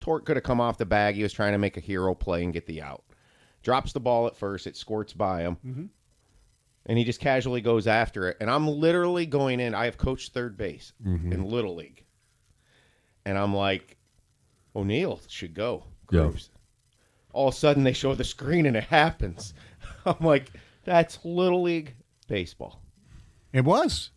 Torque could have come off the bag. He was trying to make a hero play and get the out. Drops the ball at first. It squirts by him. Mm-hmm. And he just casually goes after it. And I'm literally going in. I have coached third base in Little League. And I'm like, O'Neill should go. Cruz. Yeah. All of a sudden, they show the screen, and it happens. I'm like, that's Little League baseball. It was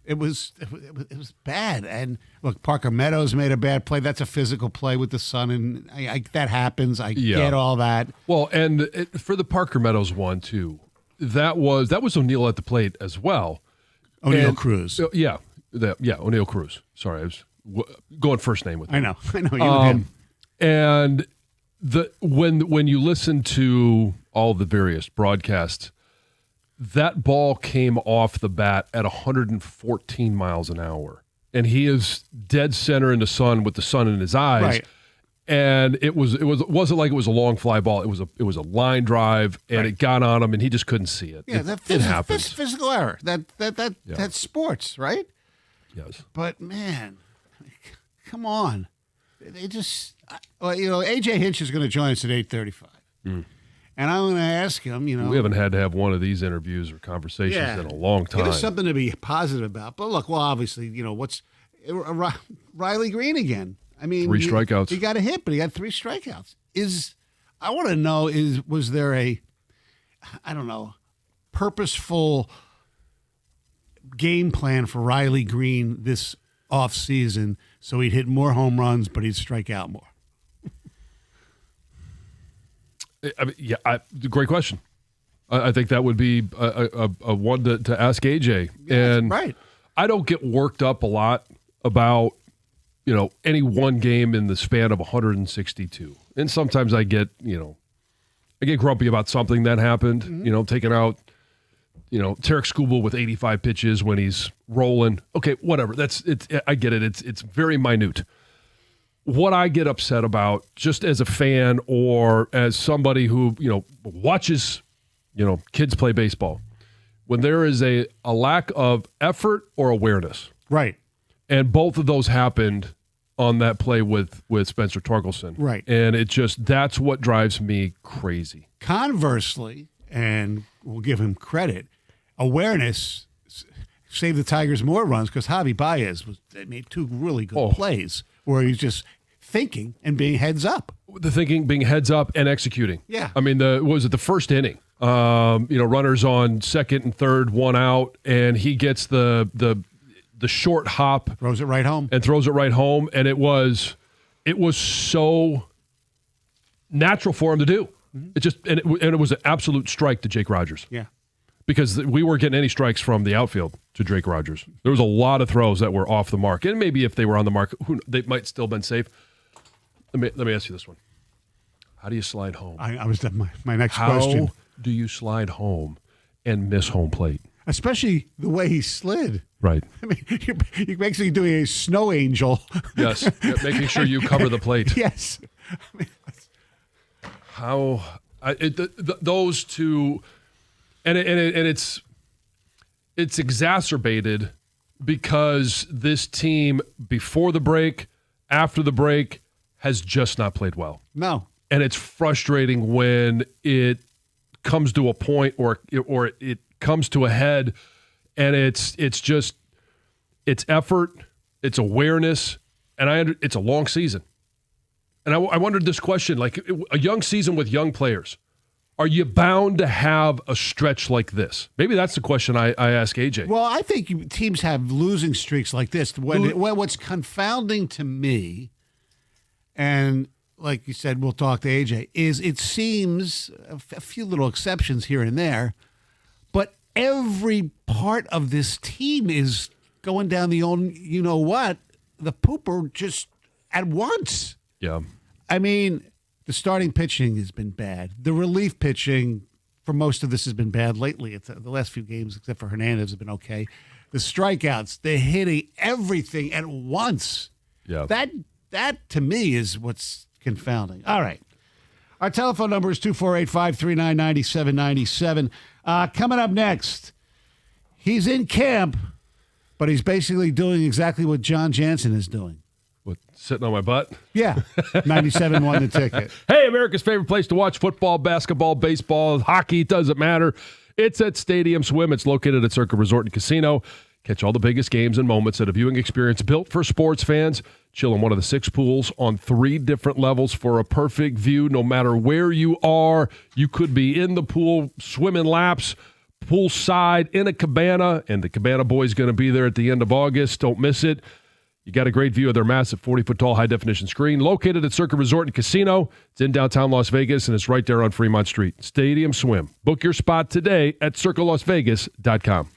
bad. And look, Parker Meadows made a bad play. That's a physical play with the sun, and that happens. I get all that. Well, and for the Parker Meadows one too, that was O'Neill at the plate as well. O'Neill Cruz. O'Neill Cruz. Sorry, I was going first name with him. I know you and him. And when you listen to all the various broadcasts, that ball came off the bat at 114 miles an hour, and he is dead center in the sun with the sun in his eyes. Right. And it wasn't like it was a long fly ball. It was a line drive, and it got on him, and he just couldn't see it. Yeah, it happens. Physical error. That's sports, right? Yes. But man, come on, they just AJ Hinch is going to join us at 8:35. And I'm going to ask him, We haven't had to have one of these interviews or conversations in a long time. Give us something to be positive about. But look, obviously, what's Riley Green again? I mean, 3 strikeouts. He got a hit, but he got 3 strikeouts. I want to know, was there a, purposeful game plan for Riley Green this offseason so he'd hit more home runs, but he'd strike out more? Great question. I think that would be a one to ask AJ. Yes, and right. I don't get worked up a lot about any one game in the span of 162. And sometimes I get grumpy about something that happened. Mm-hmm. Taking out Tarek Skubal with 85 pitches when he's rolling. Okay, whatever. I get it. It's very minute. What I get upset about, just as a fan or as somebody who, watches, kids play baseball, when there is a lack of effort or awareness. Right. And both of those happened on that play with Spencer Torkelson. Right. And that's what drives me crazy. Conversely, and we'll give him credit, awareness saved the Tigers more runs because Javi Baez made 2 really good plays where he's just thinking and being heads up. The thinking, being heads up, and executing. Yeah. I mean, the first inning? Runners on second and third, 1 out, and he gets the short hop, throws it right home, and it was so natural for him to do. Mm-hmm. It was an absolute strike to Jake Rogers. Yeah. Because we weren't getting any strikes from the outfield to Jake Rogers. There was a lot of throws that were off the mark. And maybe if they were on the mark, they might still have been safe. Let me ask you this one. How do you slide home? I was my next question. How do you slide home and miss home plate? Especially the way he slid. Right. I mean, you're basically doing a snow angel. Yes. Making sure you cover the plate. Yes. Those two... And it's exacerbated because this team, before the break, after the break, has just not played well. No. And it's frustrating when it comes to a point or it comes to a head, and it's effort, it's awareness, and it's a long season. And I wondered this question, like a young season with young players. Are you bound to have a stretch like this? Maybe that's the question I ask AJ. Well, I think teams have losing streaks like this. What's confounding to me, and like you said, we'll talk to AJ, is it seems a few little exceptions here and there, but every part of this team is going down the old, the pooper just at once. Yeah. I mean, the starting pitching has been bad. The relief pitching for most of this has been bad lately. It's the last few games, except for Hernandez, have been okay. The strikeouts, the hitting, everything at once. Yeah. That to me is what's confounding. All right. Our telephone number is 248-539-9797. Coming up next, he's in camp, but he's basically doing exactly what John Jansen is doing. What, Sitting on my butt. Yeah, 97 won the ticket. Hey, America's favorite place to watch football, basketball, baseball, hockey, doesn't matter. It's at Stadium Swim. It's located at Circa Resort and Casino. Catch all the biggest games and moments at a viewing experience built for sports fans. Chill in one of the 6 pools on 3 different levels for a perfect view. No matter where you are, you could be in the pool, swimming laps, poolside, in a cabana, and the Cabana Boy's going to be there at the end of August. Don't miss it. You got a great view of their massive 40-foot-tall high-definition screen located at Circa Resort and Casino. It's in downtown Las Vegas, and it's right there on Fremont Street. Stadium Swim. Book your spot today at circalasvegas.com.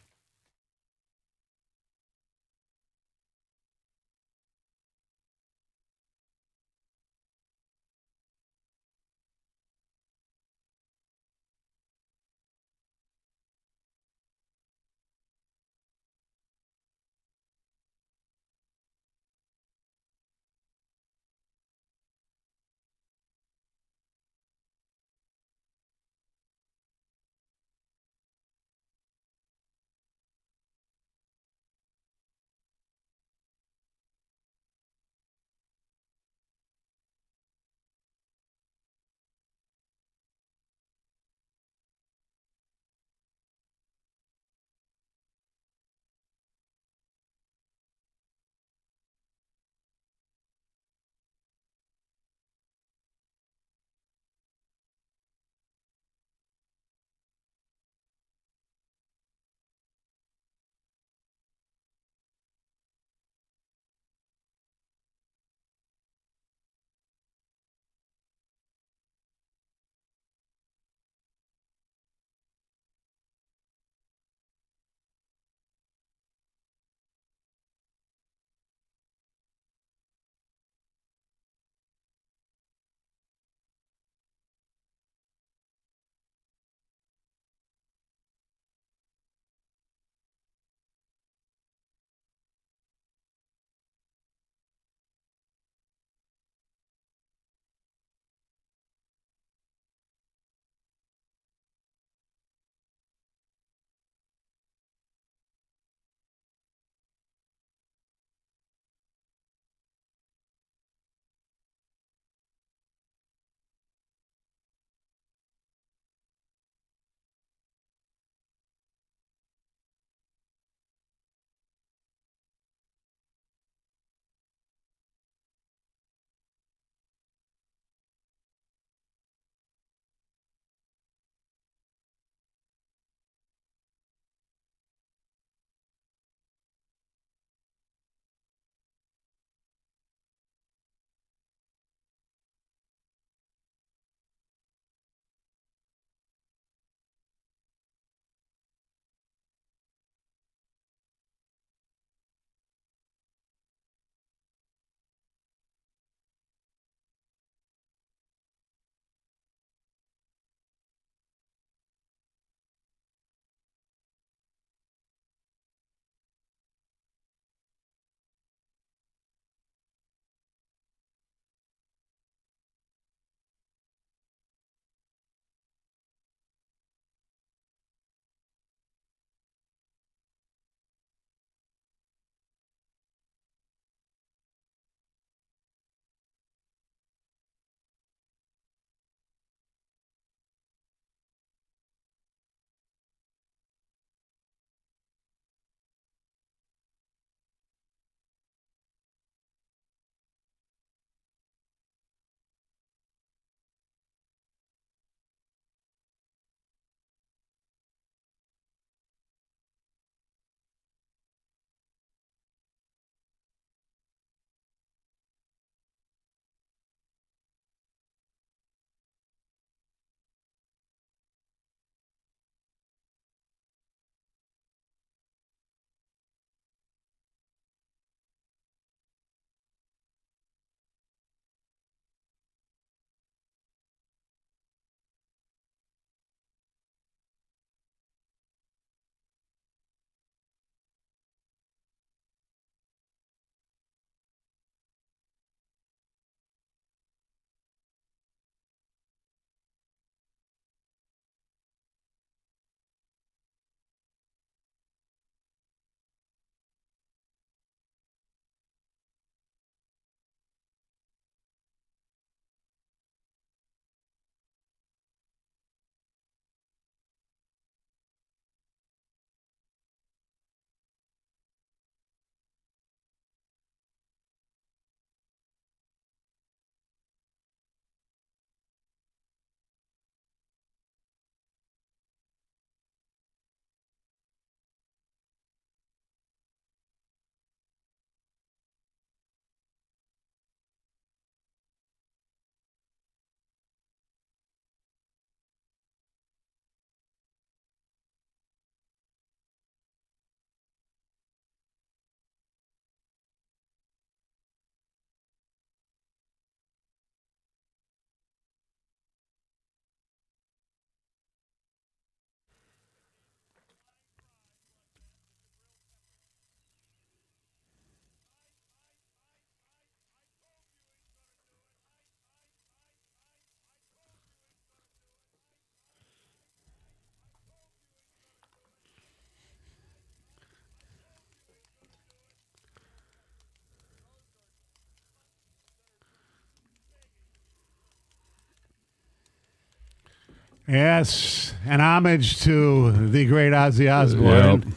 Yes, an homage to the great Ozzy Osbourne. Yep.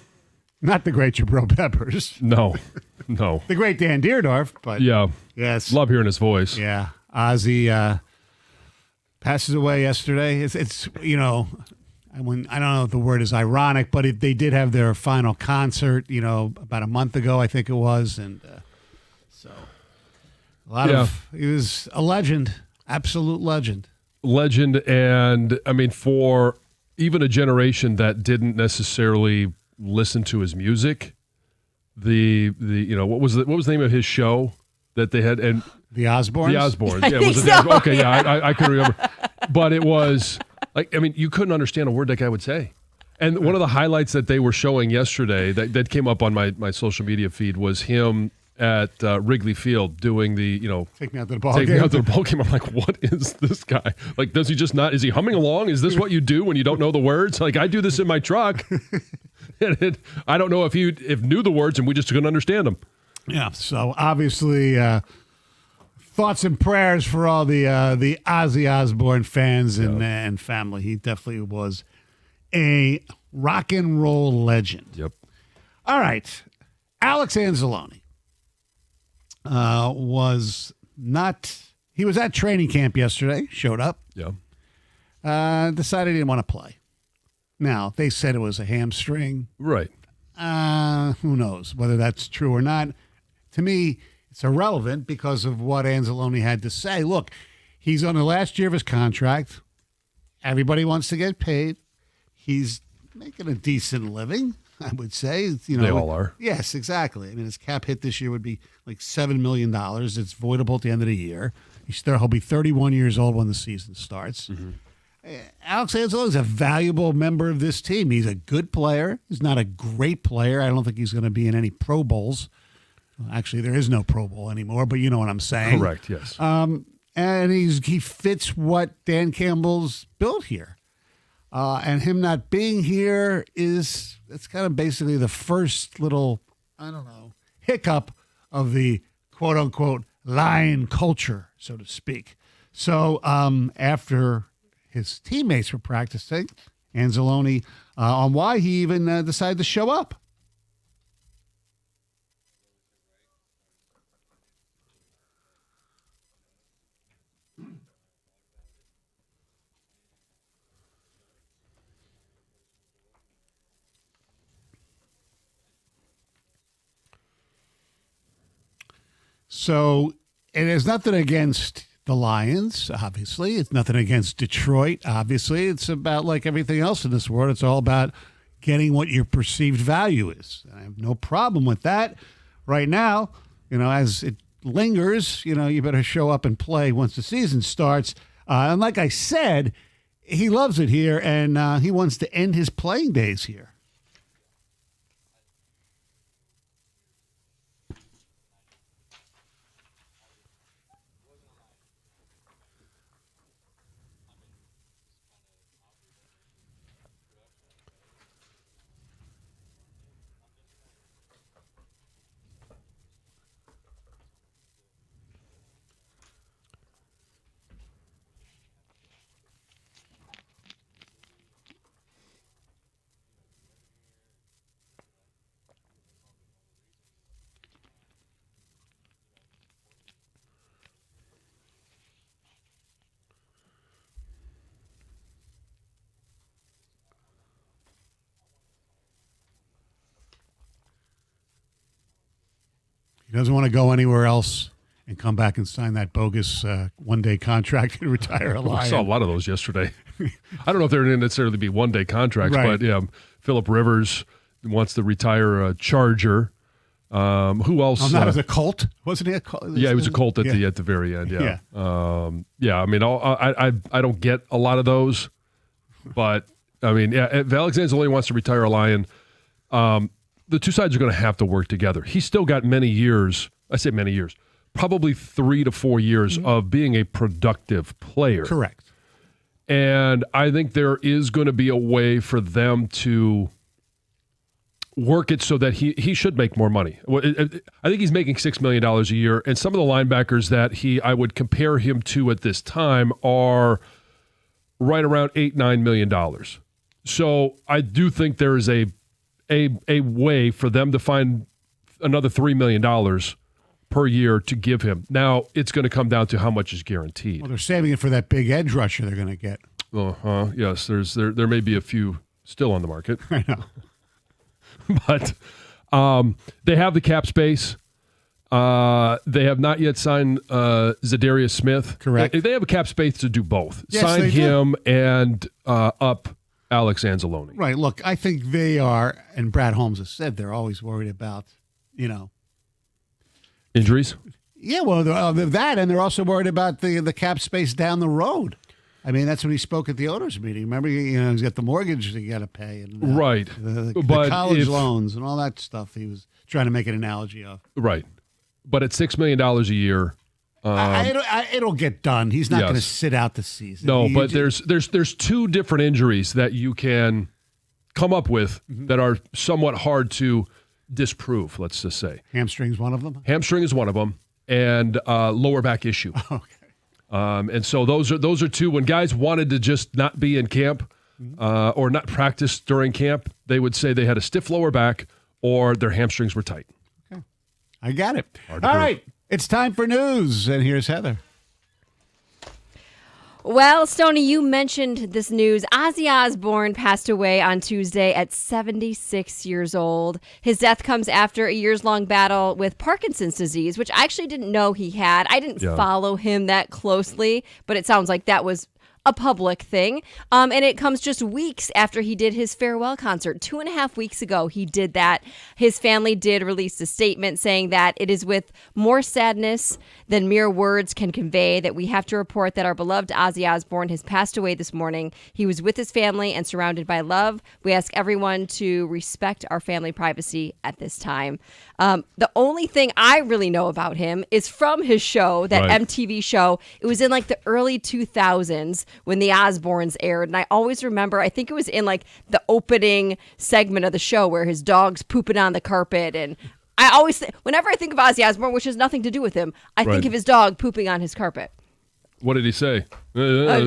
Not the great Jabril Peppers. No. The great Dan Deerdorf, but Yeah. yes. Love hearing his voice. Yeah. Ozzy passes away yesterday. It's I don't know if the word is ironic, but they did have their final concert, about a month ago, I think it was. And so he was a legend, absolute legend. Legend. And I mean, for even a generation that didn't necessarily listen to his music, what was the name of his show that they had? And The Osbournes? The Osbournes. I think so. Okay, yeah, I couldn't remember. But it was you couldn't understand a word that guy would say. And one of the highlights that they were showing yesterday that came up on my social media feed was him at Wrigley Field doing the, Take me out to the ball game. I'm like, what is this guy? Like, does he just not, is he humming along? Is this what you do when you don't know the words? Like, I do this in my truck. And I don't know if knew the words and we just couldn't understand them. Yeah, so obviously thoughts and prayers for all the Ozzy Osbourne fans and family. He definitely was a rock and roll legend. Yep. All right. Alex Anzalone was at training camp yesterday, showed up, decided he didn't want to play. Now, they said it was a hamstring. Right. Who knows whether that's true or not. To me, it's irrelevant because of what Anzalone had to say. Look, he's on the last year of his contract. Everybody wants to get paid. He's making a decent living, I would say. They all are. Yes, exactly. I mean, his cap hit this year would be like $7 million. It's voidable at the end of the year. He'll be 31 years old when the season starts. Mm-hmm. Alex Anzalone is a valuable member of this team. He's a good player. He's not a great player. I don't think he's going to be in any Pro Bowls. Well, actually, there is no Pro Bowl anymore, but you know what I'm saying. Correct, yes. And he fits what Dan Campbell's built here. And him not being here it's kind of basically the first little, hiccup of the quote-unquote Lion culture, so to speak. So after his teammates were practicing, Anzalone, on why he even decided to show up. So it has nothing against the Lions, obviously. It's nothing against Detroit, obviously. It's about, like everything else in this world, it's all about getting what your perceived value is. I have no problem with that. Right now, as it lingers, you better show up and play once the season starts. And like I said, he loves it here, and he wants to end his playing days here. He doesn't want to go anywhere else and come back and sign that bogus one-day contract and retire a Lion. I saw a lot of those yesterday. I don't know if they're going to necessarily be one-day contracts, right. But yeah, Phillip Rivers wants to retire a Charger. Who else? That was a Colt, wasn't he? A Colt? Yeah, he was a Colt at the very end. Yeah. I mean, I don't get a lot of those, but I mean, if Alex Anzalone wants to retire a Lion, the two sides are going to have to work together. He's still got many years. I say many years, probably 3 to 4 years of being a productive player. Correct. And I think there is going to be a way for them to work it so that he should make more money. I think he's making $6 million a year, and some of the linebackers that I would compare him to at this time are right around $8-9 million. So I do think there is a way for them to find another $3 million per year to give him. Now, it's going to come down to how much is guaranteed. Well, they're saving it for that big edge rusher they're going to get. Yes, there may be a few still on the market. I know. But they have the cap space. They have not yet signed Zadarius Smith. Correct. They have a cap space to do both. Yes, Sign they do. him and up Alex Anzalone. Right. Look, I think they are, and Brad Holmes has said they're always worried about, Injuries? Yeah, well, that, and they're also worried about the cap space down the road. I mean, that's when he spoke at the owners' meeting. Remember, he's got the mortgage you got to pay, and Right. the But college loans and all that stuff. He was trying to make an analogy of. Right. But at $6 million a year. It'll get done. He's not Yes. going to sit out the season. No, but there's two different injuries that you can come up with that are somewhat hard to disprove, let's just say. Hamstring's one of them? Hamstring is one of them, and lower back issue. Okay. And so those are two. When guys wanted to just not be in camp or not practice during camp, they would say they had a stiff lower back or their hamstrings were tight. Okay. I got it. All to prove. right. It's time for news, and here's Heather. Well, Stoney, you mentioned this news. Ozzy Osbourne passed away on Tuesday at 76 years old. His death comes after a years-long battle with Parkinson's disease, which I actually didn't know he had. I didn't follow him that closely, but it sounds like that was a public thing. And it comes just weeks after he did his farewell concert. 2.5 weeks ago, he did that. His family did release a statement saying that it is with more sadness than mere words can convey that we have to report that our beloved Ozzy Osbourne has passed away this morning. He was with his family and surrounded by love. We ask everyone to respect our family privacy at this time. The only thing I really know about him is from his show, that Right. MTV show. It was in like the early 2000s when the Osbournes aired. And I always remember, I think it was in like the opening segment of the show where his dog's pooping on the carpet. And I always, whenever I think of Ozzy Osbourne, which has nothing to do with him, I think Right. of his dog pooping on his carpet. What did he say? Yeah,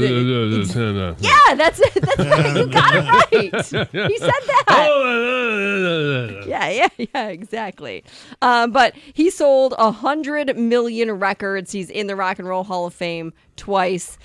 that's it. You got it right. He said that. Yeah, exactly. But he sold 100 million records. He's in the Rock and Roll Hall of Fame twice.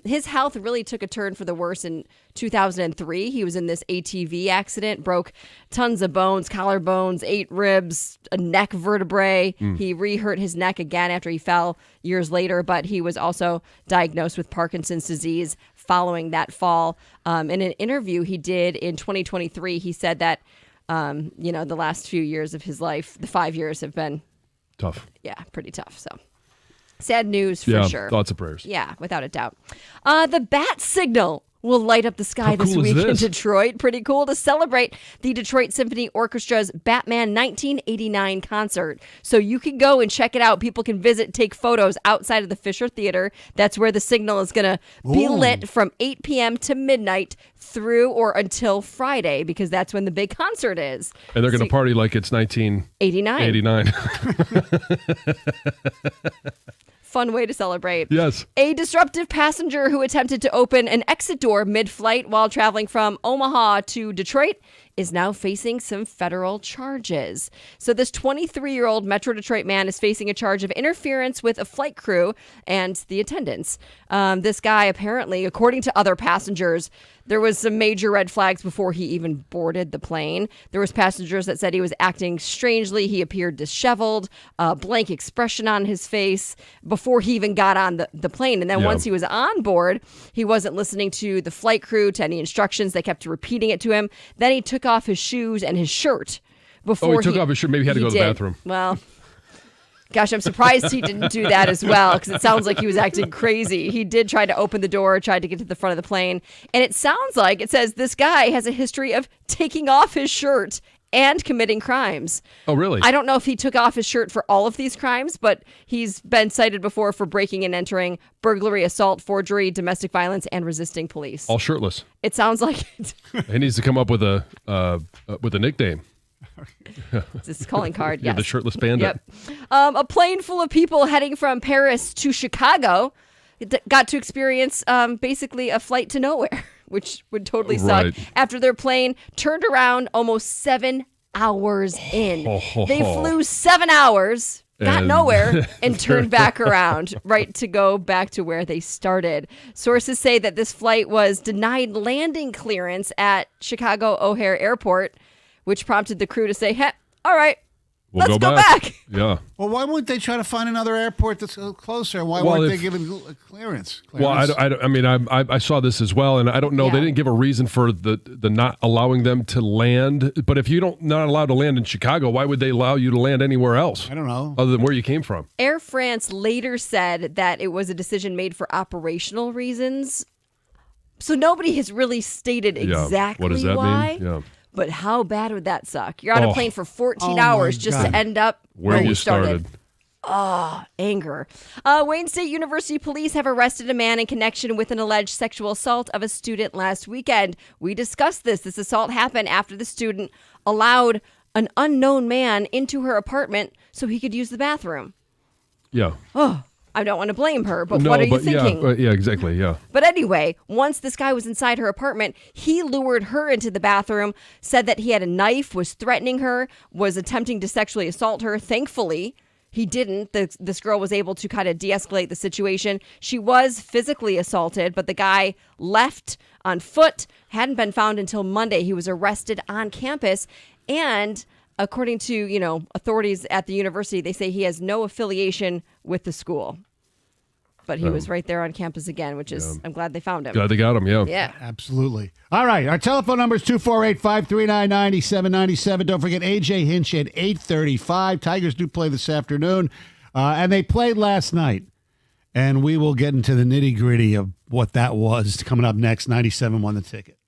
His health really took a turn for the worse in 2003. He was in this ATV accident, broke tons of bones, collarbones, 8 ribs, a neck vertebrae. He re-hurt his neck again after he fell years later, but he was also diagnosed with Parkinson's disease following that fall. In an interview he did in 2023, he said that, the last few years of his life, the 5 years have been Tough. pretty tough. So sad news for sure. Thoughts and prayers. Yeah, without a doubt. The bat signal will light up the sky How this cool is week in this? Detroit. Pretty cool to celebrate the Detroit Symphony Orchestra's Batman 1989 concert. So you can go and check it out. People can visit, take photos outside of the Fisher Theater. That's where the signal is going to be lit from 8 p.m. to midnight through or until Friday, because that's when the big concert is. And they're going to party like it's 1989. 89. Fun way to celebrate. Yes. A disruptive passenger who attempted to open an exit door mid-flight while traveling from Omaha to Detroit is now facing some federal charges. So this 23-year-old Metro Detroit man is facing a charge of interference with a flight crew and the attendants. This guy apparently, according to other passengers, there was some major red flags before he even boarded the plane. There was passengers that said he was acting strangely. He appeared disheveled, a blank expression on his face before he even got on the plane. And then once he was on board, he wasn't listening to the flight crew, to any instructions. They kept repeating it to him. Then he took off his shoes and his shirt before he took off his shirt. Maybe he had to go to the bathroom. Well, gosh, I'm surprised he didn't do that as well, because it sounds like he was acting crazy. He did try to open the door, tried to get to the front of the plane. And it sounds like, it says this guy has a history of taking off his shirt and committing crimes. Oh, really? I don't know if he took off his shirt for all of these crimes, but he's been cited before for breaking and entering, burglary, assault, forgery, domestic violence, and resisting police. All shirtless. It sounds like it. He needs to come up with a nickname. It's his calling card. Yeah, Yes. the shirtless bandit. Yep. A plane full of people heading from Paris to Chicago got to experience basically a flight to nowhere, which would totally Right. suck. After their plane turned around almost 7 hours in. They flew 7 hours, got And- nowhere, and turned back around, right to go back to where they started. Sources say that this flight was denied landing clearance at Chicago O'Hare Airport, which prompted the crew to say, hey, all right, We'll let's go back. Yeah. Well, why wouldn't they try to find another airport that's closer? Why Well, weren't they if- given clearance? Well, I mean, I saw this as well, and I don't know. Yeah. They didn't give a reason for the not allowing them to land. But if you don't not allowed to land in Chicago, why would they allow you to land anywhere else? I don't know. Other than where you came from. Air France later said that it was a decision made for operational reasons. So nobody has really stated Yeah. exactly What does that why. mean? Yeah. But how bad would that suck? You're on a Oh. plane for 14 Oh, my hours just God. to end up Where you started. Anger. Wayne State University police have arrested a man in connection with an alleged sexual assault of a student last weekend. We discussed this. This assault happened after the student allowed an unknown man into her apartment so he could use the bathroom. Yeah. I don't want to blame her, but No, what are you but thinking? yeah, exactly. Yeah. But anyway, once this guy was inside her apartment, he lured her into the bathroom, said that he had a knife, was threatening her, was attempting to sexually assault her. Thankfully, he didn't. This girl was able to kind of de-escalate the situation. She was physically assaulted, but the guy left on foot, hadn't been found until Monday. He was arrested on campus, and according to, authorities at the university, they say he has no affiliation with the school. But he was right there on campus again, which is, I'm glad they found him. Glad they got him. Yeah. Yeah. Absolutely. All right. Our telephone number is 248-539-9797. Don't forget AJ Hinch at 8:35. Tigers do play this afternoon, and they played last night. And we will get into the nitty-gritty of what that was coming up next. 97 won the ticket.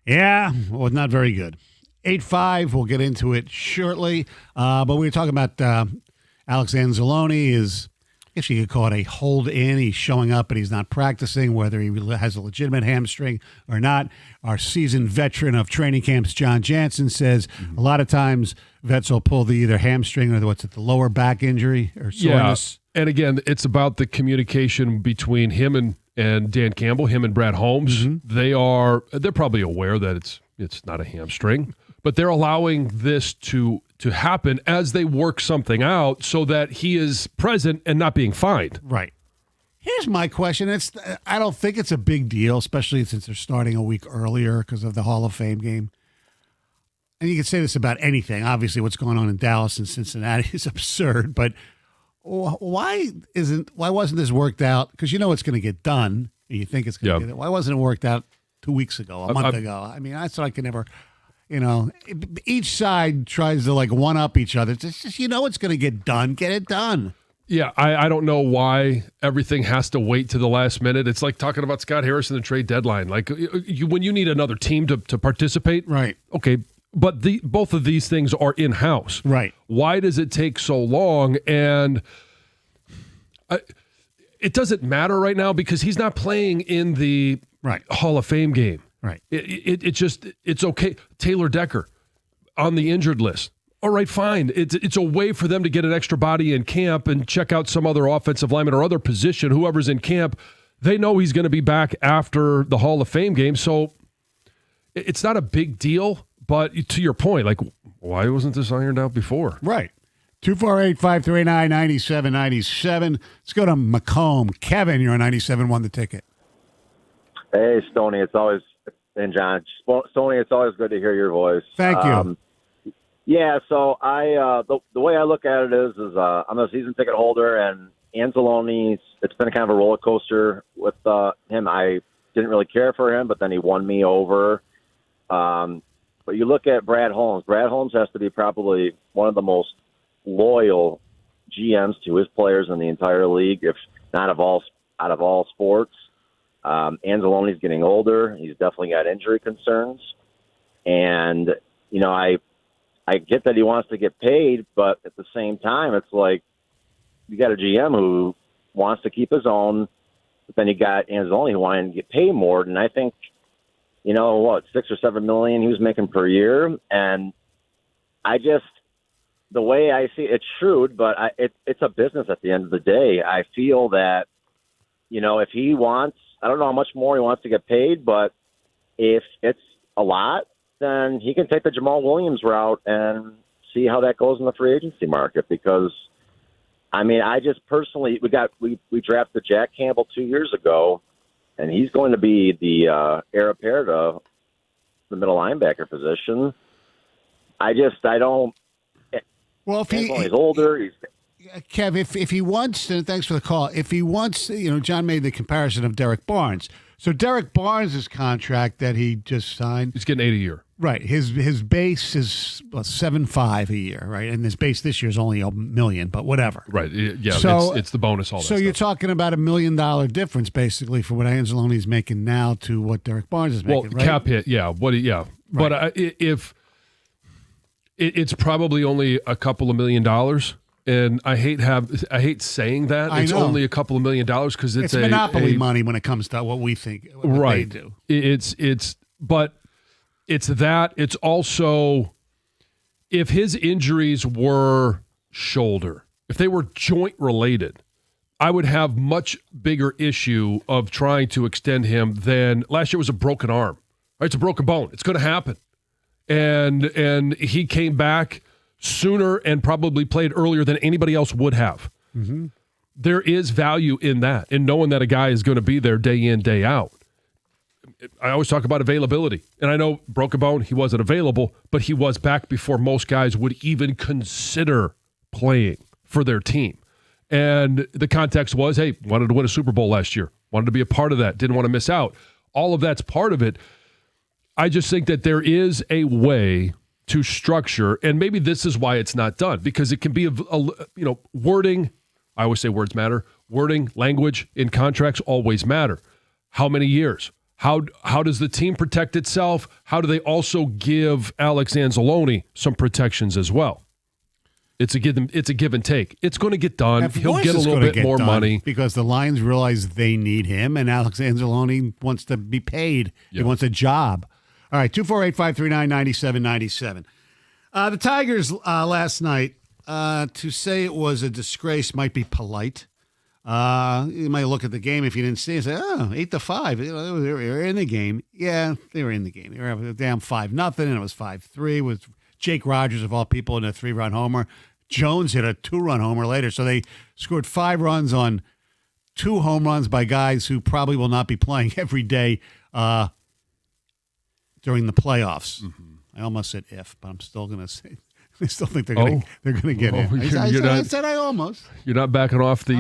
Yeah, well, not very good. 8-5, we'll get into it shortly. But we were talking about Alex Anzalone is, I guess you could call it a hold-in. He's showing up, but he's not practicing, whether he has a legitimate hamstring or not. Our seasoned veteran of training camps, John Jansen, says a lot of times vets will pull the either hamstring or the lower back injury or soreness. Yeah, and again, it's about the communication between him and Dan Campbell, him and Brad Holmes. Mm-hmm. They're probably aware that it's not a hamstring, but they're allowing this to happen as they work something out so that he is present and not being fined. Right. Here's my question. I don't think it's a big deal, especially since they're starting a week earlier because of the Hall of Fame game. And you can say this about anything. Obviously, what's going on in Dallas and Cincinnati is absurd, but why wasn't this worked out? Because you know it's going to get done. And you think it's going to get done. Why wasn't it worked out 2 weeks ago, a month ago? I mean, that's like never, each side tries to one-up each other. It's just, it's going to get done. Get it done. Yeah, I don't know why everything has to wait to the last minute. It's like talking about Scott Harrison and trade deadline. Like when you need another team to participate. Right. Okay, but both of these things are in-house. Right. Why does it take so long? And it doesn't matter right now because he's not playing in the Hall of Fame game. Right. It's okay. Taylor Decker on the injured list. All right, fine. It's a way for them to get an extra body in camp and check out some other offensive lineman or other position, whoever's in camp. They know he's going to be back after the Hall of Fame game, so it's not a big deal. But to your point, why wasn't this ironed out before? Right. 248-539-9797. Let's go to Macomb. Kevin, you're on 97, won the ticket. Hey, Stoney, and John. Stoney, it's always good to hear your voice. Thank you. Yeah, so the way I look at it is I'm a season ticket holder, and Anzalone, it's been kind of a roller coaster with him. I didn't really care for him, but then he won me over. But you look at Brad Holmes. Brad Holmes has to be probably one of the most loyal GMs to his players in the entire league, if not out of all sports. Anzalone's getting older. He's definitely got injury concerns, and I get that he wants to get paid, but at the same time, it's like you got a GM who wants to keep his own, but then you got Anzalone who wanted to get paid more. And I think, $6 or $7 million he was making per year. And the way I see it, it's shrewd, but it's a business at the end of the day. I feel that, if he wants, I don't know how much more he wants to get paid, but if it's a lot, then he can take the Jamal Williams route and see how that goes in the free agency market. Because, I just personally, we drafted Jack Campbell 2 years ago, and he's going to be the heir apparent to the middle linebacker position. I don't. Well, if he's older, Kev, if he wants, and thanks for the call. If he wants, John made the comparison of Derek Barnes. So Derek Barnes' contract that he just signed, he's getting $8 a year. Right. His base is $7.5 a year, right? And his base this year is only $1 million, but whatever. Right. Yeah. So, it's the bonus. All that. So you're talking about $1 million difference basically for what Anzalone is making now to what Derek Barnes is making. Right? Cap hit. Yeah. Right. But if it's probably only a couple of $1 million. And I hate saying that. It's only a couple of $1 million because it's monopoly money when it comes to what we think they do. But it's that. It's also if his injuries were shoulder, if they were joint related, I would have much bigger issue of trying to extend him than last year was a broken arm. Right? It's a broken bone. It's going to happen. And he came back sooner and probably played earlier than anybody else would have. Mm-hmm. There is value in that, in knowing that a guy is going to be there day in, day out. I always talk about availability. And I know broken bone, he wasn't available, but he was back before most guys would even consider playing for their team. And the context was, hey, wanted to win a Super Bowl last year, wanted to be a part of that, didn't want to miss out. All of that's part of it. I just think that there is a way to structure, and maybe this is why it's not done, because it can be a wording. I always say words matter. Wording, language in contracts always matter. How many years? How does the team protect itself? How do they also give Alex Anzalone some protections as well? It's a give and take. It's going to get done. Of He'll course get a it's little gonna bit get more done money. because the Lions realize they need him, and Alex Anzalone wants to be paid. He wants a job. All right, 248-539-9797. The Tigers last night, to say it was a disgrace might be polite. You might look at the game if you didn't see it and say, 8-5. They were in the game. Yeah, they were in the game. They were down 5-0, and it was 5-3 with Jake Rogers, of all people, in a 3-run homer. Jones hit a 2-run homer later. So they scored 5 runs on 2 home runs by guys who probably will not be playing every day during the playoffs. Mm-hmm. I almost said if, but I'm still going to say I still think they're going to get in. I said I almost. You're not backing off the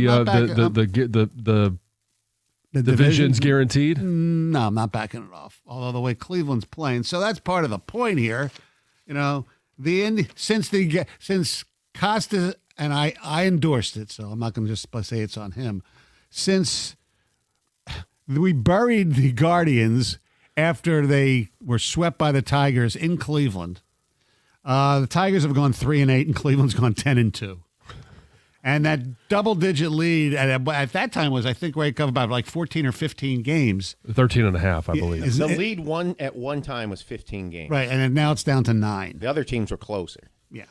division's guaranteed? No, I'm not backing it off. Although the way Cleveland's playing, so that's part of the point here. You know, since Costa and I endorsed it, so I'm not going to just say it's on him. Since we buried the Guardians after they were swept by the Tigers in Cleveland, the Tigers have gone 3-8, and Cleveland's gone 10-2. And that double-digit lead at that time was, I think, right about like 14 or 15 games. 13 and a half, I believe. The lead at one time was 15 games. Right, and now it's down to 9. The other teams were closer. Yeah.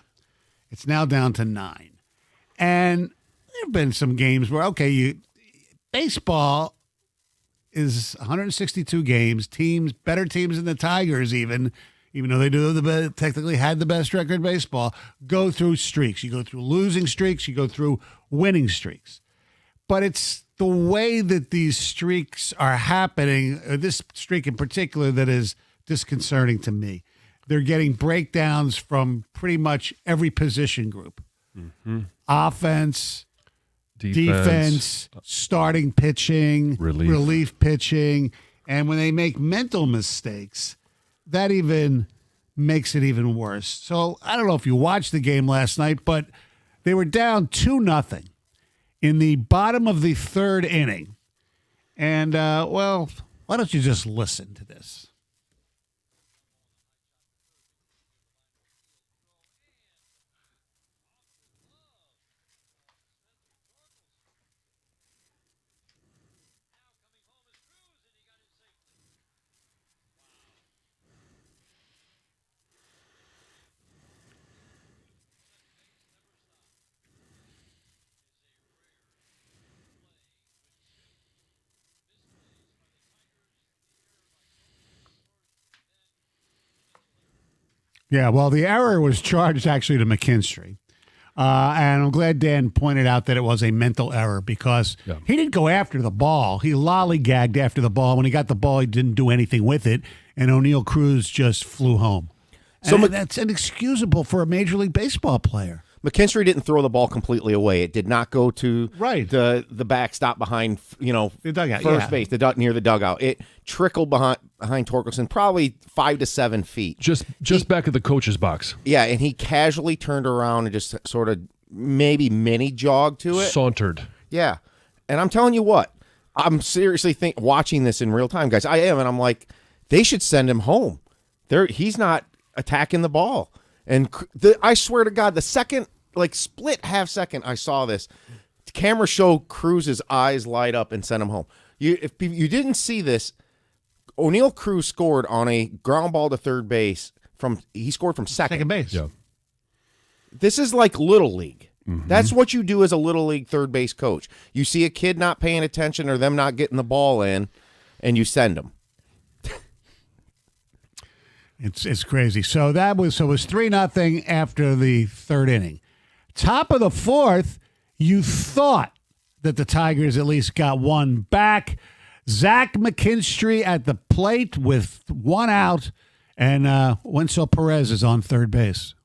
It's now down to 9. And there have been some games where, baseball is 162 games. Better teams than the Tigers even though they technically had the best record in baseball, go through streaks. You go through losing streaks. You go through winning streaks. But it's the way that these streaks are happening, this streak in particular, that is disconcerting to me. They're getting breakdowns from pretty much every position group. Mm-hmm. Offense, defense, starting pitching, relief pitching. And when they make mental mistakes, that even makes it even worse. So I don't know if you watched the game last night, but they were down 2-0 in the bottom of the 3rd inning. And, why don't you just listen to this? Yeah, well, the error was charged actually to McKinstry. And I'm glad Dan pointed out that it was a mental error because he didn't go after the ball. He lollygagged after the ball. When he got the ball, he didn't do anything with it. And O'Neill Cruz just flew home. So that's inexcusable for a Major League Baseball player. McKinstry didn't throw the ball completely away. It did not go to the backstop behind, the dugout, first base, near the dugout. It trickled behind Torkelson, probably 5 to 7 feet. Just back at the coach's box. Yeah, and he casually turned around and just sort of maybe mini jogged to it. Sauntered. Yeah. And I'm telling you what, I'm seriously watching this in real time, guys. I am, and I'm like, they should send him home. He's not attacking the ball. And I swear to God, the second, split half second I saw this, the camera showed Cruz's eyes light up and sent him home. If you didn't see this, O'Neill Cruz scored on a ground ball to third base. He scored from second base. Yeah. This is like Little League. Mm-hmm. That's what you do as a Little League third base coach. You see a kid not paying attention or them not getting the ball in, and you send them. It's crazy. So it was 3-0 after the 3rd inning. Top of the 4th, you thought that the Tigers at least got one back. Zach McKinstry at the plate with 1 out, and Wenzel Perez is on third base.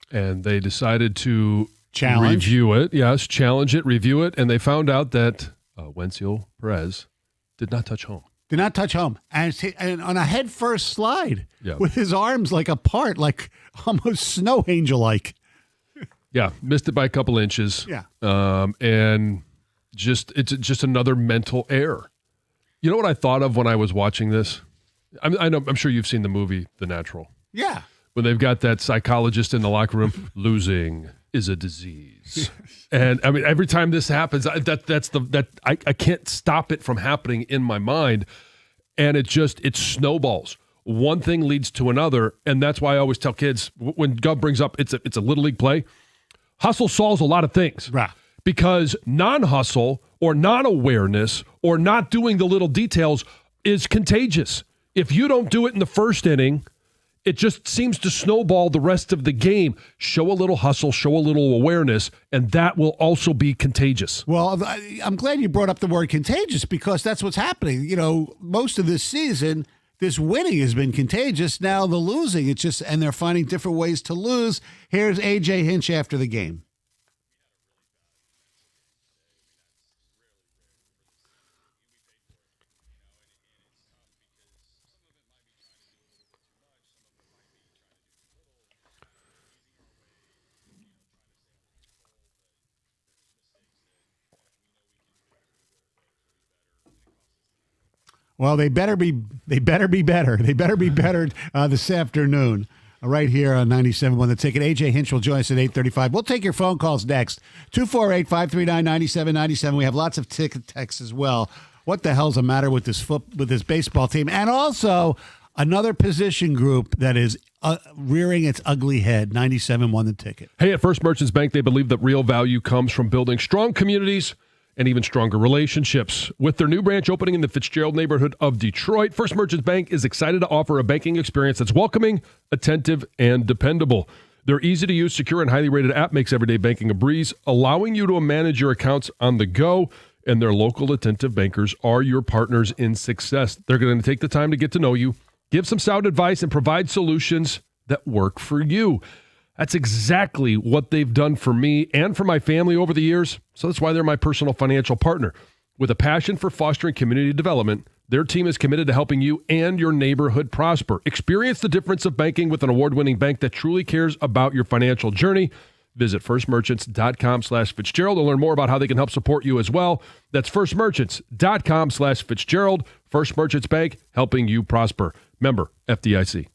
And they decided to Challenge. review it. Yes, challenge it, review it. And they found out that Wenzel Perez did not touch home. Did not touch home. And on a head-first slide Yeah. with his arms like apart, like almost snow angel-like. Yeah, missed it by a couple inches. Yeah. And it's just another mental error. You know what I thought of when I was watching this? I'm sure you've seen the movie The Natural. Yeah. When they've got that psychologist in the locker room, losing is a disease. And I mean, every time this happens, I can't stop it from happening in my mind. And it snowballs. One thing leads to another. And that's why I always tell kids when Gov brings up it's a little league play, hustle solves a lot of things. Right. Because non-hustle or non-awareness or not doing the little details is contagious. If you don't do it in the first inning, it just seems to snowball the rest of the game. Show a little hustle, show a little awareness, and that will also be contagious. Well, I'm glad you brought up the word contagious because that's what's happening. You know, most of this season, this winning has been contagious. Now the losing, and they're finding different ways to lose. Here's AJ Hinch after the game. Well, they better be better. They better be better this afternoon. Right here on 97.1 The Ticket. AJ Hinch will join us at 8:35. We'll take your phone calls next. 248-539-9797. We have lots of ticket texts as well. What the hell's the matter with this baseball team? And also another position group that is rearing its ugly head. 97.1 The Ticket. Hey, at First Merchants Bank, they believe that real value comes from building strong communities and even stronger relationships. With their new branch opening in the Fitzgerald neighborhood of Detroit, First Merchants Bank is excited to offer a banking experience that's welcoming, attentive, and dependable. Their easy-to-use, secure, and highly rated app makes everyday banking a breeze, allowing you to manage your accounts on the go, and their local attentive bankers are your partners in success. They're going to take the time to get to know you, give some sound advice, and provide solutions that work for you. That's exactly what they've done for me and for my family over the years, so that's why they're my personal financial partner. With a passion for fostering community development, their team is committed to helping you and your neighborhood prosper. Experience the difference of banking with an award-winning bank that truly cares about your financial journey. Visit firstmerchants.com/Fitzgerald to learn more about how they can help support you as well. That's firstmerchants.com/Fitzgerald. First Merchants Bank, helping you prosper. Member FDIC.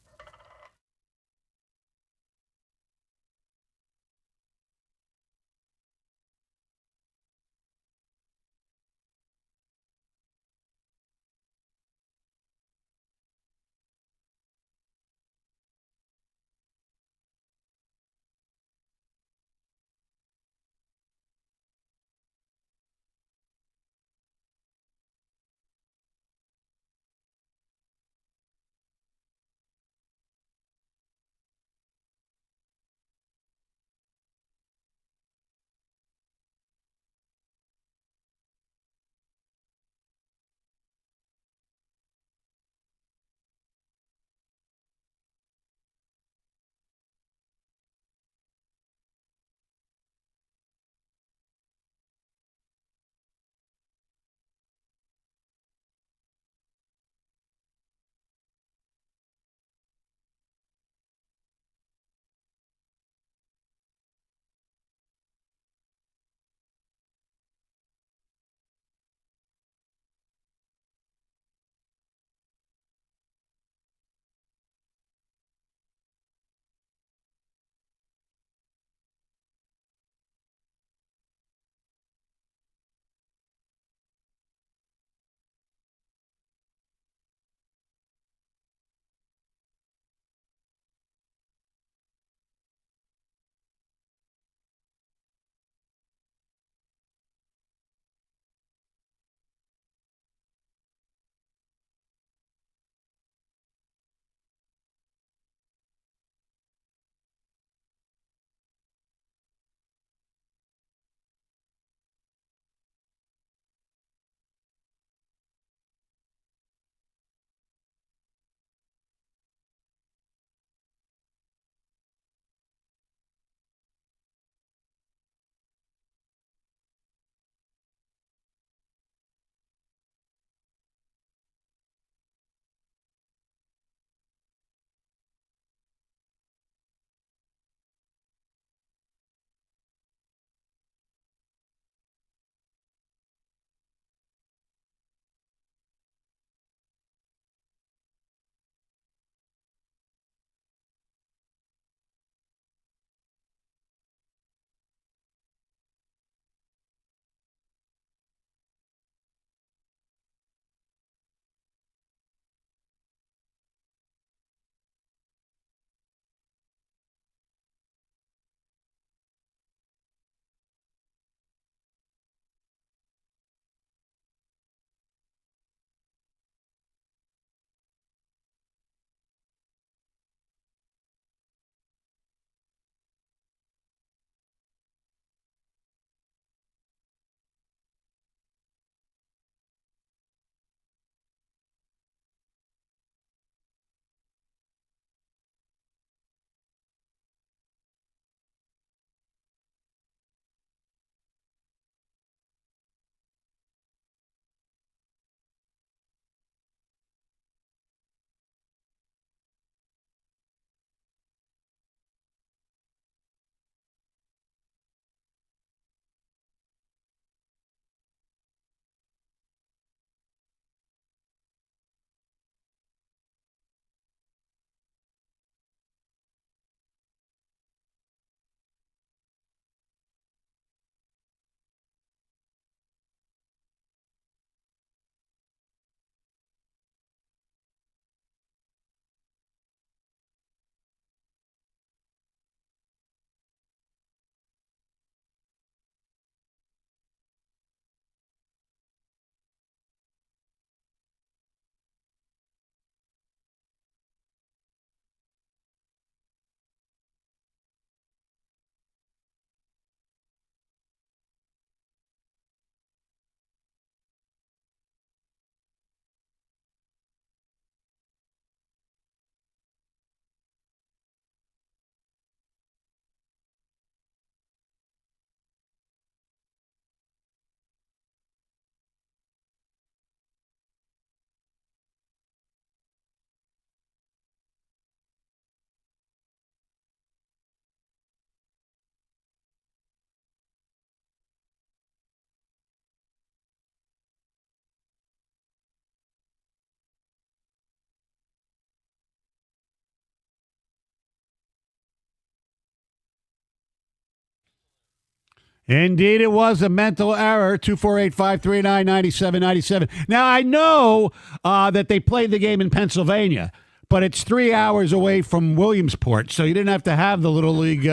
Indeed, it was a mental error. 248-539-9797. Now, I know that they played the game in Pennsylvania, but it's 3 hours away from Williamsport, so you didn't have to have the Little League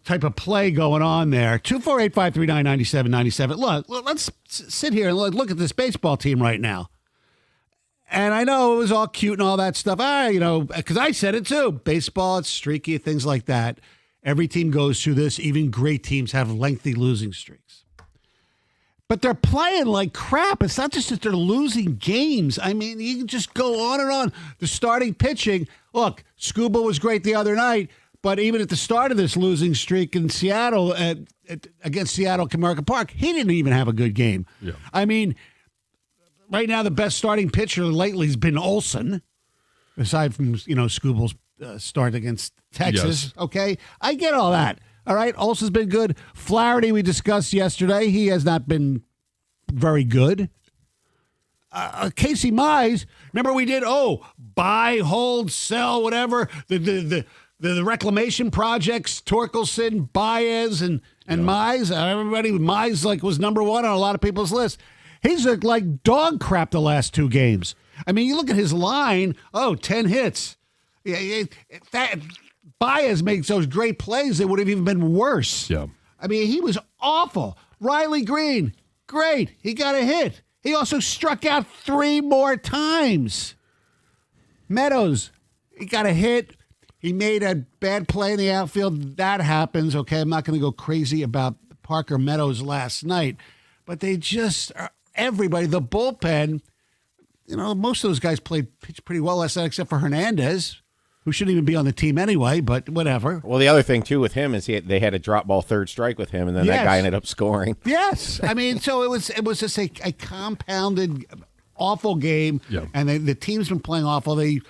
type of play going on there. 248-539-9797. Look, let's sit here and look at this baseball team right now. And I know it was all cute and all that stuff. Because I said it too. Baseball, it's streaky, things like that. Every team goes through this. Even great teams have lengthy losing streaks. But they're playing like crap. It's not just that they're losing games. I mean, you can just go on and on. The starting pitching. Look, Scuba was great the other night, but even at the start of this losing streak in Seattle, against Seattle Comerica Park, he didn't even have a good game. Yeah. I mean, right now the best starting pitcher lately has been Olsen, aside from, Scuba's start against Texas. Yes. Okay, I get all that. All right, Olsen's been good. Flaherty, we discussed yesterday. He has not been very good. Casey Mize, remember we did, buy, hold, sell, whatever. The reclamation projects, Torkelson, Baez, and Mize. Everybody, Mize was number one on a lot of people's list. He's looked like dog crap the last 2 games. I mean, you look at his line, 10 hits. Baez makes those great plays. It would have even been worse. Yeah. I mean, he was awful. Riley Green, great. He got a hit. He also struck out 3 more times. Meadows, he got a hit. He made a bad play in the outfield. That happens. Okay, I'm not going to go crazy about Parker Meadows last night. But they just are, everybody, the bullpen, most of those guys pitched pretty well last night except for Hernandez, who shouldn't even be on the team anyway, but whatever. Well, the other thing, too, with him is they had a drop ball third strike with him, and then that guy ended up scoring. Yes. I mean, so it was just a compounded, awful game, and the team's been playing awful. They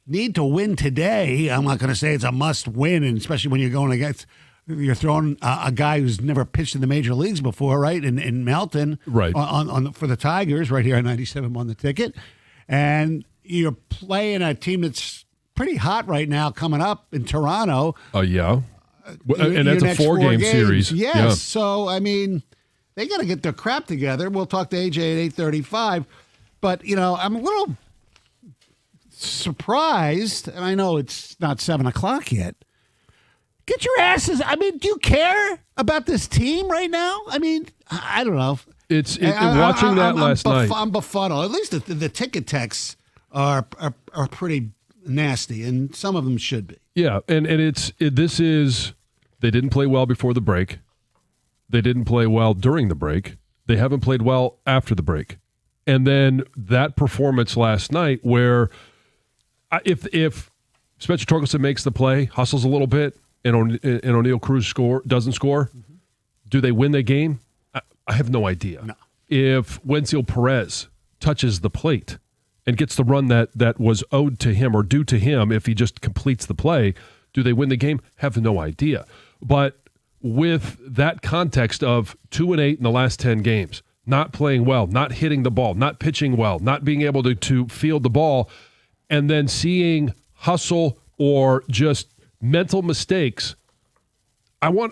need to win today. I'm not going to say it's a must-win, and especially when you're throwing a guy who's never pitched in the major leagues before, right, in Melton, right, for the Tigers, right here on 97 on the ticket, and you're playing a team that's pretty hot right now coming up in Toronto. Yeah. And that's a 4-game series. Yes. Yeah. So, I mean, they got to get their crap together. We'll talk to AJ at 8:35. But, I'm a little surprised, and I know it's not 7 o'clock yet. Get your asses. I mean, do you care about this team right now? I mean, I don't know. Watching that last night. I'm befuddled. At least the ticket texts are pretty nasty, and some of them should be. Yeah, and this is they didn't play well before the break. They didn't play well during the break. They haven't played well after the break. And then that performance last night where if Spencer Torkelson makes the play, hustles a little bit, and O'Neal Cruz doesn't score, do they win the game? I have no idea. No. If Wenzel Perez touches the plate and gets the run that was owed to him or due to him if he just completes the play, do they win the game? Have no idea. But with that context of 2-8 in the last 10 games, not playing well, not hitting the ball, not pitching well, not being able to field the ball, and then seeing hustle or just mental mistakes, what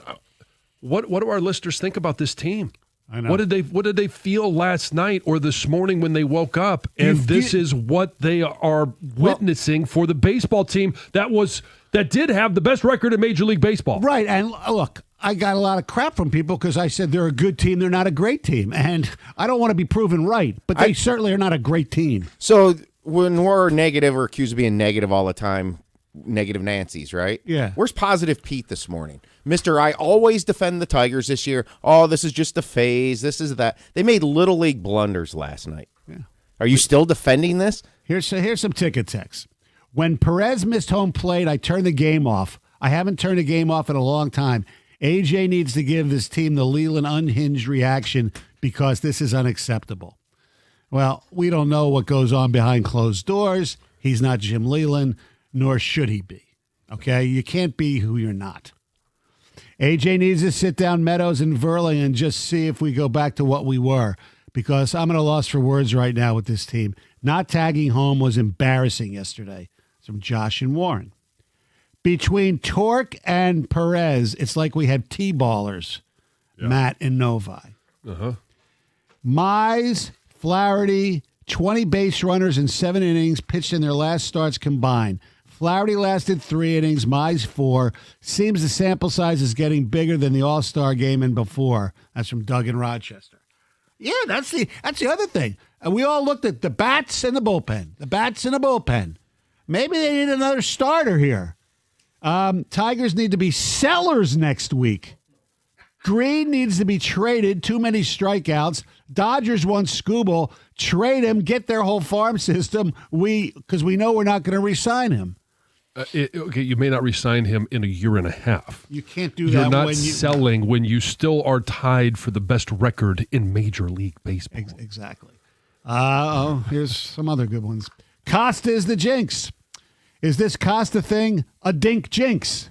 do our listeners think about this team? I know. What did they feel last night or this morning when they woke up? And this is what they are witnessing for the baseball team that did have the best record in Major League Baseball. Right, and look, I got a lot of crap from people because I said they're a good team, they're not a great team, and I don't want to be proven right, but they certainly are not a great team. So when we're negative or accused of being negative all the time, negative Nancy's, right? Yeah. Where's positive Pete this morning? Mr. I always defend the Tigers this year. Oh, this is just a phase. This is that. They made Little League blunders last night. Yeah. Are you still defending this? Here's some ticket text. When Perez missed home plate, I turned the game off. I haven't turned the game off in a long time. AJ needs to give this team the Leland unhinged reaction because this is unacceptable. Well, we don't know what goes on behind closed doors. He's not Jim Leland, nor should he be. Okay? You can't be who you're not. AJ needs to sit down Meadows and Verling and just see if we go back to what we were, because I'm at a loss for words right now with this team. Not tagging home was embarrassing yesterday. From Josh and Warren. Between Torque and Perez, it's like we had T-ballers. Matt in Novi. Uh-huh. Mize, Flaherty, 20 base runners in 7 innings pitched in their last starts combined. Flaherty lasted 3 innings, Mize 4. Seems the sample size is getting bigger than the All-Star game and before. That's from Doug in Rochester. Yeah, that's the other thing. We all looked at the bats and the bullpen. The bats and the bullpen. Maybe they need another starter here. Tigers need to be sellers next week. Green needs to be traded. Too many strikeouts. Dodgers want Skubal. Trade him. Get their whole farm system. Because we know we're not going to re-sign him. Okay, you may not re-sign him in a year and a half. You can't do You're that not when you selling when you still are tied for the best record in Major League Baseball. Exactly. Here's some other good ones. Costa is the jinx. Is this Costa thing a dink jinx?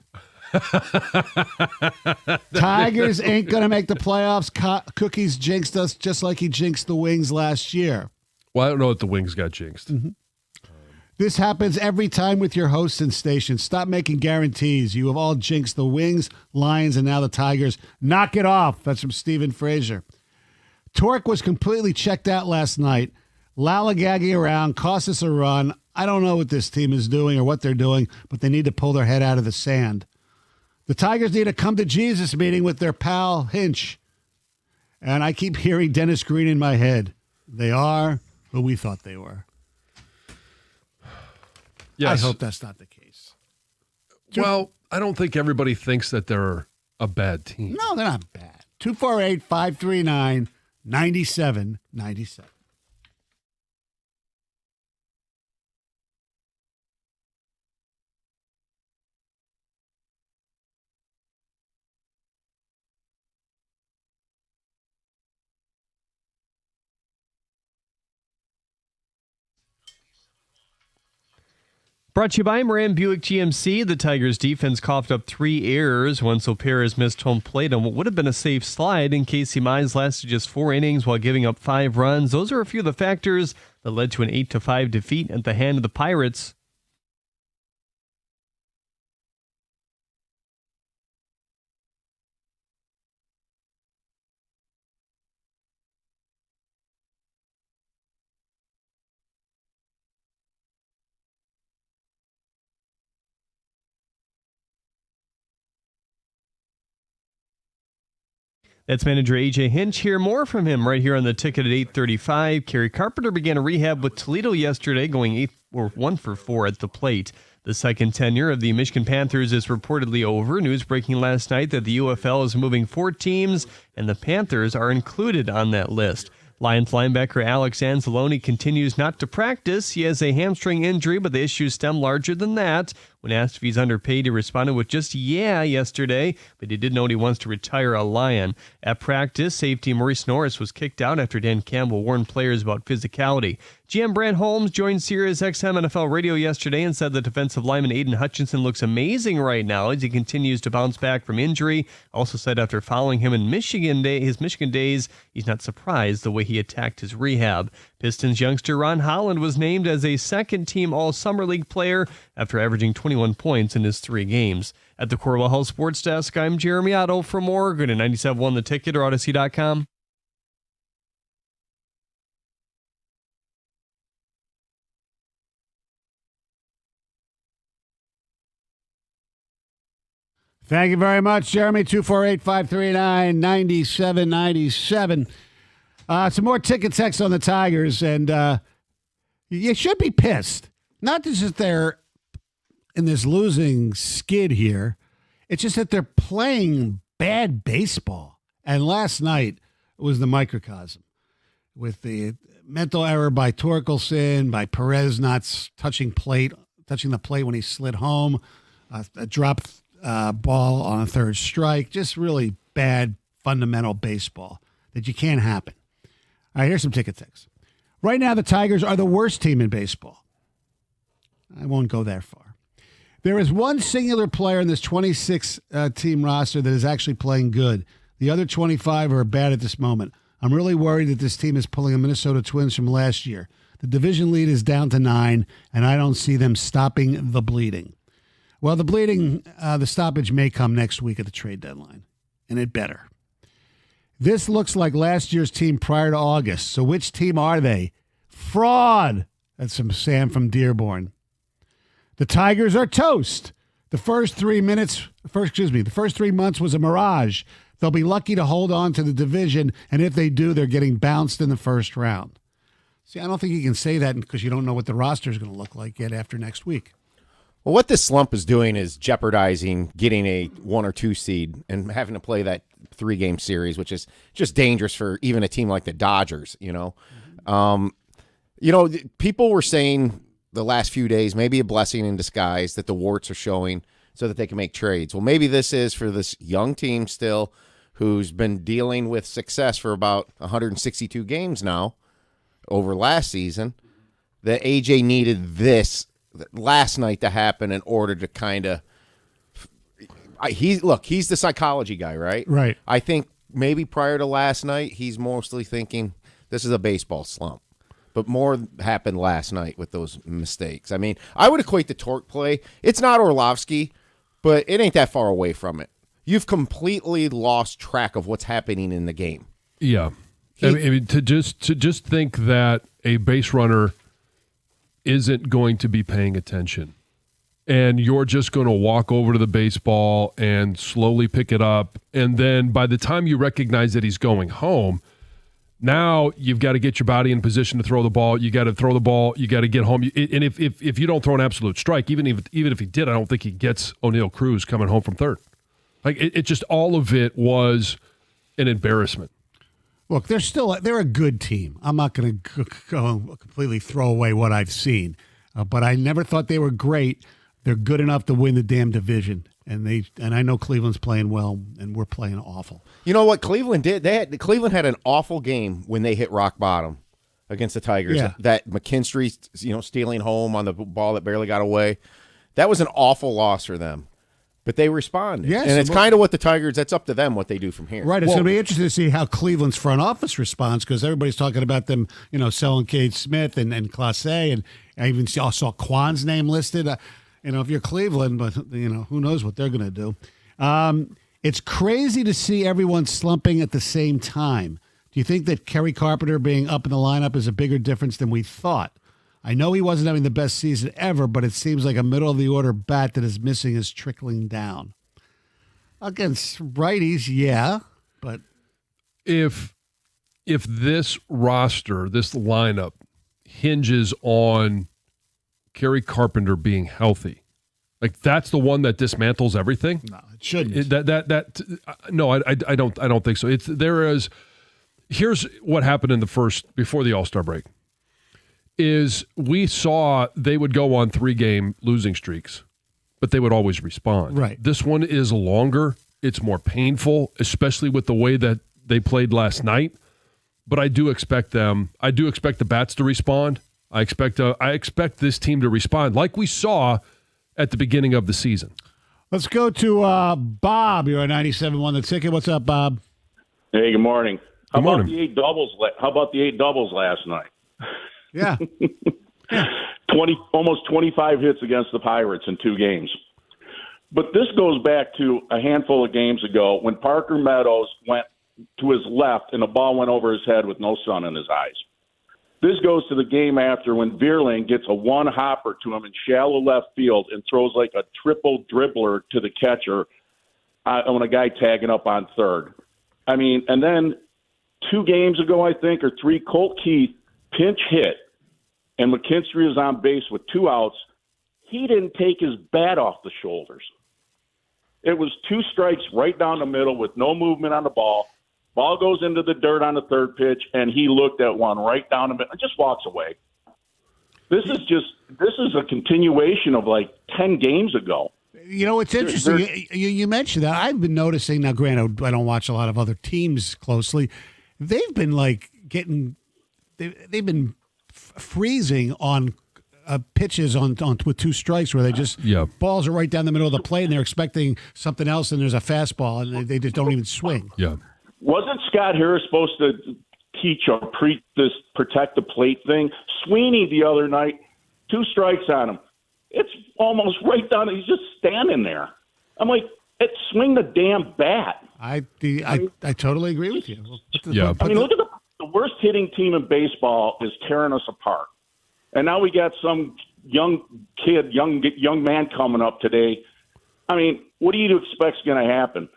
Tigers ain't going to make the playoffs. Cookies jinxed us just like he jinxed the Wings last year. Well, I don't know if the Wings got jinxed. Mm-hmm. This happens every time with your hosts and stations. Stop making guarantees. You have all jinxed the Wings, Lions, and now the Tigers. Knock it off. That's from Stephen Frazier. Torque was completely checked out last night. Lalagagging around, cost us a run. I don't know what this team is doing or what they're doing, but they need to pull their head out of the sand. The Tigers need a come-to-Jesus meeting with their pal Hinch. And I keep hearing Dennis Green in my head. They are who we thought they were. Yes. I hope that's not the case. Well, I don't think everybody thinks that they're a bad team. No, they're not bad. 248-539-9797. Brought to you by Moran Buick GMC. The Tigers defense coughed up 3 errors. Wenzel Perez missed home plate on what would have been a safe slide, and Casey Mize lasted just 4 innings while giving up 5 runs. Those are a few of the factors that led to an 8-5 defeat at the hand of the Pirates. That's manager AJ Hinch. Hear more from him right here on the ticket at 8:35. Kerry Carpenter began a rehab with Toledo yesterday, going 1 for 4 at the plate. The second tenure of the Michigan Panthers is reportedly over. News breaking last night that the UFL is moving 4 teams, and the Panthers are included on that list. Lions linebacker Alex Anzalone continues not to practice. He has a hamstring injury, but the issues stem larger than that. When asked if he's underpaid, he responded with just yeah yesterday, but he did note he wants to retire a Lion. At practice, safety Maurice Norris was kicked out after Dan Campbell warned players about physicality. GM Brant Holmes joined Sirius XM NFL Radio yesterday and said the defensive lineman Aiden Hutchinson looks amazing right now as he continues to bounce back from injury. Also said after following him in his Michigan days, he's not surprised the way he attacked his rehab. Pistons youngster Ron Holland was named as a second-team All-Summer League player after averaging 21 points in his 3 games. At the Corwell Health Sports Desk, I'm Jeremy Otto. For more, go to 97.1 The Ticket or Odyssey.com. Thank you very much, Jeremy. 248-539-9797. Some more ticket text on the Tigers, and you should be pissed. Not just that they're in this losing skid here. It's just that they're playing bad baseball. And last night was the microcosm with the mental error by Torkelson, by Perez not touching the plate when he slid home, a dropped ball on a third strike. Just really bad fundamental baseball that you can't happen. All right, here's some ticket texts. Right now, the Tigers are the worst team in baseball. I won't go that far. There is one singular player in this 26-team roster that is actually playing good. The other 25 are bad at this moment. I'm really worried that this team is pulling a Minnesota Twins from last year. The division lead is down to 9, and I don't see them stopping the bleeding. Well, the stoppage may come next week at the trade deadline, and it better. This looks like last year's team prior to August. So which team are they? Fraud. That's from Sam from Dearborn. The Tigers are toast. The first 3 months was a mirage. They'll be lucky to hold on to the division, and if they do, they're getting bounced in the first round. See, I don't think you can say that because you don't know what the roster is going to look like yet after next week. Well, what this slump is doing is jeopardizing getting a 1 or 2 seed and having to play that 3-game series, which is just dangerous for even a team like the Dodgers, People were saying the last few days, maybe a blessing in disguise that the warts are showing so that they can make trades. Well, maybe this is for this young team still who's been dealing with success for about 162 games now over last season, that AJ needed this last night to happen in order to kind of he's the psychology guy, right? Right. I think maybe prior to last night, he's mostly thinking this is a baseball slump. But more happened last night with those mistakes. I mean, I would equate the torque play. It's not Orlovsky, but it ain't that far away from it. You've completely lost track of what's happening in the game. Yeah. I mean, to just think that a base runner isn't going to be paying attention and you're just going to walk over to the baseball and slowly pick it up, and then by the time you recognize that he's going home, now you've got to get your body in position to throw the ball. You got to throw the ball. You got to get home. And if you don't throw an absolute strike, even if he did, I don't think he gets O'Neal Cruz coming home from third. Like it just all of it was an embarrassment. Look, they're a good team. I'm not going to go completely throw away what I've seen, but I never thought they were great. They're good enough to win the damn division, and I know Cleveland's playing well, and we're playing awful. You know what Cleveland did? Cleveland had an awful game when they hit rock bottom against the Tigers. Yeah. That McKinstry, stealing home on the ball that barely got away. That was an awful loss for them. But they responded. Yes, and it's kind of what the Tigers, that's up to them what they do from here. Right. It's going to be interesting to see how Cleveland's front office responds, because everybody's talking about them, selling Cade Smith and Clase, and I even saw Kwan's name listed. If you're Cleveland, but, who knows what they're going to do. It's crazy to see everyone slumping at the same time. Do you think that Kerry Carpenter being up in the lineup is a bigger difference than we thought? I know he wasn't having the best season ever, but it seems like a middle-of-the-order bat that is missing is trickling down. Against righties, yeah, but... If this roster, this lineup, hinges on Kerry Carpenter being healthy, like that's the one that dismantles everything? No, it shouldn't. No, I don't think so. Here's what happened before the All-Star break. Is we saw they would go on 3-game losing streaks, but they would always respond. Right. This one is longer. It's more painful, especially with the way that they played last night. But I do expect the bats to respond. I expect this team to respond like we saw at the beginning of the season. Let's go to Bob. You're at 97.1 The Ticket. What's up, Bob? Hey, good morning. Good morning. How about the 8 doubles last night? Yeah. almost 25 hits against the Pirates in 2 games. But this goes back to a handful of games ago when Parker Meadows went to his left and the ball went over his head with no sun in his eyes. This goes to the game after when Vierling gets a one-hopper to him in shallow left field and throws like a triple dribbler to the catcher on a guy tagging up on third. I mean, and then 2 games ago, I think, or 3, Colt Keith pinch hit, and McKinstry is on base with 2 outs. He didn't take his bat off the shoulders. It was 2 strikes right down the middle with no movement on the ball. Ball goes into the dirt on the third pitch, and he looked at one right down the middle and just walks away. This is a continuation of like 10 games ago. It's interesting. You mentioned that. I've been noticing, now granted, I don't watch a lot of other teams closely. They've been they've been freezing on pitches on with 2 strikes where they just balls are right down the middle of the plate and they're expecting something else and there's a fastball and they just don't even swing. Yeah. Wasn't Scott Harris supposed to teach or preach this protect the plate thing? Sweeney the other night, 2 strikes on him. It's almost right down. He's just standing there. I'm like, swing the damn bat. I totally agree with you. Yeah. I mean, look at the worst hitting team in baseball is tearing us apart. And now we got some young kid, young man coming up today. I mean, what do you expect's going to happen?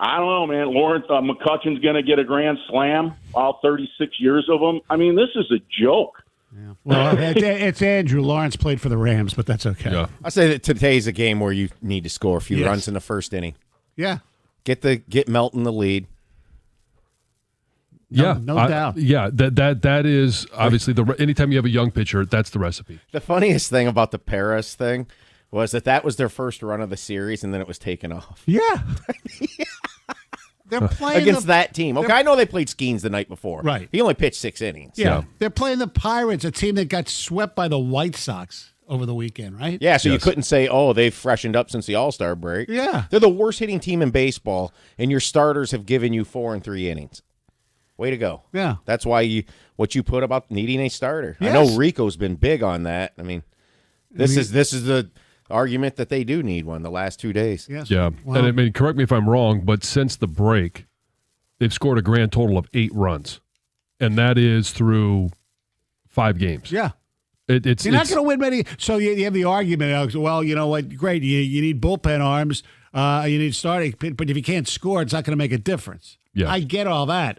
I don't know, man. Lawrence McCutcheon's going to get a grand slam, all 36 years of them. I mean, this is a joke. Yeah. Well, it's Andrew. Lawrence played for the Rams, but that's okay. Yeah. I say that today's a game where you need to score a few Yes. runs in the first inning. Yeah. Get Melton the lead. No doubt. Yeah, that is obviously anytime you have a young pitcher, that's the recipe. The funniest thing about the Paris thing was that was their first run of the series, and then it was taken off. Yeah. They're playing Against that team. Okay, I know they played Skeens the night before. Right. He only pitched 6 innings. Yeah. They're playing the Pirates, a team that got swept by the White Sox over the weekend, right? Yeah, so you Yes. couldn't say, oh, they've freshened up since the All-Star break. Yeah. They're the worst hitting team in baseball, and your starters have given you 4 and 3 innings. Way to go. Yeah. That's why what you put about needing a starter. Yes. I know Rico's been big on that. I mean, this is the argument that they do need one the last 2 days. Yes. Yeah, Well, and I mean, correct me if I'm wrong, but since the break, they've scored a grand total of 8 runs, and that is through 5 games. yeah. It's You're not going to win many. So you have the argument, Alex, well, you know what? Great. You need bullpen arms. You need starting. But if you can't score, it's not going to make a difference. Yeah. I get all that.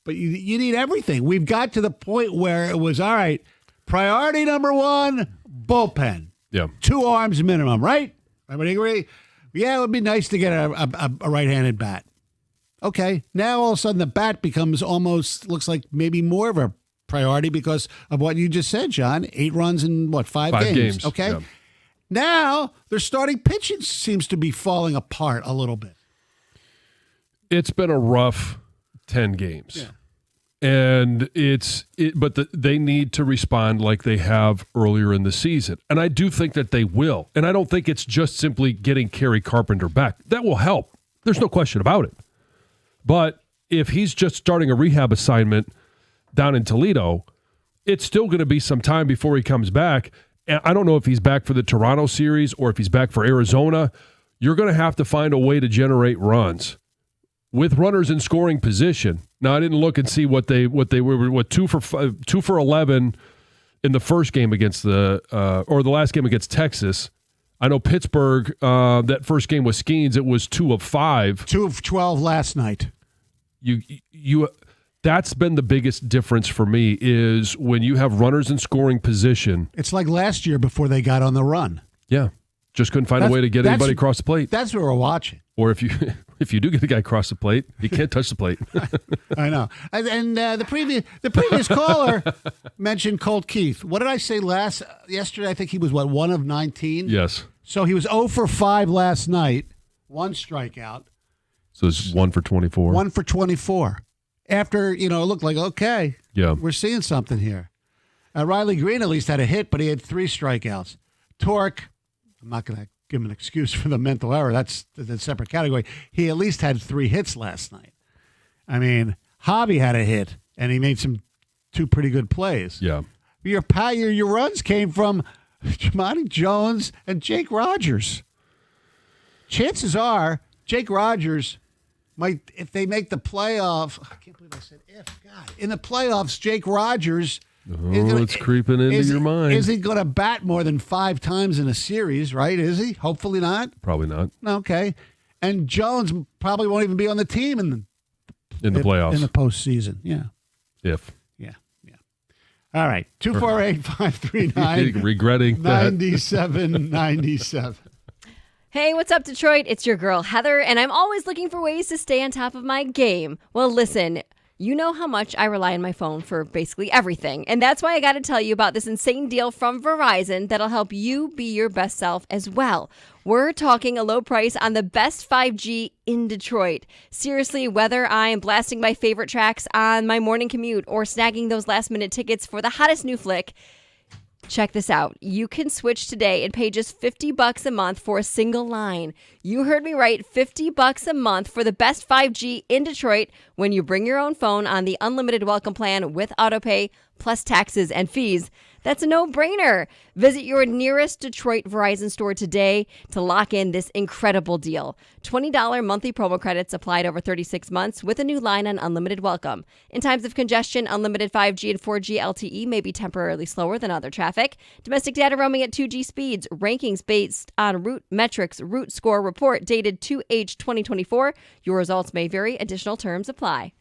But you need everything. We've got to the point where it was, all right, priority number 1, bullpen. Yeah. 2 arms minimum, right? Everybody agree? Yeah, it would be nice to get a right-handed bat. Okay. Now all of a sudden the bat becomes looks like maybe more of a priority because of what you just said, John. 8 runs in, 5 5 games. Okay. Yeah. Now their starting pitching seems to be falling apart a little bit. It's been a rough 10 games. Yeah. And they need to respond like they have earlier in the season. And I do think that they will. And I don't think it's just simply getting Kerry Carpenter back. That will help. There's no question about it. But if he's just starting a rehab assignment down in Toledo, it's still going to be some time before he comes back. And I don't know if he's back for the Toronto series or if he's back for Arizona. You're going to have to find a way to generate runs with runners in scoring position. Now, I didn't look and see what they were 2 for 11 in the first game against the last game against Texas. I know Pittsburgh, that first game with Skeens, it was 2 of 5. 2 of 12 last night. That's been the biggest difference for me is when you have runners in scoring position. It's like last year before they got on the run. Yeah, just couldn't find a way to get anybody across the plate. That's what we're watching. Or if you do get a guy across the plate, he can't touch the plate. I know. And the previous caller mentioned Colt Keith. What did I say yesterday? I think he was 1 of 19. Yes. So he was 0 for 5 last night. 1 strikeout. So it's 1 for 24. 1 for 24. After, it looked like, okay, Yeah. we're seeing something here. Riley Green at least had a hit, but he had 3 strikeouts. Torque, I'm not going to give him an excuse for the mental error. That's a separate category. He at least had 3 hits last night. I mean, Javi had a hit, and he made 2 pretty good plays. Yeah. Your runs came from Jamani Jones and Jake Rogers. Chances are Jake Rogers might, if they make the playoff, I can't believe I said if, God. In the playoffs, Jake Rogers. It's creeping into your mind. Is he going to bat more than 5 times in a series, right? Is he? Hopefully not. Probably not. Okay. And Jones probably won't even be on the team in the playoffs. In the postseason. Yeah. If. Yeah. All right. 248-539. Regretting that. 97-97. Hey, what's up, Detroit? It's your girl, Heather, and I'm always looking for ways to stay on top of my game. Well, listen, you know how much I rely on my phone for basically everything, and that's why I got to tell you about this insane deal from Verizon that'll help you be your best self as well. We're talking a low price on the best 5G in Detroit. Seriously, whether I am blasting my favorite tracks on my morning commute or snagging those last-minute tickets for the hottest new flick, check this out. You can switch today and pay just $50 a month for a single line. You heard me right, $50 a month for the best 5G in Detroit when you bring your own phone on the unlimited welcome plan with autopay plus taxes and fees. That's a no-brainer. Visit your nearest Detroit Verizon store today to lock in this incredible deal. $20 monthly promo credits applied over 36 months with a new line on unlimited welcome. In times of congestion, unlimited 5G and 4G LTE may be temporarily slower than other traffic. Domestic data roaming at 2G speeds. Rankings based on Root Metrics Root Score report dated 2H 2024. Your results may vary. Additional terms apply.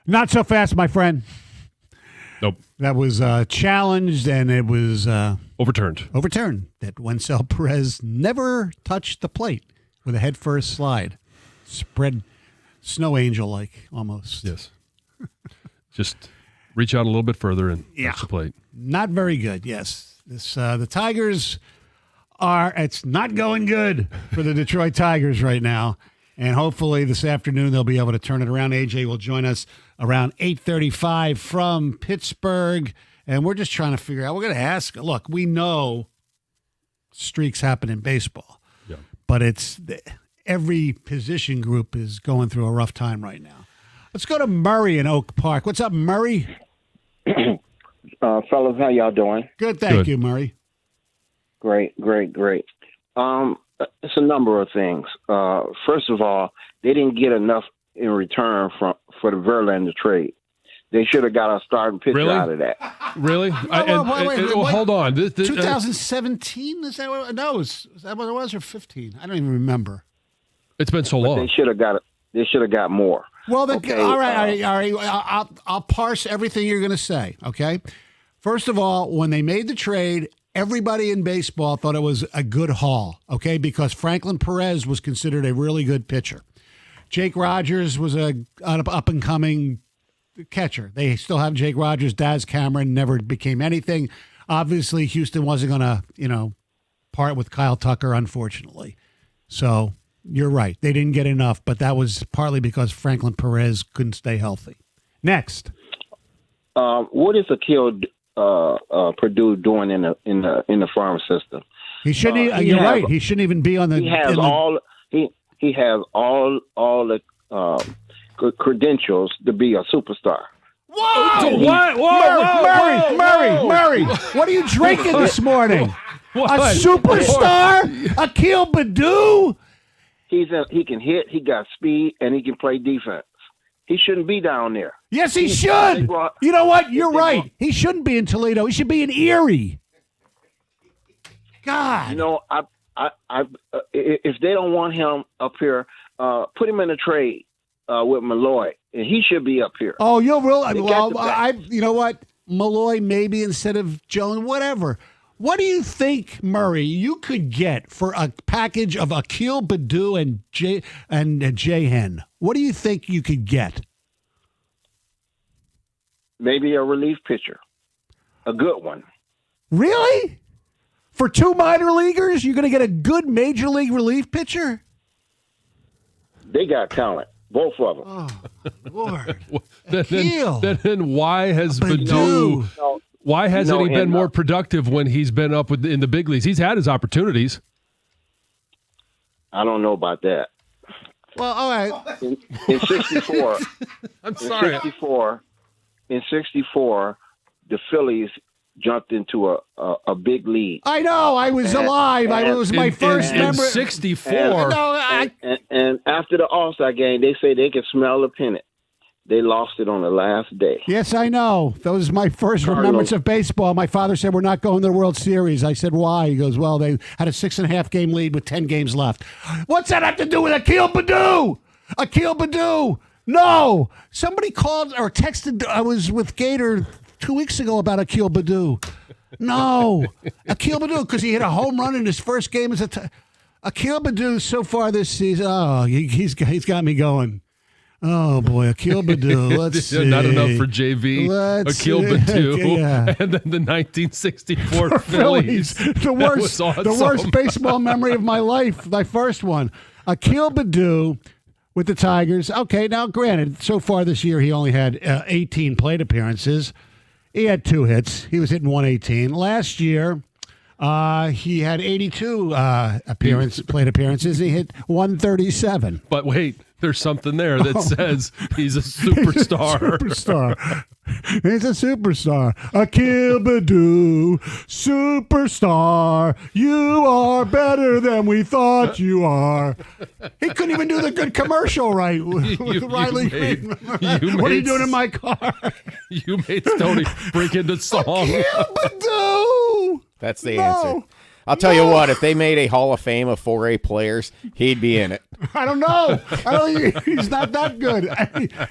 Not so fast, my friend. Nope. That was challenged, and it was Overturned. That Wencel Perez never touched the plate with a head-first slide. Spread snow angel-like, almost. Yes. Just reach out a little bit further and touch the plate. Not very good, yes. The Tigers it's not going good for the Detroit Tigers right now. And hopefully this afternoon they'll be able to turn it around. AJ will join us around 8:35 from Pittsburgh. And we're just trying to figure out. We're going to ask. Look, we know streaks happen in baseball. Yeah. But every position group is going through a rough time right now. Let's go to Murray in Oak Park. What's up, Murray? Fellas, how y'all doing? Good, thank you, Murray. Great. It's a number of things. First of all, they didn't get enough in return for the Verlander trade. They should have got a starting pitcher out of that. Really? Wait, hold on. 2017? Is that what? No, is that what it was, or 15? I don't even remember. It's been so long. They should have got. They should have got more. Well, Okay, all right. I'll parse everything you're going to say. Okay. First of all, when they made the trade, everybody in baseball thought it was a good haul. Okay, because Franklin Perez was considered a really good pitcher. Jake Rogers was an up and coming catcher. They still have Jake Rogers. Daz Cameron never became anything. Obviously, Houston wasn't going to, part with Kyle Tucker, unfortunately. So you're right. They didn't get enough, but that was partly because Franklin Perez couldn't stay healthy. Next. What is Akil Purdue doing in the farm system? He shouldn't. You're right. He shouldn't even be on the. He has he has all the credentials to be a superstar. Whoa! What? Murray! What are you drinking this morning? What? A superstar? Akil Purdue? He can hit. He got speed, and he can play defense. He shouldn't be down there. Yes, he should. You know what? You're right. He shouldn't be in Toledo. He should be in Erie. God. If they don't want him up here, put him in a trade with Malloy, and he should be up here. Oh, you'll really? Well, you know what? Malloy maybe instead of Jones, whatever. What do you think, Murray, you could get for a package of Akil Purdue and Jay Hen? What do you think you could get? Maybe a relief pitcher, a good one. Really? For two minor leaguers, you're going to get a good major league relief pitcher? They got talent, both of them. Oh, Lord. Then why has Purdue? Why hasn't he been more productive when he's been up in the big leagues? He's had his opportunities. I don't know about that. Well, all right. In 64, I'm sorry. In 64, the Phillies jumped into a big league. I know. I was alive. It was my first memory. In 64. And after the All-Star game, they say they could smell the pennant. They lost it on the last day. Yes, I know. That was my first remembrance of baseball. My father said, we're not going to the World Series. I said, why? He goes, well, they had a 6.5 game lead with 10 games left. What's that have to do with Akil Purdue? Akil Purdue. No. Somebody called or texted. I was with Gator 2 weeks ago about Akil Purdue. No. Akil Purdue, because he hit a home run in his first game as Akil Purdue so far this season. Oh, he's got me going. Oh, boy, Akil Purdue. Let's see. Not enough for JV. Akil Purdue. Yeah. And then the 1964 Phillies. The worst baseball memory of my life, my first one. Akil Purdue with the Tigers. Okay, now granted, so far this year he only had 18 plate appearances. He had 2 hits. He was hitting 118. Last year, he had 82 plate appearances. He hit 137. But wait. There's something there that says he's a superstar. He's a superstar. Akil Purdue, superstar. You are better than we thought you are. He couldn't even do the good commercial right with Riley Green. What are you doing in my car? You made Stoney break into song. Akil Purdue. That's the answer. I'll tell you what, if they made a Hall of Fame of 4A players, he'd be in it. I don't know. He's not that good.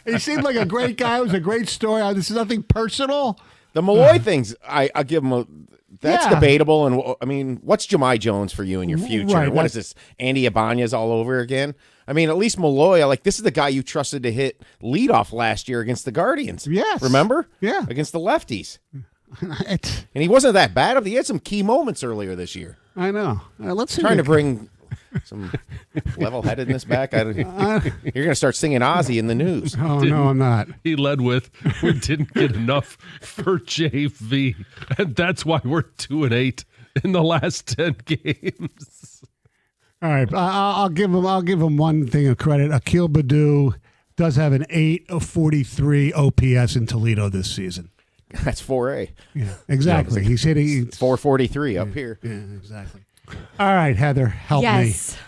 He seemed like a great guy. It was a great story. This is nothing personal. The Malloy things, I give him that's Yeah. debatable. And I mean, what's Jahmai Jones for you in your future? Right, What is this, Andy Ibanez all over again? I mean, at least Malloy, this is the guy you trusted to hit leadoff last year against the Guardians. Yes. Remember? Yeah. Against the lefties. It's- And he wasn't that bad. He had some key moments earlier this year. I know. Let's see. Trying to bring some level-headedness back. You're going to start singing Ozzy in the news. Oh, no, I'm not. He led with, we didn't get enough for JV, and that's why we're 2-8 in the last 10 games. All right, I'll give him one thing of credit. Akil Baddoo does have an 843 OPS in Toledo this season. That's 4A. Yeah, exactly. He's hitting 443 up here. Yeah, exactly. All right, Heather, help me. Yes.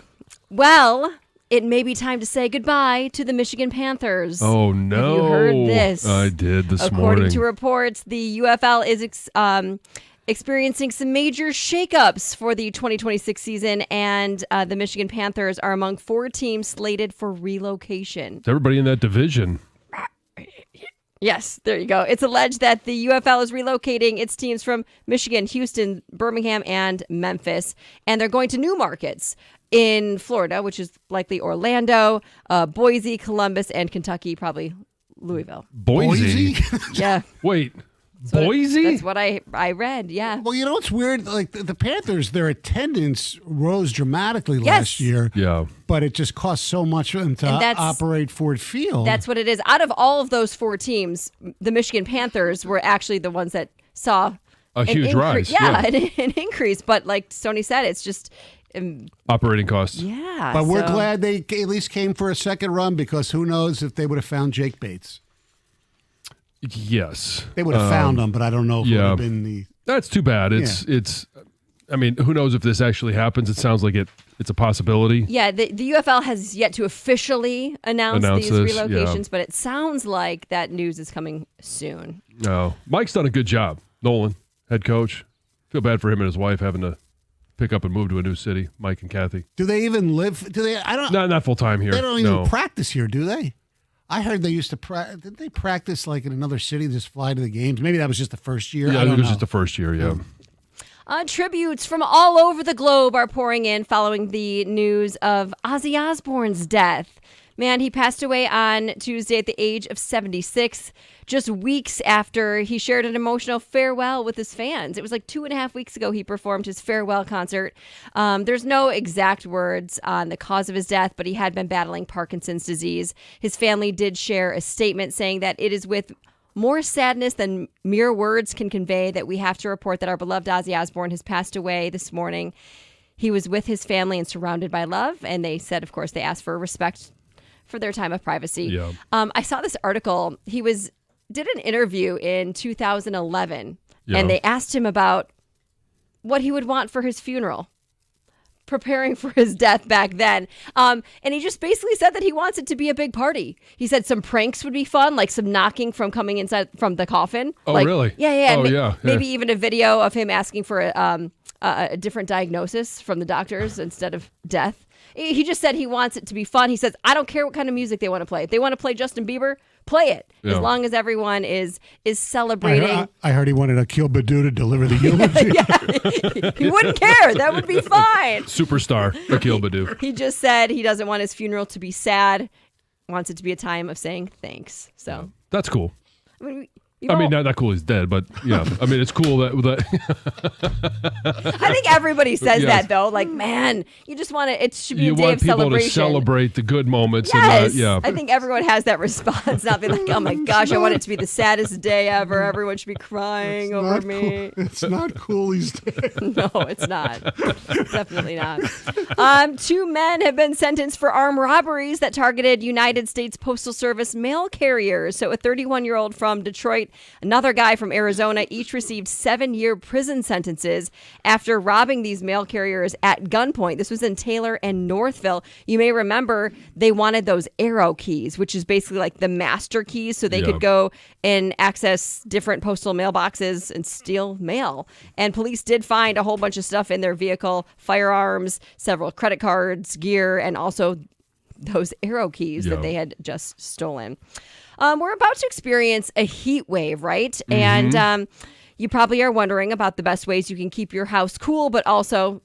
Well, it may be time to say goodbye to the Michigan Panthers. Oh, no. Have you heard this? I did this According morning. to reports, the UFL is experiencing some major shakeups for the 2026 season, and the Michigan Panthers are among 4 teams slated for relocation. Everybody in that division. Yes, there you go. It's alleged that the UFL is relocating its teams from Michigan, Houston, Birmingham, and Memphis, and they're going to new markets in Florida, which is likely Orlando, Boise, Columbus, and Kentucky, probably Louisville. Boise? Yeah. Wait, Boise? That's what I read, yeah. Well, you know what's weird? Like the Panthers, their attendance rose dramatically Yes. last year. Yeah. But it just cost so much for them to And that's- operate Ford Field. That's what it is. Out of all of those 4 teams, the Michigan Panthers were actually the ones that saw A an huge increase. rise. Yeah, an increase. But like Stoney said, it's just, Operating costs. yeah. But we're so- glad they at least came for a second run, because who knows if they would have found Jake Bates. Yes. They would have found him, but I don't know if it would yeah. have been the... That's too bad. It's I mean, who knows if this actually happens? It sounds like it's a possibility. Yeah, the UFL has yet to officially announce these this, relocations, yeah. but it sounds like that news is coming soon. No. Mike's done a good job. Nolan, head coach. Feel bad for him and his wife having to pick up and move to a new city, Mike and Kathy. Do they even live... Do they? I don't... Not full time here. They don't even no. practice here, do they? I heard they used to did they practice like in another city, just fly to the games? Maybe that was just the first year. Yeah, I it don't was know. just the first year, yeah. Tributes from all over the globe are pouring in following the news of Ozzy Osbourne's death. Man, he passed away on Tuesday at the age of 76, just weeks after he shared an emotional farewell with his fans. It was like 2.5 weeks ago he performed his farewell concert. There's no exact words on the cause of his death, but he had been battling Parkinson's disease. His family did share a statement saying that it is with more sadness than mere words can convey that we have to report that our beloved Ozzy Osbourne has passed away this morning. He was with his family and surrounded by love, and they said, of course, they asked for respect for their time of privacy. Yeah. I saw this article. He did an interview in 2011, Yeah. and they asked him about what he would want for his funeral, preparing for his death back then. And he just basically said that he wants it to be a big party. He said some pranks would be fun, like some knocking from coming inside from the coffin. Oh, like, really? Yeah. Oh, and yeah. Maybe even a video of him asking for a different diagnosis from the doctors instead of death. He just said he wants it to be fun. He says, I don't care what kind of music they want to play. If they want to play Justin Bieber, play it. Yeah. As long as everyone is celebrating. I heard he wanted Akil Baddoo to deliver the eulogy. He wouldn't care. That would be fine. Superstar, Akil Baddoo. He just said he doesn't want his funeral to be sad, wants it to be a time of saying thanks. So, That's cool. I mean, I mean, not cool he's dead, but yeah. I mean, it's cool that I think everybody says Yes. that, though. Like, man, you just want to, it should be you a day want of people celebration. to celebrate the good moments. Yes. And yeah. I think everyone has that response. Not be like, oh my gosh, I want it to be the saddest day ever. Everyone should be crying over Not me. cool. It's not cool he's dead. No, it's not. Definitely not. 2 men have been sentenced for armed robberies that targeted United States Postal Service mail carriers. So a 31-year-old from Detroit right? Another guy from Arizona, each received 7-year prison sentences after robbing these mail carriers at gunpoint. This was in Taylor and Northville. You may remember they wanted those arrow keys, which is basically like the master keys, so they could go and access different postal mailboxes and steal mail. And police did find a whole bunch of stuff in their vehicle, firearms, several credit cards, gear, and also those arrow keys that they had just stolen. We're about to experience a heat wave, right? Mm-hmm. And you probably are wondering about the best ways you can keep your house cool, but also,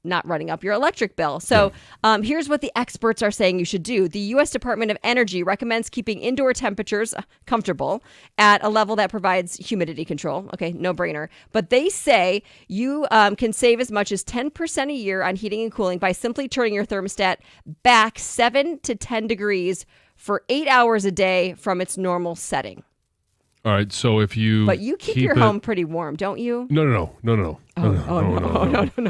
not running up your electric bill. So here's what the experts are saying you should do. The U.S. Department of Energy recommends keeping indoor temperatures comfortable at a level that provides humidity control. Okay, no brainer. But they say you can save as much as 10% a year on heating and cooling by simply turning your thermostat back 7 to 10 degrees for 8 hours a day from its normal setting. All right, so if you But you keep your home pretty warm, don't you? No. No.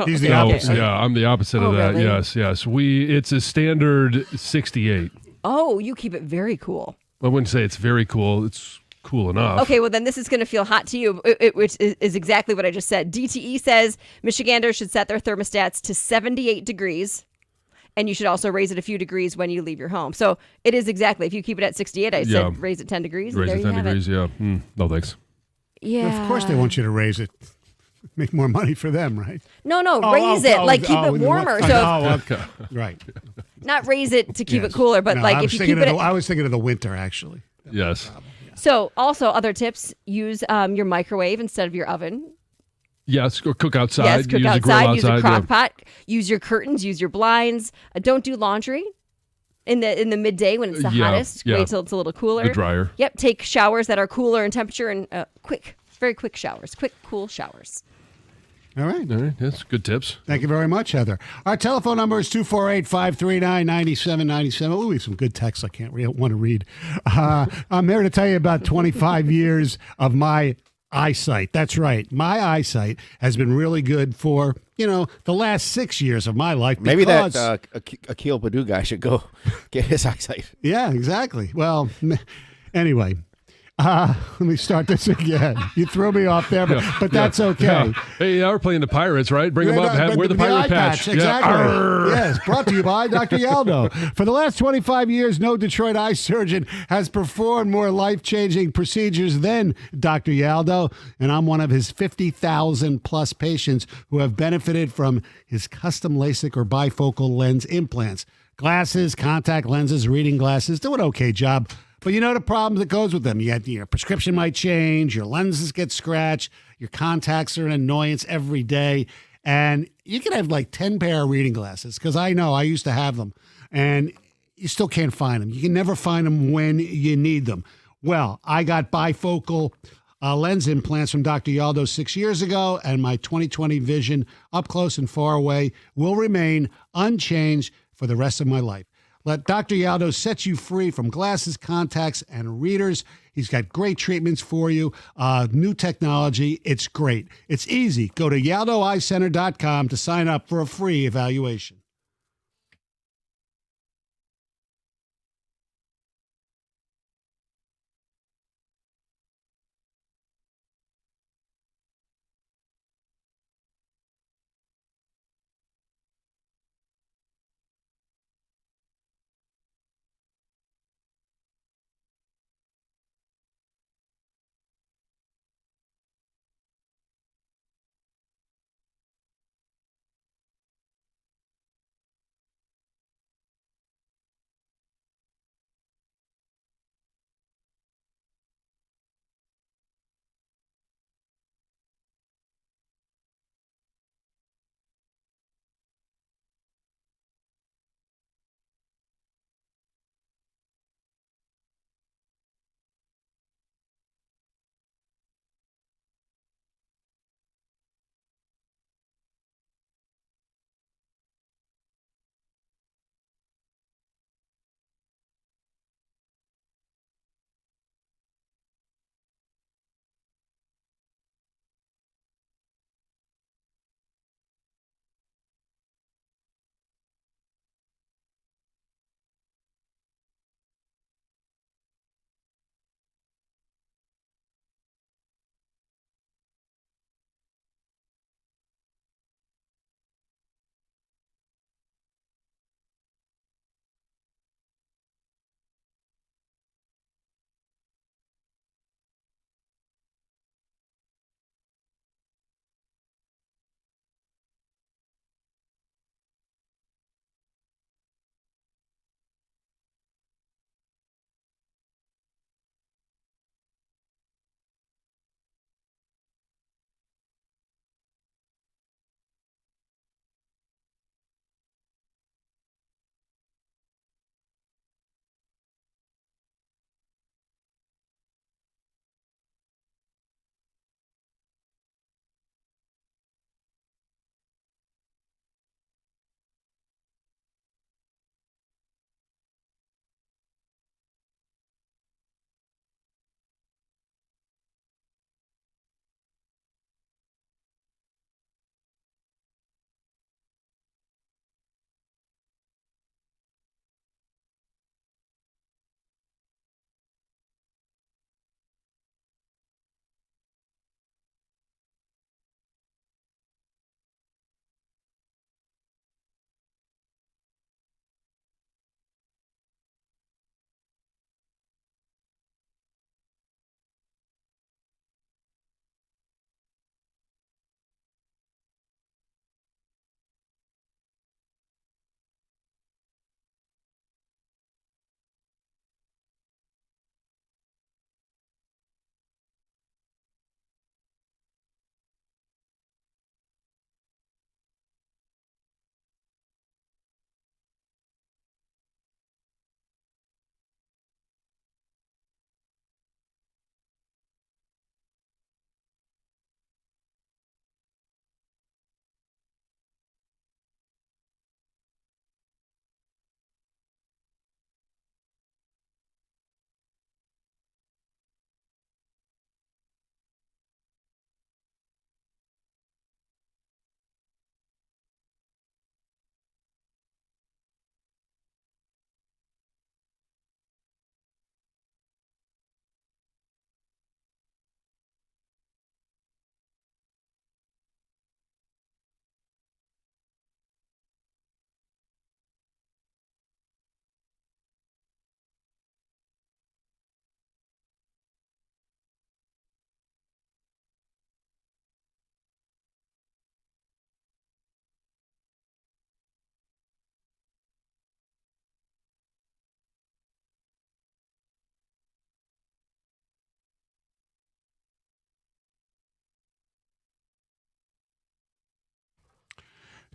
He's the opposite. Yeah, I'm the opposite of that. Really? Yes. It's a standard 68. Oh, you keep it very cool. I wouldn't say it's very cool. It's cool enough. Okay, well then this is going to feel hot to you, which is exactly what I just said. DTE says Michiganders should set their thermostats to 78 degrees. And you should also raise it a few degrees when you leave your home. So it is exactly, if you keep it at 68, I said raise it 10 degrees. Raise it 10 degrees, No, thanks. Yeah. Of course they want you to raise it. Make more money for them, right? No, raise it. Keep it warmer. Okay. Right. Not raise it to keep it cooler, but if you keep it... I was thinking of the winter, actually. Yes. So also other tips, use your microwave instead of your oven. Yes, or cook outside. Yes, cook use outside. Use a crock yeah. pot. Use your curtains. Use your blinds. Don't do laundry in the midday when it's the hottest. Yeah. Wait till it's a little cooler. The dryer. Yep. Take showers that are cooler in temperature and very quick showers. Quick, cool showers. All right. That's good tips. Thank you very much, Heather. Our telephone number is 248-539-9797. Oh, we have some good texts I want to read. I'm here to tell you about 25 years of my eyesight. That's right. My eyesight has been really good for, the last 6 years of my life. Maybe that Akil Padu guy should go get his eyesight. Yeah, exactly. Well, anyway. Let me start this again. You threw me off there, but that's okay. Yeah. Hey, we're playing the Pirates, right? Bring them up. Wear the pirate patch. Exactly. Yeah. Yes, brought to you by Dr. Yaldo. For the last 25 years, no Detroit eye surgeon has performed more life-changing procedures than Dr. Yaldo, and I'm one of his 50,000-plus patients who have benefited from his custom LASIK or bifocal lens implants. Glasses, contact lenses, reading glasses do an okay job. But you know the problem that goes with them. Your prescription might change, your lenses get scratched, your contacts are an annoyance every day, and you can have 10 pair of reading glasses, because I know I used to have them, and you still can't find them. You can never find them when you need them. Well, I got bifocal lens implants from Dr. Yaldo 6 years ago, and my 20/20 vision up close and far away will remain unchanged for the rest of my life. Let Dr. Yaldo set you free from glasses, contacts, and readers. He's got great treatments for you, new technology. It's great. It's easy. Go to YaldoEyeCenter.com to sign up for a free evaluation.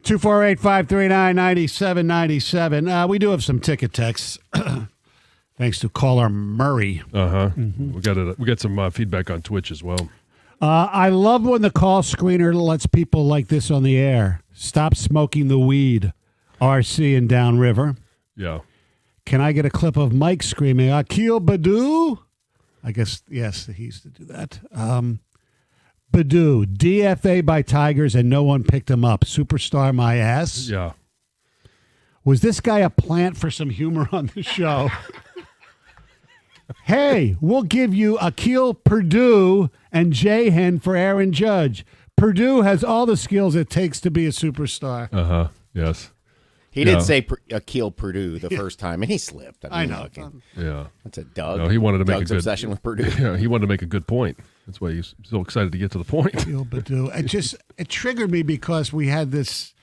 248-539-9797. We do have some ticket texts. Thanks to caller Murray. We got some feedback on Twitch as well. I love when the call screener lets people like this on the air. Stop smoking the weed. RC in Downriver. Yeah. Can I get a clip of Mike screaming, Akil Badu? I guess, yes, he used to do that. Badu, DFA by Tigers, and no one picked him up. Superstar my ass. Yeah. Was this guy a plant for some humor on the show? Hey, we'll give you Akil Purdue and Jahan for Aaron Judge. Purdue has all the skills it takes to be a superstar. Yes. He did say Akil Purdue the first time, and he slipped. I know. Yeah. That's a Doug. No, he wanted to make Doug's a good obsession with Purdue. Yeah, he wanted to make a good point. That's why he's so excited to get to the point. Akil Purdue. It triggered me because we had this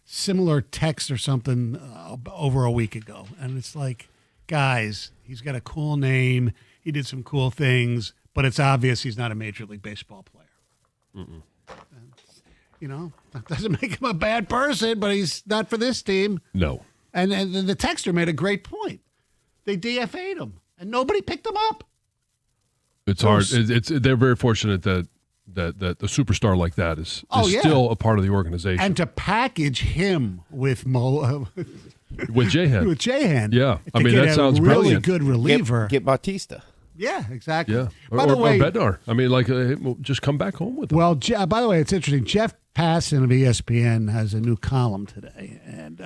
similar text or something over a week ago, and it's like, guys, he's got a cool name. He did some cool things, but it's obvious he's not a Major League Baseball player. You know, that doesn't make him a bad person, but he's not for this team. No. And the texter made a great point. They DFA'd him, and nobody picked him up. It's hard. They're very fortunate that the superstar like that is yeah. still a part of the organization. And to package him with with Jahan. with Jahan. Yeah. I mean, that sounds really brilliant. good reliever. Get Bautista. Yeah, exactly. Yeah. By the way, or Bednar. I mean, like, just come back home with him. Well, by the way, it's interesting. Jeff Passan of ESPN has a new column today and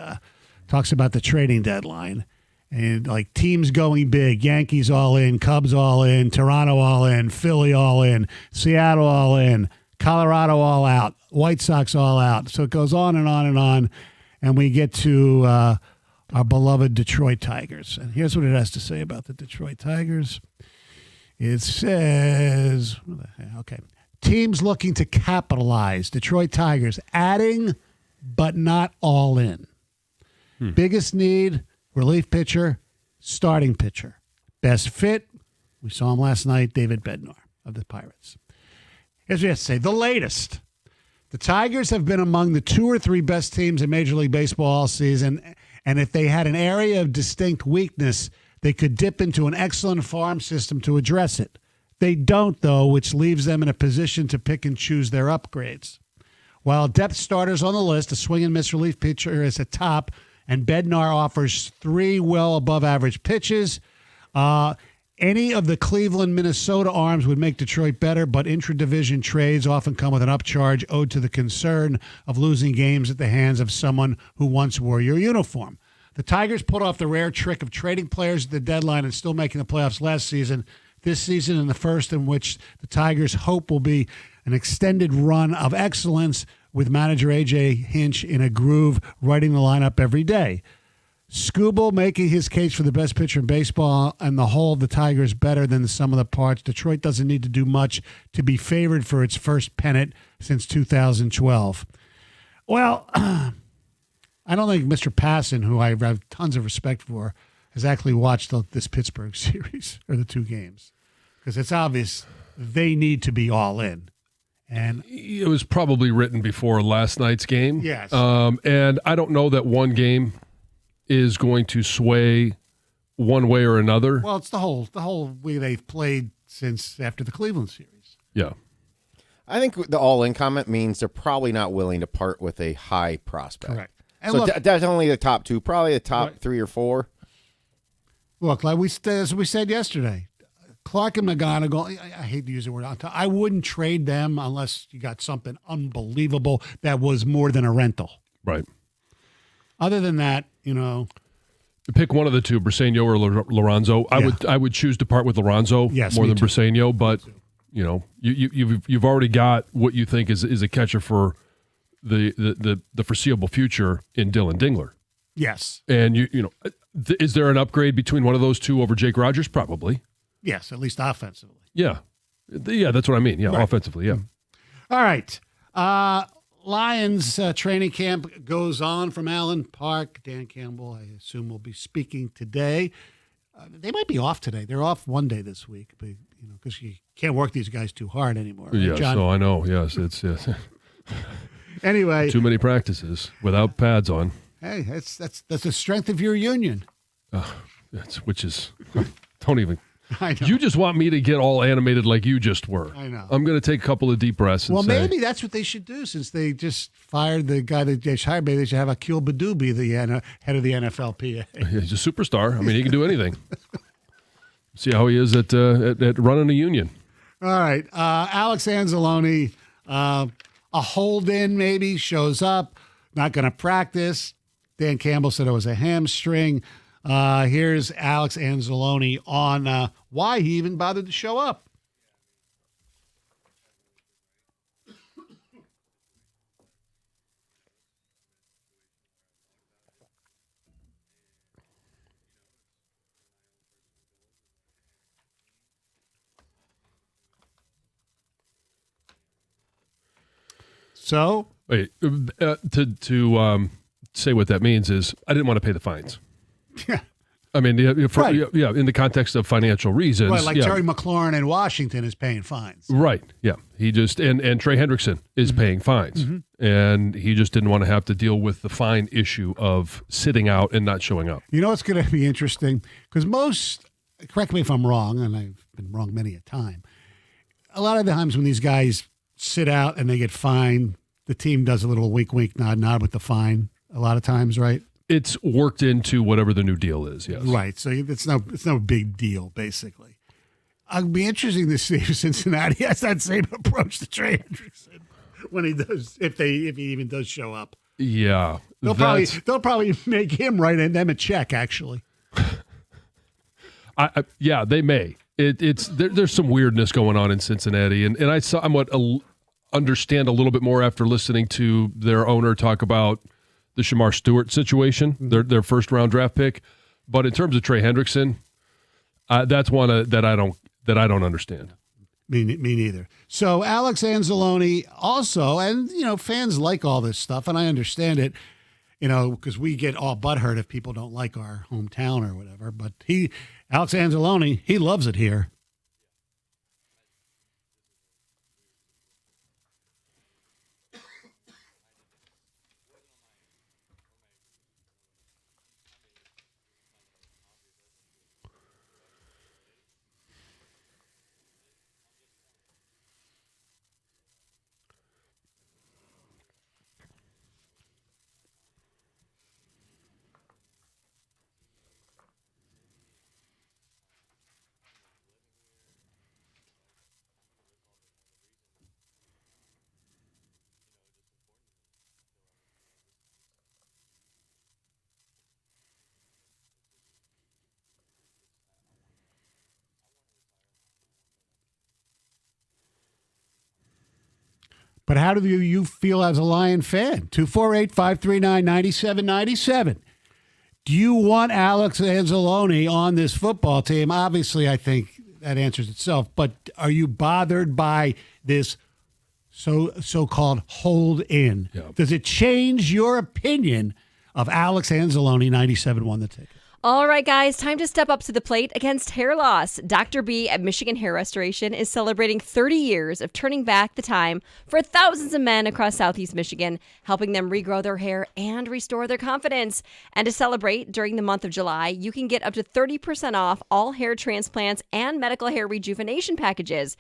talks about the trading deadline and like teams going big. Yankees all in, Cubs all in, Toronto all in, Philly all in, Seattle all in, Colorado all out, White Sox all out. So it goes on and on and on. And we get to our beloved Detroit Tigers. And here's what it has to say about the Detroit Tigers. It says, okay, teams looking to capitalize. Detroit Tigers adding, but not all in. Biggest need, relief pitcher, starting pitcher. Best fit, we saw him last night, David Bednar of the Pirates. Here's what I have to say. The latest. The Tigers have been among the 2 or 3 best teams in Major League Baseball all season, and if they had an area of distinct weakness, they could dip into an excellent farm system to address it. They don't, though, which leaves them in a position to pick and choose their upgrades. While depth starters on the list, a swing and miss relief pitcher is at top, and Bednar offers 3 well above average pitches. Any of the Cleveland, Minnesota arms would make Detroit better, but intra-division trades often come with an upcharge owed to the concern of losing games at the hands of someone who once wore your uniform. The Tigers pulled off the rare trick of trading players at the deadline and still making the playoffs last season. This season, in the first in which the Tigers' hope will be an extended run of excellence with manager AJ Hinch in a groove, writing the lineup every day. Skubal making his case for the best pitcher in baseball, and the whole of the Tigers better than the sum of the parts. Detroit doesn't need to do much to be favored for its first pennant since 2012. Well, I don't think Mr. Passan, who I have tons of respect for, has actually watched this Pittsburgh series or the 2 games, because it's obvious they need to be all in. And it was probably written before last night's game. Yes. And I don't know that one game is going to sway one way or another. Well, it's the whole way they've played since after the Cleveland series. Yeah. I think the all-in comment means they're probably not willing to part with a high prospect. Correct. And So look, that's only the top 2, probably the top 3 or 4. look, like as we said yesterday, Clark and McGonigal, I hate to use the word, I wouldn't trade them unless you got something unbelievable that was more than a rental. Right. Other than that, you know. Pick one of the 2, Briseño or Lorenzo. I would choose to part with Lorenzo more than Briseño, but you know, you've already got what you think is a catcher for the foreseeable future in Dylan Dingler. Yes. And you know, is there an upgrade between one of those 2 over Jake Rogers? Probably. Yes, at least offensively. Yeah. Yeah, that's what I mean. Yeah, right. Offensively, yeah. All right. Lions training camp goes on from Allen Park. Dan Campbell, I assume, will be speaking today. They might be off today. They're off one day this week, but because you can't work these guys too hard anymore. Right, yes, John? so I know. Yes, it's yes. Anyway, Too many practices without pads on. hey, that's the strength of your union. Which is, don't even. I know. You just want me to get all animated like you just were. I know. I'm going to take a couple of deep breaths and Well, say, maybe that's what they should do since they just fired the guy that they hired. Maybe they should have Akil Badu be the head of the NFLPA. he's a superstar. I mean, he can do anything. See how he is at running a union. All right. Alex Anzalone, a hold-in maybe, shows up, not going to practice. Dan Campbell said it was a hamstring. Here's Alex Anzalone on why he even bothered to show up. So, Wait, to say what that means is I didn't want to pay the fines. yeah. I mean, Right. in the context of financial reasons. Right, like yeah. Terry McLaurin in Washington is paying fines. Right. Yeah. He just and Trey Hendrickson is paying fines, and he just didn't want to have to deal with the fine issue of sitting out and not showing up. You know what's going to be interesting? Because correct me if I'm wrong, and I've been wrong many a time, a lot of the times when these guys sit out and they get fined, the team does a little wink, wink, nod, nod with the fine a lot of times, right? It's worked into whatever the new deal is. Yes. Right. So it's no big deal, basically. It'd be interesting to see if Cincinnati has that same approach to Trey Hendrickson when he does, if he even does show up. Yeah. They'll probably make him write them a check, actually. Yeah, they may. There's some weirdness going on in Cincinnati, and I somewhat understand a little bit more after listening to their owner talk about the Shamar Stewart situation, their first round draft pick. But in terms of Trey Hendrickson, that's one that I don't understand. Me neither. So Alex Anzalone also, and fans like all this stuff, and I understand it, because we get all butthurt if people don't like our hometown or whatever. But Alex Anzalone, he loves it here. But how do you feel as a Lion fan? 248-539-9797. Do you want Alex Anzalone on this football team? Obviously, I think that answers itself. But are you bothered by this so-called hold-in? Yeah. Does it change your opinion of Alex Anzalone, 97-1 the ticket? All right, guys, time to step up to the plate against hair loss. Dr. B at Michigan Hair Restoration is celebrating 30 years of turning back the time for thousands of men across Southeast Michigan, helping them regrow their hair and restore their confidence. And to celebrate, during the month of July, you can get up to 30% off all hair transplants and medical hair rejuvenation packages.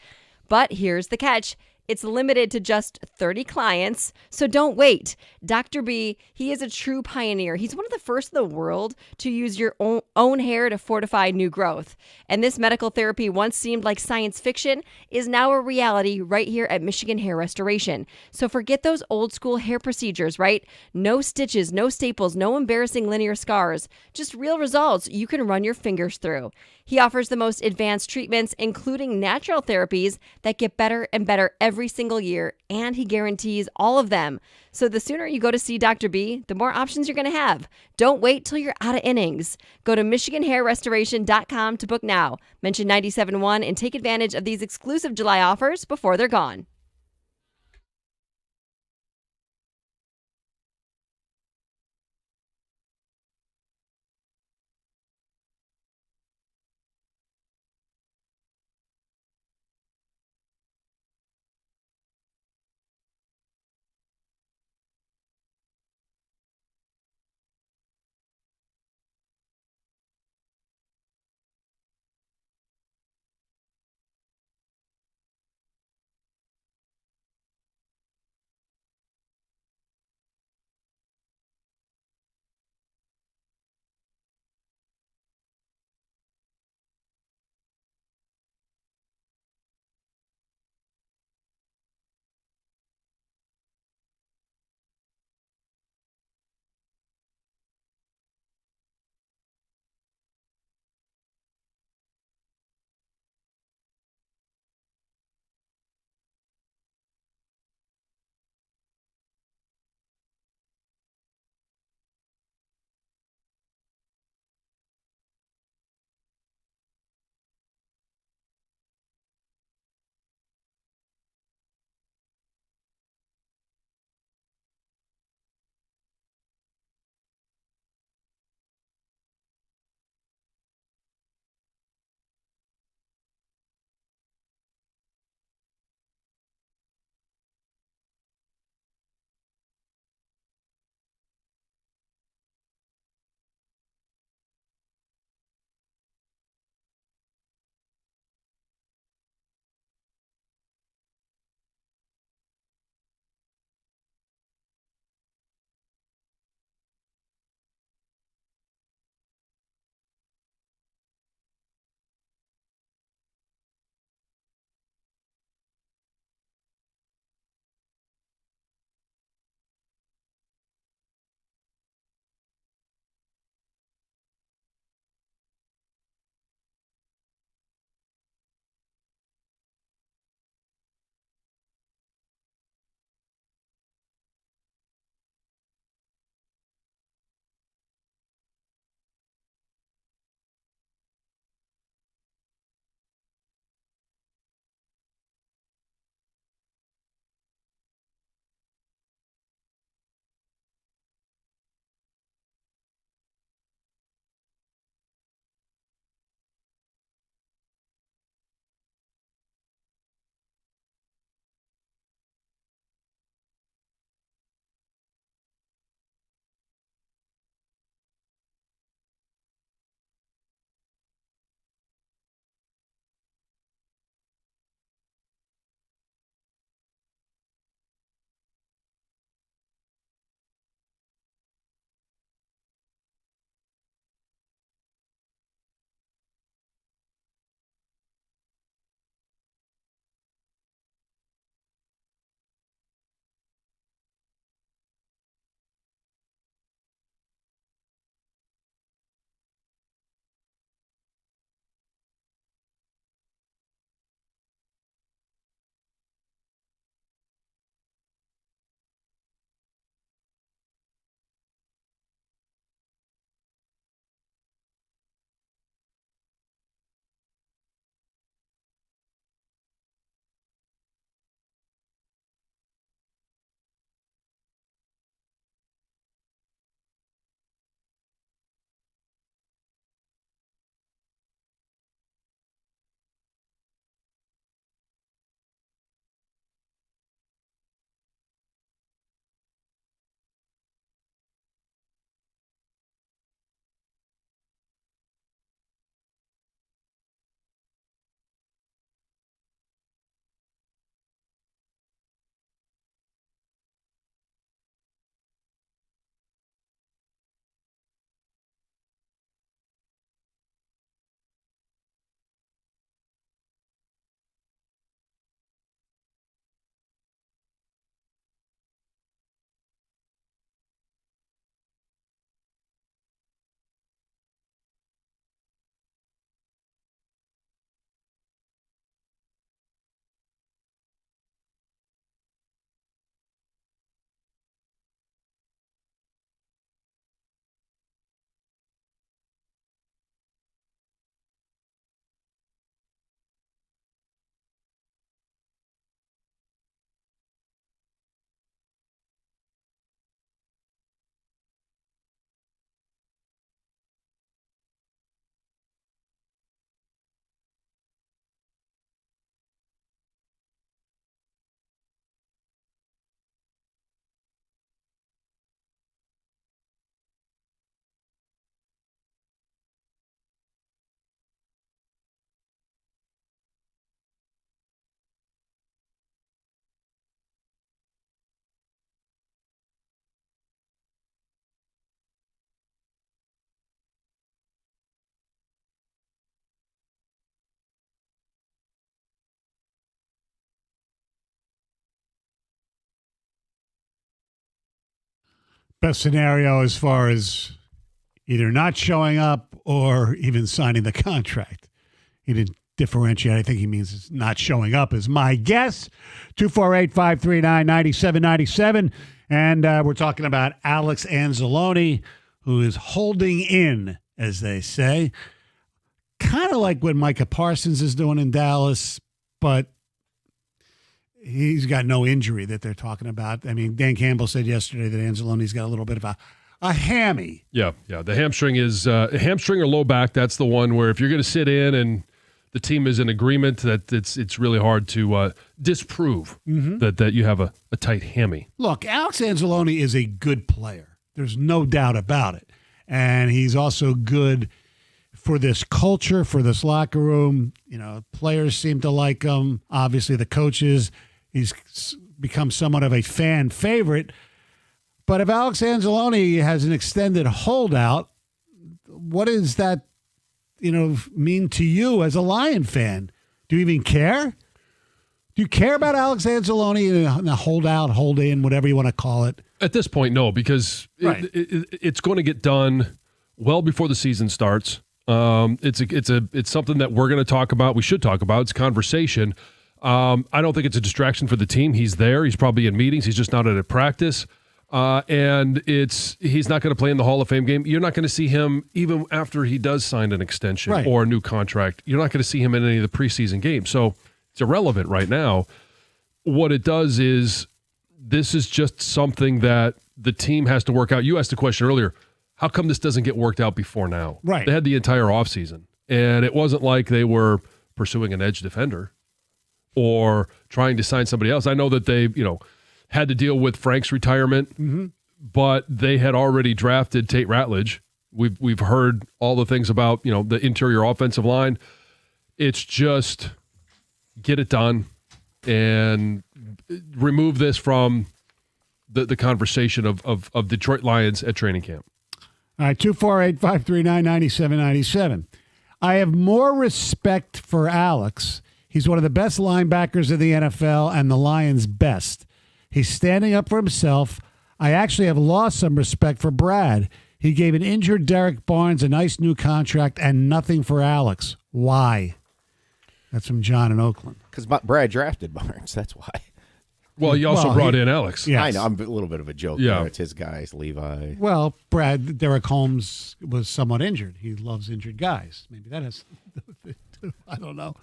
But here's the catch. It's limited to just 30 clients, so don't wait. Dr. B, he is a true pioneer. He's one of the first in the world to use your own hair to fortify new growth. And this medical therapy once seemed like science fiction is now a reality right here at Michigan Hair Restoration. So forget those old school hair procedures, right? No stitches, no staples, no embarrassing linear scars. Just real results you can run your fingers through. He offers the most advanced treatments, including natural therapies that get better and better every single year, and he guarantees all of them. So the sooner you go to see Dr. B, the more options you're going to have. Don't wait till you're out of innings. Go to MichiganHairRestoration.com to book now. Mention 97.1 and take advantage of these exclusive July offers before they're gone. Best scenario as far as either not showing up or even signing the contract. He didn't differentiate. I think he means it's not showing up is my guess. 248-539-9797. And we're talking about Alex Anzalone, who is holding in, as they say. Kind of like what Micah Parsons is doing in Dallas, but he's got no injury that they're talking about. I mean, Dan Campbell said yesterday that Anzalone's got a little bit of a hammy. Yeah. The hamstring is hamstring or low back. That's the one where if you're going to sit in and the team is in agreement, that it's really hard to disprove that you have a tight hammy. Look, Alex Anzalone is a good player. There's no doubt about it. And he's also good for this culture, for this locker room. You know, players seem to like him. Obviously, the coaches, he's become somewhat of a fan favorite. But if Alex Anzalone has an extended holdout, what does that, mean to you as a Lion fan? Do you even care? Do you care about Alex Anzalone in a holdout, hold in, whatever you want to call it? At this point, no, because it's going to get done well before the season starts. It's something that we're going to talk about. We should talk about. It's conversation. I don't think it's a distraction for the team. He's there. He's probably in meetings. He's just not at a practice. And he's not going to play in the Hall of Fame game. You're not going to see him even after he does sign an extension or a new contract. You're not going to see him in any of the preseason games. So it's irrelevant right now. What it does is this is just something that the team has to work out. You asked the question earlier, how come this doesn't get worked out before now? Right. They had the entire offseason, and it wasn't like they were pursuing an edge defender or trying to sign somebody else. I know that they, had to deal with Frank's retirement, but they had already drafted Tate Ratledge. We've heard all the things about, the interior offensive line. It's just get it done and remove this from the conversation of Detroit Lions at training camp. All right, 248-539-9797. I have more respect for Alex. He's one of the best linebackers in the NFL and the Lions' best. He's standing up for himself. I actually have lost some respect for Brad. He gave an injured Derek Barnes a nice new contract and nothing for Alex. Why? That's from John in Oakland. Because Brad drafted Barnes. That's why. Well, he also brought in Alex. Yes. I know. I'm a little bit of a joke there. It's his guys, Levi. Well, Derek Holmes was somewhat injured. He loves injured guys. Maybe that has I don't know.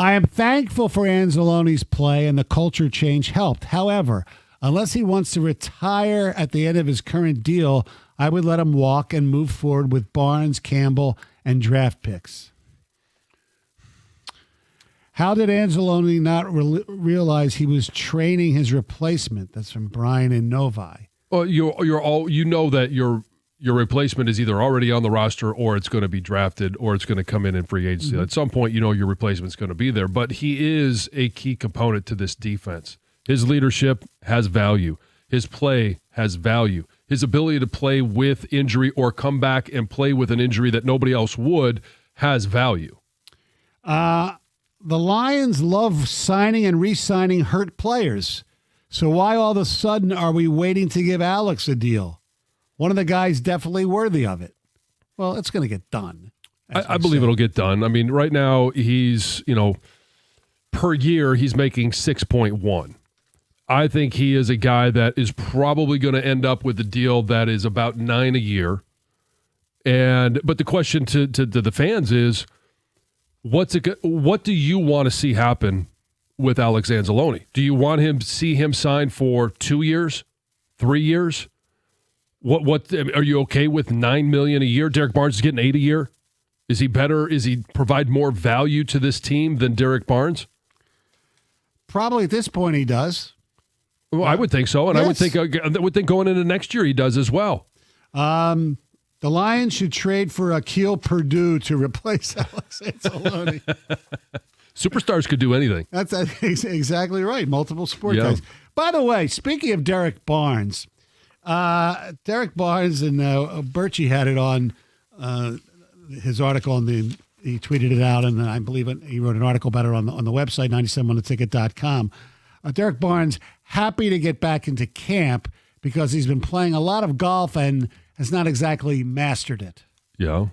I am thankful for Anzalone's play, and the culture change helped. However, unless he wants to retire at the end of his current deal, I would let him walk and move forward with Barnes, Campbell, and draft picks. How did Anzalone not realize he was training his replacement? That's from Brian in Novi. Well, you know that your replacement is either already on the roster or it's going to be drafted or it's going to come in free agency. At some point, your replacement's going to be there. But he is a key component to this defense. His leadership has value. His play has value. His ability to play with injury or come back and play with an injury that nobody else would has value. The Lions love signing and re-signing hurt players. So why all of a sudden are we waiting to give Alex a deal? One of the guys definitely worthy of it. Well, it's going to get done. I believe it'll get done. I mean, right now he's, per year he's making 6.1. I think he is a guy that is probably going to end up with a deal that is about 9 a year. But the question to the fans is, what do you want to see happen with Alex Anzalone? Do you want him to see him sign for 2 years, 3 years? What are you okay with $9 million a year? Derek Barnes is getting $8 a year. Is he better? Is he provide more value to this team than Derek Barnes? Probably at this point he does. Well, I would think so, and yes. I would think going into next year he does as well. The Lions should trade for Akil Purdue to replace Alex Anzalone. Superstars could do anything. That's exactly right. Multiple sport guys. By the way, speaking of Derek Barnes. Derek Barnes and Birchie had it on his article he tweeted it out, and I believe he wrote an article about it on the website, 97ontheticket.com. Derek Barnes happy to get back into camp because he's been playing a lot of golf and has not exactly mastered it. Yeah.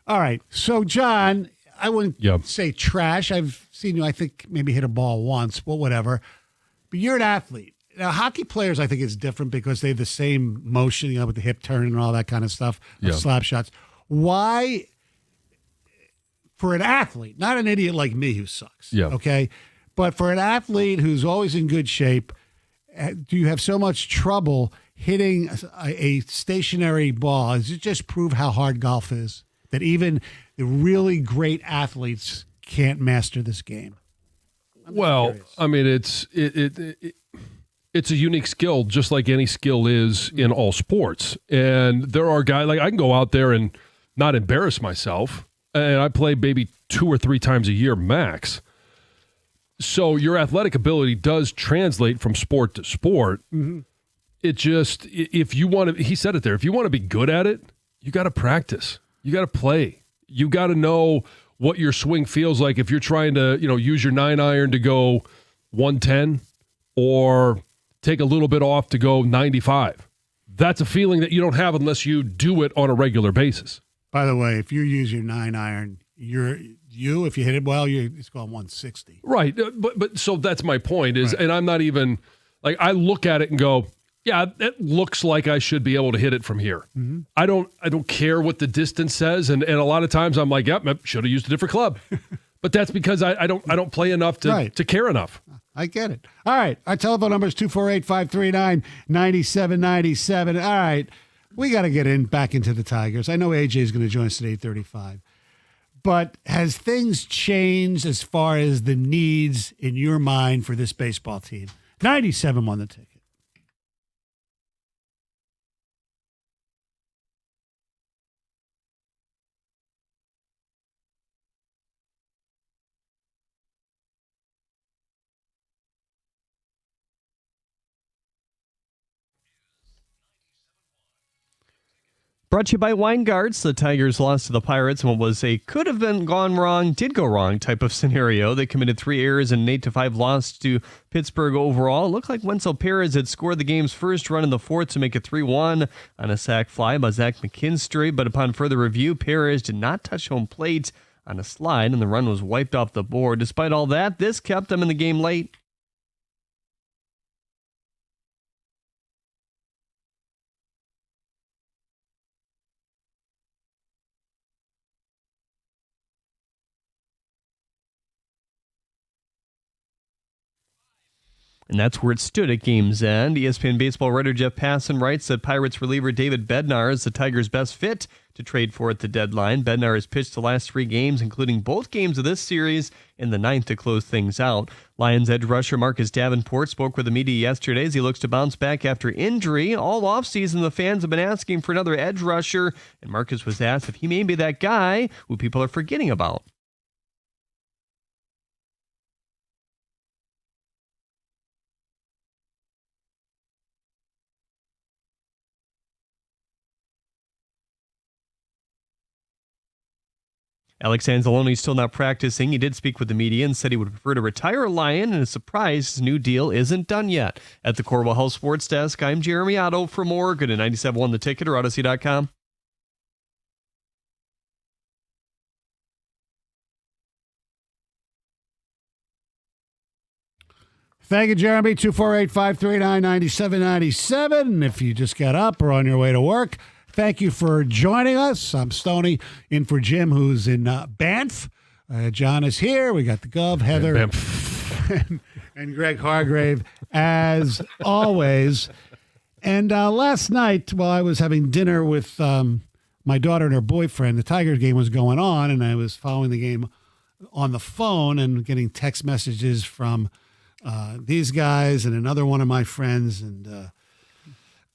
All right. So, John, I wouldn't Yep. say trash. I've seen you, I think, maybe hit a ball once, but whatever. But you're an athlete. Now, hockey players, I think, is different because they have the same motion, with the hip turn and all that kind of stuff, Yeah. slap shots. Why, for an athlete, not an idiot like me who sucks, Yeah. okay, but for an athlete who's always in good shape, do you have so much trouble hitting a stationary ball? Does it just prove how hard golf is? That even the really great athletes can't master this game? Well, I mean, it's a unique skill, just like any skill is in all sports. And there are guys, like I can go out there and not embarrass myself, and I play maybe 2 or 3 times a year max. So your athletic ability does translate from sport to sport. Mm-hmm. It just, if you want to, he said it there, if you want to be good at it, you got to practice. You got to play. You got to know what your swing feels like if you're trying to, use your 9-iron to go 110 or take a little bit off to go 95. That's a feeling that you don't have unless you do it on a regular basis. By the way, if you use your 9-iron, if you hit it well, it's going 160. Right. But so that's my point is, right. And I'm not even, like, I look at it and go, yeah, it looks like I should be able to hit it from here. Mm-hmm. I don't care what the distance says, and a lot of times I'm like, yep, should have used a different club. But that's because I don't play enough to care enough. I get it. All right, our telephone number is 248-539-9797. All right, we got to get back into the Tigers. I know AJ is going to join us at 8:35. But has things changed as far as the needs in your mind for this baseball team? 97 won the ticket. Brought to you by Weingarts. The Tigers lost to the Pirates in what was a could have been gone wrong, did go wrong type of scenario. They committed 3 errors and an 8-5 loss to Pittsburgh overall. It looked like Wenzel Perez had scored the game's first run in the 4th to make it 3-1 on a sac fly by Zach McKinstry. But upon further review, Perez did not touch home plate on a slide, and the run was wiped off the board. Despite all that, this kept them in the game late. And that's where it stood at game's end. ESPN baseball writer Jeff Passan writes that Pirates reliever David Bednar is the Tigers' best fit to trade for at the deadline. Bednar has pitched the last 3 games, including both games of this series, in the 9th to close things out. Lions edge rusher Marcus Davenport spoke with the media yesterday as he looks to bounce back after injury. All offseason, the fans have been asking for another edge rusher, and Marcus was asked if he may be that guy who people are forgetting about. Alex Anzalone is still not practicing. He did speak with the media and said he would prefer to retire a Lion, and is surprised his new deal isn't done yet. At the Corwell Health Sports Desk, I'm Jeremy Otto. For more, go to 97.1 The Ticket or Odyssey.com. Thank you, Jeremy. 248-539-9797. If you just got up or on your way to work, thank you for joining us. I'm Stoney, in for Jim, who's in Banff. John is here. We got the Gov, Heather, and Greg Hargrave, as always. And last night, while I was having dinner with my daughter and her boyfriend, the Tigers game was going on, and I was following the game on the phone and getting text messages from these guys and another one of my friends, and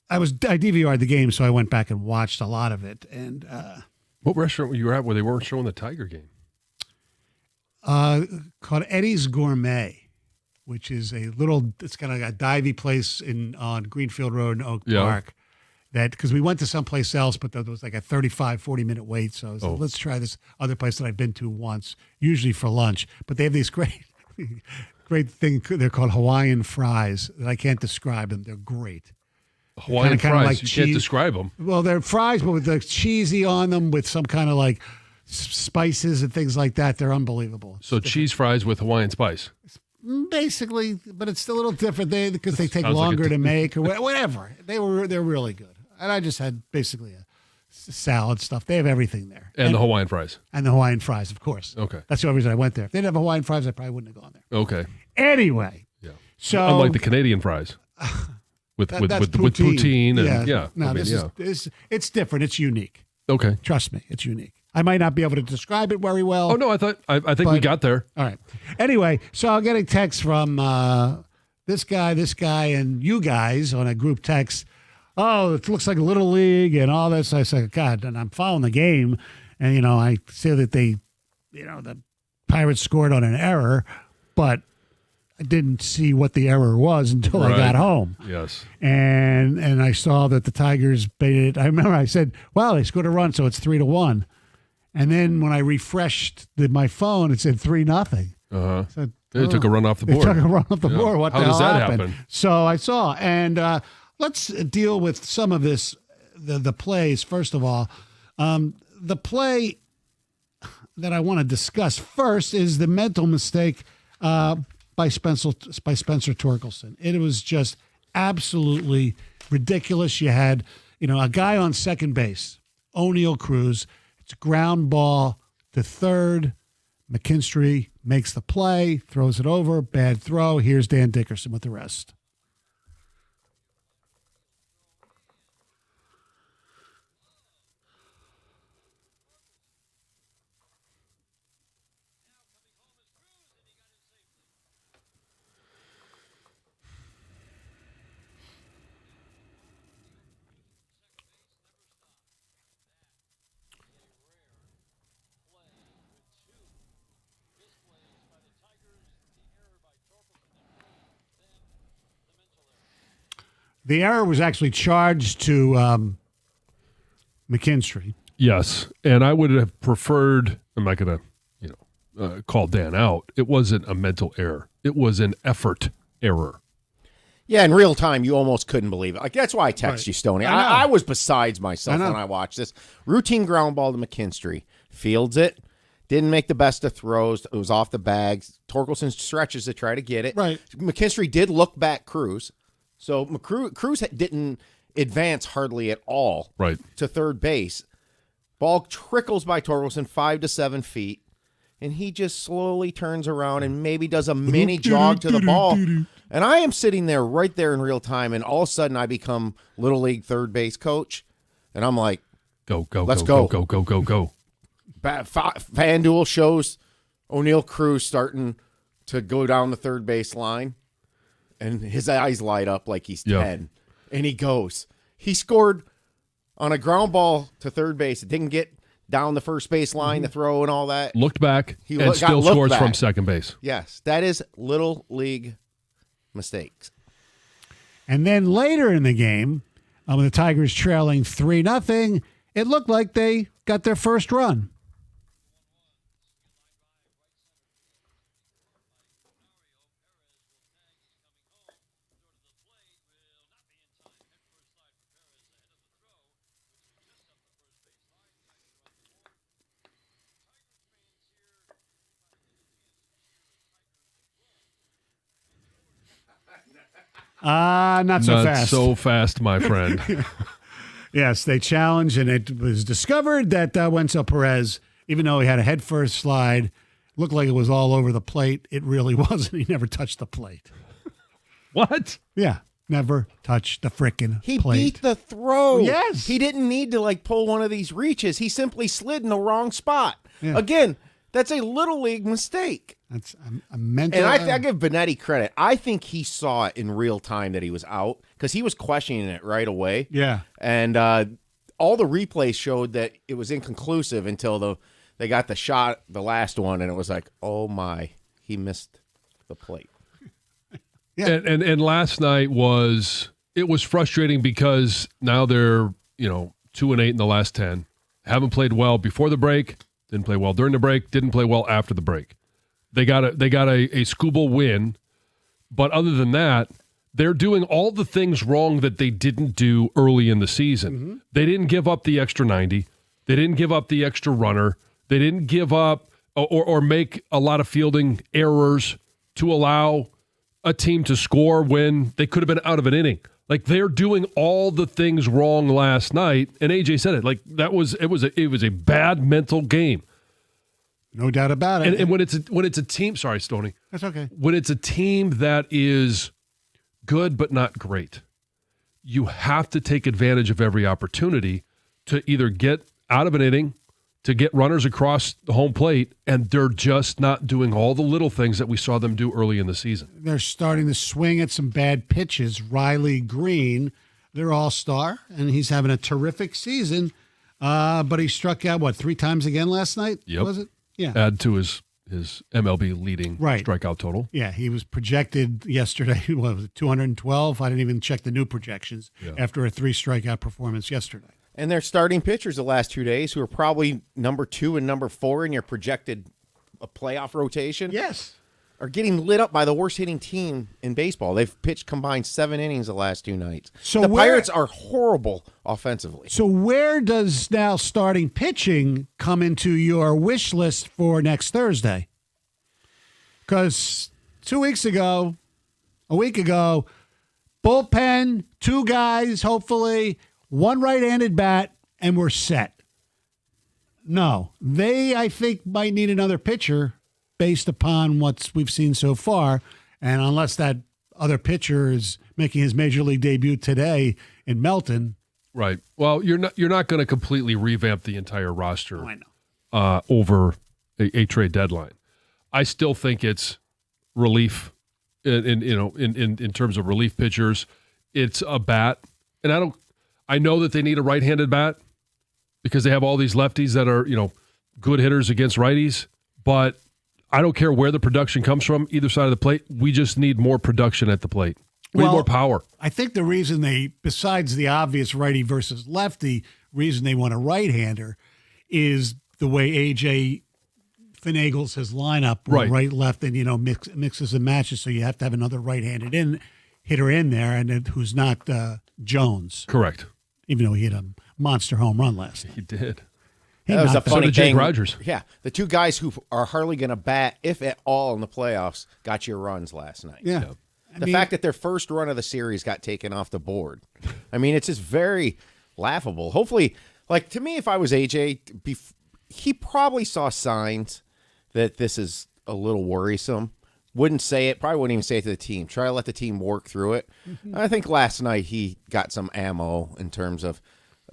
I DVR'd the game, so I went back and watched a lot of it. And what restaurant were you at where they weren't showing the Tiger game? Called Eddie's Gourmet, which is it's kind of a divey place on Greenfield Road in Oak Park. Because we went to someplace else, but there was like a 35, 40-minute wait. So I was like, let's try this other place that I've been to once, usually for lunch. But they have these great thing. They're called Hawaiian fries that I can't describe them. They're great. Hawaiian fries, like you cheese. can't describe them. Well, they're fries, but with the cheesy on them with some kind of like spices and things like that. They're unbelievable. So cheese fries with Hawaiian spice. Basically, but it's a little different because they take Sounds longer like to make or whatever. They're really good. And I just had basically a salad stuff. They have everything there. And the Hawaiian fries. And the Hawaiian fries, of course. Okay. That's the only reason I went there. If they didn't have Hawaiian fries, I probably wouldn't have gone there. Okay. Anyway. Yeah. So unlike the Canadian fries. With poutine and No, it's different. It's unique. Okay. Trust me, it's unique. I might not be able to describe it very well. Oh no, I think we got there. All right. Anyway, so I'm getting texts from this guy, and you guys on a group text. Oh, it looks like Little League and all this. I said, God, and I'm following the game, and I see that the Pirates scored on an error, but I didn't see what the error was until I got home. Yes. And I saw that the Tigers baited. I remember I said, well, they scored a run, so it's 3-1. And then when I refreshed my phone, it said 3-0. Uh-huh. So, They took a run off the board. They took a run off the board. What How the hell does that happened? happen? So I saw. And let's deal with some of this, the plays, first of all. The play that I want to discuss first is the mental mistake by Spencer Torkelson. It was just absolutely ridiculous. You had, a guy on second base, O'Neill Cruz. It's a ground ball to third. McKinstry makes the play, throws it over, bad throw. Here's Dan Dickerson with the rest. The error was actually charged to McKinstry. Yes, and I would have preferred. I'm not going to, call Dan out. It wasn't a mental error. It was an effort error. Yeah, in real time, you almost couldn't believe it. Like that's why I text you, Stoney. I was besides myself when I watched this. Routine ground ball to McKinstry. Fields it. Didn't make the best of throws. It was off the bags. Torkelson stretches to try to get it. Right. McKinstry did look back Cruz. So Cruz didn't advance hardly at all to third base. Ball trickles by Torkelson 5 to 7 feet, and he just slowly turns around and maybe does a mini jog to the ball. And I am sitting there right there in real time, and all of a sudden I become Little League third base coach, and I'm like, let's go. FanDuel shows O'Neill Cruz starting to go down the third base line. And his eyes light up like he's 10. And he goes. He scored on a ground ball to third base. It didn't get down the first base line, the throw and all that. Looked back and still scores from second base. Yes, that is Little League mistakes. And then later in the game, when the Tigers trailing 3-0, it looked like they got their first run. Not so fast. Not so fast, my friend. Yes, they challenged, and it was discovered that Wenzel Perez, even though he had a head-first slide, looked like it was all over the plate. It really wasn't. He never touched the plate. What? Yeah. never touch the frickin' He plate. beat the throw. Yes. He didn't need to pull one of these reaches. He simply slid in the wrong spot. Yeah. Again, that's a little league mistake. That's a mental. And I give Benetti credit. I think he saw it in real time that he was out because he was questioning it right away. Yeah. And all the replays showed that it was inconclusive until they got the shot, the last one, and it was like, oh my, he missed the plate. Yeah. And last night was frustrating because now they're 2-8 in the last 10. Haven't played well before the break. Didn't play well during the break. Didn't play well after the break. They got a Scooble win, but other than that, they're doing all the things wrong that they didn't do early in the season. Mm-hmm. They didn't give up the extra 90. They didn't give up the extra runner. They didn't give up or make a lot of fielding errors to allow a team to score when they could have been out of an inning. They're doing all the things wrong last night, and AJ said it. It was a bad mental game. No doubt about it. And when it's a team, sorry, Stoney. That's okay. When it's a team that is good but not great, you have to take advantage of every opportunity to either get out of an inning, to get runners across the home plate, and they're just not doing all the little things that we saw them do early in the season. They're starting to swing at some bad pitches. Riley Green, their all-star, and he's having a terrific season, but he struck out, 3 times again last night? Yep. Was it? Yeah. Add to his MLB leading strikeout total. Yeah, he was projected yesterday, 212? I didn't even check the new projections after a 3-strikeout performance yesterday. And their starting pitchers the last 2 days, who are probably number 2 and number 4 in your projected playoff rotation, yes, are getting lit up by the worst hitting team in baseball. They've pitched combined 7 innings the last 2 nights. So the Pirates are horrible offensively. So where does now starting pitching come into your wish list for next Thursday? Because a week ago, bullpen, 2 guys, hopefully, 1 right-handed bat, and we're set. No, they, I think, might need another pitcher based upon what we've seen so far. And unless that other pitcher is making his major league debut today in Melton. Right. Well, you're not going to completely revamp the entire roster I know. Over a trade deadline. I still think it's relief in terms of relief pitchers. It's a bat. And I know that they need a right-handed bat because they have all these lefties that are, good hitters against righties, but I don't care where the production comes from, either side of the plate. We just need more production at the plate. We need more power. I think the reason besides the obvious righty versus lefty, reason they want a right-hander is the way AJ finagles his lineup, right, left, and, mixes and matches. So you have to have another right-handed hitter in there, and who's not Jones. Correct. Even though he hit a monster home run last night. He did. That was a funny Jake thing. Rogers. Yeah, the 2 guys who are hardly going to bat, if at all, in the playoffs, got your runs last night. Yeah. The fact that their first run of the series got taken off the board. I mean, it's just very laughable. Hopefully, to me, if I was AJ, he probably saw signs that this is a little worrisome. Wouldn't say it, probably wouldn't even say it to the team. Try to let the team work through it. Mm-hmm. I think last night he got some ammo in terms of,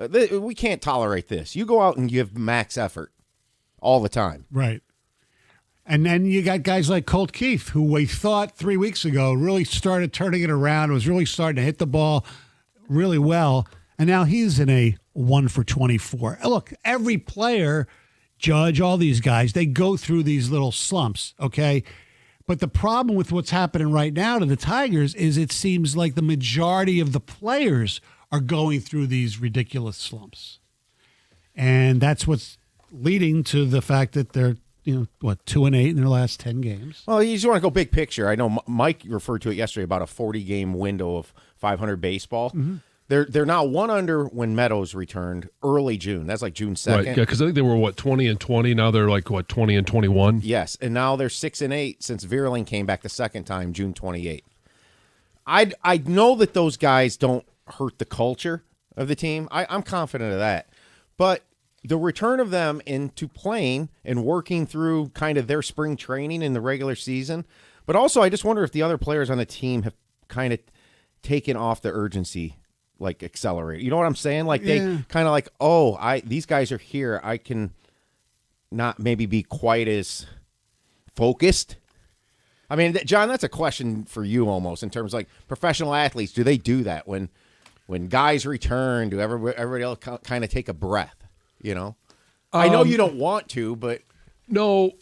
we can't tolerate this. You go out and give max effort all the time. Right. And then you got guys like Colt Keith, who we thought 3 weeks ago really started turning it around, was really starting to hit the ball really well. And now he's in a 1 for 24. Look, every player, Judge, all these guys, they go through these little slumps, okay? But the problem with what's happening right now to the Tigers is it seems like the majority of the players are going through these ridiculous slumps. And that's what's leading to the fact that they're, 2-8 in their last 10 games. Well, you just want to go big picture. I know Mike referred to it yesterday about a 40-game window of 500 baseball. Mm-hmm. They're now 1 under when Meadows returned early June. That's like June 2nd. Right, yeah, because I think they were, 20-20. Now they're 20-21. Yes, and now they're 6-8 since Vierling came back the second time, June 28th. I know that those guys don't hurt the culture of the team. I'm confident of that. But the return of them into playing and working through kind of their spring training in the regular season, but also I just wonder if the other players on the team have kind of taken off the urgency, like accelerator. You know what I'm saying? Like Yeah. they kind of like, oh, these guys are here. I can not maybe be quite as focused. I mean, John, that's a question for you almost in terms of like professional athletes. Do they do that when guys return? Do everybody else kind of take a breath? You know, I know you don't want to, but No,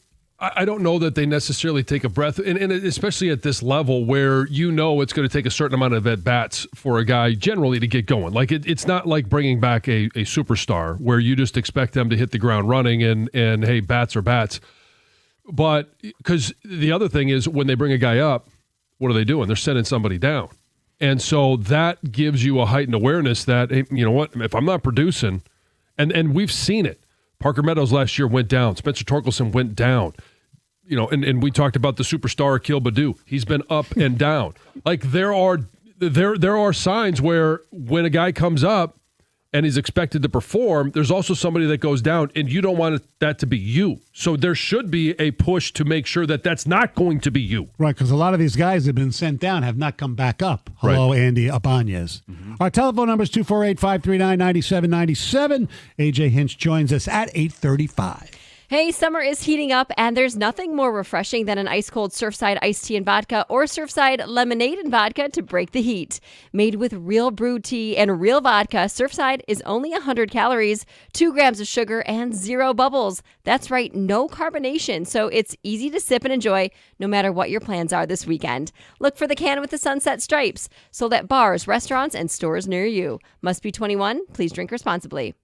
I don't know that they necessarily take a breath, and especially at this level where you know it's going to take a certain amount of at-bats for a guy generally to get going. Like it's not like bringing back a superstar where you just expect them to hit the ground running and hey, bats are bats. But because the other thing is when they bring a guy up, what are they doing? They're sending somebody down. And so that gives you a heightened awareness that, hey, you know what, if I'm not producing, and we've seen it. Parker Meadows last year went down. Spencer Torkelson went down. You know, and we talked about the superstar Akil Baddoo. He's been up and down. Like there are signs where when a guy comes up and is expected to perform, there's also somebody that goes down, and you don't want that to be you. So there should be a push to make sure that that's not going to be you. Right, because a lot of these guys have been sent down, have not come back up. Hello, Right. Andy Ibanez. Our telephone number is 248-539-9797. AJ Hinch joins us at 8:35. Hey, summer is heating up, and there's nothing more refreshing than an ice-cold Surfside iced tea and vodka or Surfside lemonade and vodka to break the heat. Made with real brewed tea and real vodka, Surfside is only 100 calories, 2 grams of sugar, and 0 bubbles. That's right, no carbonation, so it's easy to sip and enjoy no matter what your plans are this weekend. Look for the can with the sunset stripes, sold at bars, restaurants, and stores near you. Must be 21. Please drink responsibly.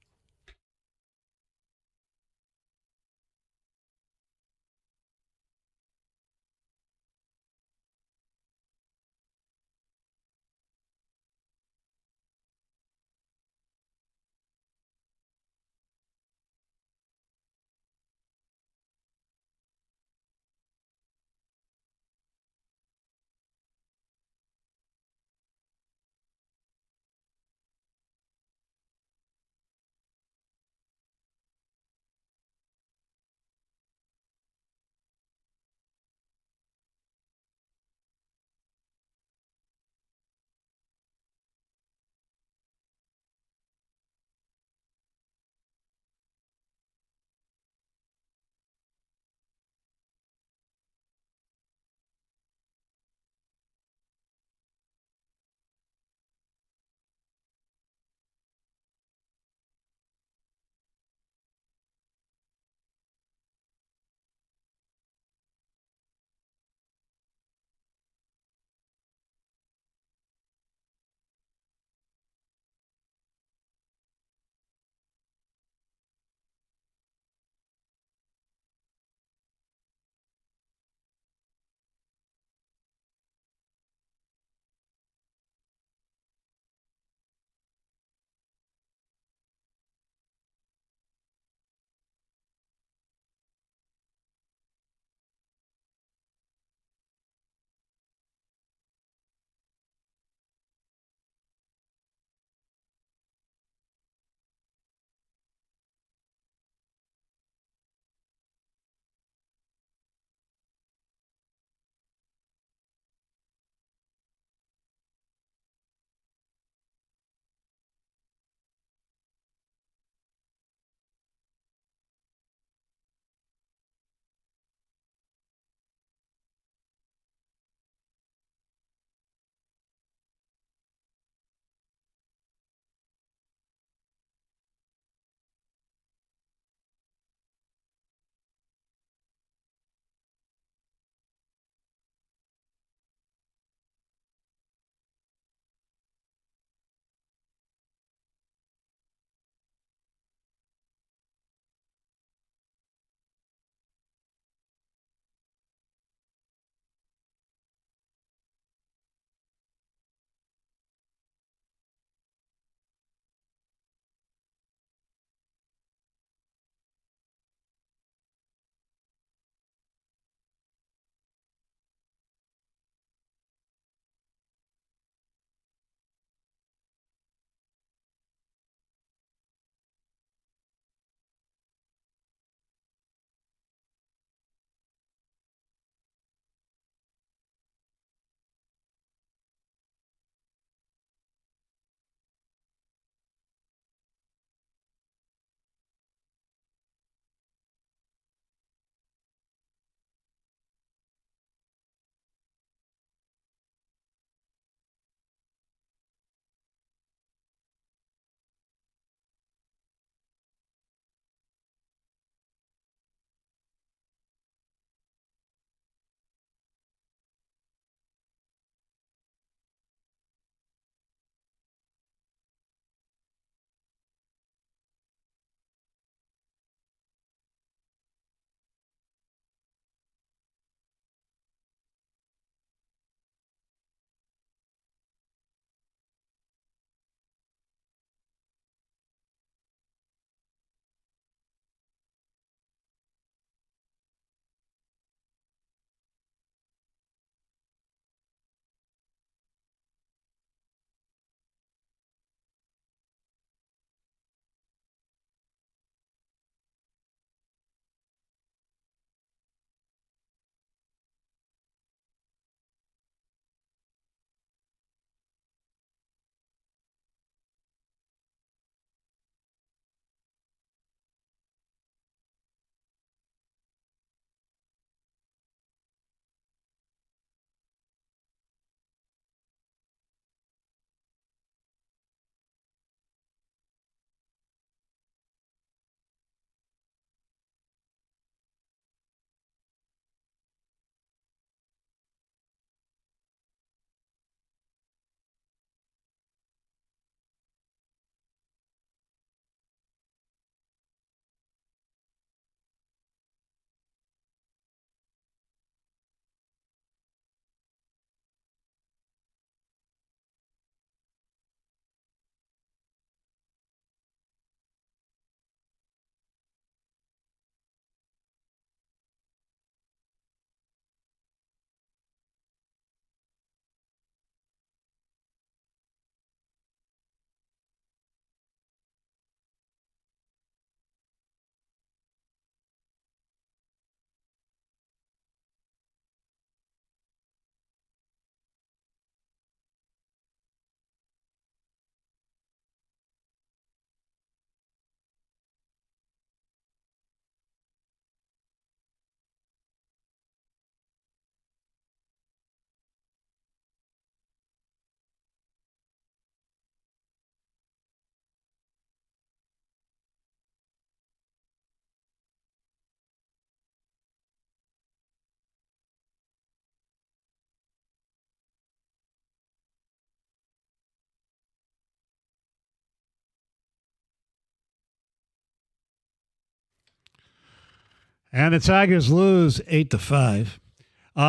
And the Tigers lose 8-5.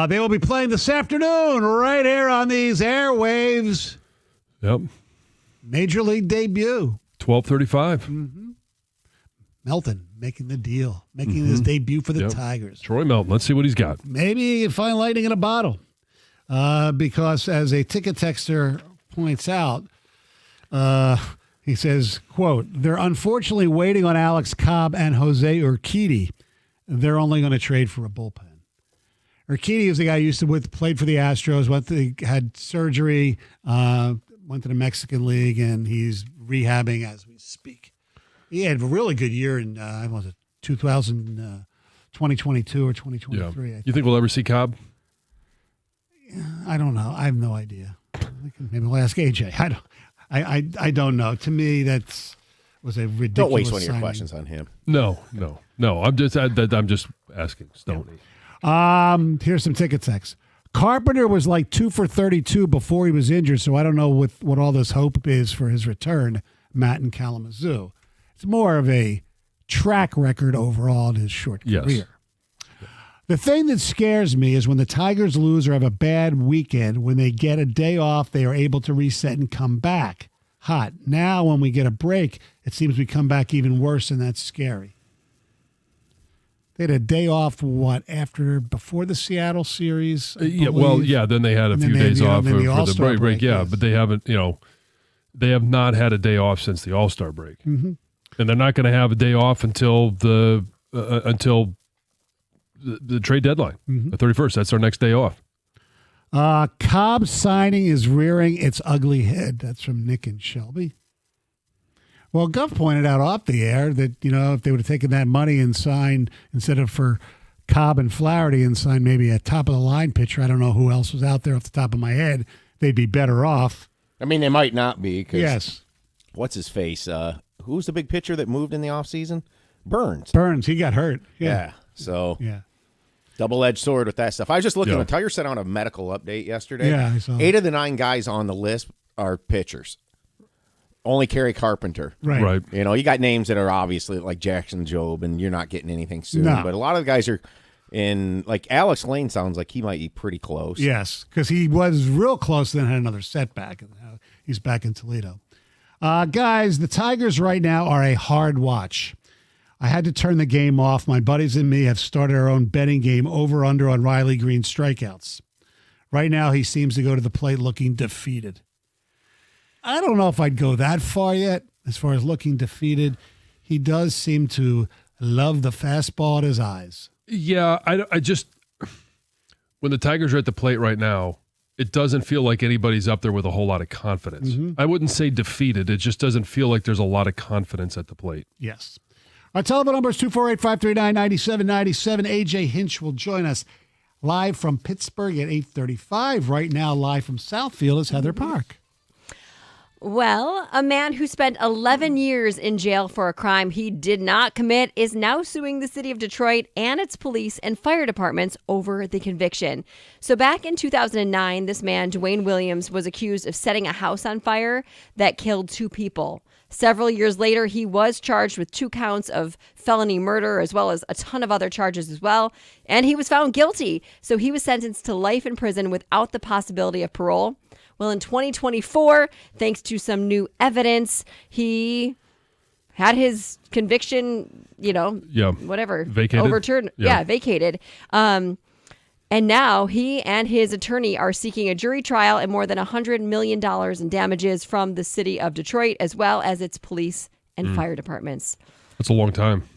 They will be playing this afternoon right here on these airwaves. Yep. Major League debut. 12:35. Melton making the deal, making his debut for the Tigers. Troy Melton. Let's see what he's got. Maybe he can find lightning in a bottle. Because as a ticket texter points out, he says, quote, they're unfortunately waiting on Alex Cobb and Jose Urquidy. They're only going to trade for a bullpen. Urquidy is the guy who used to played for the Astros, had surgery, went to the Mexican League, and he's rehabbing as we speak. He had a really good year in, 2022 or 2023. Yeah. You think we'll ever see Cobb? I don't know. I have no idea. Maybe we'll ask AJ. I don't know. To me, was a ridiculous. Don't waste one of your signing. questions on him. No. I'm just asking Stoney. Here's some ticket texts. Carpenter was like 2 for 32 before he was injured, so I don't know what all this hope is for his return, Matt in Kalamazoo. It's more of a track record overall in his short career. Yes. The thing that scares me is when the Tigers lose or have a bad weekend, when they get a day off, they are able to reset and come back hot. Now, when we get a break, it seems we come back even worse, and that's scary. They had a day off, before the Seattle series? Then they had a few days off for the break. Yeah, yes. but they haven't, they have not had a day off since the All-Star break. Mm-hmm. And they're not going to have a day off until the trade deadline, the 31st. That's our next day off. Cobb's signing is rearing its ugly head. That's from Nick and Shelby. Well, Guff pointed out off the air that, if they would have taken that money and signed, instead of for Cobb and Flaherty, and signed maybe a top-of-the-line pitcher, I don't know who else was out there off the top of my head, they'd be better off. I mean, they might not be. Cause yes. What's his face? Who's the big pitcher that moved in the offseason? Burns. He got hurt. Yeah. So, yeah. Double-edged sword with that stuff. I was just looking. Yeah. The Tigers sent out a medical update yesterday. Yeah, I saw 8 of the 9 guys on the list are pitchers. Only Kerry Carpenter. Right. You got names that are obviously like Jackson Jobe, and you're not getting anything soon. No. But a lot of the guys are in, like Alex Lane sounds like he might be pretty close. Yes, because he was real close, then had another setback, and now he's back in Toledo. Guys, the Tigers right now are a hard watch. I had to turn the game off. My buddies and me have started our own betting game over-under on Riley Green's strikeouts. Right now, he seems to go to the plate looking defeated. I don't know if I'd go that far yet as far as looking defeated. He does seem to love the fastball at his eyes. Yeah, I just when the Tigers are at the plate right now, it doesn't feel like anybody's up there with a whole lot of confidence. Mm-hmm. I wouldn't say defeated. It just doesn't feel like there's a lot of confidence at the plate. Yes. Our telephone number is 248-539-9797. AJ Hinch will join us live from Pittsburgh at 8:35. Right now, live from Southfield is Heather Park. Well, a man who spent 11 years in jail for a crime he did not commit is now suing the city of Detroit and its police and fire departments over the conviction. So back in 2009, this man, Dwayne Williams, was accused of setting a house on fire that killed 2 people. Several years later, he was charged with 2 counts of felony murder, as well as a ton of other charges as well. And he was found guilty. So he was sentenced to life in prison without the possibility of parole. Well, in 2024, thanks to some new evidence, he had his conviction, vacated. Overturned. Yeah, vacated. And now he and his attorney are seeking a jury trial and more than $100 million in damages from the city of Detroit, as well as its police and fire departments. That's a long time.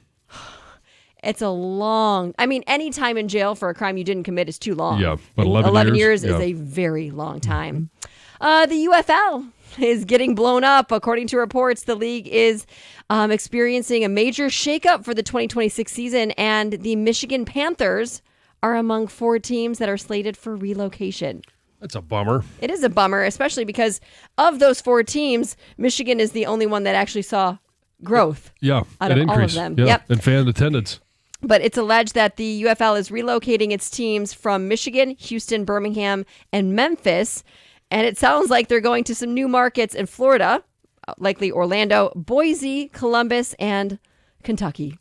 It's a long, any time in jail for a crime you didn't commit is too long. Yeah, but 11 years is a very long time. The UFL is getting blown up. According to reports, the league is experiencing a major shakeup for the 2026 season, and the Michigan Panthers are among 4 teams that are slated for relocation. That's a bummer. It is a bummer, especially because of those 4 teams, Michigan is the only one that actually saw growth. Yeah, out of increase. All of them. Yeah, yep. And fan attendance. But it's alleged that the UFL is relocating its teams from Michigan, Houston, Birmingham, and Memphis. And it sounds like they're going to some new markets in Florida, likely Orlando, Boise, Columbus, and Kentucky.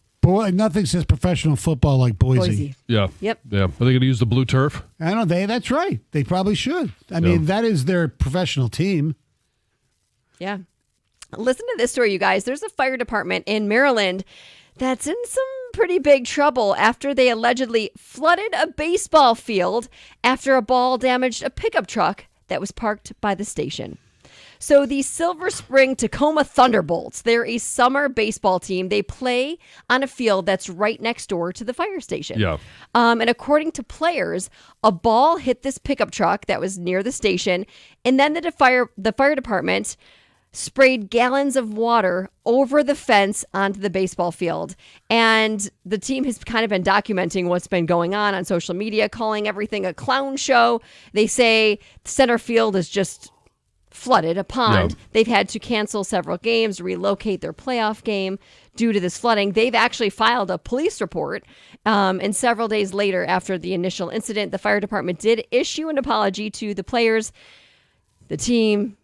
Nothing says professional football like Boise. Yeah. Yep. Yeah. Are they going to use the blue turf? I don't know. That's right. They probably should. I mean, that is their professional team. Yeah. Listen to this story, you guys. There's a fire department in Maryland that's in some pretty big trouble after they allegedly flooded a baseball field after a ball damaged a pickup truck that was parked by the station. So the Silver Spring Tacoma Thunderbolts, they're a summer baseball team. They play on a field that's right next door to the fire station. Yeah. And according to players, a ball hit this pickup truck that was near the station, and then the fire department sprayed gallons of water over the fence onto the baseball field. And the team has kind of been documenting what's been going on social media, calling everything a clown show. They say center field is just flooded, a pond. Yeah. They've had to cancel several games, relocate their playoff game due to this flooding. They've actually filed a police report. And several days later, after the initial incident, the fire department did issue an apology to the players, the team,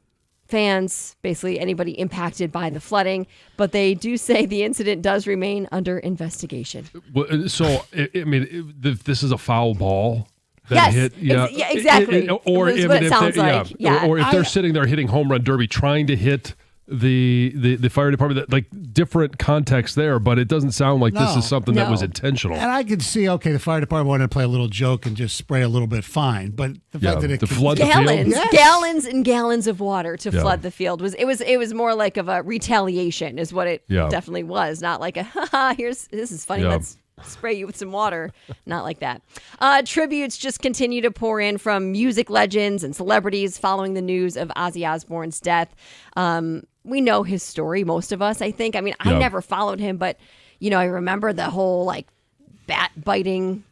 fans, basically anybody impacted by the flooding. But they do say the incident does remain under investigation. Well, so, I mean, this is a foul ball. Yes, hit, exactly. Or That's even what it if sounds like. Yeah. Or if they're sitting there hitting home run derby trying to hit the fire department, like different context there, but it doesn't sound like this is something that was intentional. And I could see, the fire department wanted to play a little joke and just spray a little bit, fine. But the fact that it to flood the field, gallons and gallons of water to flood the field it was more like of a retaliation, is what it definitely was. Not like a this is funny. Let's spray you with some water. Not like that. Tributes just continue to pour in from music legends and celebrities following the news of Ozzy Osbourne's death. We know his story, most of us, I think. I mean, I never followed him, but, I remember the whole, bat biting.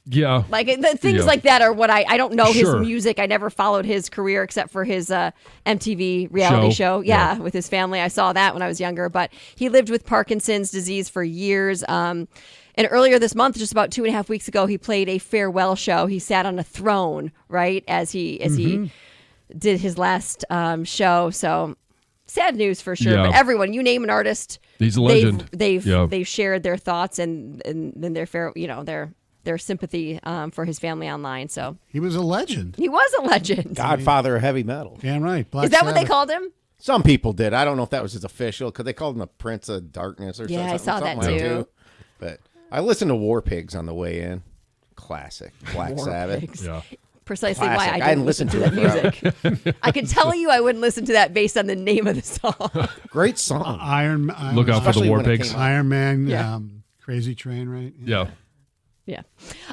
Yeah. The things like that are what I don't know his music. I never followed his career except for his MTV reality show. Yeah, with his family. I saw that when I was younger. But he lived with Parkinson's disease for years. And earlier this month, just about 2.5 weeks ago, he played a farewell show. He sat on a throne, right, as he did his last show. So sad news for sure. But everyone, you name an artist, he's a legend. They've shared their thoughts and their sympathy for his family online. So he was a legend. He was a legend. Godfather of heavy metal. Damn right. Is that what they called him? Some people did. I don't know if that was his official, because they called him the Prince of Darkness or something. Yeah, I saw that too. But I listened to War Pigs on the way in. Classic. Black Sabbath. Pigs. Yeah. Precisely Classic. why I didn't listen to that music. I can tell you I wouldn't listen to that based on the name of the song. Great song. Iron Look out for the Especially War when it Pigs. came Iron Man, Yeah. Crazy Train, right? Yeah. Yeah.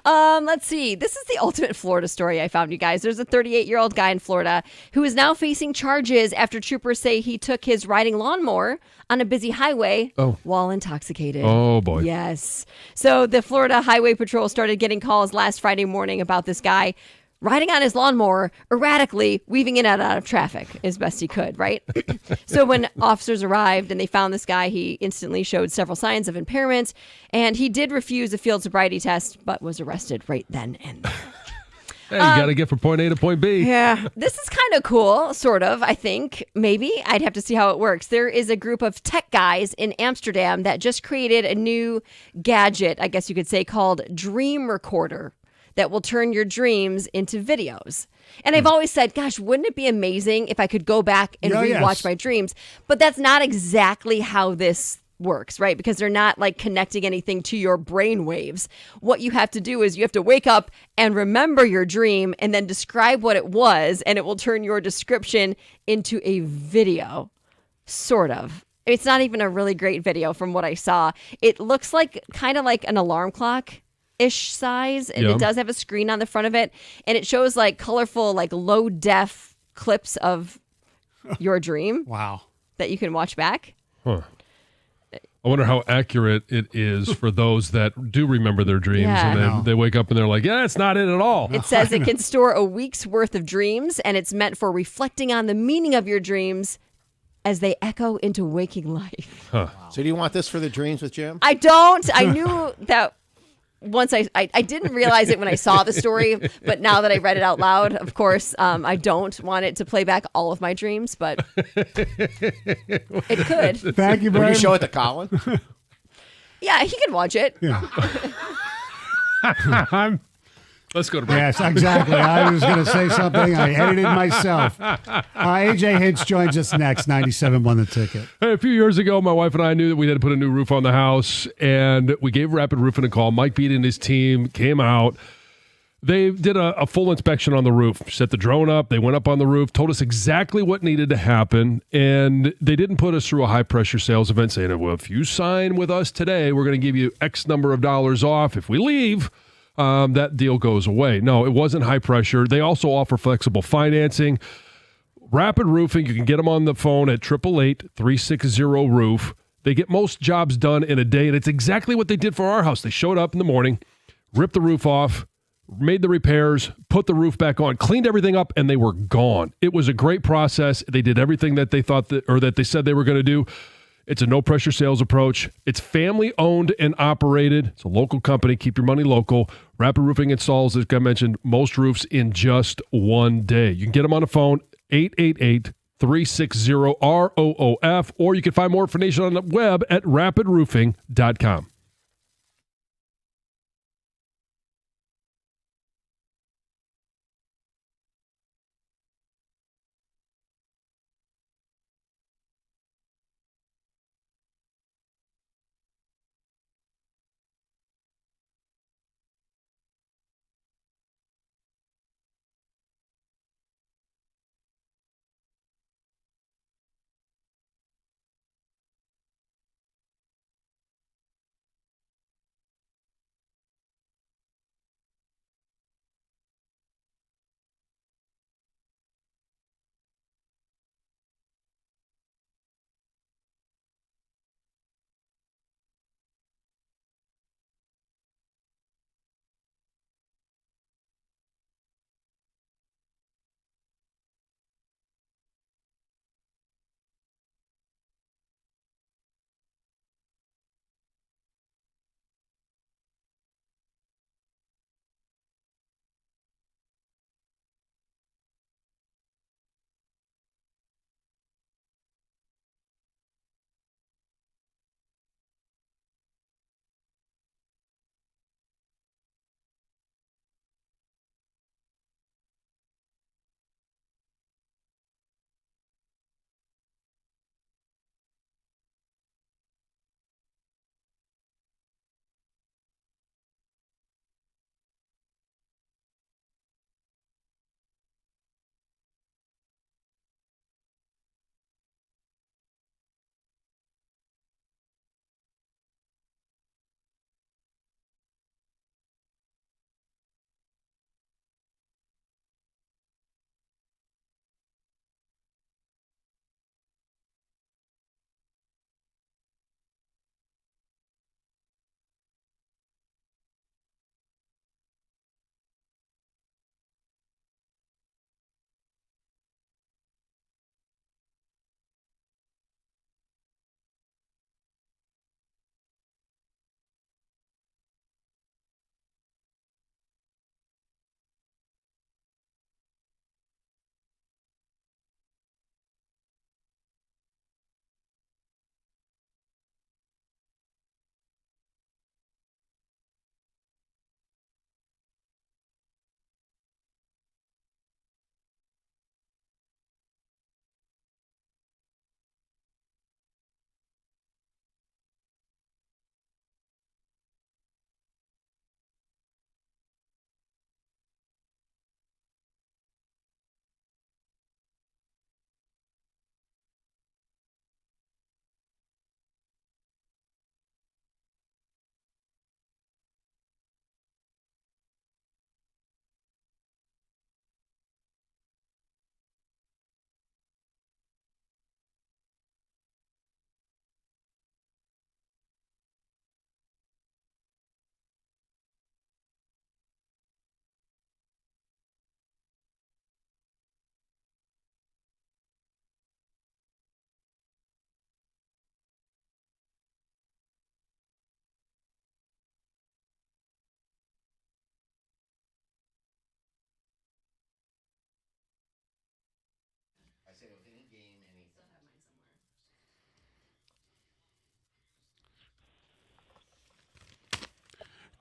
Let's see. This is the ultimate Florida story I found, you guys. There's a 38-year-old guy in Florida who is now facing charges after troopers say he took his riding lawnmower on a busy highway while intoxicated. Oh, boy. Yes. So the Florida Highway Patrol started getting calls last Friday morning about this guy riding on his lawnmower, erratically weaving in and out of traffic as best he could, right? So when officers arrived and they found this guy, he instantly showed several signs of impairment, and he did refuse a field sobriety test, but was arrested right then and there. Hey, you got to get from point A to point B. Yeah, this is kind of cool, sort of, I think. Maybe. I'd have to see how it works. There is a group of tech guys in Amsterdam that just created a new gadget, I guess you could say, called Dream Recorder, that will turn your dreams into videos. And I've always said, gosh, wouldn't it be amazing if I could go back and rewatch my dreams? But that's not exactly how this works, right? Because they're not connecting anything to your brain waves. What you have to do is you have to wake up and remember your dream and then describe what it was, and it will turn your description into a video, sort of. It's not even a really great video from what I saw. It looks kind of like an alarm clock ish size, and it does have a screen on the front of it, and it shows colorful low def clips of your dream. Wow. That you can watch back. I wonder how accurate it is for those that do remember their dreams, and then they wake up and they're like, yeah, it's not it at all. It says it can store a week's worth of dreams, and it's meant for reflecting on the meaning of your dreams as they echo into waking life. Wow. So do you want this for the dreams with Jim? I don't. I knew that once I didn't realize it when I saw the story, but now that I read it out loud, of course, I don't want it to play back all of my dreams, but it could. Thank you very Will you much. show it to Colin? Yeah, he can watch it. Yeah. Let's go to break. Yes, exactly. I was going to say something. I edited myself. AJ Hinch joins us next. 97 won the ticket. Hey, a few years ago, my wife and I knew that we had to put a new roof on the house, and we gave Rapid Roofing a call. Mike Beat and his team came out. They did a full inspection on the roof, set the drone up. They went up on the roof, told us exactly what needed to happen, and they didn't put us through a high-pressure sales event saying, well, if you sign with us today, we're going to give you X number of dollars off. If we leave, that deal goes away. No, it wasn't high pressure. They also offer flexible financing. Rapid Roofing, you can get them on the phone at 888-360-ROOF. They get most jobs done in a day, and it's exactly what they did for our house. They showed up in the morning, ripped the roof off, made the repairs, put the roof back on, cleaned everything up, and they were gone. It was a great process. They did everything that they thought that they said they were going to do. It's a no-pressure sales approach. It's family-owned and operated. It's a local company. Keep your money local. Rapid Roofing installs, as I mentioned, most roofs in just one day. You can get them on the phone, 888-360-ROOF, or you can find more information on the web at rapidroofing.com.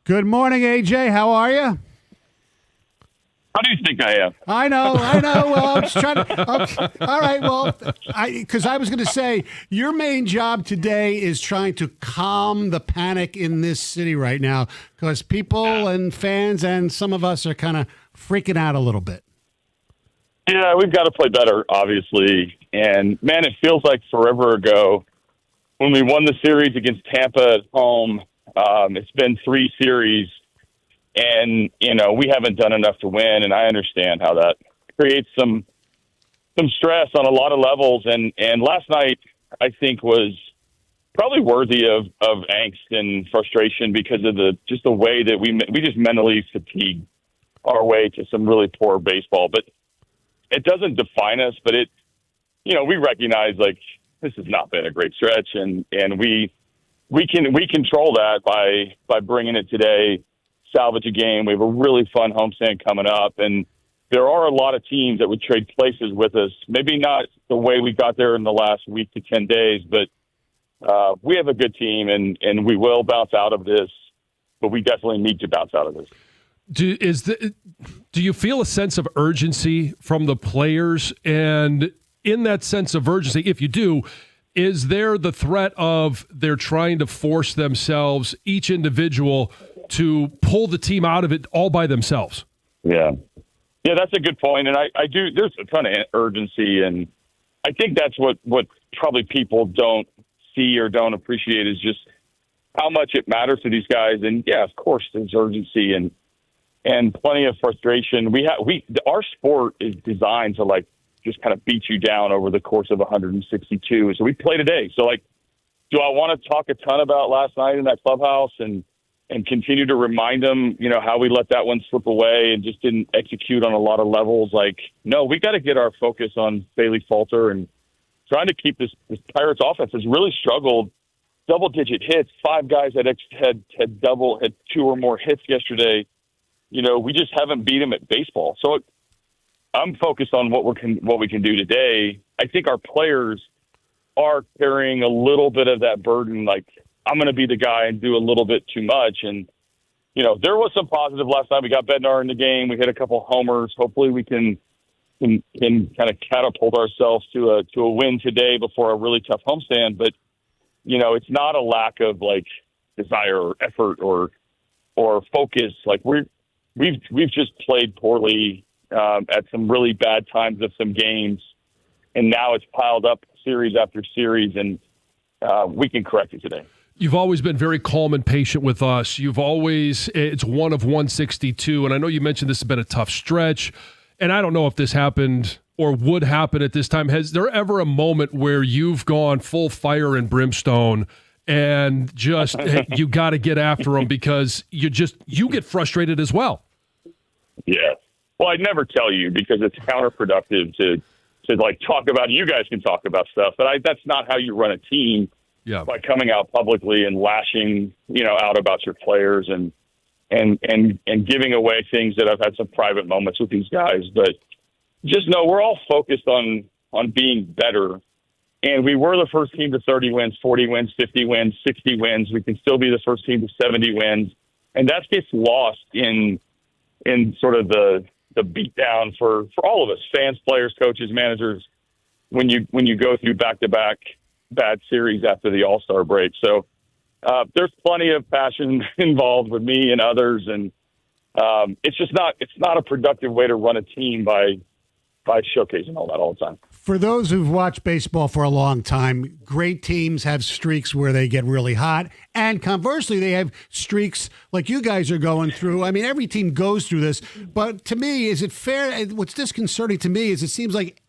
Good morning, AJ. How are you? How do you think I am? I know. Well, I'm just trying to. All right. Well, because I was going to say your main job today is trying to calm the panic in this city right now, because people and fans and some of us are kind of freaking out a little bit. Yeah, we've got to play better, obviously. And man, it feels like forever ago when we won the series against Tampa at home. It's been 3 series. And, we haven't done enough to win, and I understand how that creates some stress on a lot of levels. And last night, I think, was probably worthy of angst and frustration because of the way that we just mentally fatigued our way to some really poor baseball. But it doesn't define us, but we recognize, like, this has not been a great stretch, and we control that by bringing it today. Salvage a game. We have a really fun homestand coming up, and there are a lot of teams that would trade places with us. Maybe not the way we got there in the last week to 10 days, but we have a good team, and we will bounce out of this, but we definitely need to bounce out of this. Do you feel a sense of urgency from the players? And in that sense of urgency, if you do, is there the threat of they're trying to force themselves, each individual, to pull the team out of it all by themselves? Yeah, that's a good point. And I do, there's a ton of urgency. And I think that's what probably people don't see or don't appreciate is just how much it matters to these guys. And yeah, of course there's urgency and plenty of frustration. Our sport is designed to just kind of beat you down over the course of 162. So we play today. So do I want to talk a ton about last night in that clubhouse and continue to remind them, how we let that one slip away and just didn't execute on a lot of levels? No, we got to get our focus on Bailey Falter and trying to keep this Pirates offense has really struggled. Double-digit hits, 5 guys had 2 or more hits yesterday. We just haven't beat them at baseball. So I'm focused on what we can do today. I think our players are carrying a little bit of that burden, I'm going to be the guy and do a little bit too much. And, there was some positive last night. We got Bednar in the game. We hit a couple homers. Hopefully we can kind of catapult ourselves to a win today before a really tough homestand. But, it's not a lack of desire or effort or focus. We've just played poorly at some really bad times of some games. And now it's piled up series after series, and we can correct it today. You've always been very calm and patient with us. It's 1 of 162, and I know you mentioned this has been a tough stretch, and I don't know if this happened or would happen at this time. Has there ever a moment where you've gone full fire and brimstone and just you got to get after them because you get frustrated as well? Yeah. Well, I'd never tell you because it's counterproductive to talk about it. You guys can talk about stuff, but that's not how you run a team. Yeah. By coming out publicly and lashing, out about your players and giving away things that I've had some private moments with these guys. But just know we're all focused on being better. And we were the first team to 30 wins, 40 wins, 50 wins, 60 wins. We can still be the first team to 70 wins. And that gets lost in sort of the beatdown for all of us, fans, players, coaches, managers, when you go through back-to-back bad series after the All-Star break. So there's plenty of passion involved with me and others, and it's not a productive way to run a team by showcasing all that all the time. For those who've watched baseball for a long time, great teams have streaks where they get really hot, and conversely, they have streaks like you guys are going through. I mean, every team goes through this, but to me, is it fair? What's disconcerting to me is it seems like,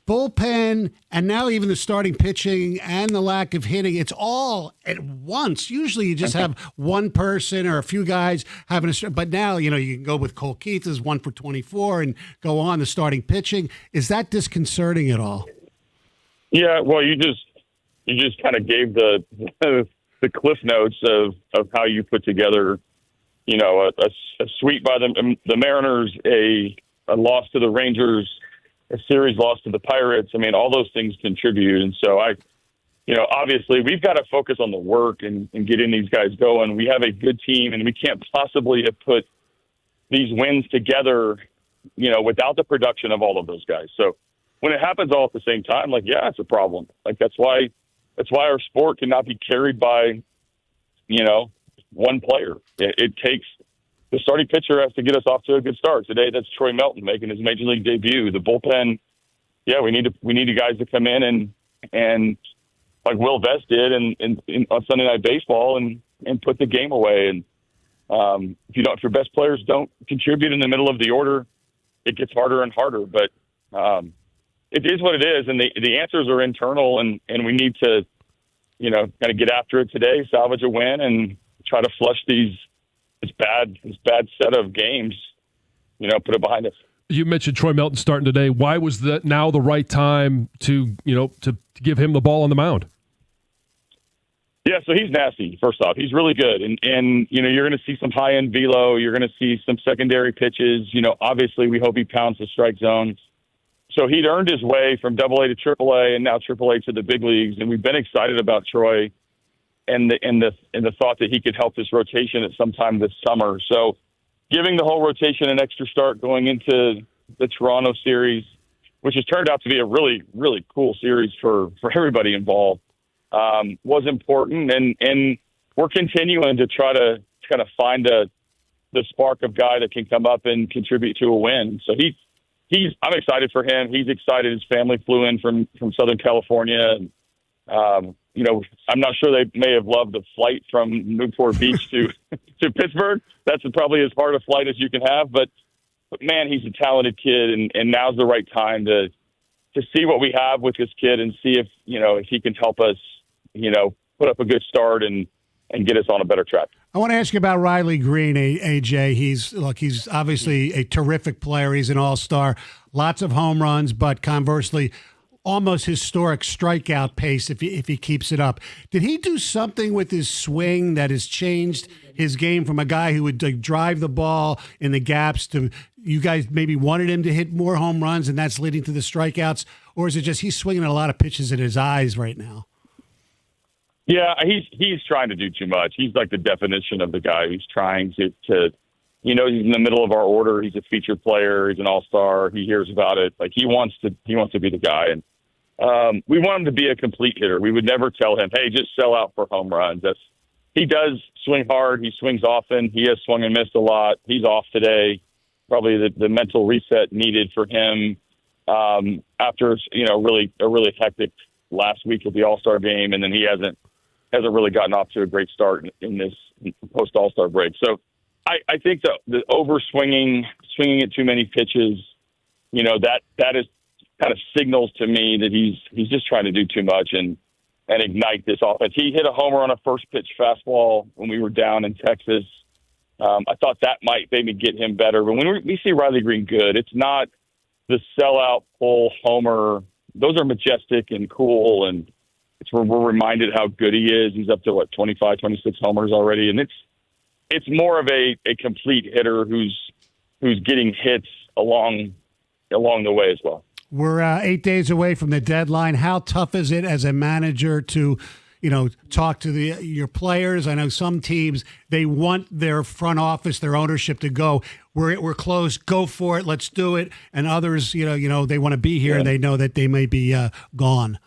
bullpen, and now even the starting pitching and the lack of hitting, it's all at once. Usually you just have one person or a few guys having but now, you can go with Cole Keith as 1 for 24 and go on the starting pitching. Is that disconcerting at all? Yeah, well, you just kind of gave the cliff notes of how you put together, a sweep by the Mariners, a loss to the Rangers, a series loss to the Pirates. I mean, all those things contribute. And so obviously we've got to focus on the work and getting these guys going. We have a good team, and we can't possibly have put these wins together, without the production of all of those guys. So when it happens all at the same time, it's a problem. That's why our sport cannot be carried by, one player. It takes the starting pitcher has to get us off to a good start. Today, that's Troy Melton making his major league debut. The bullpen, we need guys to come in and like Will Vest did on Sunday Night Baseball and put the game away. And if your best players don't contribute in the middle of the order, it gets harder and harder. But it is what it is, and the answers are internal, and we need to, kind of get after it today, salvage a win, and try to flush this bad set of games, put it behind us. You mentioned Troy Melton starting today. Why was that now the right time to give him the ball on the mound? Yeah, so he's nasty, first off. He's really good. And you're going to see some high-end velo. You're going to see some secondary pitches. Obviously we hope he pounds the strike zone. So he'd earned his way from AA to AAA and now AAA to the big leagues. And we've been excited about Troy and the thought that he could help this rotation at some time this summer. So giving the whole rotation an extra start going into the Toronto series, which has turned out to be a really, really cool series for everybody involved, was important. And we're continuing to try to kind of find the spark of guy that can come up and contribute to a win. So I'm excited for him. He's excited. His family flew in from Southern California. And, I'm not sure they may have loved the flight from Newport Beach to Pittsburgh. That's probably as hard a flight as you can have. But man, he's a talented kid, and now's the right time to see what we have with this kid and see if he can help us, put up a good start and get us on a better track. I want to ask you about Riley Green, AJ. He's obviously a terrific player. He's an all-star, lots of home runs, but conversely, almost historic strikeout pace if he keeps it up. Did he do something with his swing that has changed his game from a guy who would drive the ball in the gaps to you guys maybe wanted him to hit more home runs and that's leading to the strikeouts? Or is it just he's swinging a lot of pitches in his eyes right now? Yeah, he's trying to do too much. He's like the definition of the guy who's trying to he's in the middle of our order. He's a featured player. He's an all-star. He hears about it. He wants to be the guy. And we want him to be a complete hitter. We would never tell him, hey, just sell out for home runs. He does swing hard. He swings often. He has swung and missed a lot. He's off today. Probably the mental reset needed for him after a really hectic last week of the All-Star game, and then he hasn't really gotten off to a great start in this post All-Star break. So I think the swinging at too many pitches, that is kind of signals to me that he's just trying to do too much and ignite this offense. He hit a homer on a first pitch fastball when we were down in Texas. I thought that might maybe get him better. But when we see Riley Green good, it's not the sellout pull homer. Those are majestic and cool, and we're reminded how good he is. He's up to 25, 26 homers already, and it's more of a complete hitter who's getting hits along the way as well. We're 8 days away from the deadline. How tough is it as a manager to, talk to your players? I know some teams, they want their front office, their ownership to go, we're close, go for it, let's do it. And others, they want to be here. Yeah. And they know that they may be gone.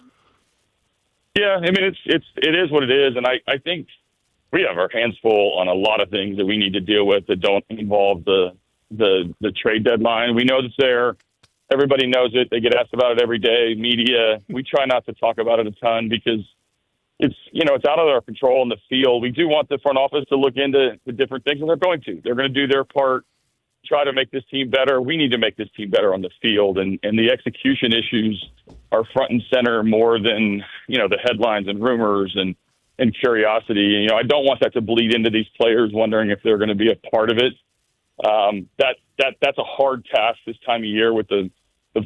Yeah, I mean, it is what it is. And I think we have our hands full on a lot of things that we need to deal with that don't involve the trade deadline. We know it's there. Everybody knows it. They get asked about it every day. Media, we try not to talk about it a ton because it's out of our control in the field. We do want the front office to look into the different things, and they're going to. They're going to do their part, try to make this team better. We need to make this team better on the field, and the execution issues are front and center more than the headlines and rumors and curiosity. I don't want that to bleed into these players wondering if they're going to be a part of it. That's a hard task this time of year with the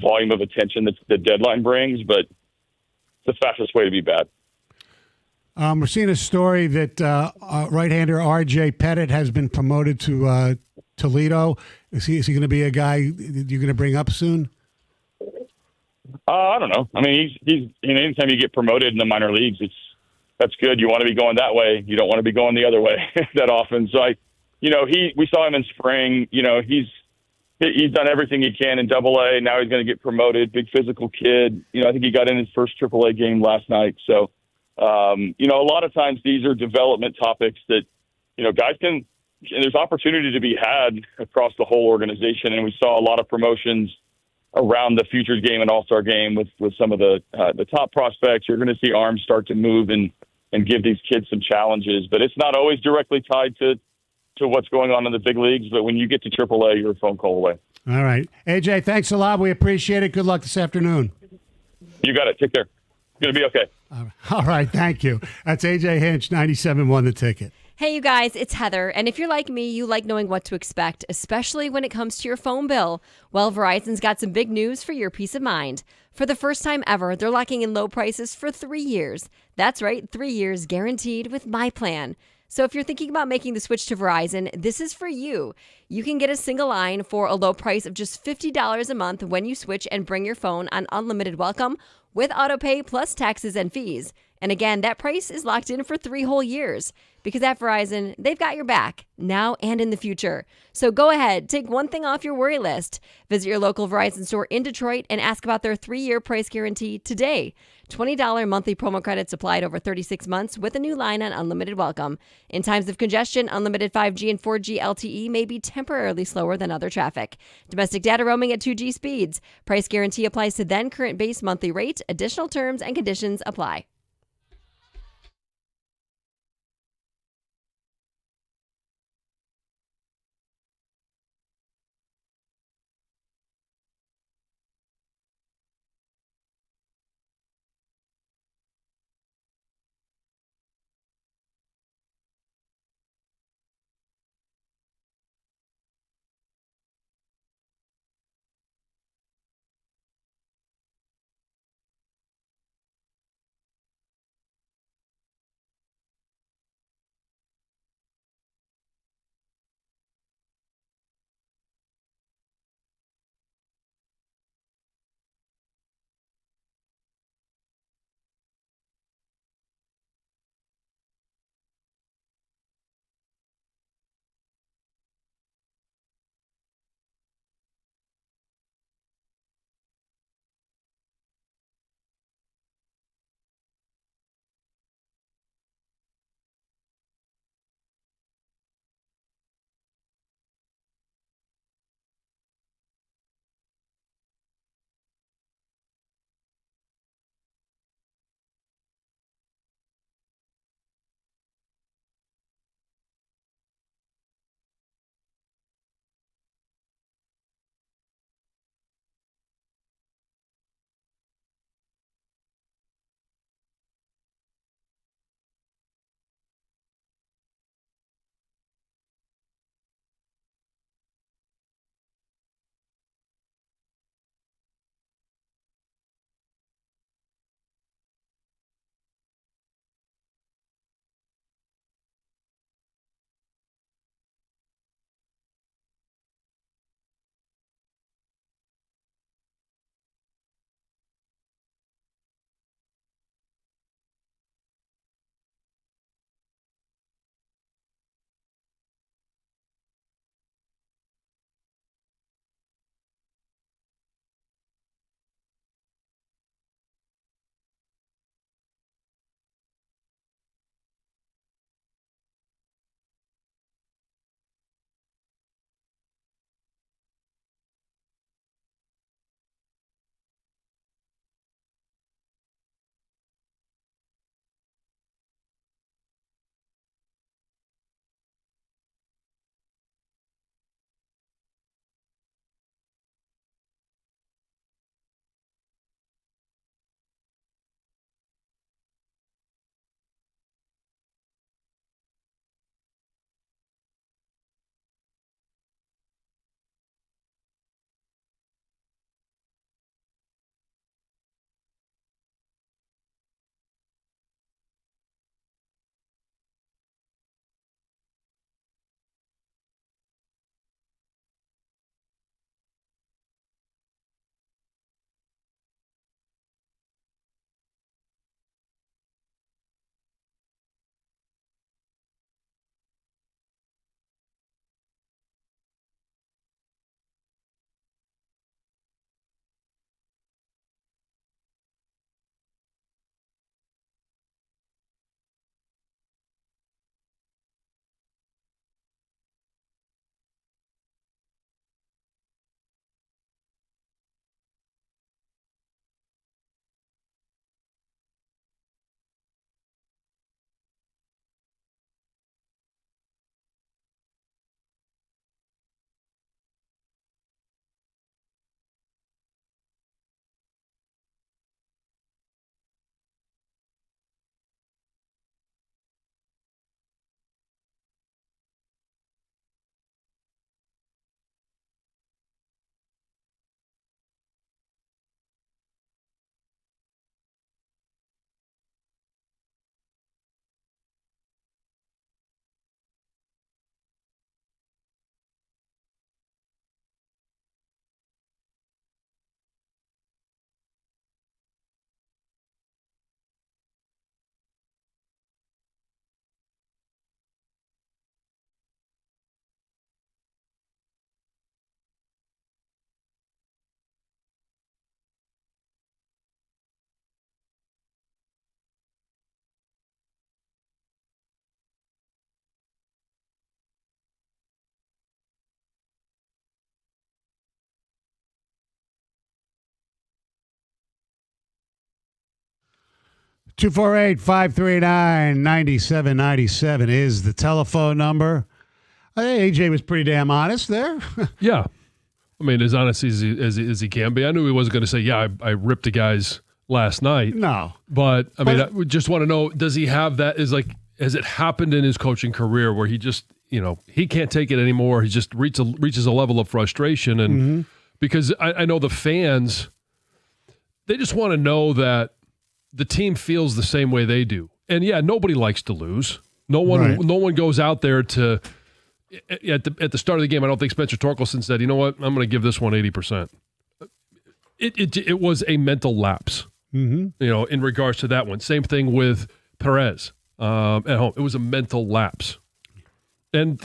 volume of attention that the deadline brings, but it's the fastest way to be bad. We're seeing a story that right-hander AJ Pettit has been promoted to Toledo. Is he going to be a guy you're going to bring up soon? I don't know. I mean, he's anytime you get promoted in the minor leagues, that's good. You want to be going that way. You don't want to be going the other way that often. So we saw him in spring. He's done everything he can in Double-A. Now he's going to get promoted. Big physical kid. I think he got in his first Triple-A game last night. So, a lot of times these are development topics that guys can. There's opportunity to be had across the whole organization, and we saw a lot of promotions around the Futures game and All-Star game with some of the top prospects. You're going to see arms start to move and give these kids some challenges, but it's not always directly tied to what's going on in the big leagues. But when you get to AAA, you're a phone call away. All right. AJ, thanks a lot. We appreciate it. Good luck this afternoon. You got it. Take care. It's going to be okay. All right. Thank you. That's AJ Hinch, 97.1 The Ticket. Hey, you guys, it's Heather. And if you're like me, you like knowing what to expect, especially when it comes to your phone bill. Well, Verizon's got some big news for your peace of mind. For the first time ever, they're locking in low prices for 3 years. That's right, 3 years guaranteed with my plan. So if you're thinking about making the switch to Verizon, this is for you. You can get a single line for a low price of just $50 a month when you switch and bring your phone on unlimited welcome with autopay plus taxes and fees. And again, that price is locked in for 3 whole years. Because at Verizon, they've got your back, now and in the future. So go ahead, take one thing off your worry list. Visit your local Verizon store in Detroit and ask about their 3-year price guarantee today. $20 monthly promo credits applied over 36 months with a new line on unlimited welcome. In times of congestion, unlimited 5G and 4G LTE may be temporarily slower than other traffic. Domestic data roaming at 2G speeds. Price guarantee applies to then current base monthly rate. Additional terms and conditions apply. 248-539-9797 is the telephone number. I think AJ was pretty damn honest there. Yeah. I mean, as honest as he can be. I knew he wasn't going to say, yeah, I ripped the guys last night. No. But, I mean, I just want to know, does he have that? Has it happened in his coaching career where he just, he can't take it anymore? He just reaches a level of frustration. And because I know the fans, they just want to know that the team feels the same way they do. And, yeah, nobody likes to lose. No one goes out there to – at the start of the game, I don't think Spencer Torkelson said, you know what, I'm going to give this one 80%. It was a mental lapse, in regards to that one. Same thing with Perez at home. It was a mental lapse. And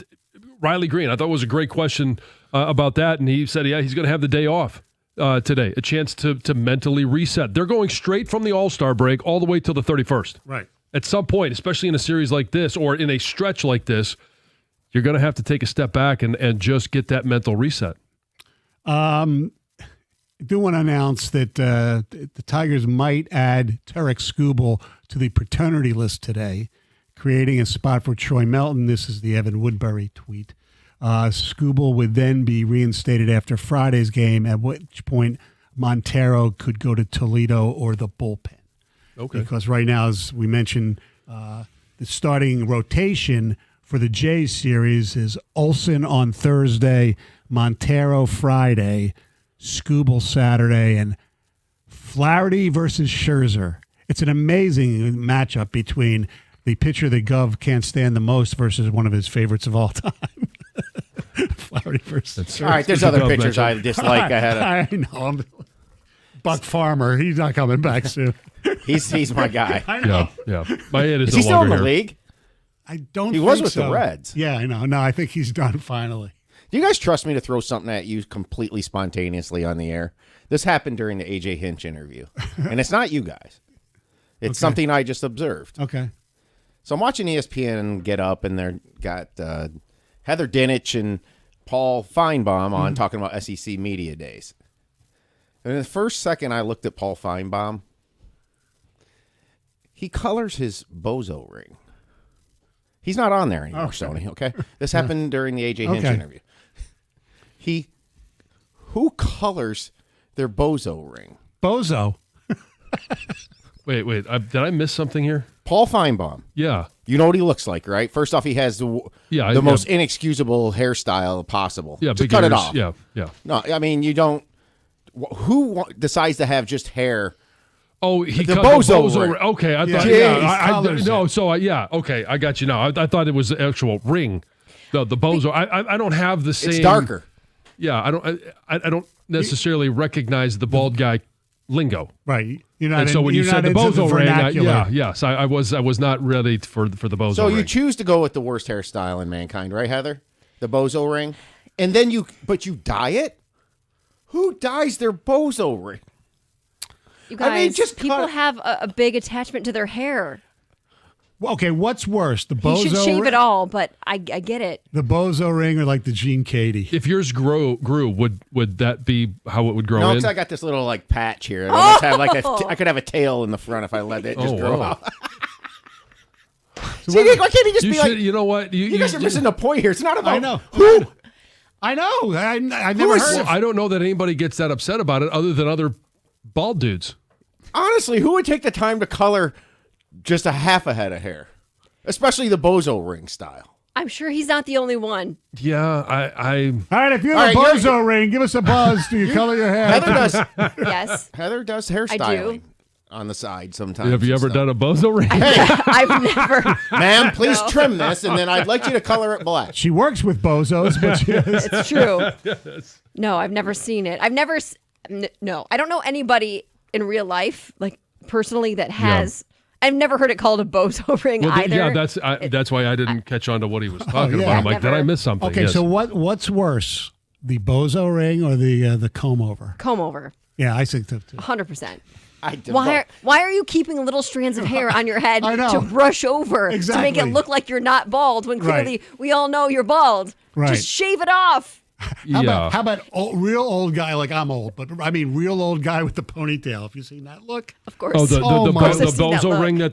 Riley Green, I thought was a great question about that, and he said, yeah, he's going to have the day off today, a chance to mentally reset. They're going straight from the All-Star break all the way till the 31st. Right. At some point, especially in a series like this or in a stretch like this, you're going to have to take a step back and just get that mental reset. I do want to announce that the Tigers might add Tarek Skubal to the paternity list today, creating a spot for Troy Melton. This is the Evan Woodbury tweet. Skubal would then be reinstated after Friday's game, at which point Montero could go to Toledo or the bullpen. Okay. Because right now, as we mentioned, the starting rotation for the Jays series is Olsen on Thursday, Montero Friday, Skubal Saturday, and Flaherty versus Scherzer. It's an amazing matchup between the pitcher that Gov can't stand the most versus one of his favorites of all time. Flaherty versus Scherzer. All right, there's other pitchers I dislike ahead of. I know. Buck Farmer, he's not coming back soon. He's my guy. I know. Yeah. My head is he no still in longer the here. league? I don't He think was with so. the Reds. Yeah, I know. No, I think he's done finally. Do you guys trust me to throw something at you completely spontaneously on the air? This happened during the AJ Hinch interview. And it's not you guys. It's something I just observed. Okay. So I'm watching ESPN get up, and they're got Heather Dinich and Paul Feinbaum on talking about SEC Media Days. And in the first second I looked at Paul Feinbaum, he colors his bozo ring. He's not on there anymore, Sony, okay? This happened during the AJ Hinch interview. Who colors their bozo ring? Bozo. Wait. Did I miss something here? Paul Feinbaum. Yeah. You know what he looks like, right? First off, he has the most inexcusable hairstyle possible. Yeah, just big cut ears. it off. Yeah. No, I mean, you don't. Who decides to have just hair? Oh, he the cut bozo the ring. bozo. Okay, I thought. Jeez, Okay, I got you now. I thought it was the actual ring. The bozo. I don't have the same. It's darker. Yeah, I don't necessarily recognize the bald guy lingo. Right. You're not. And so when you said the bozo ring, I was not ready for the bozo. So ring. you choose to go with the worst hairstyle in mankind, right, Heather? The bozo ring, and then you dye it. Who dyes their bozo ring? You guys, I mean, just people have a big attachment to their hair. Well, okay, what's worse, the bozo He should shave ring? it all, but I get it. The bozo ring or like the Gene Katie? If yours grew, would that be how it would grow No, in? because I got this little like patch here. I almost have like I could have a tail in the front if I let it just grow out. See, why can't he just be like? You know what? You guys are missing the point here. It's not about I know. who. I know. I never heard of I don't know that anybody gets that upset about it other than other bald dudes. Honestly, who would take the time to color just a half a head of hair? Especially the bozo ring style. I'm sure he's not the only one. Yeah, I All right, if you have a bozo ring, give us a buzz. Do you color your hair? Heather does. Yes. Heather does hairstyling on the side sometimes. Have you ever done a bozo ring? I've never. Ma'am, please trim this, and then I'd like you to color it black. She works with bozos, but she is. It's true. No, I've never seen it. No, I don't know anybody in real life, like personally, that has. Yeah. I've never heard it called a bozo ring either. Yeah, that's why I didn't catch on to what he was talking about. I'm like, never. did I miss something? Okay, yes. so what's worse, the bozo ring or the comb over? Comb over. Yeah, I think so too. 100%. Why are you keeping little strands of hair on your head I know. to brush over Exactly. to make it look like you're not bald when clearly we all know you're bald? Right. Just shave it off. How about real old guy, like I'm old, but I mean real old guy with the ponytail. Have you seen that look? Of course. Oh, the I've seen that bozo look. ring that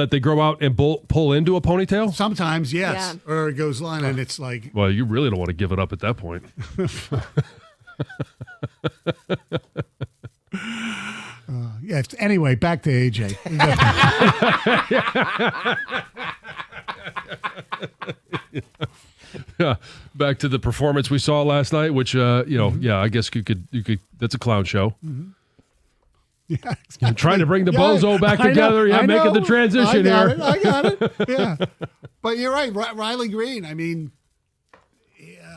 they grow out and pull into a ponytail? Sometimes, yes. Yeah. Or it goes line, and it's like, Well, you really don't want to give it up at that point. yeah. Anyway, back to AJ. Yeah, back to the performance we saw last night, which I guess you could. That's a clown show. Yeah, exactly. Trying to bring the bozo back together. Yeah, making the transition here. I got it. Yeah, but you're right, Riley Green. I mean,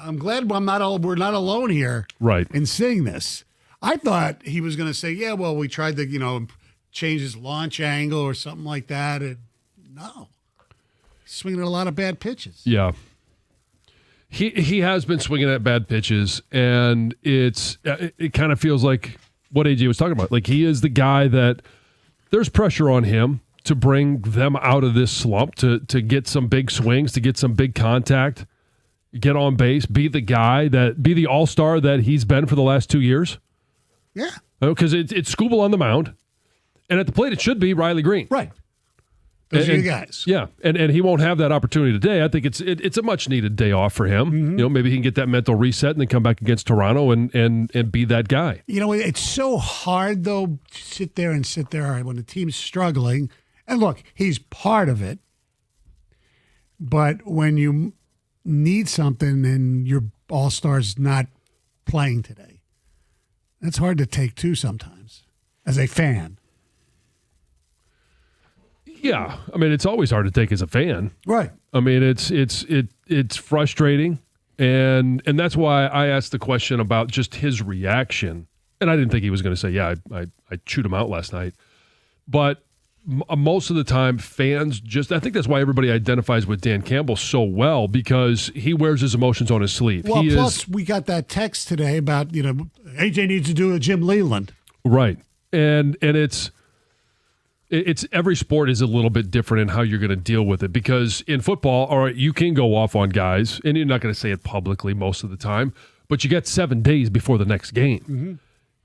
I'm glad we're not alone here, Right. in seeing this. I thought he was going to say, "Yeah, well, we tried to, change his launch angle or something like that." And no, he's swinging at a lot of bad pitches. Yeah. He has been swinging at bad pitches, and it kind of feels like what AJ was talking about. Like, he is the guy that there's pressure on him to bring them out of this slump, to get some big swings, to get some big contact, get on base, be the all-star that he's been for the last 2 years. Yeah, Because it's Skubal on the mound, and at the plate it should be Riley Green. right. Those are you guys. Yeah, and he won't have that opportunity today. I think it's a much needed day off for him. Mm-hmm. Maybe he can get that mental reset and then come back against Toronto and be that guy. It's so hard though to sit there when the team's struggling. And look, he's part of it. But when you need something and your all-star's not playing today, that's hard to take too sometimes as a fan. Yeah, I mean, it's always hard to take as a fan. Right. I mean, it's frustrating, and that's why I asked the question about just his reaction. And I didn't think he was going to say, "Yeah, I chewed him out last night," but most of the time, fans I think that's why everybody identifies with Dan Campbell so well, because he wears his emotions on his sleeve. Well, plus we got that text today about AJ needs to do a Jim Leland. Right, and it's every sport is a little bit different in how you're going to deal with it, because in football, all right, you can go off on guys, and you're not going to say it publicly most of the time, but you get 7 days before the next game. Mm-hmm.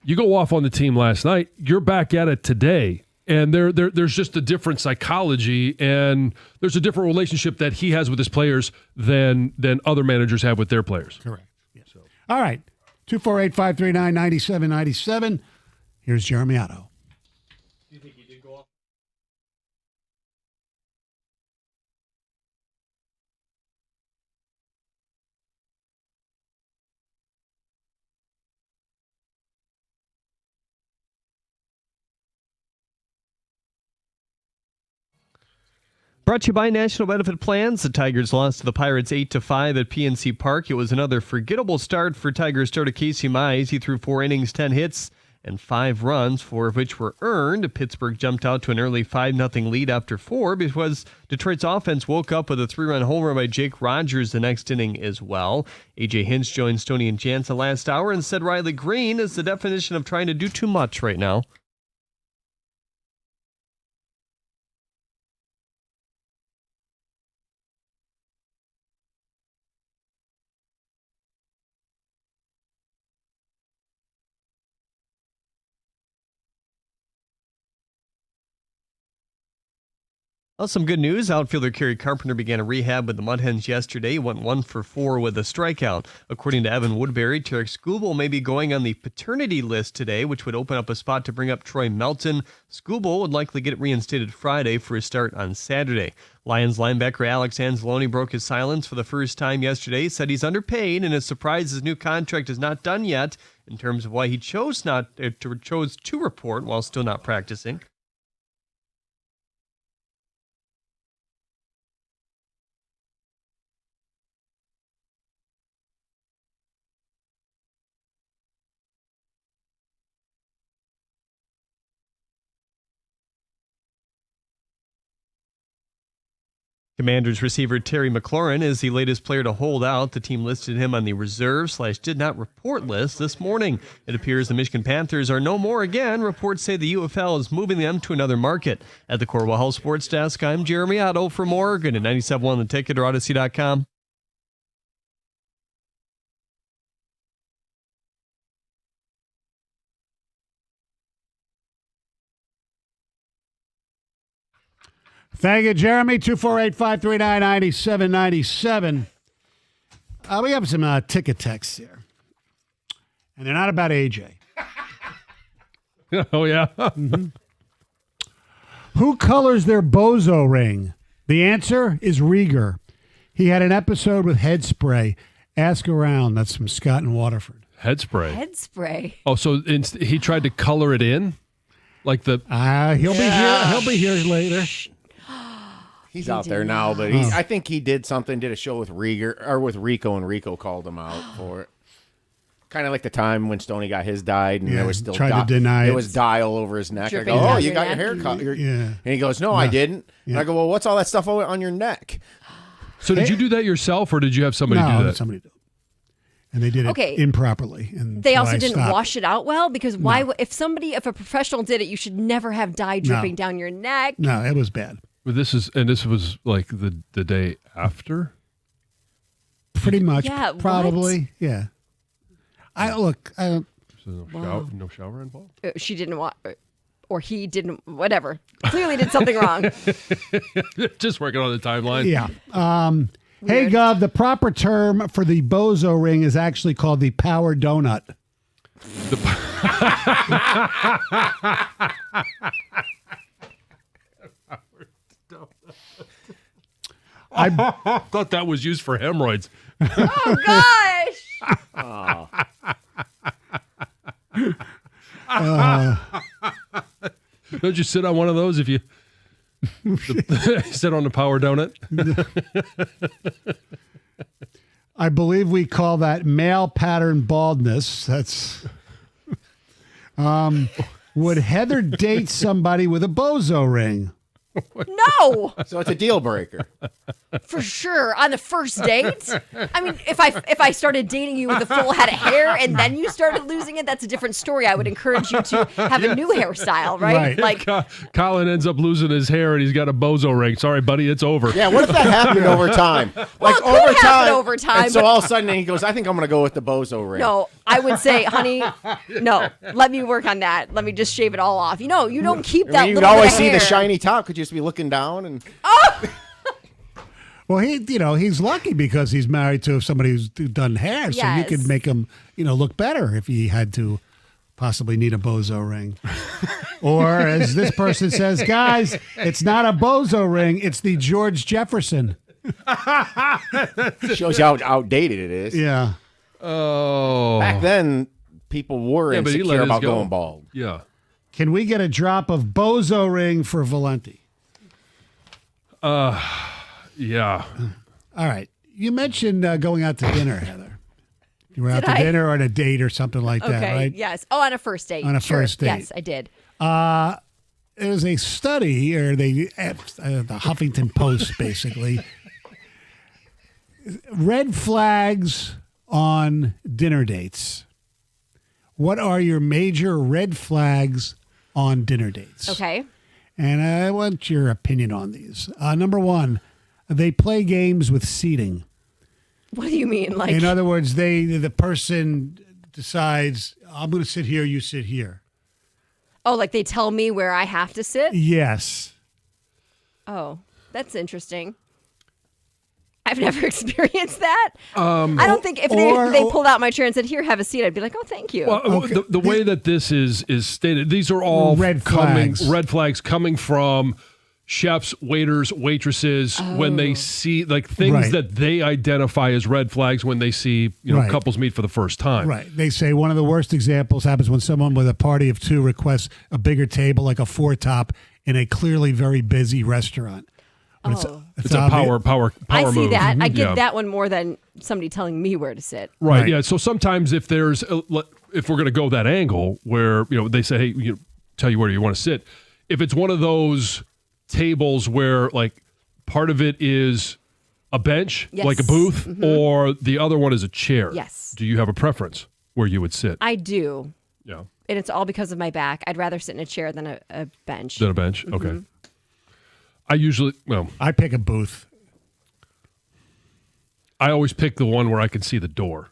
You go off on the team last night, you're back at it today, and there's just a different psychology, and there's a different relationship that he has with his players than other managers have with their players. Correct. Yeah. All right, 248-539-9797. Here's Jeremy Otto. Brought to you by National Benefit Plans. The Tigers lost to the Pirates 8-5 at PNC Park. It was another forgettable start for Tigers starter Casey Mize. He threw 4 innings, 10 hits, and 5 runs, 4 of which were earned. Pittsburgh jumped out to an early 5-0 lead after 4 because Detroit's offense woke up with a 3-run home run by Jake Rogers the next inning as well. AJ Hinch joined Stoney and Jansen last hour and said Riley Green is the definition of trying to do too much right now. Well, some good news. Outfielder Kerry Carpenter began a rehab with the Mud Hens yesterday. He went 1 for 4 with a strikeout. According to Evan Woodbury, Tarek Skubal may be going on the paternity list today, which would open up a spot to bring up Troy Melton. Skubal would likely get reinstated Friday for his start on Saturday. Lions linebacker Alex Anzalone broke his silence for the first time yesterday, said he's underpaid and is surprised his new contract is not done yet in terms of why he chose to report while still not practicing. Commanders receiver Terry McLaurin is the latest player to hold out. The team listed him on the reserve/did not report list this morning. It appears the Michigan Panthers are no more again. Reports say the UFL is moving them to another market. At the Corwell Health Sports Desk, I'm Jeremy Otto for Morgan at 97.1 The Ticket or Odyssey.com. Thank you, Jeremy. 248-539-9797. We have some ticket texts here. And they're not about AJ. Oh, yeah. Who colors their bozo ring? The answer is Rieger. He had an episode with Head Spray. Ask around. That's from Scott in Waterford. Head spray. Head spray. Oh, so he tried to color it in? Like the... He'll be here. He'll be here later. He's out there now, but I think he did a show with Rieger or with Rico, and Rico called him out for it. Kind of like the time when Stoney got his dyed, and there was still tried to deny there it. was dye all over his neck. Dripping I go, down oh, you your got your neck. hair cut. Yeah. And he goes, no, I didn't. And I go, well, what's all that stuff on your neck? So did you do that yourself, or did you have somebody do that? Somebody did. And they did it improperly. And They so also I didn't stopped. wash it out well because if a professional did it, you should never have dye dripping down your neck. No, it was bad. But this was like the day after? Pretty much. Yeah, probably. Yeah. So no shower involved? She didn't want, or he didn't, whatever. Clearly did something wrong. Just working on the timeline. Yeah. Hey, Gov, the proper term for the bozo ring is actually called the power donut. I thought that was used for hemorrhoids. Oh, gosh. Don't you sit on one of those if you sit on the power donut? I believe we call that male pattern baldness. That's. Would Heather date somebody with a bozo ring? No, So it's a deal breaker. for sure. On the first date? I mean, if I started dating you with a full head of hair and then you started losing it, that's a different story. I would encourage you to have a new hairstyle, right? Right. Like, Colin ends up losing his hair and he's got a bozo ring. Sorry, buddy, it's over. Yeah, what if that happened over time? Like it could happen over time, And so but- all of a sudden he goes, I think I'm going to go with the bozo ring. no, I would say, honey, no, let me work on that. Let me just shave it all off. You don't keep that I mean, you would little bit always of see hair. the shiny top. Could you just be looking down and Well, he's lucky because he's married to somebody who's done hair, so you Yes. could make him, look better if he had to possibly need a bozo ring. Or as this person says, guys, it's not a bozo ring, it's the George Jefferson. shows you how outdated it is. Yeah. Oh. Back then, people were Yeah, but he let insecure his about go. going bald. Yeah. Can we get a drop of bozo ring for Valenti? Yeah. All right. You mentioned going out to dinner, Heather. You were out Did to I? dinner or on a date or something like that, Okay, right? yes. Oh, on a first date. On a Sure. first date. Yes, I did. There's a study, or the Huffington Post, basically. Red flags on dinner dates. What are your major red flags on dinner dates? Okay. And I want your opinion on these. Number one, they play games with seating. What do you mean? Like, In other words, the person decides, I'm going to sit here, you sit here. oh, like they tell me where I have to sit? Yes. Oh, that's interesting. I've never experienced that. I don't think if they pulled out my chair and said, "Here, have a seat," I'd be like, "Oh, thank you." Well, the way that this is stated, these are all Red flags. red flags coming from chefs, waiters, waitresses when they see like things Right. that they identify as red flags when they see Right. couples meet for the first time. Right. They say one of the worst examples happens when someone with a party of two requests a bigger table, like a four-top, in a clearly very busy restaurant. But It's a power I see move. that. I get Yeah. that one more than somebody telling me where to sit. Right. Right. Yeah. So sometimes if we're going to go that angle where they say, hey, tell you where you want to sit. If it's one of those tables where like part of it is a bench, Yes. like a booth, or the other one is a chair. Yes. Do you have a preference where you would sit? I do. Yeah. And it's all because of my back. I'd rather sit in a chair than a bench. Than a bench. Mm-hmm. Okay. I usually, I pick a booth. I always pick the one where I can see the door.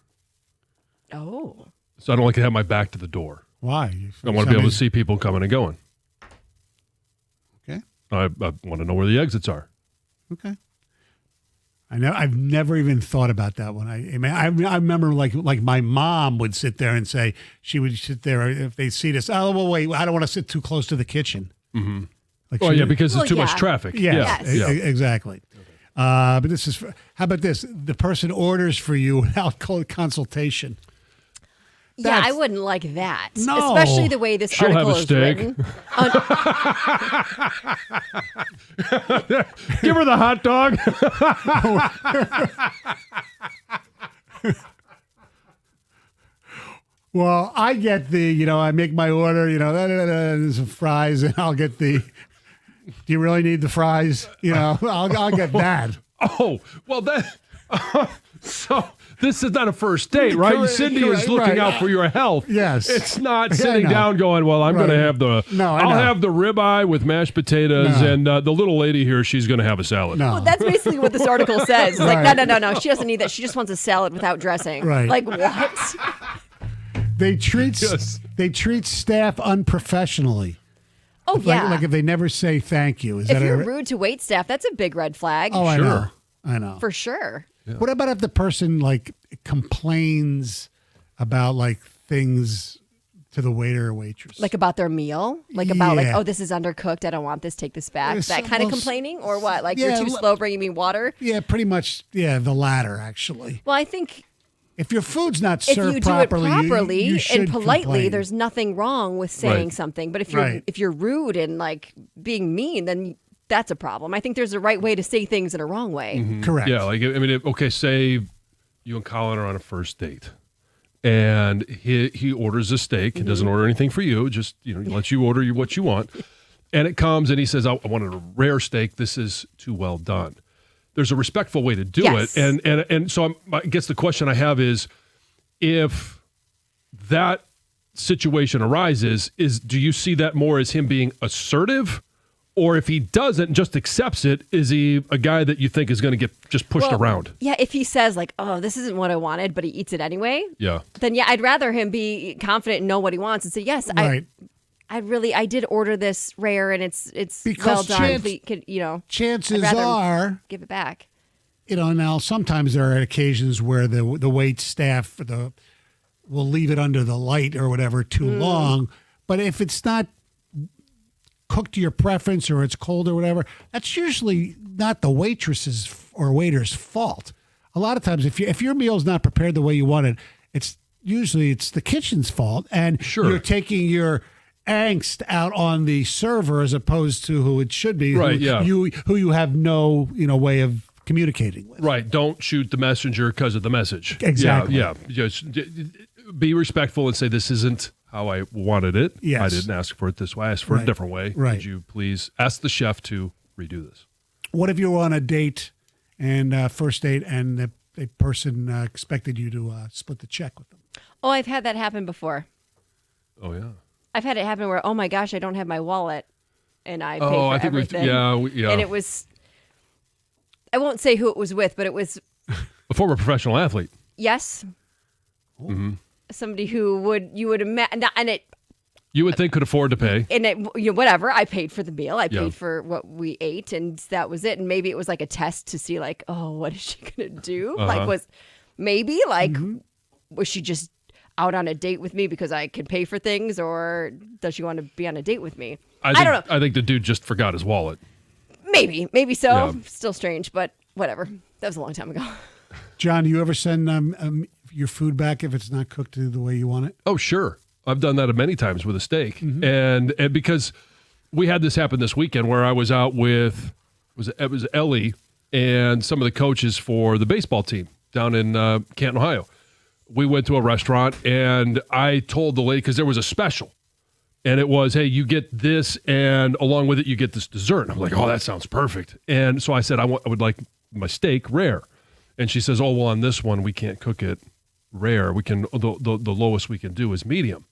Oh. So I don't like to have my back to the door. Why? I want to be able to see people coming and going. Okay. I want to know where the exits are. Okay. I know. I've never even thought about that one. I remember like my mom would sit there and say she would sit there if they see this. Oh, well, wait, I don't want to sit too close to the kitchen. Mm-hmm. Like yeah, because there's too much traffic. Yes. Exactly. But this is. How about this? The person orders for you without consultation. Yeah, I wouldn't like that. No. Especially the way this She'll article have a is steak. written. Give her the hot dog. Well, I get the, I make my order, there's some fries, and I'll get the. Do you really need the fries? I'll get that. Oh, well, so this is not a first date, right? Cindy is looking out for your health. Yes. It's not sitting down going, well, I'm going to have I'll have the ribeye with mashed potatoes, and the little lady here, she's going to have a salad. No. Well, that's basically what this article says. It's like, no. She doesn't need that. She just wants a salad without dressing. Right. Like, what? They treat staff unprofessionally. Oh, yeah. Like if they never say thank you. If you're rude to wait staff, that's a big red flag. Oh, Sure. I know. For sure. Yeah. What about if the person complains about things to the waiter or waitress? Like about their meal? Like about Yeah. oh, this is undercooked. I don't want this. Take this back. Yes, That kind of well, complaining? Or what? Like yeah, you're too slow bringing me water? Yeah, pretty much. Yeah, the latter, actually. Well, I think If your food's not if served you do properly, it properly you should and politely, complain. there's nothing wrong with saying Right. something. But Right. if you're rude and being mean, then that's a problem. I think there's a right way to say things in a wrong way. Correct. Yeah, say you and Colin are on a first date, and he orders a steak and doesn't order anything for you, just he lets you order what you want, and it comes and he says, I wanted a rare steak. This is too well done. There's a respectful way to do Yes. it, and so I guess the question I have is, if that situation arises, do you see that more as him being assertive? Or if he doesn't and just accepts it, is he a guy that you think is going to get just pushed around? Yeah, if he says oh, this isn't what I wanted, but he eats it anyway, Yeah. then I'd rather him be confident and know what he wants and say, yes, Right. I did order this rare and it's Because well done. Chances I'd rather are, give it back. now sometimes there are occasions where the wait staff will leave it under the light or whatever too long. But if it's not cooked to your preference or it's cold or whatever, that's usually not the waitress's or waiter's fault. A lot of times, if your meal's not prepared the way you want it, it's the kitchen's fault, and you're taking your angst out on the server as opposed to who it should be, Right, who you have no way of communicating with. Right. Don't shoot the messenger because of the message. Exactly. Yeah. Just be respectful and say, this isn't how I wanted it. Yes. I didn't ask for it this way. I asked for it a different way. Right. Could you please ask the chef to redo this? What if you were on a date and first date and the person expected you to split the check with them? Oh, I've had that happen before. Oh, yeah. I've had it happen where, oh my gosh, I don't have my wallet, and I paid for I think everything. yeah. And it was, I won't say who it was with, but it was A former professional athlete. yes, somebody who you would imagine, and it. You would think could afford to pay. And it, whatever, I paid for the meal. I Yeah. paid for what we ate, and that was it. And maybe it was like a test to see, oh, what is she gonna do? Was she just out on a date with me because I could pay for things, or does she want to be on a date with me? I don't know. I think the dude just forgot his wallet. Maybe so. Yeah. Still strange, but whatever. That was a long time ago. John, do you ever send your food back if it's not cooked the way you want it? Oh, sure. I've done that many times with a steak. And because we had this happen this weekend where I was out with, it was Ellie and some of the coaches for the baseball team down in Canton, Ohio. We went to a restaurant and I told the lady, because there was a special, and it was, hey, you get this, and along with it, you get this dessert. And I'm like, oh, that sounds perfect. And so I said, I would like my steak rare. And she says, oh, well, on this one, we can't cook it rare. We can, the lowest we can do is medium.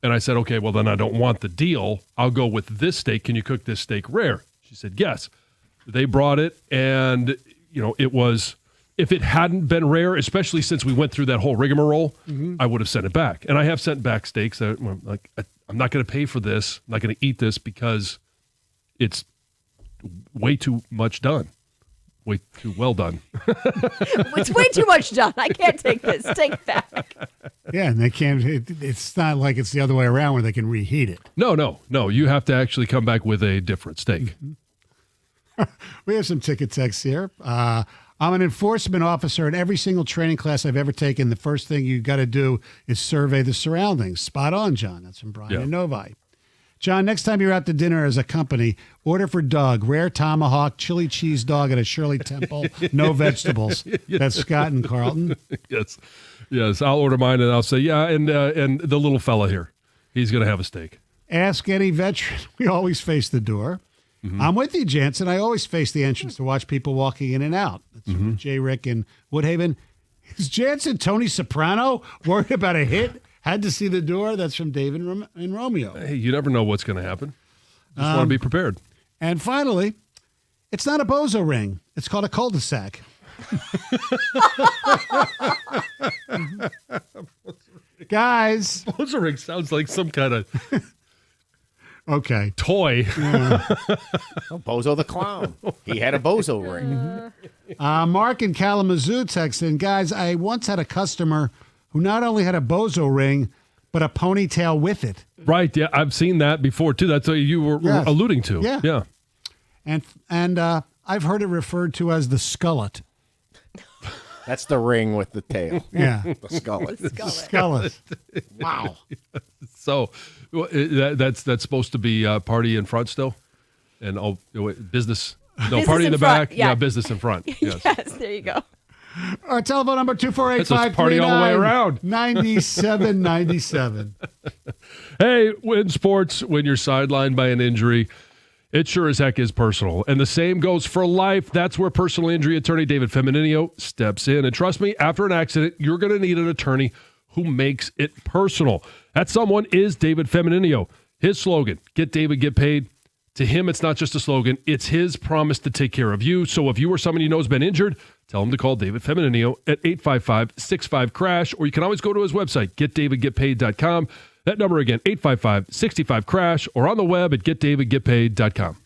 And I said, okay, well, then I don't want the deal. I'll go with this steak. Can you cook this steak rare? She said, yes. They brought it, and, it was, if it hadn't been rare, especially since we went through that whole rigmarole, I would have sent it back. And I have sent back steaks that I'm not going to pay for this. I'm not going to eat this because it's way too much done. Way too well done. It's way too much done. I can't take this. Take it back. Yeah, and they can't. It's not like it's the other way around where they can reheat it. No. You have to actually come back with a different steak. We have some ticket texts here. I'm an enforcement officer, and every single training class I've ever taken, the first thing you got to do is survey the surroundings. Spot on, John. That's from Brian and Novi. John, next time you're out to dinner as a company, order for Doug, rare tomahawk, chili cheese dog at a Shirley Temple, no vegetables. That's Scott and Carlton. Yes. I'll order mine, and I'll say, and the little fella here, he's going to have a steak. Ask any veteran. We always face the door. Mm-hmm. I'm with you, Jansen. I always face the entrance to watch people walking in and out. That's from J. Rick in Woodhaven. Is Jansen Tony Soprano worried about a hit? Had to see the door. That's from David in Romeo. Hey, you never know what's going to happen. Just want to be prepared. And finally, it's not a bozo ring. It's called a cul-de-sac. Guys. Bozo ring sounds like some kind of toy. Yeah. Bozo the Clown. He had a bozo ring. Mark in Kalamazoo texts in, guys, I once had a customer who not only had a bozo ring, but a ponytail with it. Right, yeah, I've seen that before, too. That's what you were alluding to. Yeah. And I've heard it referred to as the skullet. That's the ring with the tail. Yeah. The skullet. Skullet. Wow. So that's supposed to be party in front still? And business. No, Business party in the front, back. yeah. Business in front. Yes. Yes, there you go. Our telephone number, 248-539. Party all the way around. 9797. Hey, in sports, when you're sidelined by an injury, it sure as heck is personal. And the same goes for life. That's where personal injury attorney David Femininio steps in. And trust me, after an accident, you're going to need an attorney who makes it personal. That someone is David Femininio. His slogan, get David, get paid. To him, it's not just a slogan. It's his promise to take care of you. So if you or someone you know has been injured, tell him to call David Femininio at 855-65-CRASH, or you can always go to his website, getdavidgetpaid.com. That number again, 855-65-CRASH, or on the web at getdavidgetpaid.com.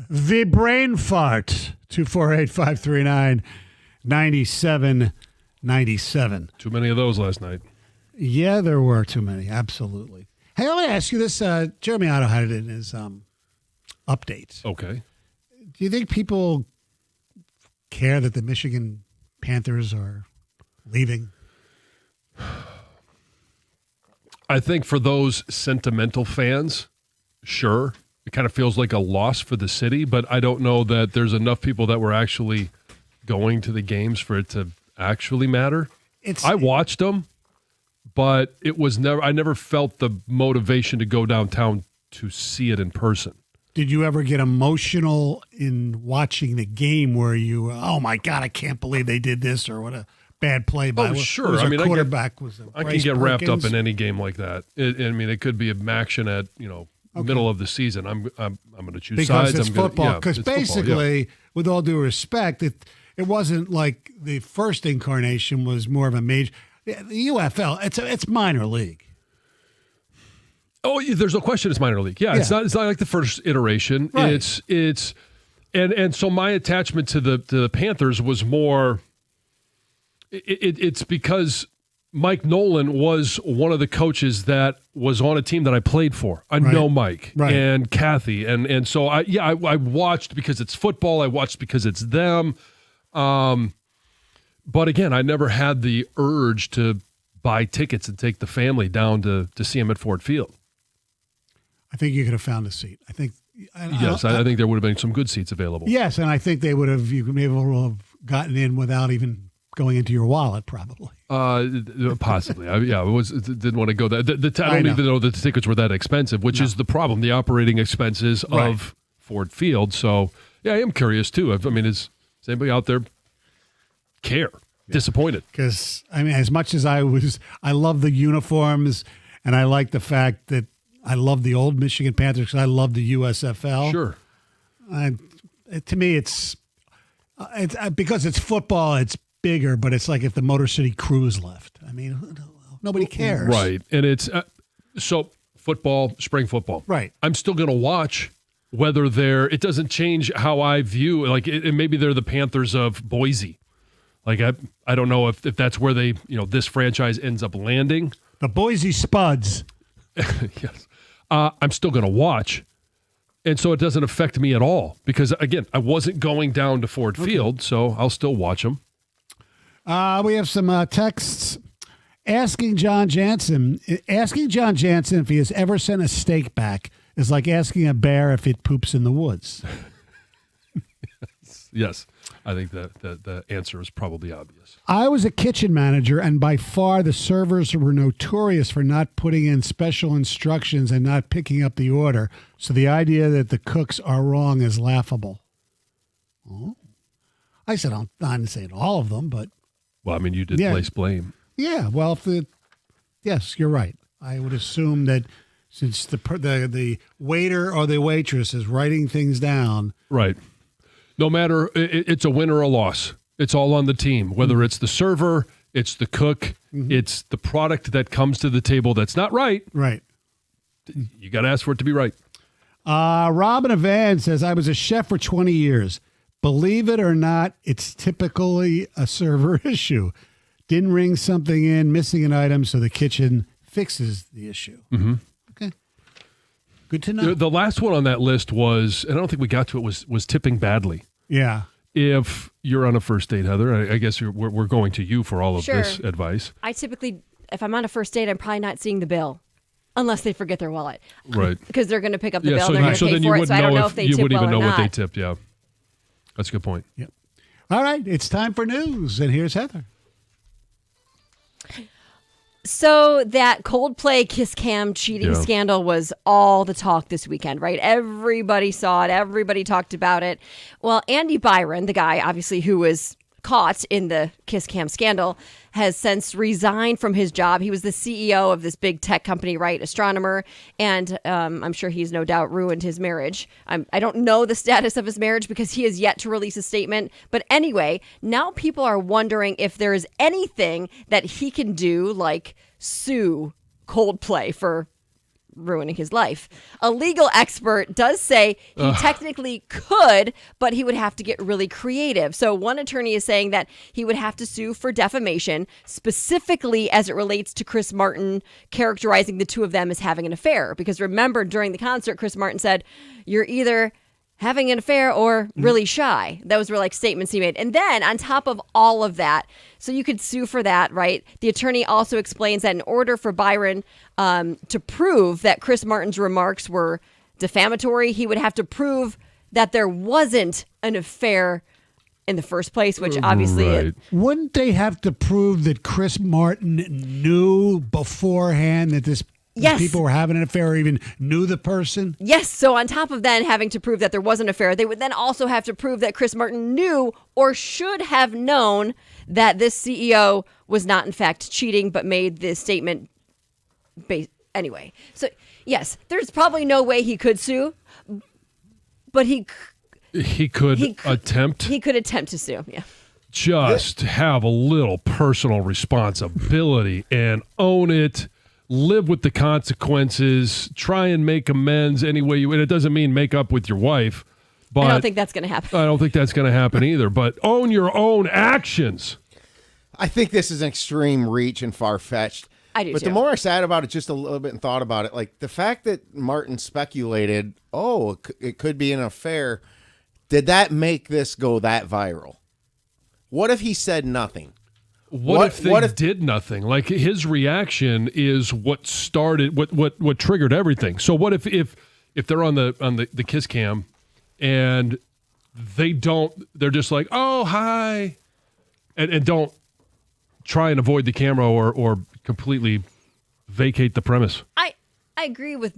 The brain fart. 248-539-9797. Too many of those last night. Yeah, there were too many. Absolutely. Hey, I want to ask you this. Jeremy Otto had it in his updates. Okay. Do you think people care that the Michigan Panthers are leaving? I think for those sentimental fans, sure. It kind of feels like a loss for the city, but I don't know that there's enough people that were actually going to the games for it to actually matter. I watched them, but I never felt the motivation to go downtown to see it in person. Did you ever get emotional in watching the game where you, oh my God, I can't believe they did this, or what a bad play by sure. I mean, quarterback I can get wrapped up in any game like that. It could be an action at middle of the season. I'm going to choose sides. It's football. Because basically, with all due respect, it wasn't like the first incarnation was more of a major. The UFL, it's minor league. Oh, there's no question it's minor league. Yeah. It's not like the first iteration. Right. And so my attachment to the Panthers was more. It's because Mike Nolan was one of the coaches that was on a team that I played for. I know Mike and Kathy, and so I watched because it's football. I watched because it's them. But again, I never had the urge to buy tickets and take the family down to see him at Ford Field. I think you could have found a seat. I think there would have been some good seats available. Yes, and I think they would have. You could maybe have gotten in without even going into your wallet, probably. Possibly. Didn't want to go there. I don't even know that the tickets were that expensive, which is the problem. The operating expenses of Ford Field. So yeah, I am curious too. Does anybody out there care? Disappointed? Because as much as I love the uniforms, and I like the fact that I love the old Michigan Panthers because I love the USFL. Sure. To me, it's because it's football. It's bigger, but it's like if the Motor City Cruise left. Nobody cares. Right. And it's so football, spring football. Right. I'm still going to watch whether it doesn't change how I view, maybe they're the Panthers of Boise. I don't know if that's where they, this franchise ends up landing. The Boise Spuds. Yes. I'm still going to watch. And so it doesn't affect me at all because, again, I wasn't going down to Ford Field, so I'll still watch them. We have some texts asking John Jansen if he has ever sent a steak back is like asking a bear if it poops in the woods. Yes. I think that the answer is probably obvious. I was a kitchen manager, and by far the servers were notorious for not putting in special instructions and not picking up the order. So the idea that the cooks are wrong is laughable. Oh. I said I'm not saying all of them, but... Well, you did place blame. Yeah, well, yes, you're right. I would assume that since the waiter or the waitress is writing things down... Right. No matter, it's a win or a loss. It's all on the team. Whether it's the server, it's the cook, it's the product that comes to the table that's not right. Right. You got to ask for it to be right. Robin Evan says, I was a chef for 20 years. Believe it or not, it's typically a server issue. Didn't ring something in, missing an item, so the kitchen fixes the issue. Mm-hmm. Okay. Good to know. The last one on that list was, and I don't think we got to it, was tipping badly. Yeah. If you're on a first date, Heather, I guess we're going to you for all of this advice. I typically, if I'm on a first date, I'm probably not seeing the bill. Unless they forget their wallet. Right. Because they're going to pick up the bill and they're going to pay for it. So I don't know if they tip well or not. You wouldn't even know what they tipped, yeah. That's a good point. Yep. All right, it's time for news, and here's Heather. So that Coldplay Kiss Cam cheating scandal was all the talk this weekend, right? Everybody saw it. Everybody talked about it. Well, Andy Byron, the guy, obviously, who was caught in the Kiss Cam scandal, has since resigned from his job. He was the CEO of this big tech company, right? Astronomer. And I'm sure he's no doubt ruined his marriage. I don't know the status of his marriage because he has yet to release a statement. But anyway, now people are wondering if there is anything that he can do, like sue Coldplay for ruining his life. A legal expert does say he technically could, but he would have to get really creative. So one attorney is saying that he would have to sue for defamation, specifically as it relates to Chris Martin characterizing the two of them as having an affair. Because remember, during the concert, Chris Martin said, "You're either having an affair or really shy." Those were like statements he made. And then on top of all of that, so you could sue for that, right? The attorney also explains that in order for Byron to prove that Chris Martin's remarks were defamatory, he would have to prove that there wasn't an affair in the first place, which obviously Right. Wouldn't they have to prove that Chris Martin knew beforehand that these Yes. people were having an affair or even knew the person? Yes. So on top of then having to prove that there was an affair, they would then also have to prove that Chris Martin knew or should have known that this CEO was not in fact cheating, but made this statement anyway. So yes, there's probably no way he could sue, but he could attempt. He could attempt to sue. Yeah. Just have a little personal responsibility and own it. Live with the consequences. Try and make amends any way you. And it doesn't mean make up with your wife. But I don't think that's going to happen. I don't think that's going to happen either. But own your own actions. I think this is an extreme reach and far-fetched. I do But too. the more I sat about it just a little bit and thought about it, like the fact that Martin speculated, it could be an affair, did that make this go that viral? What if he said nothing? What if they did nothing? Like his reaction is what started, what triggered everything. So what if they're on the kiss cam and they're just like, oh, hi, and don't try and avoid the camera or completely vacate the premise. I agree with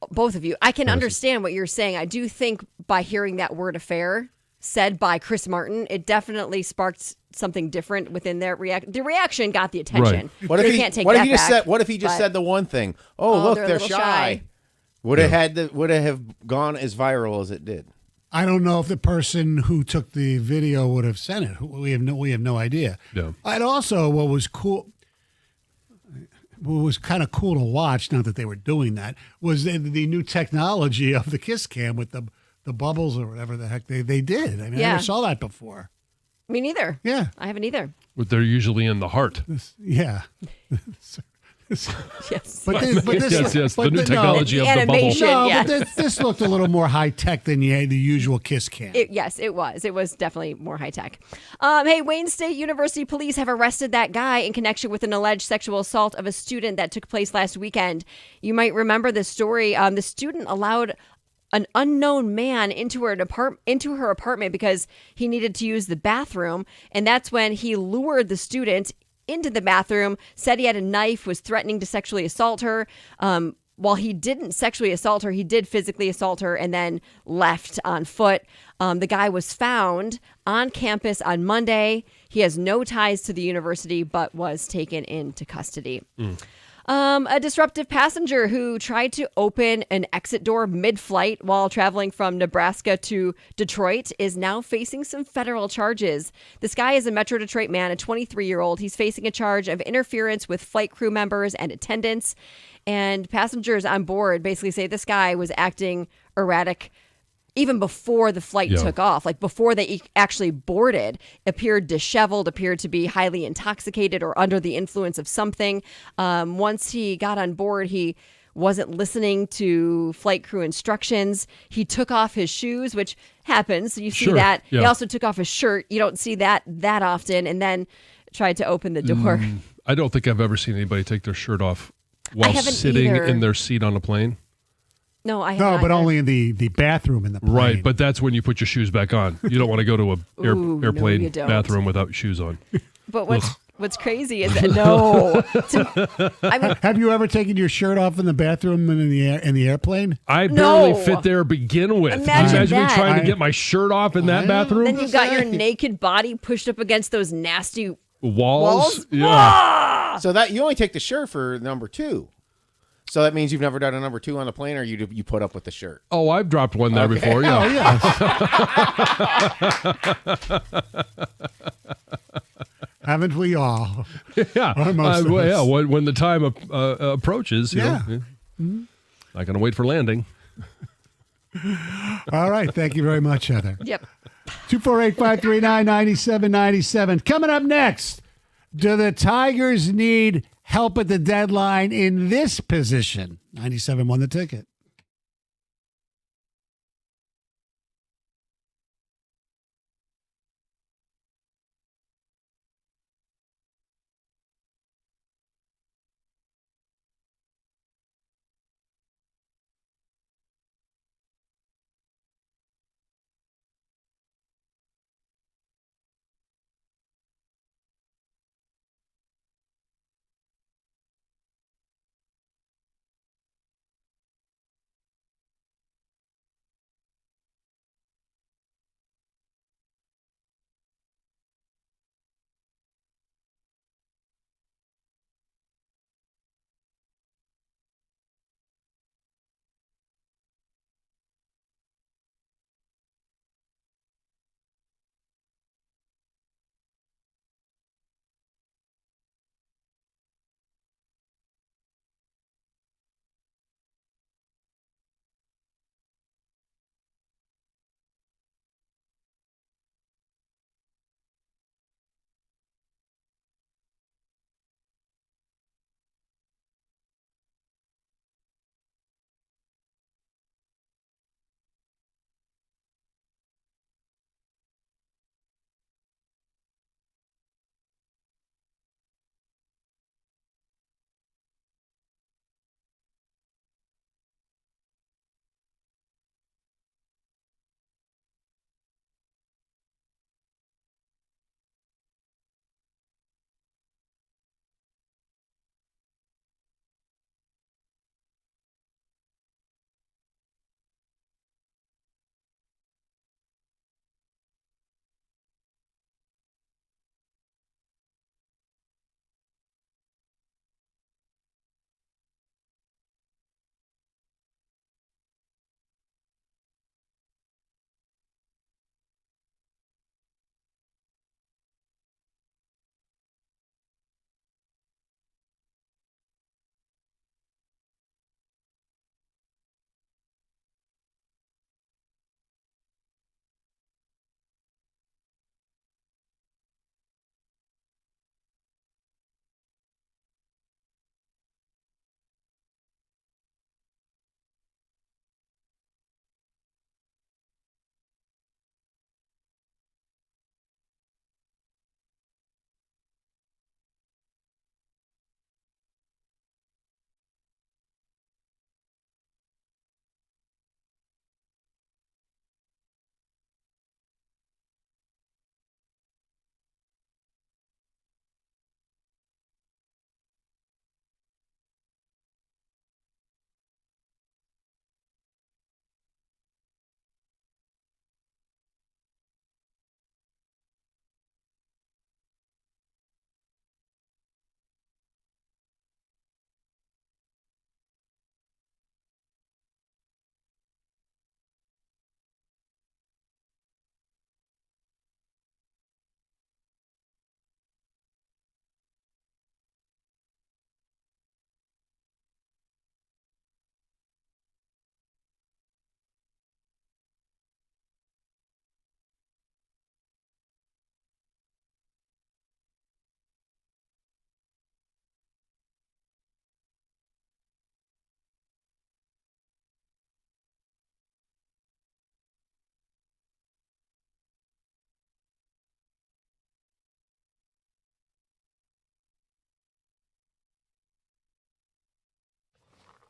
both of you. I can understand what you're saying. I do think by hearing that word affair said by Chris Martin, it definitely sparked something different within their reaction. The reaction got the attention. Right. What if They he can't take what that if he just back, said what if he just but- said the one thing? Oh, look, they're a they're little shy. shy. Would it have gone as viral as it did? I don't know if the person who took the video would have sent it. We have no idea. Yeah. And also, what was kind of cool to watch, not that they were doing that, was the new technology of the kiss cam with the bubbles or whatever the heck they did. I mean, I Yeah. never saw that before. Me neither. Yeah. I haven't either. But they're usually in the heart. Yeah. Yes. But this, Yes, the new technology The of the bubble. animation. No, Yeah. but this looked a little more high tech than the usual kiss cam. Yes, it was. It was definitely more high tech. Hey, Wayne State University police have arrested that guy in connection with an alleged sexual assault of a student that took place last weekend. You might remember this story. The student allowed an unknown man into her apartment because he needed to use the bathroom, and that's when he lured the student into the bathroom, said he had a knife, was threatening to sexually assault her. While he didn't sexually assault her, he did physically assault her and then left on foot. The guy was found on campus on Monday. He has no ties to the university, but was taken into custody. A disruptive passenger who tried to open an exit door mid-flight while traveling from Nebraska to Detroit is now facing some federal charges. This guy is a Metro Detroit man, a 23-year-old. He's facing a charge of interference with flight crew members and attendants. And passengers on board basically say this guy was acting erratic even before the flight took off, like before they actually boarded, appeared disheveled, appeared to be highly intoxicated or under the influence of something. Once he got on board, he wasn't listening to flight crew instructions. He took off his shoes, which happens. You see that. Yeah. He also took off his shirt. You don't see that often. And then tried to open the door. I don't think I've ever seen anybody take their shirt off while haven't sitting either. in their seat on a plane. No, I have No, not but either. only in the bathroom in the plane. Right, but that's when you put your shoes back on. You don't want to go to a Ooh, no, airplane you don't. bathroom without shoes on. But what's crazy is that no. I mean, Have you ever taken your shirt off in the bathroom and in the airplane? I No. barely fit there to begin with. Imagine me that. trying to get my shirt off in that bathroom. then you've got your naked body pushed up against those nasty Walls? walls. Yeah. So that you only take the shirt for number 2. So that means you've never done a number 2 on the plane, or you put up with the shirt. Oh, I've dropped one there before. Yeah. Haven't we all? Yeah. Or most of Well, us. yeah. When the time approaches. you Yeah. know, Not going to wait for landing. All right. Thank you very much, Heather. Yep. 248-539-9797. Coming up next, do the Tigers need help at the deadline in this position? 97 won the ticket.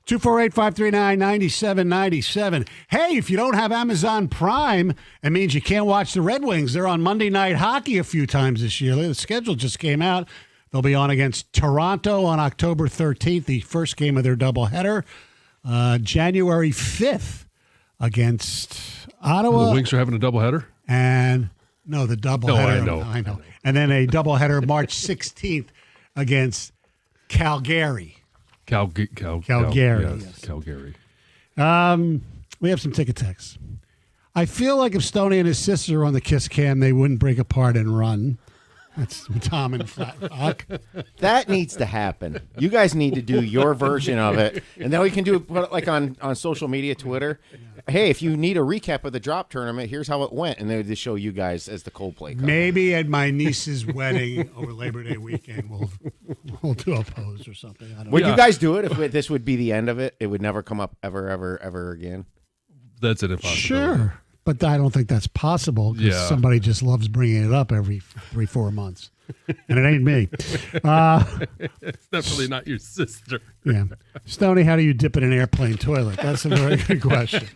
Two four eight 539-9797. Hey, if you don't have Amazon Prime, it means you can't watch the Red Wings. They're on Monday Night Hockey a few times this year. The schedule just came out. They'll be on against Toronto on October 13th, the first game of their doubleheader. January 5th against Ottawa. The Wings are having a doubleheader? And no, the doubleheader. No, I know. And then a doubleheader March 16th against Calgary. Calgary. Yes. Calgary. We have some ticket texts. I feel like if Stoney and his sister were on the Kiss Cam, they wouldn't break apart and run. That's Tom and Flat Rock. That needs to happen. You guys need to do your version of it, and then we can do it like on social media, Twitter. Hey, if you need a recap of the drop tournament, here's how it went, and they just show you guys as the Coldplay cover. Maybe at my niece's wedding over Labor Day weekend, we'll do a pose or something. I don't Would know. you guys do it if this would be the end of it? It would never come up ever again. That's an impossibility. Sure, but I don't think that's possible because somebody just loves bringing it up every 3-4 months, and it ain't me. It's definitely not your sister. Yeah, Stoney, how do you dip in an airplane toilet? That's a very good question.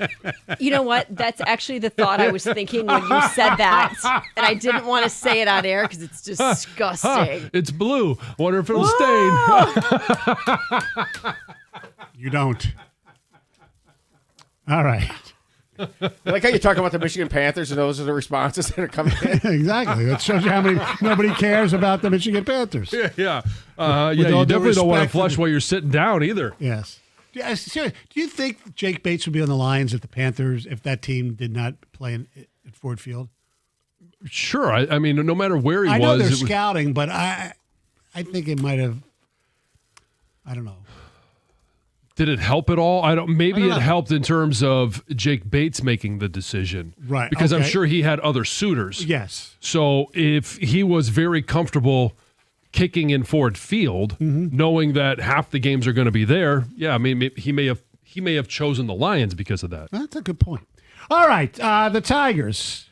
You know what? That's actually the thought I was thinking when you said that, and I didn't want to say it on air because it's disgusting. It's blue. Wonder if it'll stain. You don't. All right. I like how you talk about the Michigan Panthers, and those are the responses that are coming in. Exactly. That shows you how nobody cares about the Michigan Panthers. Yeah. all You due definitely don't want to respect flush and- while you're sitting down either. Yes. Yeah, seriously, do you think Jake Bates would be on the Lions if the Panthers, if that team did not play at Ford Field? Sure. I mean, no matter where he I was. know they're it was- scouting, but I think it might have. I don't know. Did it help at all? Maybe I don't it know. helped in terms of Jake Bates making the decision. Right, Because I'm okay. sure he had other suitors. Yes. So if he was very comfortable kicking in Ford Field, knowing that half the games are going to be there, yeah, I mean, he may have chosen the Lions because of that. That's a good point. All right, the Tigers.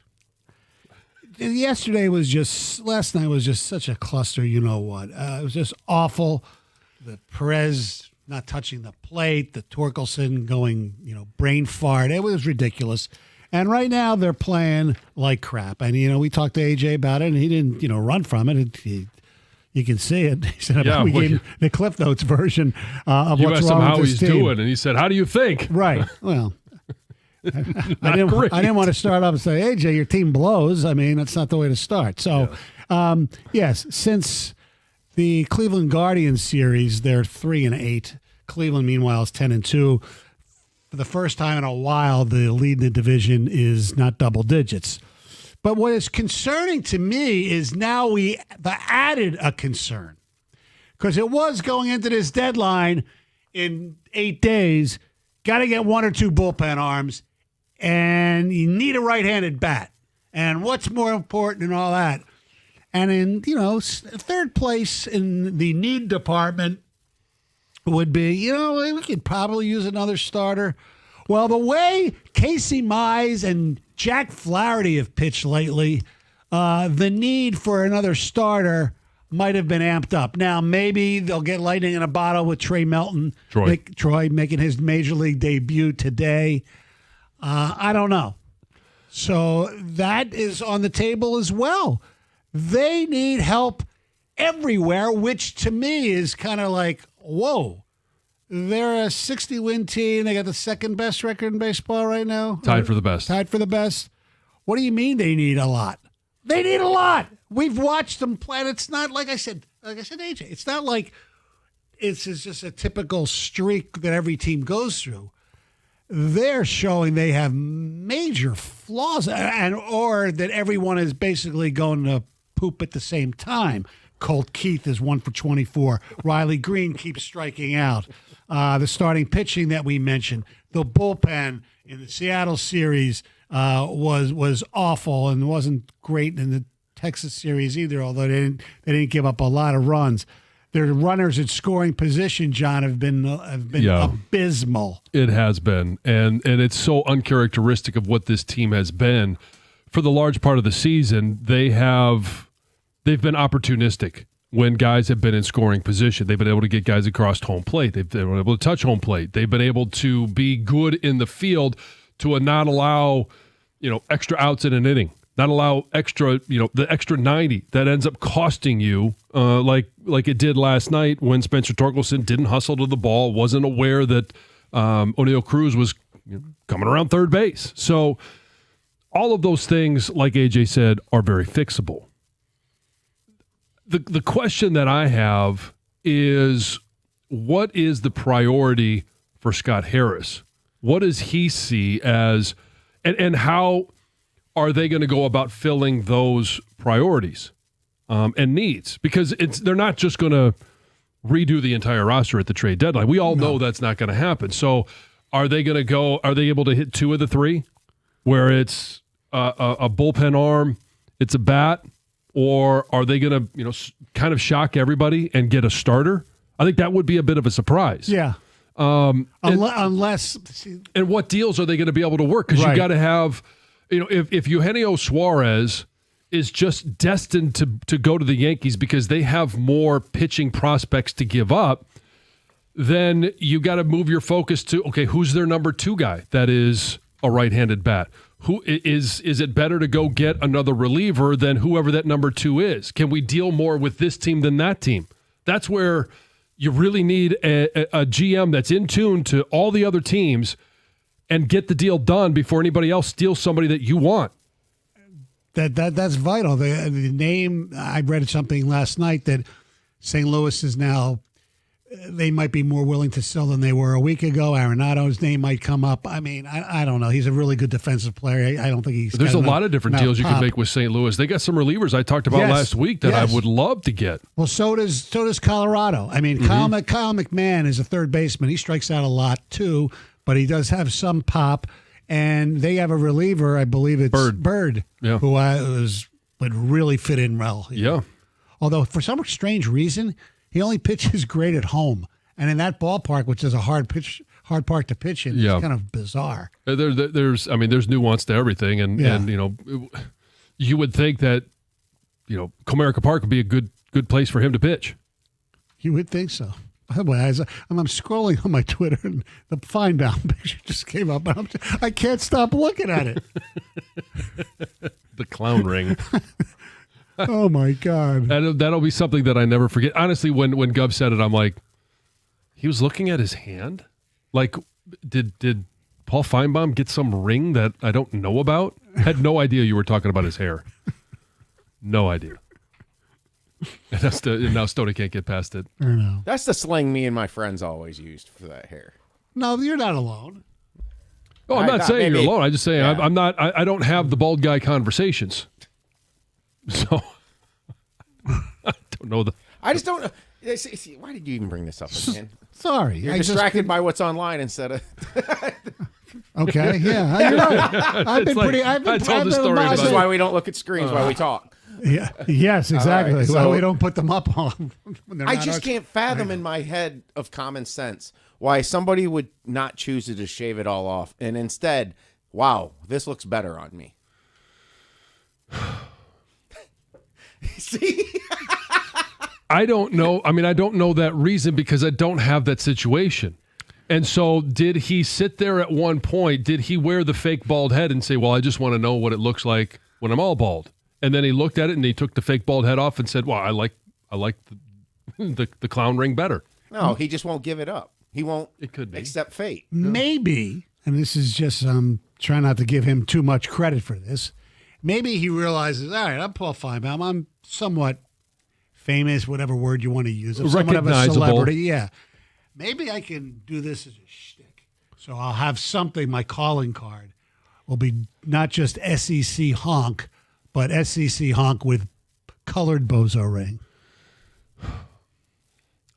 Last night was just such a cluster. You know what? It was just awful. The Perez not touching the plate, the Torkelson going, brain fart. It was ridiculous. And right now they're playing like crap. And we talked to AJ about it, and he didn't, run from it. You can see it. He said, Yeah, we gave him the Cliff Notes version of You what's asked him wrong how with he's this team. doing, and he said, "How do you think?" Right. Well, I great. didn't want to start off and say, AJ, your team blows. I mean, that's not the way to start. So, yes, since the Cleveland Guardians series, they're 3-8. Cleveland, meanwhile, is 10-2. For the first time in a while, the lead in the division is not double digits. But what is concerning to me is now we added a concern. Because it was going into this deadline in 8 days, got to get 1 or 2 bullpen arms, and you need a right-handed bat. And what's more important than all that? And in, third place in the need department would be, we could probably use another starter. Well, the way Casey Mize and Jack Flaherty have pitched lately, the need for another starter might have been amped up. Now, maybe they'll get lightning in a bottle with Trey Melton. Troy making his major league debut today. I don't know. So that is on the table as well. They need help everywhere, which to me is kind of like, whoa. They're a 60-win team. They got the second best record in baseball right now. Tied for the best. Tied for the best. What do you mean they need a lot? They need a lot. We've watched them play. And it's not like I said, AJ, it's not like it's just a typical streak that every team goes through. They're showing they have major flaws, or that everyone is basically going to poop at the same time. Colt Keith is 1 for 24. Riley Green keeps striking out. The starting pitching that we mentioned, the bullpen in the Seattle series was awful and wasn't great in the Texas series either. Although they didn't give up a lot of runs. Their runners at scoring position, John, have been abysmal. It has been, and it's so uncharacteristic of what this team has been for the large part of the season. They've been opportunistic when guys have been in scoring position. They've been able to get guys across home plate. They've been able to touch home plate. They've been able to be good in the field to not allow, extra outs in an inning, not allow extra, the extra 90 that ends up costing you, like it did last night when Spencer Torkelson didn't hustle to the ball, wasn't aware that O'Neal Cruz was coming around third base. So all of those things, like AJ said, are very fixable. The question that I have is, what is the priority for Scott Harris? What does he see as, and how are they going to go about filling those priorities? and needs, because they're not just going to redo the entire roster at the trade deadline. We all know that's not going to happen. So are they going to go? Are they able to hit 2 of the 3, where it's a bullpen arm, it's a bat, or are they going to kind of shock everybody and get a starter? I think that would be a bit of a surprise. Yeah. Unless. And what deals are they going to be able to work? Because you got to have, if Eugenio Suarez is just destined to go to the Yankees because they have more pitching prospects to give up, then you got to move your focus to, okay, who's their number 2 guy that is a right-handed bat? Who is it better to go get another reliever than whoever that number 2 is? Can we deal more with this team than that team? That's where you really need a GM that's in tune to all the other teams and get the deal done before anybody else steals somebody that you want. That's vital. The name, I read something last night that St. Louis is now, they might be more willing to sell than they were a week ago. Arenado's name might come up. I mean, I don't know. He's a really good defensive player. I don't think he's. There's a lot of different deals you can make with St. Louis. They got some relievers I talked about last week that I would love to get. Well, so does Colorado. I mean, Kyle McMahon is a third baseman. He strikes out a lot too, but he does have some pop. And they have a reliever, I believe it's Bird, who would really fit in well. Yeah. Although for some strange reason, he only pitches great at home, and in that ballpark, which is a hard park to pitch in, it's kind of bizarre. There's nuance to everything, and you would think that Comerica Park would be a good place for him to pitch. You would think so. By the way, I'm scrolling on my Twitter, and the Feinbaum picture just came up, and I can't stop looking at it. The clown ring. Oh, my God. That'll be something that I never forget. Honestly, when Gov said it, I'm like, he was looking at his hand? Like, did Paul Feinbaum get some ring that I don't know about? Had no idea you were talking about his hair. No idea. And now Stoney can't get past it. I know. That's the slang me and my friends always used for that hair. No, you're not alone. Oh, I'm not saying you're alone. I'm just saying I'm not. I don't have the bald guy conversations. So I don't know I just don't. See, why did you even bring this up again? Sorry, you're distracted by what's online instead of. Okay, yeah, you're right. I've been pretty. I've told the story. This is why we don't look at screens while we talk. Yeah. Yes, exactly. Right, so we don't put them up on. I just can't fathom in my head of common sense why somebody would not choose to just shave it all off and instead, wow, this looks better on me. See? I don't know. I mean, I don't know that reason because I don't have that situation. And so did he sit there at one point? Did he wear the fake bald head and say, well, I just want to know what it looks like when I'm all bald? And then he looked at it and he took the fake bald head off and said, well, I like the clown ring better. No, he just won't give it up. He won't accept fate. Maybe, and this is just trying not to give him too much credit for this. Maybe he realizes, all right, I'm Paul Feinbaum. I'm somewhat famous, whatever word you want to use. I'm somewhat of a celebrity. Yeah. Maybe I can do this as a shtick. So I'll have something, my calling card will be not just SEC honk, but SEC honk with colored bozo ring.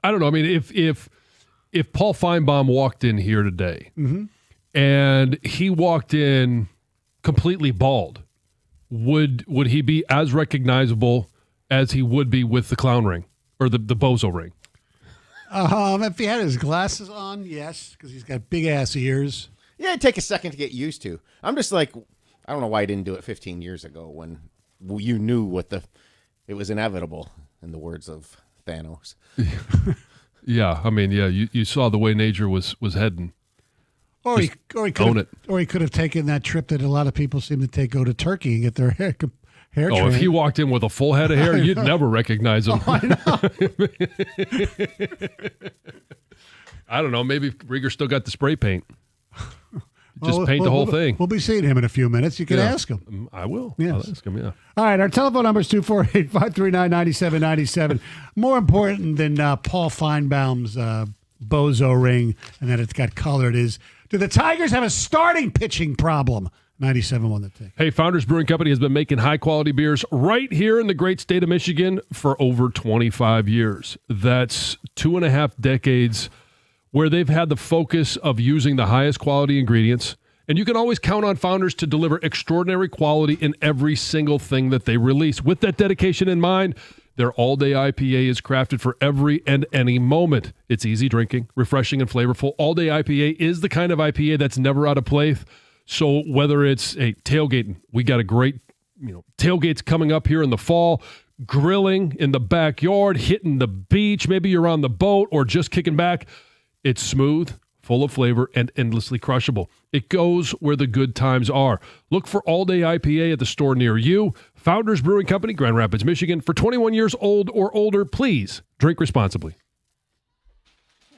I don't know. I mean, if Paul Feinbaum walked in here today and he walked in completely bald, would he be as recognizable as he would be with the clown ring or the bozo ring? If he had his glasses on, yes, because he's got big ass ears. Yeah, it'd take a second to get used to. I'm just like, I don't know why I didn't do it 15 years ago when you knew it was inevitable, in the words of Thanos. Yeah, I mean, yeah, you saw the way nature was heading. Or he could have taken that trip that a lot of people seem to take, go to Turkey and get their hair Oh, trained. if he walked in with a full head of hair, you'd never recognize him. Oh, I know. I don't know. Maybe Rieger still got the spray paint. Just paint the whole thing. We'll be seeing him in a few minutes. You can ask him. I will. Yes. I'll ask him, yeah. All right, our telephone number is 248-539-9797. More important than Paul Feinbaum's bozo ring and that it's got colored is, do the Tigers have a starting pitching problem? 97 won the ticket. Hey, Founders Brewing Company has been making high-quality beers right here in the great state of Michigan for over 25 years. That's 2.5 decades where they've had the focus of using the highest quality ingredients. And you can always count on Founders to deliver extraordinary quality in every single thing that they release. With that dedication in mind, their all-day IPA is crafted for every and any moment. It's easy drinking, refreshing, and flavorful. All-day IPA is the kind of IPA that's never out of place. So whether it's tailgating, we got a great, tailgates coming up here in the fall, grilling in the backyard, hitting the beach, maybe you're on the boat or just kicking back. It's smooth, full of flavor, and endlessly crushable. It goes where the good times are. Look for All Day IPA at the store near you. Founders Brewing Company, Grand Rapids, Michigan. For 21 years old or older, please drink responsibly.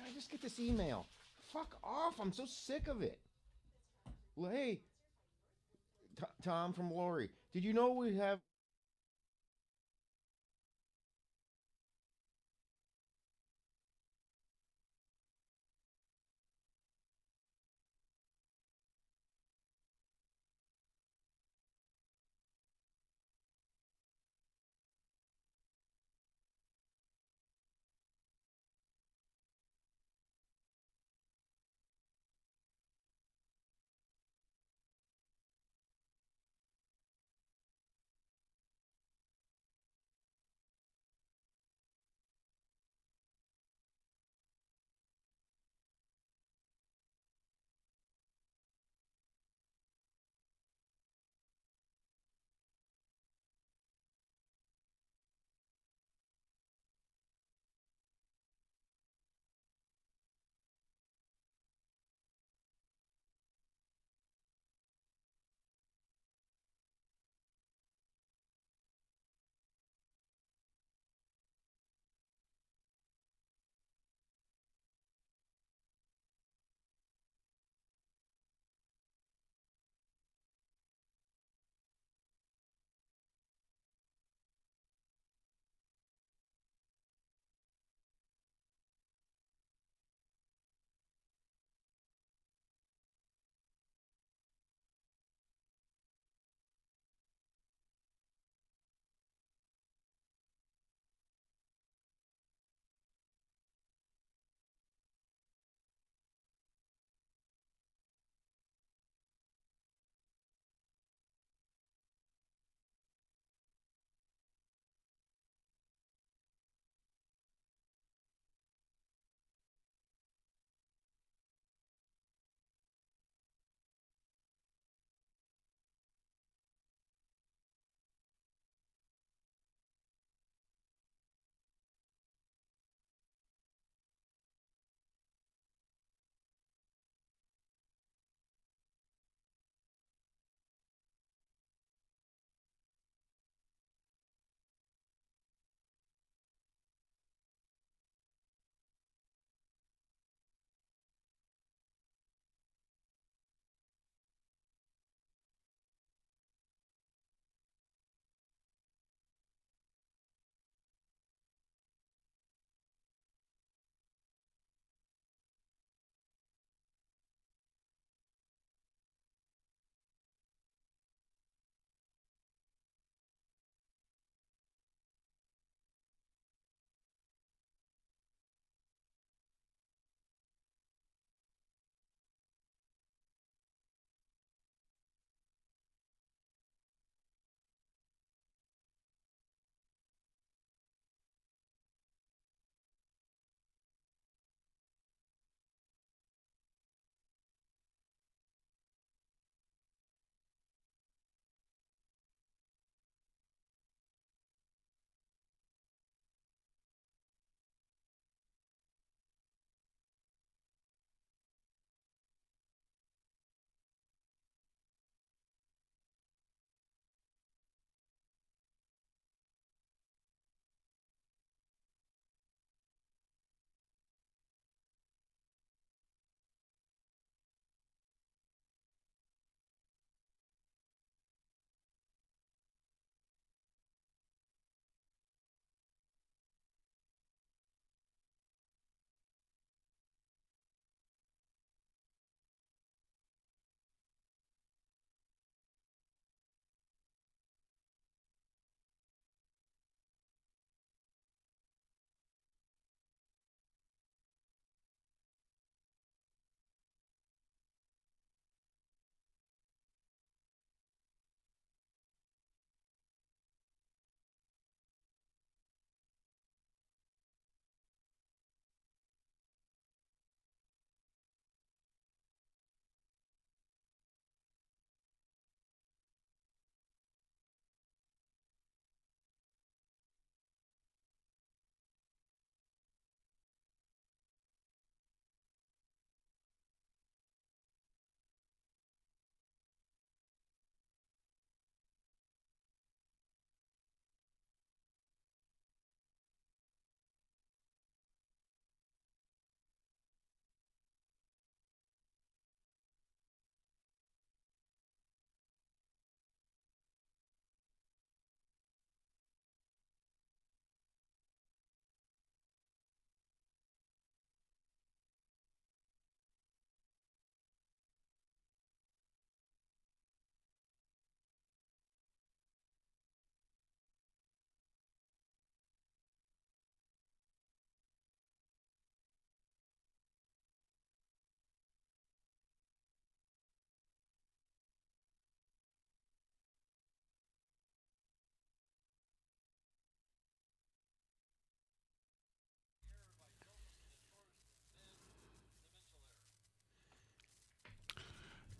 I just get this email. Fuck off. I'm so sick of it. Well, hey, Tom from Lori, did you know we have...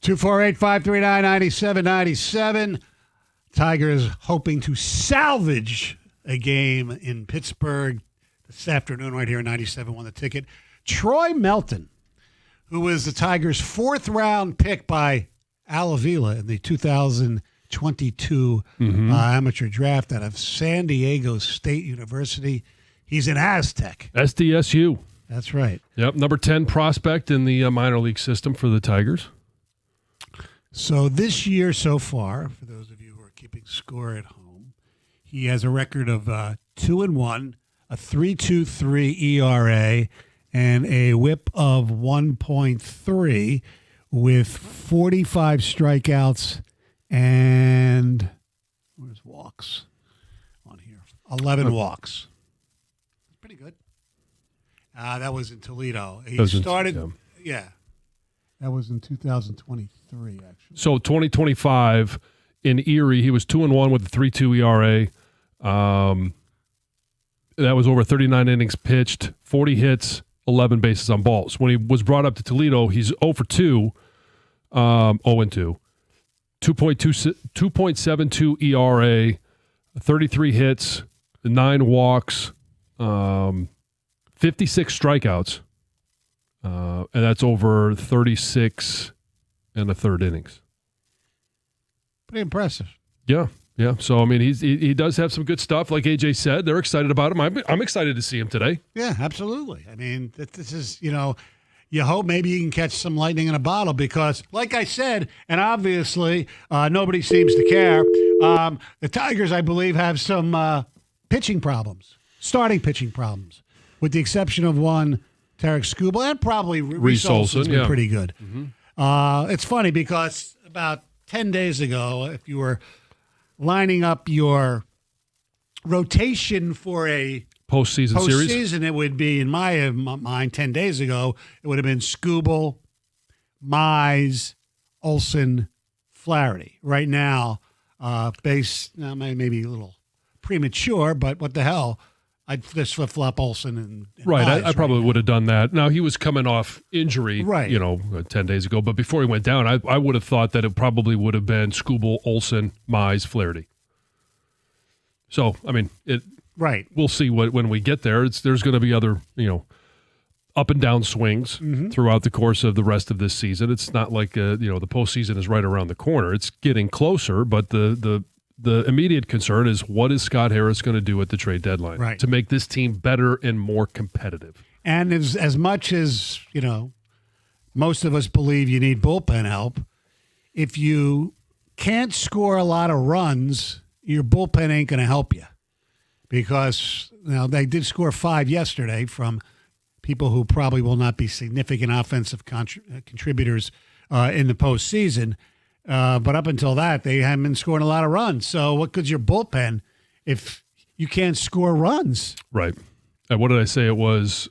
248-539-9797. Tigers hoping to salvage a game in Pittsburgh this afternoon right here at 97 on the ticket. Troy Melton, who was the Tigers' fourth-round pick by Al Avila in the 2022 amateur draft out of San Diego State University. He's an Aztec. SDSU. That's right. Yep, number 10 prospect in the minor league system for the Tigers. So this year so far, for those of you who are keeping score at home, he has a record of 2-1, a 3.23 ERA, and a WHIP of 1.3 with 45 strikeouts and where's walks on here? 11 walks. Pretty good. That was in Toledo. He started, yeah. That was in 2023, actually. So 2025 in Erie, he was 2-1 with a 3.2 ERA. That was over 39 innings pitched, 40 hits, 11 bases on balls. When he was brought up to Toledo, he's 0 for 2, 0-2, 2.72 ERA, 33 hits, 9 walks, 56 strikeouts. And that's over 36 and a third innings. Pretty impressive. Yeah. So, I mean, he does have some good stuff. Like AJ said, they're excited about him. I'm excited to see him today. Yeah, absolutely. I mean, this is, you hope maybe you can catch some lightning in a bottle because, like I said, and obviously nobody seems to care, the Tigers, I believe, have some pitching problems, starting pitching problems, with the exception of one, Tarek Skubal, and probably Reese Olson's been pretty good. Mm-hmm. It's funny because about 10 days ago, if you were lining up your rotation for a postseason series, it would be, in my mind, 10 days ago, it would have been Skubal, Mize, Olson, Flaherty. Right now, maybe a little premature, but what the hell? I'd just flip-flop Olson and right. Mize I probably would have done that. Now, he was coming off injury, right, 10 days ago. But before he went down, I would have thought that it probably would have been Skubal, Olson, Mize, Flaherty. So, I mean, we'll see when we get there. There's going to be other, up and down swings throughout the course of the rest of this season. It's not like, the postseason is right around the corner. It's getting closer, but the immediate concern is what is Scott Harris going to do at the trade deadline to make this team better and more competitive? And as much as, most of us believe you need bullpen help, if you can't score a lot of runs, your bullpen ain't going to help you. Because they did score 5 yesterday from people who probably will not be significant offensive contributors in the postseason. But up until that, they haven't been scoring a lot of runs. So what good's your bullpen if you can't score runs? Right. And what did I say? It was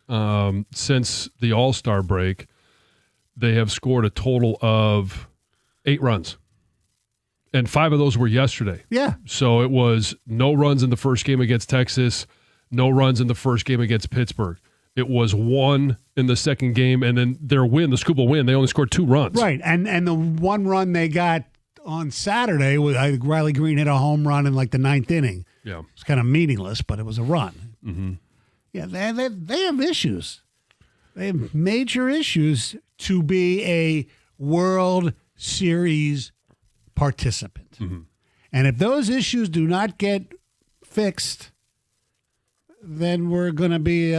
since the All-Star break, they have scored a total of 8 runs. And 5 of those were yesterday. Yeah. So it was no runs in the first game against Texas, no runs in the first game against Pittsburgh. It was 1 in the second game, and then their win, the Skubal win, they only scored 2 runs. Right, and the one run they got on Saturday, Riley Green hit a home run in like the 9th inning. Yeah. It's kind of meaningless, but it was a run. Mm-hmm. Yeah, they have issues. They have major issues to be a World Series participant. Mm-hmm. And if those issues do not get fixed, then we're going to be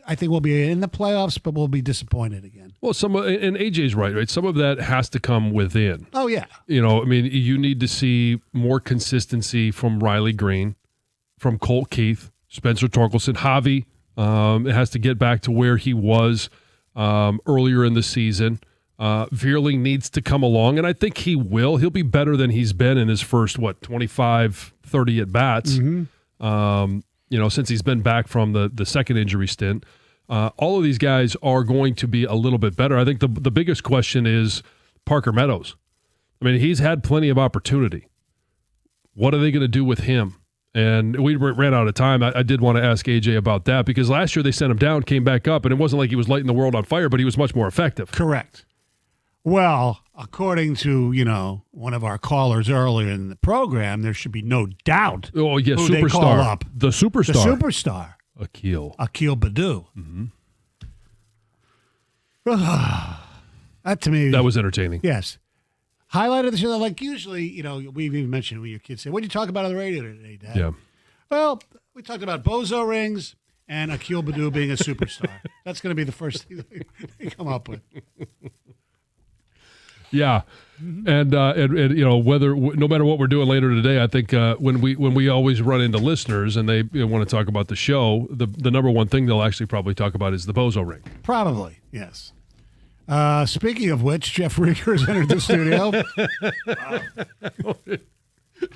I think we'll be in the playoffs, but we'll be disappointed again. Well, and AJ's right? Some of that has to come within. Oh, yeah. You need to see more consistency from Riley Green, from Colt Keith, Spencer Torkelson, Javi. It has to get back to where he was earlier in the season. Veerling needs to come along, and I think he will. He'll be better than he's been in his first, 25, 30 at-bats. Mm-hmm. Since he's been back from the second injury stint. All of these guys are going to be a little bit better. I think the biggest question is Parker Meadows. I mean, he's had plenty of opportunity. What are they going to do with him? And we ran out of time. I did want to ask AJ about that because last year they sent him down, came back up, and it wasn't like he was lighting the world on fire, but he was much more effective. Correct. Well, according to, one of our callers earlier in the program, there should be no doubt Oh, yeah, who superstar. they call up. The superstar. The superstar. Akil. Akil Badu. Mm-hmm. That to me. That was entertaining. Yes. Highlight of the show, like usually, we've even mentioned when your kids say, what did you talk about on the radio today, Dad? Yeah. Well, we talked about bozo rings and Akil Badu being a superstar. That's going to be the first thing they come up with. Yeah, and whether no matter what we're doing later today, I think when we always run into listeners and they want to talk about the show, the number one thing they'll actually probably talk about is the bozo ring. Probably, yes. Speaking of which, Jeff Rieger has entered the studio.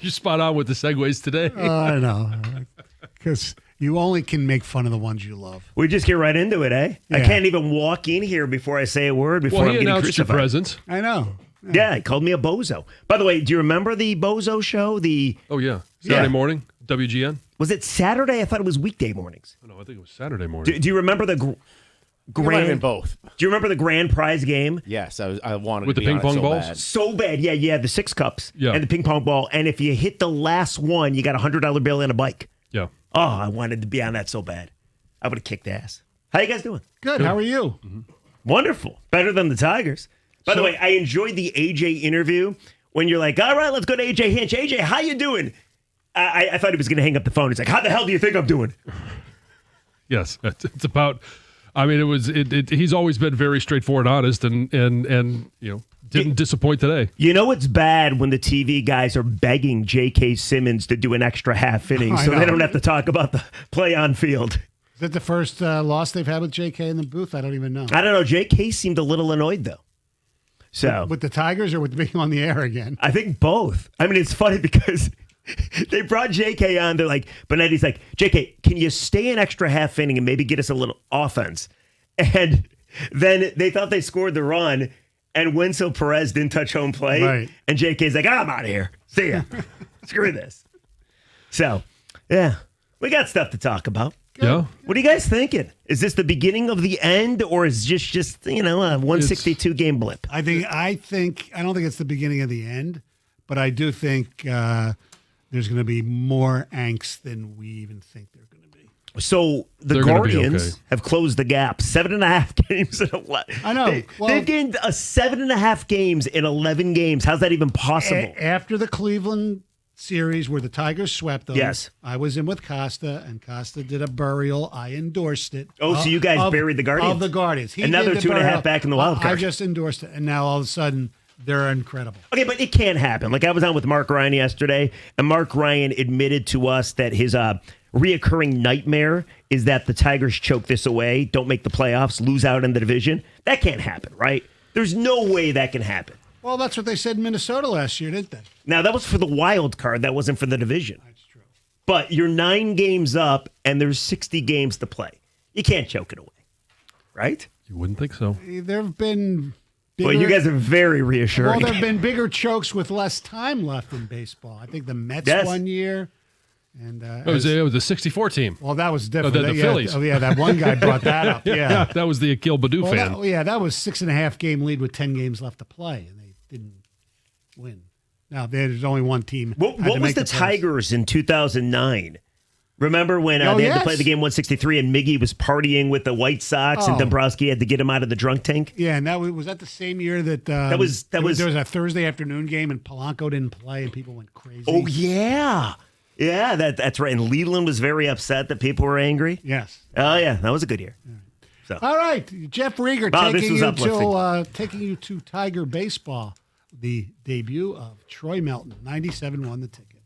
You're spot on with the segues today. I know, because you only can make fun of the ones you love. We just get right into it, eh? Yeah. I can't even walk in here before I say a word before Well, I'm he getting announced your crucified. presence. I know. Yeah, he called me a bozo. By the way, do you remember the bozo show? Oh yeah, Saturday morning, WGN. Was it Saturday? I thought it was weekday mornings. Oh, no, I think it was Saturday morning. Do you remember the It might have been grand? both. Do you remember the grand prize game? Yes, I wanted With to the be ping on it pong so balls? bad. So bad. Yeah, the 6 cups Yeah. and the ping pong ball. And if you hit the last one, you got a $100 bill and a bike. Yeah. Oh, I wanted to be on that so bad. I would have kicked ass. How you guys doing? Good. How are you? Wonderful. Better than the Tigers. By the way, I enjoyed the AJ interview when you're like, all right, let's go to AJ Hinch. AJ, how you doing? I thought he was going to hang up the phone. He's like, how the hell do you think I'm doing? Yes, it's about. I mean, it was. He's always been very straightforward, honest, and didn't disappoint today. You know it's bad when the TV guys are begging J.K. Simmons to do an extra half inning I so know. they don't have to talk about the play on field. Is that the first loss they've had with JK in the booth? I don't even know. I don't know. J.K. seemed a little annoyed, though. So With the Tigers or with being on the air again? I think both. I mean, it's funny because they brought J.K. on. They're like, Benetti's like, J.K., can you stay an extra half inning and maybe get us a little offense? And then they thought they scored the run, and Winslow Perez didn't touch home plate. Right. And J.K.'s like, I'm out of here. See ya. Screw this. So, yeah, we got stuff to talk about. Yeah. What are you guys thinking? Is this the beginning of the end, or is just a 162 game blip? I don't think it's the beginning of the end, but I do think there's going to be more angst than we even think they're going to be. So the They're gonna be Guardians okay. have closed the gap. 7.5 games in 11. I know. They've gained 7.5 games in 11 games. How's that even possible? After the Cleveland series where the Tigers swept them, Yes. I was in with Costa, and Costa did a burial. I endorsed it. Oh, so you guys buried the Guardians? Of the Guardians. He Another did the 2.5 burial. back in the wild I card. just endorsed it, and now all of a sudden they're incredible. Okay, but it can't happen. Like I was on with Mark Ryan yesterday, and Mark Ryan admitted to us that his reoccurring nightmare is that the Tigers choke this away, don't make the playoffs, lose out in the division. That can't happen, right? There's no way that can happen. Well, that's what they said in Minnesota last year, didn't they? Now, that was for the wild card. That wasn't for the division. That's true. But you're 9 games up, and there's 60 games to play. You can't choke it away, right? You wouldn't think so. There have been bigger, Well, you guys are very well, reassuring. there have been bigger chokes with less time left in baseball. I think the Mets Yes. one year. And It was a 64 team. well, that was different. the Phillies. Oh, yeah, that one guy brought that up. Yeah. That was the Akil Badu Well, fan. that was 6.5 game lead with 10 games left to play, and they didn't win. Now, there's only one team. What had to was make the playoffs. Tigers in Remember when Oh, they had to yes. play the game 163 and Miggy was partying with the White Sox and Oh. Dombrowski had to get him out of the drunk tank? Yeah, and was that the same year that That was- there was a Thursday afternoon game and Polanco didn't play and people went crazy. Oh, yeah. Yeah, that's right. And Leland was very upset that people were angry. Yes. Oh, yeah. That was a good year. All right, Jeff Rieger Wow, this taking was you uplifting. taking you to Tiger baseball, the debut of Troy Melton. 97 won the ticket.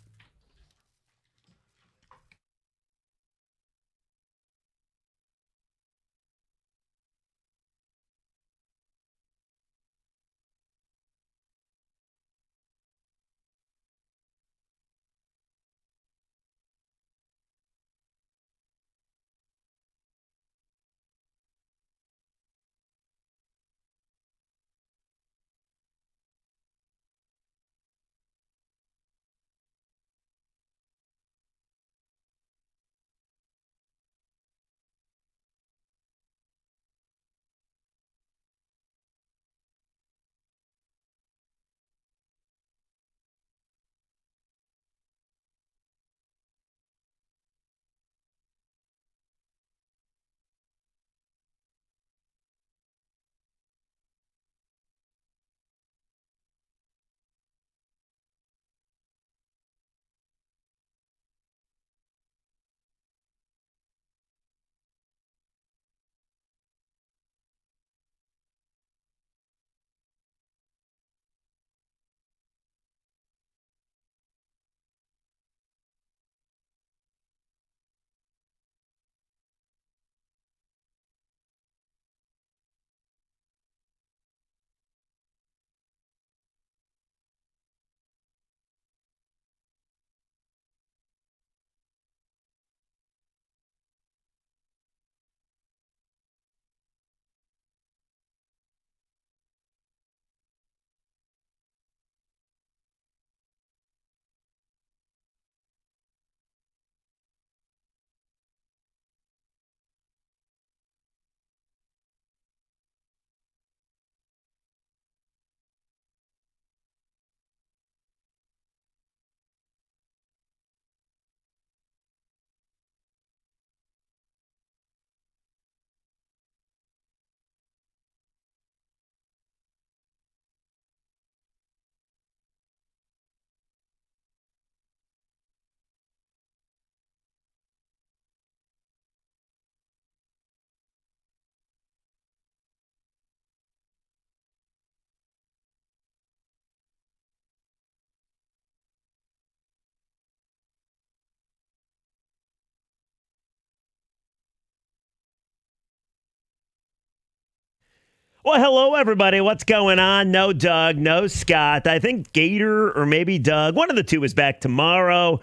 Well, hello, everybody. What's going on? No Doug, no Scott. I think Gator or maybe Doug, one of the two is back tomorrow.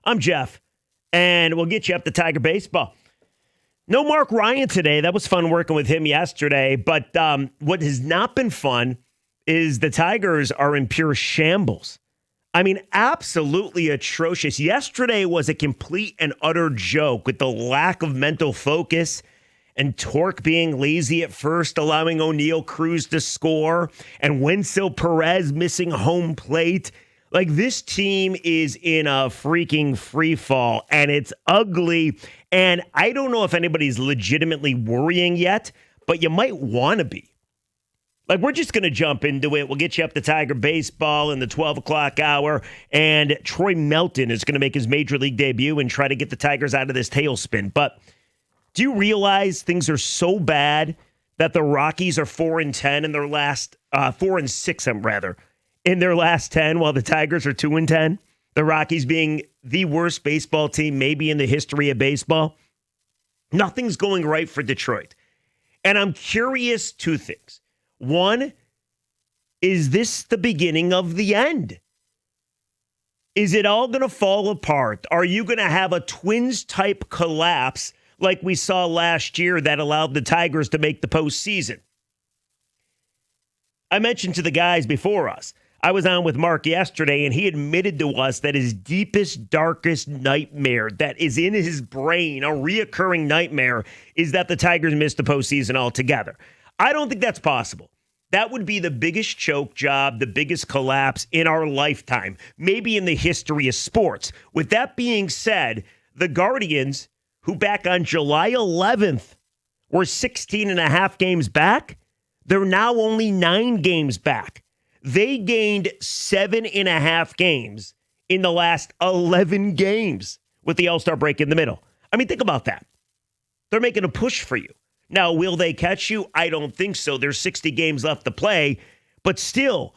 I'm Jeff, and we'll get you up to Tiger baseball. No Mark Ryan today. That was fun working with him yesterday. But what has not been fun is the Tigers are in pure shambles. I mean, absolutely atrocious. Yesterday was a complete and utter joke with the lack of mental focus and Torque being lazy at first, allowing O'Neal Cruz to score, and Wenceel Perez missing home plate. Like, this team is in a freaking free fall, and it's ugly. And I don't know if anybody's legitimately worrying yet, but you might want to be. Like, we're just going to jump into it. We'll get you up to Tiger baseball in the 12 o'clock hour, and Troy Melton is going to make his Major League debut and try to get the Tigers out of this tailspin. But do you realize things are so bad that the Rockies are 4-10 in their last 4-6, rather, in their last 10, while the Tigers are 2-10? The Rockies being the worst baseball team maybe in the history of baseball. Nothing's going right for Detroit. And I'm curious, two things. One, is this the beginning of the end? Is it all going to fall apart? Are you going to have a Twins-type collapse like we saw last year that allowed the Tigers to make the postseason? I mentioned to the guys before us, I was on with Mark yesterday, and he admitted to us that his deepest, darkest nightmare that is in his brain, a reoccurring nightmare, is that the Tigers missed the postseason altogether. I don't think that's possible. That would be the biggest choke job, the biggest collapse in our lifetime, maybe in the history of sports. With that being said, the Guardians, who back on July 11th were 16 and a half games back, they're now only 9 games back. They gained 7.5 games in the last 11 games with the All-Star break in the middle. I mean, think about that. They're making a push for you. Now, will they catch you? I don't think so. There's 60 games left to play. But still,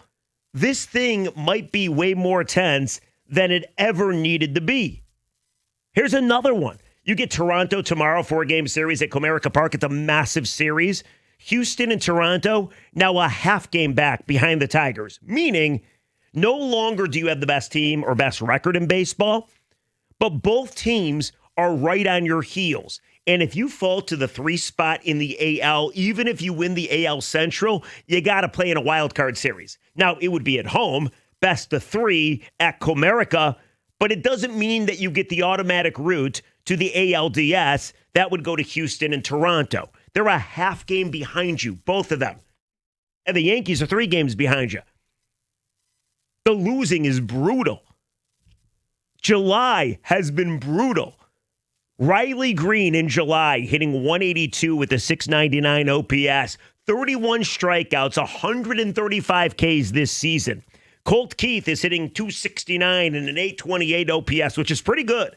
this thing might be way more tense than it ever needed to be. Here's another one. You get Toronto tomorrow, 4-game series at Comerica Park. It's a massive series. Houston and Toronto, now a half game back behind the Tigers, meaning no longer do you have the best team or best record in baseball, but both teams are right on your heels. And if you fall to the 3 spot in the AL, even if you win the AL Central, you got to play in a wild card series. Now, it would be at home, best of 3 at Comerica, but it doesn't mean that you get the automatic route to the ALDS. That would go to Houston and Toronto. They're a half game behind you, both of them. And the Yankees are 3 games behind you. The losing is brutal. July has been brutal. Riley Green in July hitting 182 with a 699 OPS, 31 strikeouts, 135 Ks this season. Colt Keith is hitting 269 and an 828 OPS, which is pretty good.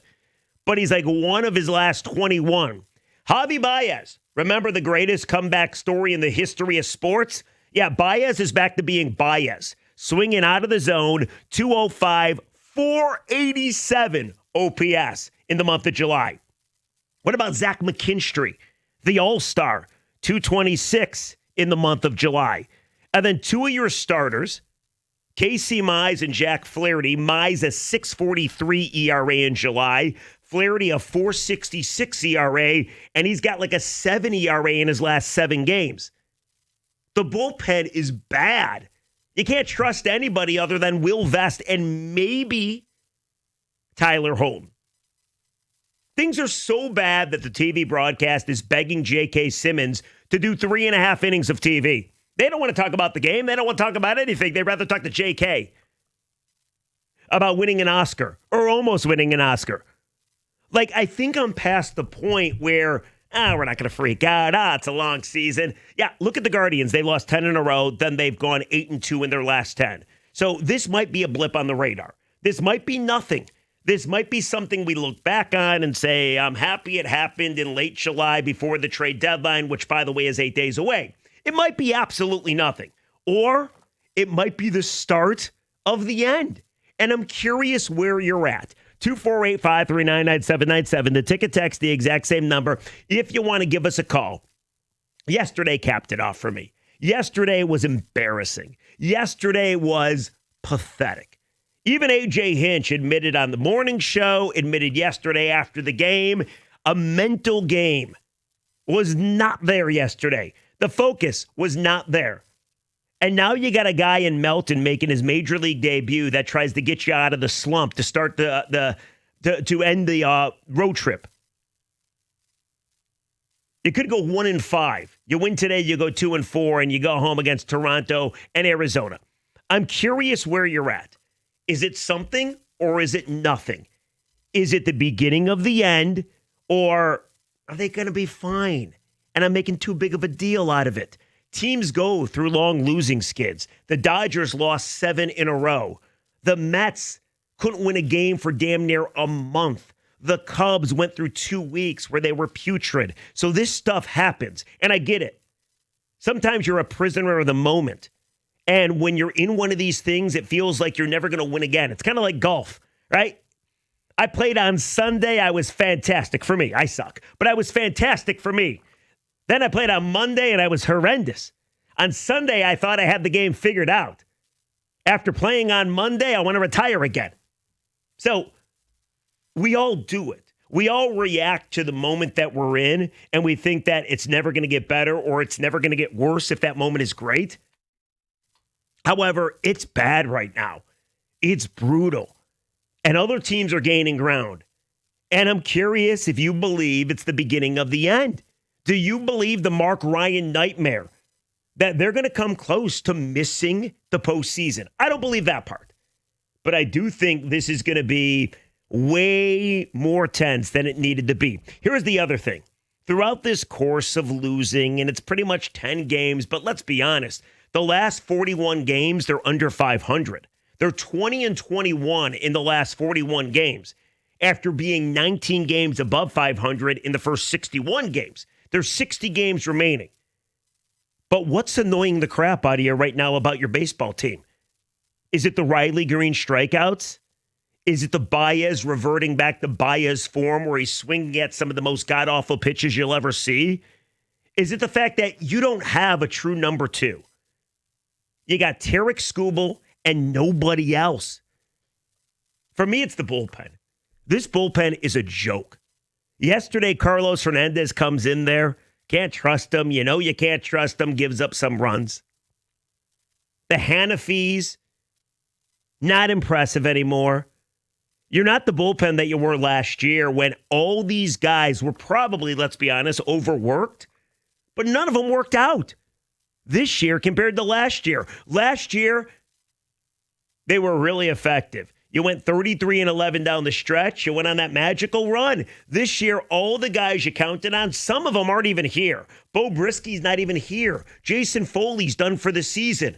But he's like one of his last 21. Javi Baez, remember the greatest comeback story in the history of sports? Yeah, Baez is back to being Baez. Swinging out of the zone, 205, 487 OPS in the month of July. What about Zach McKinstry, the All-Star, 226 in the month of July? And then 2 of your starters, Casey Mize and Jack Flaherty. Mize a 6.43 ERA in July. Flaherty a 4.66 ERA, and he's got like a 7 ERA in his last 7 games. The bullpen is bad. You can't trust anybody other than Will Vest and maybe Tyler Holton. Things are so bad that the TV broadcast is begging J.K. Simmons to do 3.5 innings of TV. They don't want to talk about the game. They don't want to talk about anything. They'd rather talk to J.K. about winning an Oscar or almost winning an Oscar. Like, I think I'm past the point where, we're not going to freak out. It's a long season. Yeah, look at the Guardians. They lost 10 in a row. Then they've gone 8-2 in their last 10. So this might be a blip on the radar. This might be nothing. This might be something we look back on and say, I'm happy it happened in late July before the trade deadline, which, by the way, is 8 days away. It might be absolutely nothing. Or it might be the start of the end. And I'm curious where you're at. 248-539-9797. The ticket text, the exact same number. If you want to give us a call. Yesterday capped it off for me. Yesterday was embarrassing. Yesterday was pathetic. Even AJ Hinch admitted on the morning show, admitted yesterday after the game, a mental game was not there yesterday. The focus was not there. And now you got a guy in Melton making his major league debut that tries to get you out of the slump to start to end the road trip. You could go 1-5. You win today, you go 2-4, and you go home against Toronto and Arizona. I'm curious where you're at. Is it something or is it nothing? Is it the beginning of the end, or are they going to be fine? And I'm making too big of a deal out of it. Teams go through long losing skids. The Dodgers lost 7 in a row. The Mets couldn't win a game for damn near a month. The Cubs went through 2 weeks where they were putrid. So this stuff happens, and I get it. Sometimes you're a prisoner of the moment. And when you're in one of these things, it feels like you're never going to win again. It's kind of like golf, right? I played on Sunday. I was fantastic for me. I suck, but I was fantastic for me. Then I played on Monday, and I was horrendous. On Sunday, I thought I had the game figured out. After playing on Monday, I want to retire again. So we all do it. We all react to the moment that we're in, and we think that it's never going to get better or it's never going to get worse if that moment is great. However, it's bad right now. It's brutal. And other teams are gaining ground. And I'm curious if you believe it's the beginning of the end. Do you believe the Mark Ryan nightmare, that they're going to come close to missing the postseason? I don't believe that part. But I do think this is going to be way more tense than it needed to be. Here's the other thing. Throughout this course of losing, and it's pretty much 10 games, but let's be honest, the last 41 games, they're under 500. They're 20-21 in the last 41 games after being 19 games above 500 in the first 61 games. There's 60 games remaining. But what's annoying the crap out of you right now about your baseball team? Is it the Riley Green strikeouts? Is it the Baez reverting back to Baez form where he's swinging at some of the most god-awful pitches you'll ever see? Is it the fact that you don't have a true number 2? You got Tarek Skubal and nobody else. For me, it's the bullpen. This bullpen is a joke. Yesterday, Carlos Hernandez comes in there. Can't trust him. You know you can't trust him. Gives up some runs. The Hanafis, not impressive anymore. You're not the bullpen that you were last year when all these guys were probably, let's be honest, overworked. But none of them worked out this year compared to last year. Last year, they were really effective. You went 33-11 down the stretch. You went on that magical run. This year, all the guys you counted on, some of them aren't even here. Bo Brisky's not even here. Jason Foley's done for the season.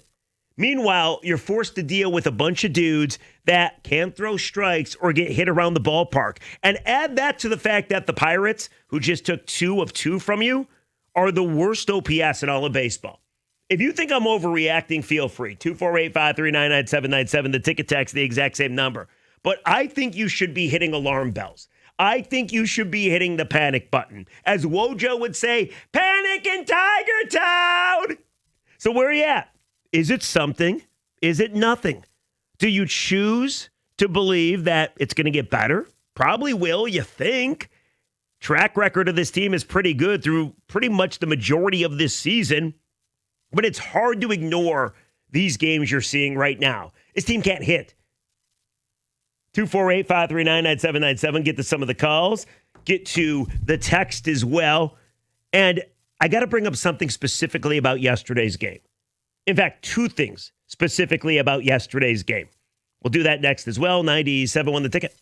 Meanwhile, you're forced to deal with a bunch of dudes that can't throw strikes or get hit around the ballpark. And add that to the fact that the Pirates, who just took 2 of 2 from you, are the worst OPS in all of baseball. If you think I'm overreacting, feel free. 248-539-9797. The ticket text, the exact same number. But I think you should be hitting alarm bells. I think you should be hitting the panic button. As Wojo would say, panic in Tiger Town! So where are you at? Is it something? Is it nothing? Do you choose to believe that it's going to get better? Probably will, you think. Track record of this team is pretty good through pretty much the majority of this season. But it's hard to ignore these games you're seeing right now. This team can't hit. 248-539-9797. Get to some of the calls. Get to the text as well. And I got to bring up something specifically about yesterday's game. In fact, 2 things specifically about yesterday's game. We'll do that next as well. 97 won the ticket.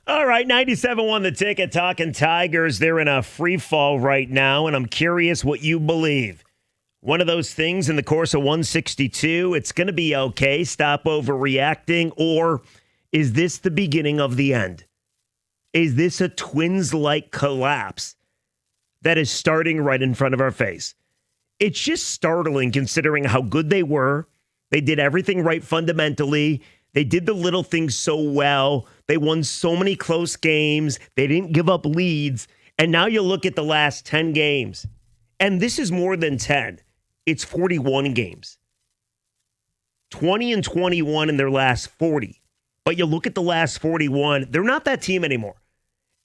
All right, 97.1 The Ticket, talking Tigers. They're in a free fall right now, and I'm curious what you believe. One of those things in the course of 162, it's going to be okay, stop overreacting, or is this the beginning of the end? Is this a Twins-like collapse that is starting right in front of our face? It's just startling considering how good they were. They did everything right fundamentally. They did the little things so well. They won so many close games. They didn't give up leads. And now you look at the last 10 games, and this is more than 10. It's 41 games. 20 and 21 in their last 40. But you look at the last 41, they're not that team anymore.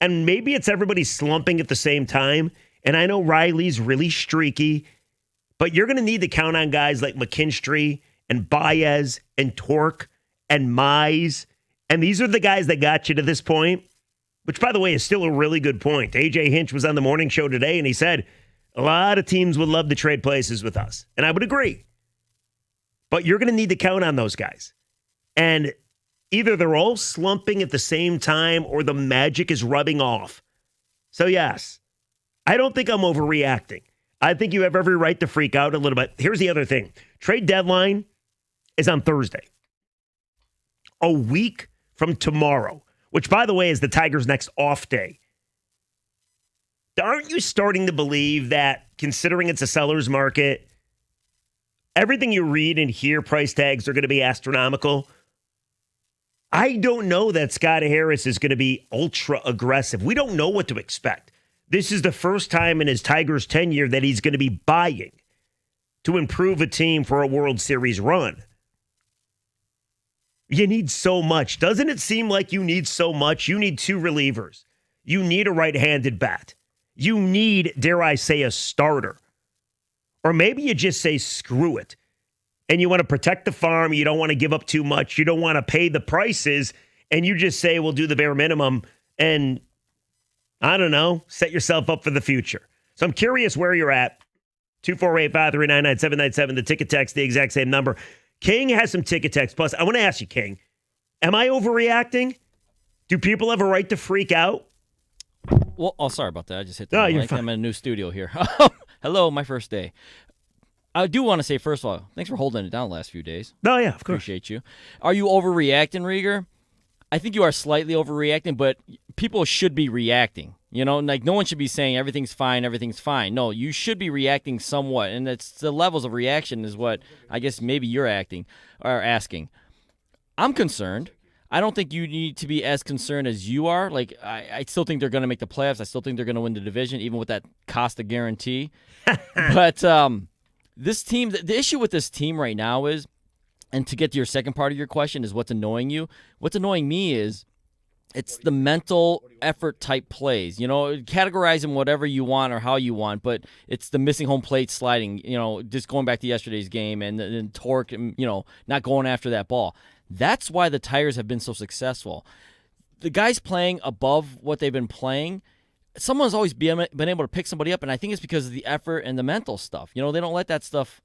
And maybe it's everybody slumping at the same time. And I know Riley's really streaky, but you're going to need to count on guys like McKinstry and Baez and Torque and Mize. And these are the guys that got you to this point, which, by the way, is still a really good point. AJ Hinch was on the morning show today, and he said, a lot of teams would love to trade places with us. And I would agree. But you're going to need to count on those guys. And either they're all slumping at the same time or the magic is rubbing off. So, yes, I don't think I'm overreacting. I think you have every right to freak out a little bit. Here's the other thing. Trade deadline is on Thursday. A week from tomorrow, which, by the way, is the Tigers' next off day. Aren't you starting to believe that, considering it's a seller's market, everything you read and hear, price tags are going to be astronomical? I don't know that Scott Harris is going to be ultra aggressive. We don't know what to expect. This is the first time in his Tigers tenure that he's going to be buying to improve a team for a World Series run. You need so much. Doesn't it seem like you need so much? You need two relievers. You need a right-handed bat. You need, dare I say, a starter. Or maybe you just say, screw it. And you want to protect the farm. You don't want to give up too much. You don't want to pay the prices. And you just say, we'll do the bare minimum. And, I don't know, set yourself up for the future. So I'm curious where you're at. 248-539-9797. The ticket text, the exact same number. King has some ticket text. Plus, I want to ask you, King, am I overreacting? Do people have a right to freak out? Well, oh, sorry about that. I just hit the you're mic. fine. I'm in a new studio here. Hello, my first day. I do want to say, first of all, thanks for holding it down the last few days. Oh, yeah, of course. Appreciate you. Are you overreacting, Rieger? I think you are slightly overreacting, but people should be reacting. You know, like no one should be saying everything's fine, everything's fine. No, you should be reacting somewhat, and it's the levels of reaction is what I guess maybe you're asking. I'm concerned. I don't think you need to be as concerned as you are. Like I still think they're going to make the playoffs. I still think they're going to win the division, even with that Costa guarantee. But this team, the issue with this team right now is, and to get to your second part of your question, is what's annoying you. What's annoying me is it's the mental effort type plays. You know, categorize them whatever you want or how you want, but it's the missing home plate sliding, you know, just going back to yesterday's game and Torque, you know, not going after that ball. That's why the Tigers have been so successful. The guys playing above what they've been playing, someone's always been able to pick somebody up, and I think it's because of the effort and the mental stuff. You know, they don't let that stuff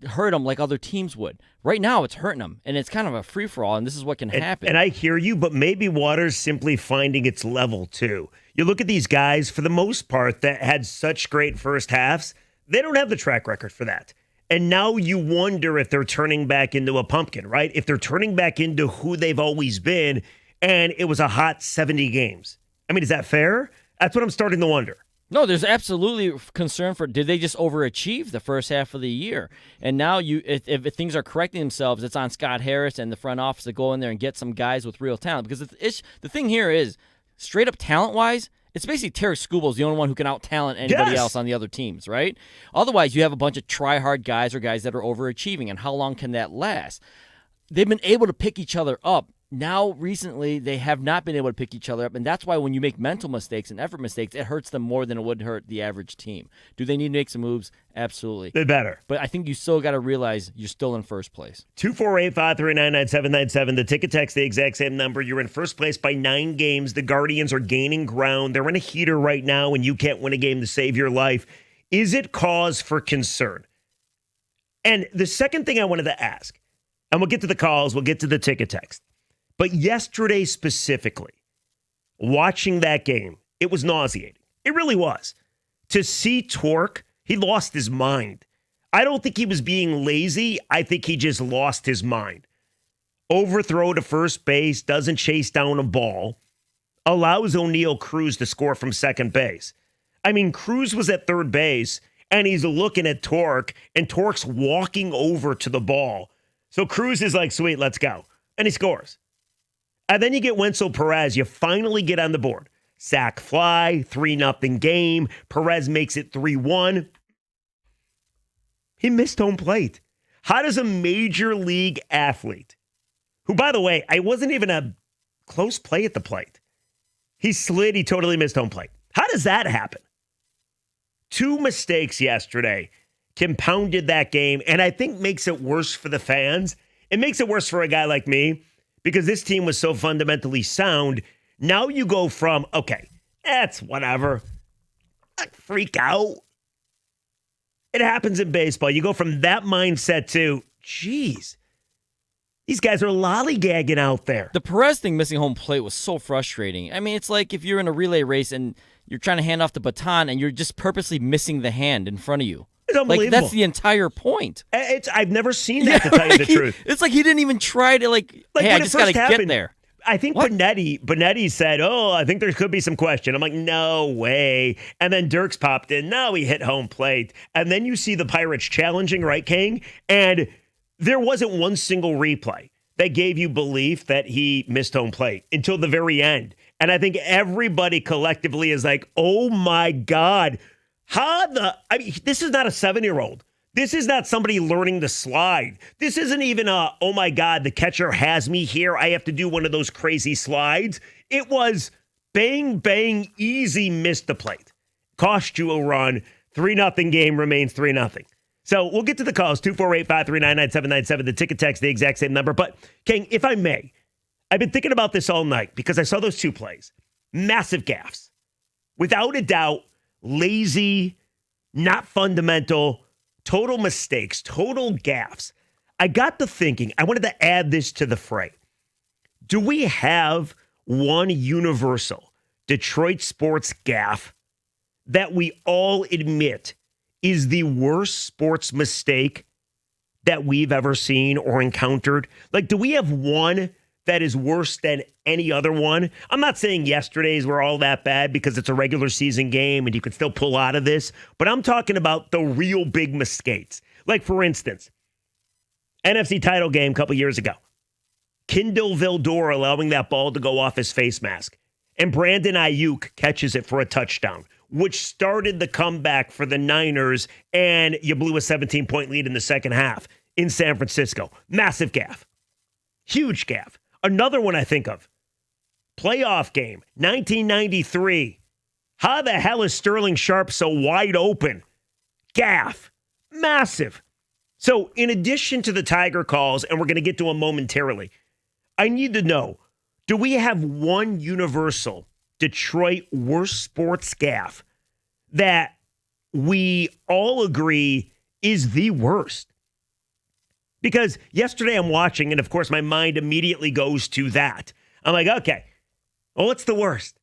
hurt them like other teams would. Right now, it's hurting them, and it's kind of a free-for-all, and this is what can happen. And I hear you, but maybe water's simply finding its level, too. You look at these guys, for the most part, that had such great first halves, they don't have the track record for that. And now you wonder if they're turning back into a pumpkin, right? If they're turning back into who they've always been, and it was a hot 70 games. I mean, is that fair? That's what I'm starting to wonder. No, there's absolutely concern for, did they just overachieve the first half of the year? And now if things are correcting themselves, it's on Scott Harris and the front office to go in there and get some guys with real talent. Because the thing here is, straight up talent-wise, it's basically Terry Scubo's the only one who can out-talent anybody else on the other teams, right? Otherwise, you have a bunch of try-hard guys or guys that are overachieving, and how long can that last? They've been able to pick each other up. Now, recently, they have not been able to pick each other up, and that's why when you make mental mistakes and effort mistakes, it hurts them more than it would hurt the average team. Do they need to make some moves? Absolutely. They better. But I think you still got to realize you're still in first place. 248-539-9797. The ticket text, the exact same number. You're in first place by 9 games. The Guardians are gaining ground. They're in a heater right now, and you can't win a game to save your life. Is it cause for concern? And the second thing I wanted to ask, and we'll get to the calls, we'll get to the ticket text. But yesterday specifically, watching that game, it was nauseating. It really was. To see Torque, he lost his mind. I don't think he was being lazy. I think he just lost his mind. Overthrow to first base, doesn't chase down a ball, allows O'Neill Cruz to score from second base. I mean, Cruz was at third base, and he's looking at Torque, and Torque's walking over to the ball. So Cruz is like, sweet, let's go. And he scores. And then you get Wenzel Perez. You finally get on the board. Sack fly, 3-0 game. Perez makes it 3-1. He missed home plate. How does a major league athlete, who, by the way, I wasn't even a close play at the plate. He slid. He totally missed home plate. How does that happen? 2 mistakes yesterday compounded that game, and I think makes it worse for the fans. It makes it worse for a guy like me because this team was so fundamentally sound. Now you go from, okay, that's whatever. Not freak out. It happens in baseball. You go from that mindset to, geez, these guys are lollygagging out there. The Perez thing missing home plate was so frustrating. I mean, it's like if you're in a relay race and you're trying to hand off the baton and you're just purposely missing the hand in front of you. It's unbelievable. Like, that's the entire point. I've never seen that, to tell you the truth. It's like he didn't even try to, hey, I just got to get there. I think Benetti said, I think there could be some question. I'm like, no way. And then Dirks popped in. No, he hit home plate. And then you see the Pirates challenging, right, King? And there wasn't one single replay that gave you belief that he missed home plate until the very end. And I think everybody collectively is like, oh, my God. This is not a 7-year-old. This is not somebody learning to slide. This isn't even oh my God, the catcher has me here. I have to do one of those crazy slides. It was bang, bang, easy, missed the plate. Cost you a run. 3-0 game remains 3-0. So we'll get to the calls, 248-539-9797. The ticket text, the exact same number. But, King, if I may, I've been thinking about this all night because I saw those 2 plays. Massive gaffes. Without a doubt, lazy, not fundamental, total mistakes, total gaffes. I got to thinking, I wanted to add this to the fray. Do we have one universal Detroit sports gaffe that we all admit is the worst sports mistake that we've ever seen or encountered? Like, do we have one that is worse than any other one? I'm not saying yesterday's were all that bad because it's a regular season game and you can still pull out of this, but I'm talking about the real big mistakes. Like, for instance, NFC title game a couple years ago. Kindle Vildor allowing that ball to go off his face mask. And Brandon Ayuk catches it for a touchdown, which started the comeback for the Niners, and you blew a 17-point lead in the second half in San Francisco. Massive gaffe. Huge gaffe. Another one I think of, playoff game, 1993. How the hell is Sterling Sharp so wide open? Gaffe. Massive. So in addition to the Tiger calls, and we're going to get to them momentarily, I need to know, do we have one universal Detroit worst sports gaffe that we all agree is the worst? Because yesterday I'm watching, and of course my mind immediately goes to that. I'm like, okay, well, what's the worst?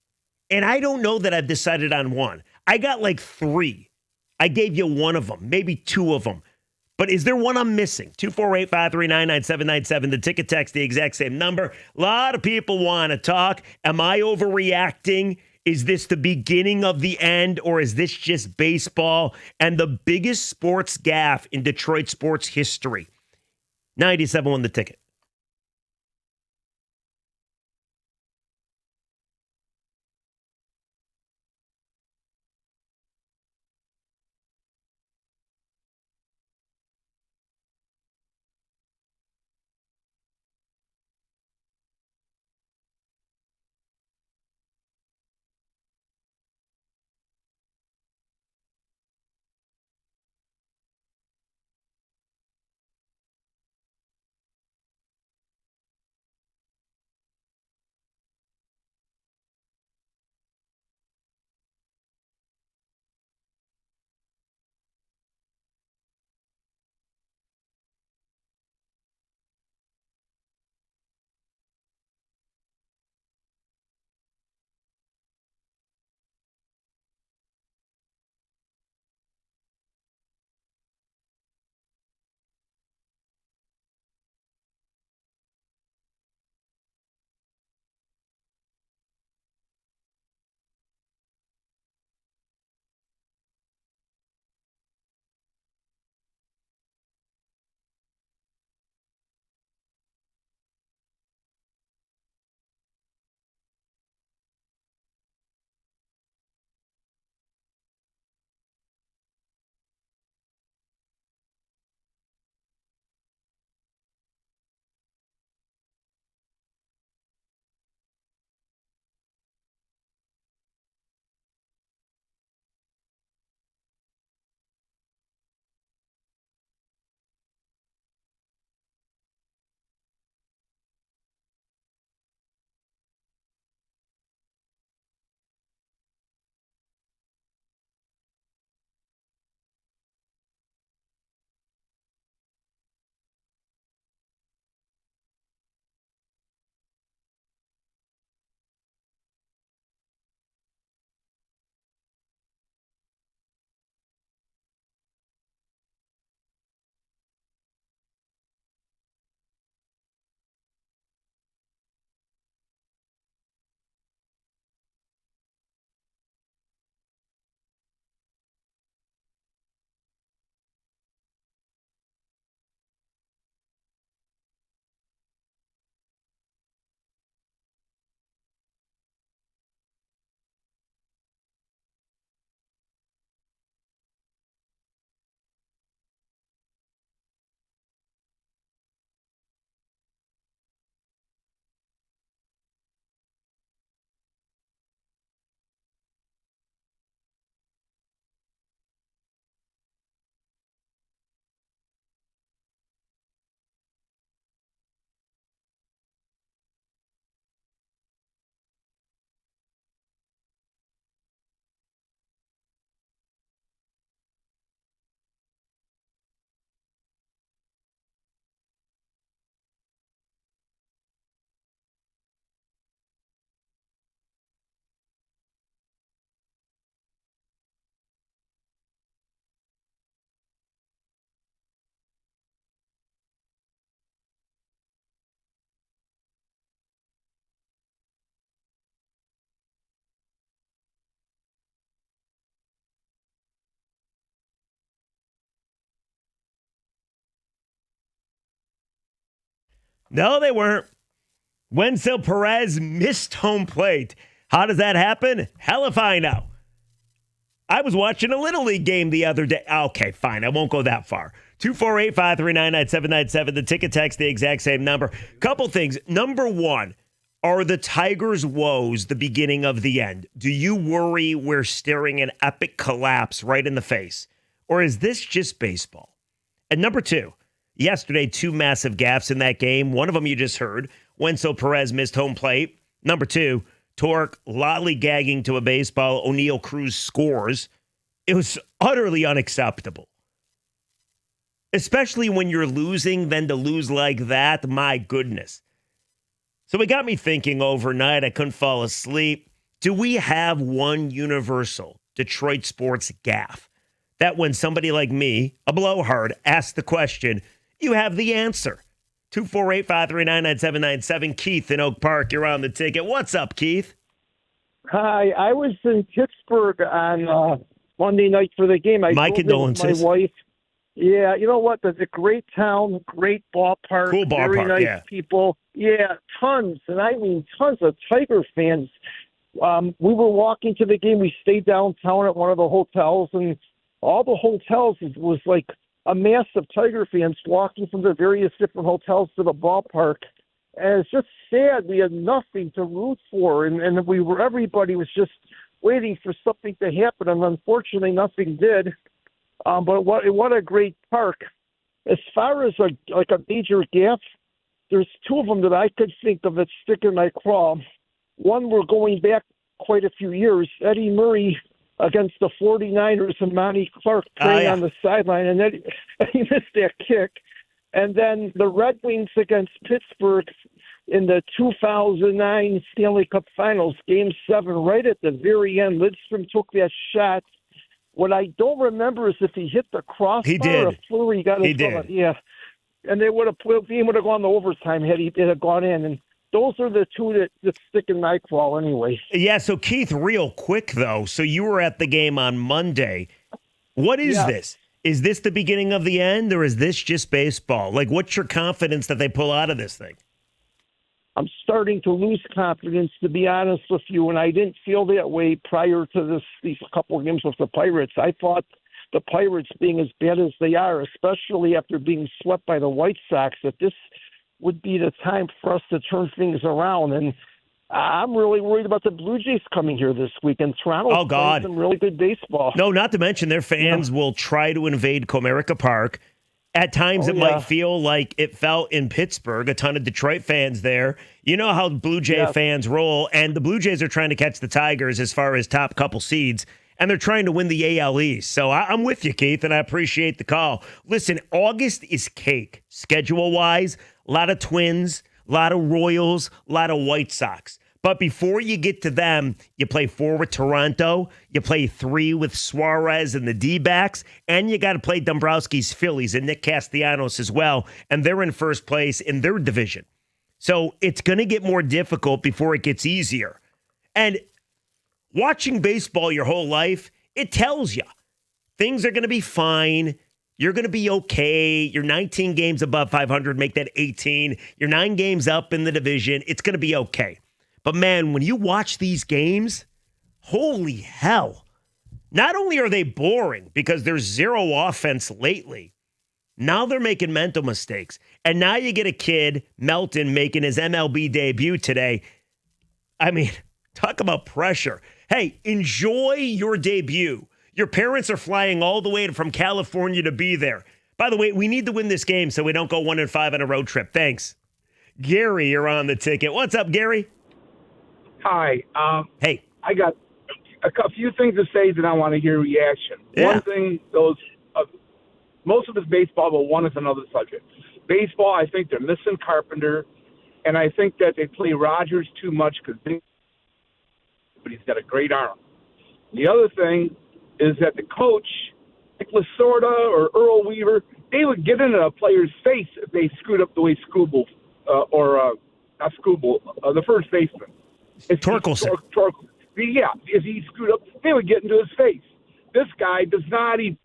And I don't know that I've decided on one. I got like 3. I gave you one of them, maybe 2 of them. But is there one I'm missing? 248-539-9797. The ticket text, the exact same number. A lot of people want to talk. Am I overreacting? Is this the beginning of the end, or is this just baseball and the biggest sports gaffe in Detroit sports history? 97 won the ticket. No, they weren't. Wenzel Perez missed home plate. How does that happen? Hell if I know. I was watching a Little League game the other day. Okay, fine. I won't go that far. 248-539-9797. The ticket text, the exact same number. Couple things. Number one, are the Tigers' woes the beginning of the end? Do you worry we're staring an epic collapse right in the face? Or is this just baseball? And number two, yesterday, 2 massive gaffes in that game. One of them you just heard. Wenzel Perez missed home plate. Number two, Torque lollygagging to a baseball. O'Neal Cruz scores. It was utterly unacceptable. Especially when you're losing, then to lose like that, my goodness. So it got me thinking overnight. I couldn't fall asleep. Do we have one universal Detroit sports gaffe that when somebody like me, a blowhard, asks the question, you have the answer? 248-539-9797. Keith in Oak Park, you're on the ticket. What's up, Keith? Hi, I was in Pittsburgh on Monday night for the game. My condolences. My wife. Yeah, you know what? It's a great town, great ballpark, cool ballpark, very nice yeah. people. Yeah, tons, and I mean tons of Tiger fans. We were walking to the game. We stayed downtown at one of the hotels, and all the hotels was like a mass of Tiger fans walking from the various different hotels to the ballpark. And it's just sad. We had nothing to root for, and everybody was just waiting for something to happen, and unfortunately nothing did. But what a great park. As far as a major gaffe, there's 2 of them that I could think of that stick in my craw. One, we're going back quite a few years. Eddie Murray against the 49ers and Monty Clark playing on the sideline, and then he missed that kick. And then the Red Wings against Pittsburgh in the 2009 Stanley Cup Finals, Game 7, right at the very end. Lidstrom took that shot. What I don't remember is if he hit the crossbar he did. or if Fleury got it. He did. Yeah. And the game would have gone to overtime had it had gone in. And those are the 2 that stick in my craw anyway. Yeah, so Keith, real quick, though. So you were at the game on Monday. What is this? Is this the beginning of the end, or is this just baseball? Like, what's your confidence that they pull out of this thing? I'm starting to lose confidence, to be honest with you, and I didn't feel that way prior to these couple of games with the Pirates. I thought the Pirates, being as bad as they are, especially after being swept by the White Sox, that this would be the time for us to turn things around. And I'm really worried about the Blue Jays coming here this week, and Toronto's playing some really good baseball. No, not to mention their fans will try to invade Comerica Park. At times, it might feel like it felt in Pittsburgh, a ton of Detroit fans there. You know how Blue Jay fans roll, and the Blue Jays are trying to catch the Tigers as far as top couple seeds, and they're trying to win the AL East. So I'm with you, Keith, and I appreciate the call. Listen, August is cake, schedule-wise. A lot of Twins, a lot of Royals, a lot of White Sox. But before you get to them, you play 4 with Toronto, you play 3 with Suarez and the D-backs, and you got to play Dombrowski's Phillies and Nick Castellanos as well, and they're in first place in their division. So it's going to get more difficult before it gets easier. And watching baseball your whole life, it tells you things are going to be fine. You're going to be okay. You're 19 games above 500, make that 18. You're 9 games up in the division. It's going to be okay. But, man, when you watch these games, holy hell. Not only are they boring because there's zero offense lately, now they're making mental mistakes. And now you get a kid, Melton, making his MLB debut today. I mean, talk about pressure. Hey, enjoy your debut. Your parents are flying all the way from California to be there. By the way, we need to win this game so we don't go 1-5 on a road trip. Thanks. Gary, you're on the ticket. What's up, Gary? Hi. Hey. I got a few things to say, then I want to hear reaction. Yeah. One thing, most of it's baseball, but one is another subject. Baseball, I think they're missing Carpenter, and I think that they play Rogers too much but he's got a great arm. The other thing is that the coach, like Lasorda or Earl Weaver, they would get into a player's face if they screwed up the way the first baseman. Torkelson. Yeah, if he screwed up, they would get into his face. This guy does not even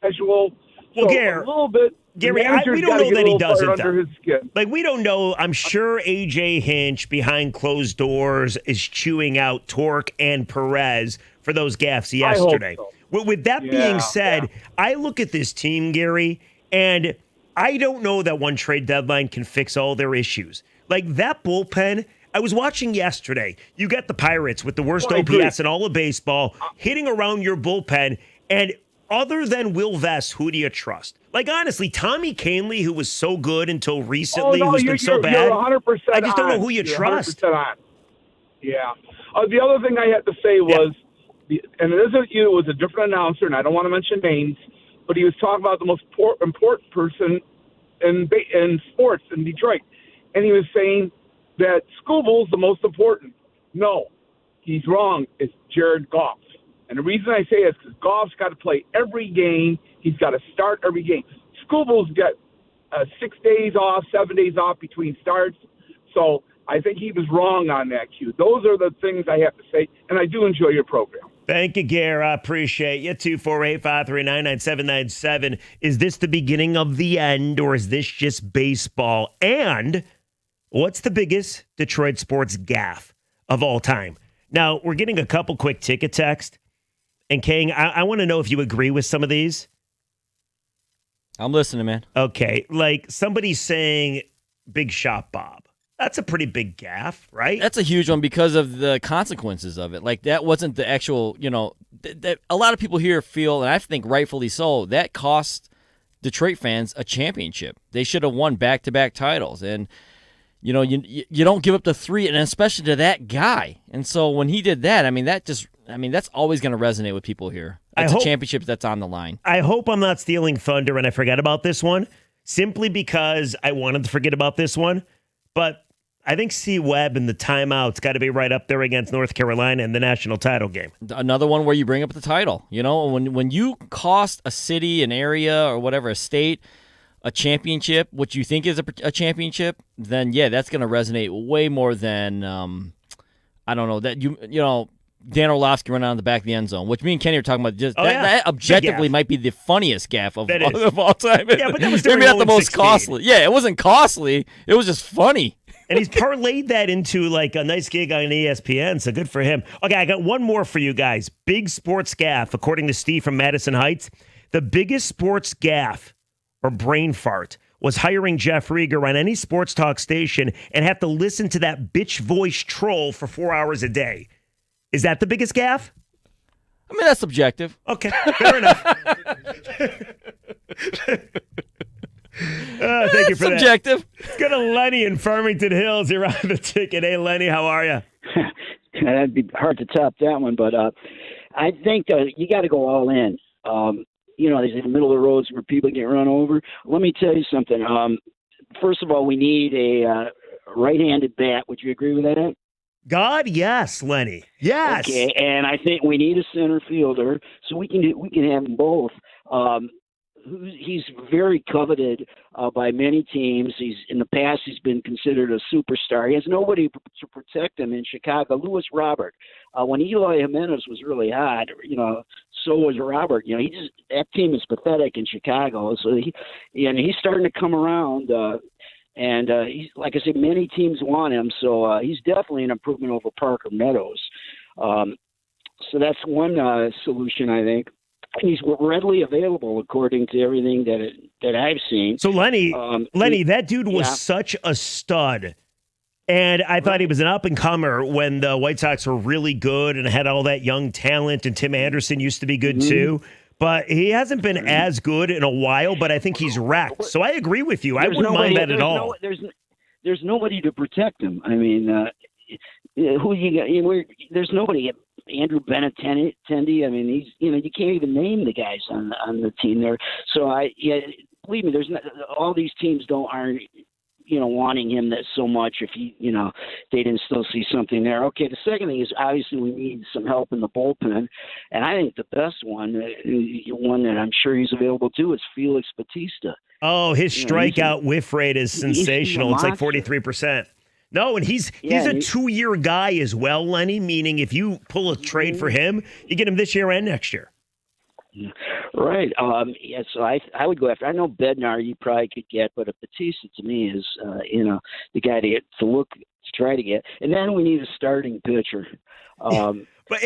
casual. Well, so Gare, a little bit. Gary, manager's we don't gotta know get a that he little fire doesn't. under his skin. Like, we don't know. I'm sure AJ Hinch behind closed doors is chewing out Torque and Perez for those gaffes yesterday. so. With that being said, I look at this team, Gary, and I don't know that one trade deadline can fix all their issues. Like, that bullpen, I was watching yesterday. You got the Pirates with the worst OPS in all of baseball hitting around your bullpen, and other than Will Vest, who do you trust? Like, honestly, Tommy Canley, who was so good until recently, who's been so bad. You're 100% I just don't know who you trust. 100% on. Yeah. The other thing I had to say was, and it isn't you, it was a different announcer, and I don't want to mention names, but he was talking about the most important person in sports in Detroit. And he was saying that Scooble's the most important. No, he's wrong. It's Jared Goff. And the reason I say it is because Goff's got to play every game. He's got to start every game. Scooble's got 6 days off, 7 days off between starts. So I think he was wrong on that cue. Those are the things I have to say, and I do enjoy your program. Thank you, Gary. I appreciate you. 248-539-9797. Is this the beginning of the end, or is this just baseball? And what's the biggest Detroit sports gaffe of all time? Now, we're getting a couple quick ticket texts. And, King, I want to know if you agree with some of these. I'm listening, man. Okay. Like, somebody's saying Big Shot Bob. That's a pretty big gaffe, right? That's a huge one because of the consequences of it. Like, that wasn't the actual, that a lot of people here feel, and I think rightfully so, that cost Detroit fans a championship. They should have won back-to-back titles. And, you don't give up the 3, and especially to that guy. And so when he did that, that's always going to resonate with people here. It's a championship that's on the line. I hope I'm not stealing thunder and I forget about this one, simply because I wanted to forget about this one. But I think C. Webb and the timeout's got to be right up there against North Carolina in the national title game. Another one where you bring up the title. When you cost a city, an area, or whatever, a state, a championship, what you think is a championship, then that's going to resonate way more than Dan Orlovsky running on the back of the end zone, which me and Kenny are talking about. That objectively might be the funniest gaffe of all time. Yeah, but that was maybe not the most 16. costly. Yeah, it wasn't costly. It was just funny. And he's parlayed that into like a nice gig on ESPN, so good for him. Okay, I got one more for you guys. Big sports gaffe, according to Steve from Madison Heights. The biggest sports gaffe or brain fart was hiring Jeff Rieger on any sports talk station and have to listen to that bitch voice troll for 4 hours a day. Is that the biggest gaffe? I mean, that's subjective. Okay, fair enough. Thank you for subjective. That. Let's go to Lenny in Farmington Hills. You're on the ticket. Hey, Lenny, how are you? That'd be hard to top that one, but I think you got to go all in. There's in the middle of the roads where people get run over. Let me tell you something. First of all, we need a right-handed bat. Would you agree with that? God, yes, Lenny. Yes. Okay, and I think we need a center fielder, so we can have them both. He's very coveted by many teams. In the past he's been considered a superstar. He has nobody to protect him in Chicago. Lewis Robert, when Eloy Jimenez was really hot, so was Robert. That team is pathetic in Chicago. So he's starting to come around. And he's, like I said, many teams want him, so he's definitely an improvement over Parker Meadows. So that's one solution, I think. He's readily available, according to everything that I've seen. So Lenny, that dude was such a stud, and I thought he was an up and comer when the White Sox were really good and had all that young talent. And Tim Anderson used to be good too. But he hasn't been as good in a while, but I think he's wrecked. So I agree with you. I wouldn't mind that at all. There's nobody to protect him. I mean, who you got? There's nobody. Andrew Benintendi. I mean, he's you can't even name the guys on the team there. So believe me, all these teams aren't wanting him that so much if they didn't still see something there. Okay, the second thing is obviously we need some help in the bullpen, and I think the best one that I'm sure he's available to is Felix Bautista. Oh, his strikeout whiff rate is sensational. It's like 43%. No, and he's a 2-year guy as well, Lenny, meaning if you pull a trade for him, you get him this year and next year. Right. Yeah. So I would go after. I know Bednar you probably could get, but Batista to me is the guy to try to get. And then we need a starting pitcher. But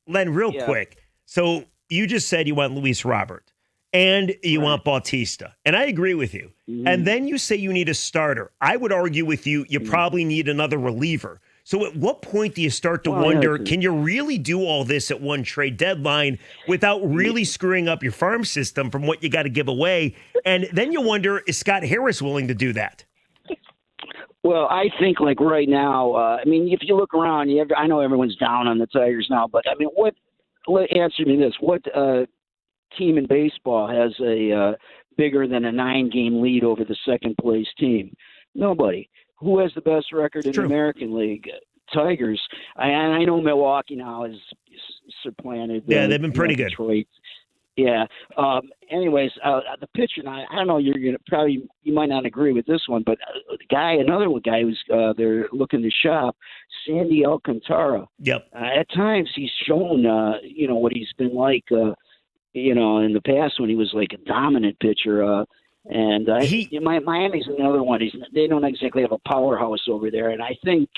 Len, real quick. So you just said you want Luis Robert and you want Bautista, and I agree with you. Mm-hmm. And then you say you need a starter. I would argue with you. You probably need another reliever. So at what point do you start to wonder, can you really do all this at one trade deadline without really screwing up your farm system from what you got to give away? And then you wonder, is Scott Harris willing to do that? Well, I think like right now, if you look around, I know everyone's down on the Tigers now, but I mean, answer me this: what team in baseball has a bigger than a 9-game lead over the second place team? Nobody. Who has the best record in the American League? Tigers. I know Milwaukee now is supplanted. Yeah, they've been pretty good. Detroit. Yeah. Anyways, the pitcher. Now, I don't know. You might not agree with this one, but another guy who's they're looking to shop, Sandy Alcantara. Yep. At times he's shown, what he's been like, in the past when he was like a dominant pitcher. Miami's another one. They don't exactly have a powerhouse over there, and I think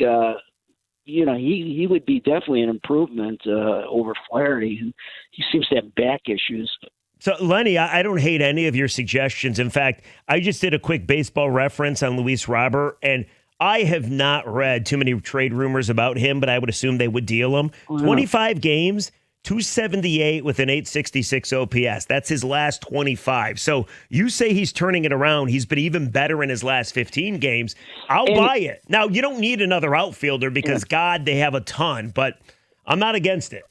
he would be definitely an improvement over Flaherty. He seems to have back issues. So, Lenny, I don't hate any of your suggestions. In fact, I just did a quick baseball reference on Luis Robert, and I have not read too many trade rumors about him, but I would assume they would deal him. 25 games. 278 with an 866 OPS. That's his last 25. So you say he's turning it around. He's been even better in his last 15 games. I'll buy it. Now, you don't need another outfielder because, God, they have a ton, but I'm not against it.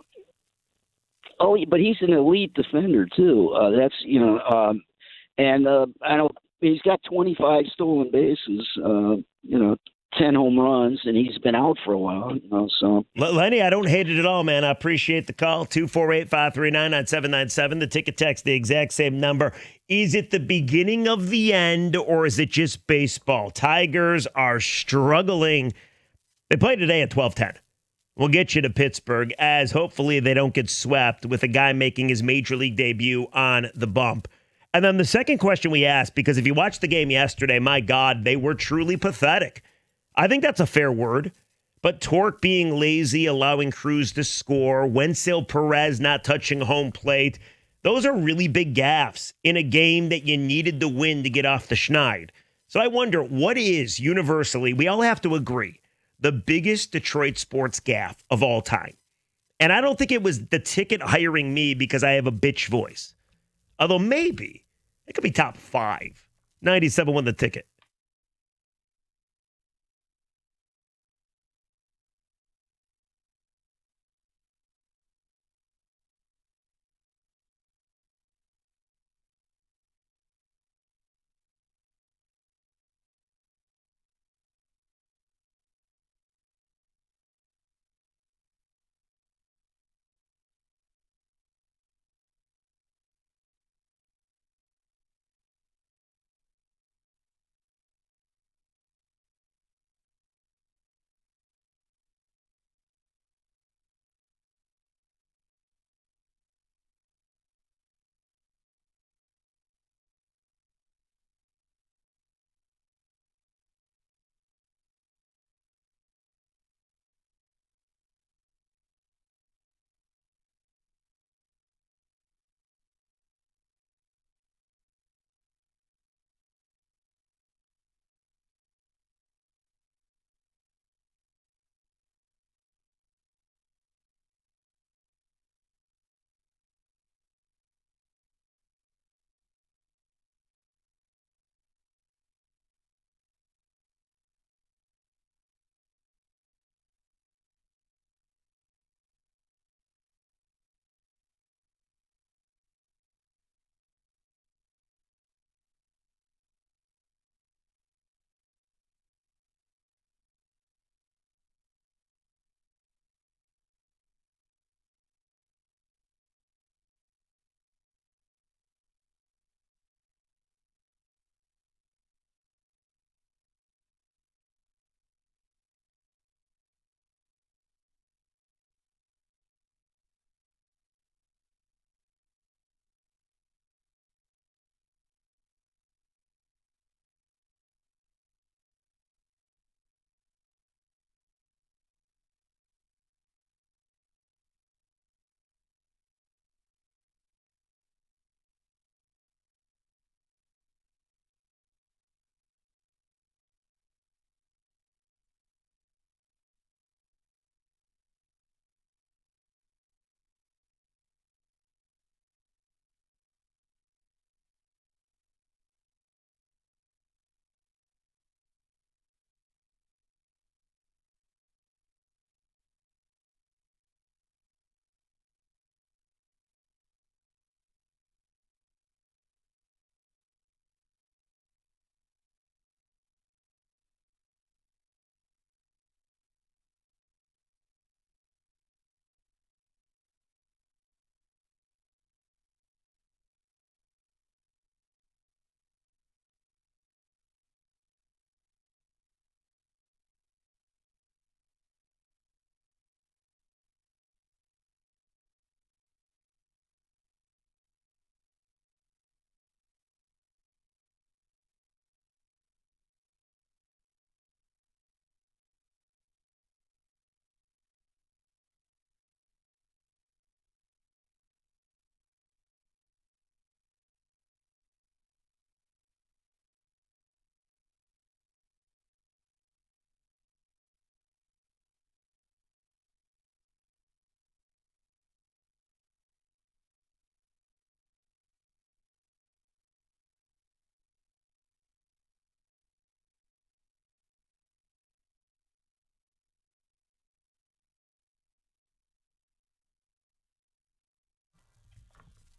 Oh, but he's an elite defender, too. I know he's got 25 stolen bases, 10 home runs, and he's been out for a while. So Lenny, I don't hate it at all, man. I appreciate the call. 248-539-9797. The ticket text, the exact same number. Is it the beginning of the end, or is it just baseball? Tigers are struggling. They play today at 12:10. We'll get you to Pittsburgh, as hopefully they don't get swept with a guy making his major league debut on the bump. And then the second question we asked, because if you watched the game yesterday, my God, they were truly pathetic. I think that's a fair word. But Torque being lazy, allowing Cruz to score, Wenzel Perez not touching home plate, those are really big gaffes in a game that you needed to win to get off the schneid. So I wonder, what is universally, we all have to agree, the biggest Detroit sports gaffe of all time? And I don't think it was the ticket hiring me because I have a bitch voice. Although maybe it could be top 5. 97 won the ticket.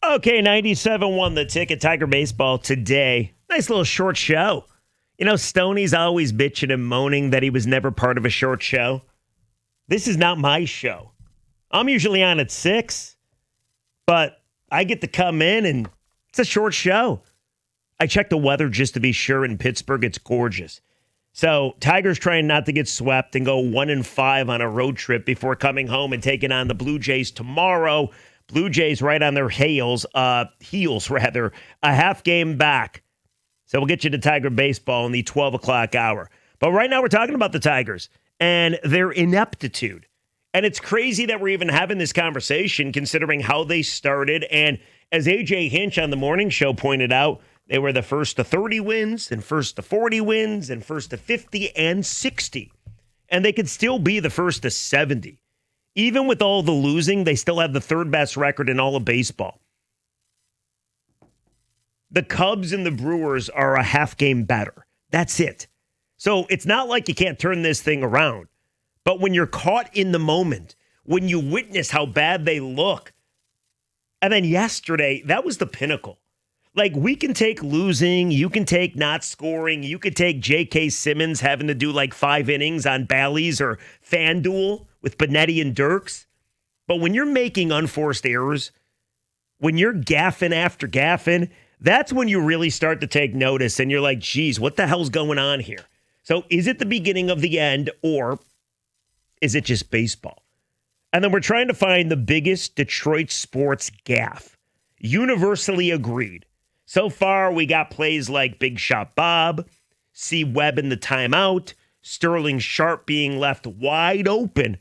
Okay, 97 The Ticket, Tiger Baseball today. Nice little short show. You know, Stoney's always bitching and moaning that he was never part of a short show. This is not my show. I'm usually on at 6, but I get to come in and it's a short show. I checked the weather just to be sure. In Pittsburgh, it's gorgeous. So Tigers trying not to get swept and go 1-5 on a road trip before coming home and taking on the Blue Jays tomorrow. Blue Jays right on their heels, a half game back. So we'll get you to Tiger Baseball in the 12 o'clock hour. But right now we're talking about the Tigers and their ineptitude. And it's crazy that we're even having this conversation considering how they started. And as AJ Hinch on the morning show pointed out, they were the first to 30 wins and first to 40 wins and first to 50 and 60. And they could still be the first to 70. Even with all the losing, they still have the third best record in all of baseball. The Cubs and the Brewers are a half game better. That's it. So it's not like you can't turn this thing around. But when you're caught in the moment, when you witness how bad they look, and then yesterday, that was the pinnacle. Like, we can take losing, you can take not scoring, you could take J.K. Simmons having to do like 5 innings on Bally's or FanDuel with Benetti and Dirks. But when you're making unforced errors, when you're gaffing after gaffing, that's when you really start to take notice and you're like, geez, what the hell's going on here? So is it the beginning of the end or is it just baseball? And then we're trying to find the biggest Detroit sports gaffe. Universally agreed. So far, we got plays like Big Shot Bob, C. Webb in the timeout, Sterling Sharp being left wide open,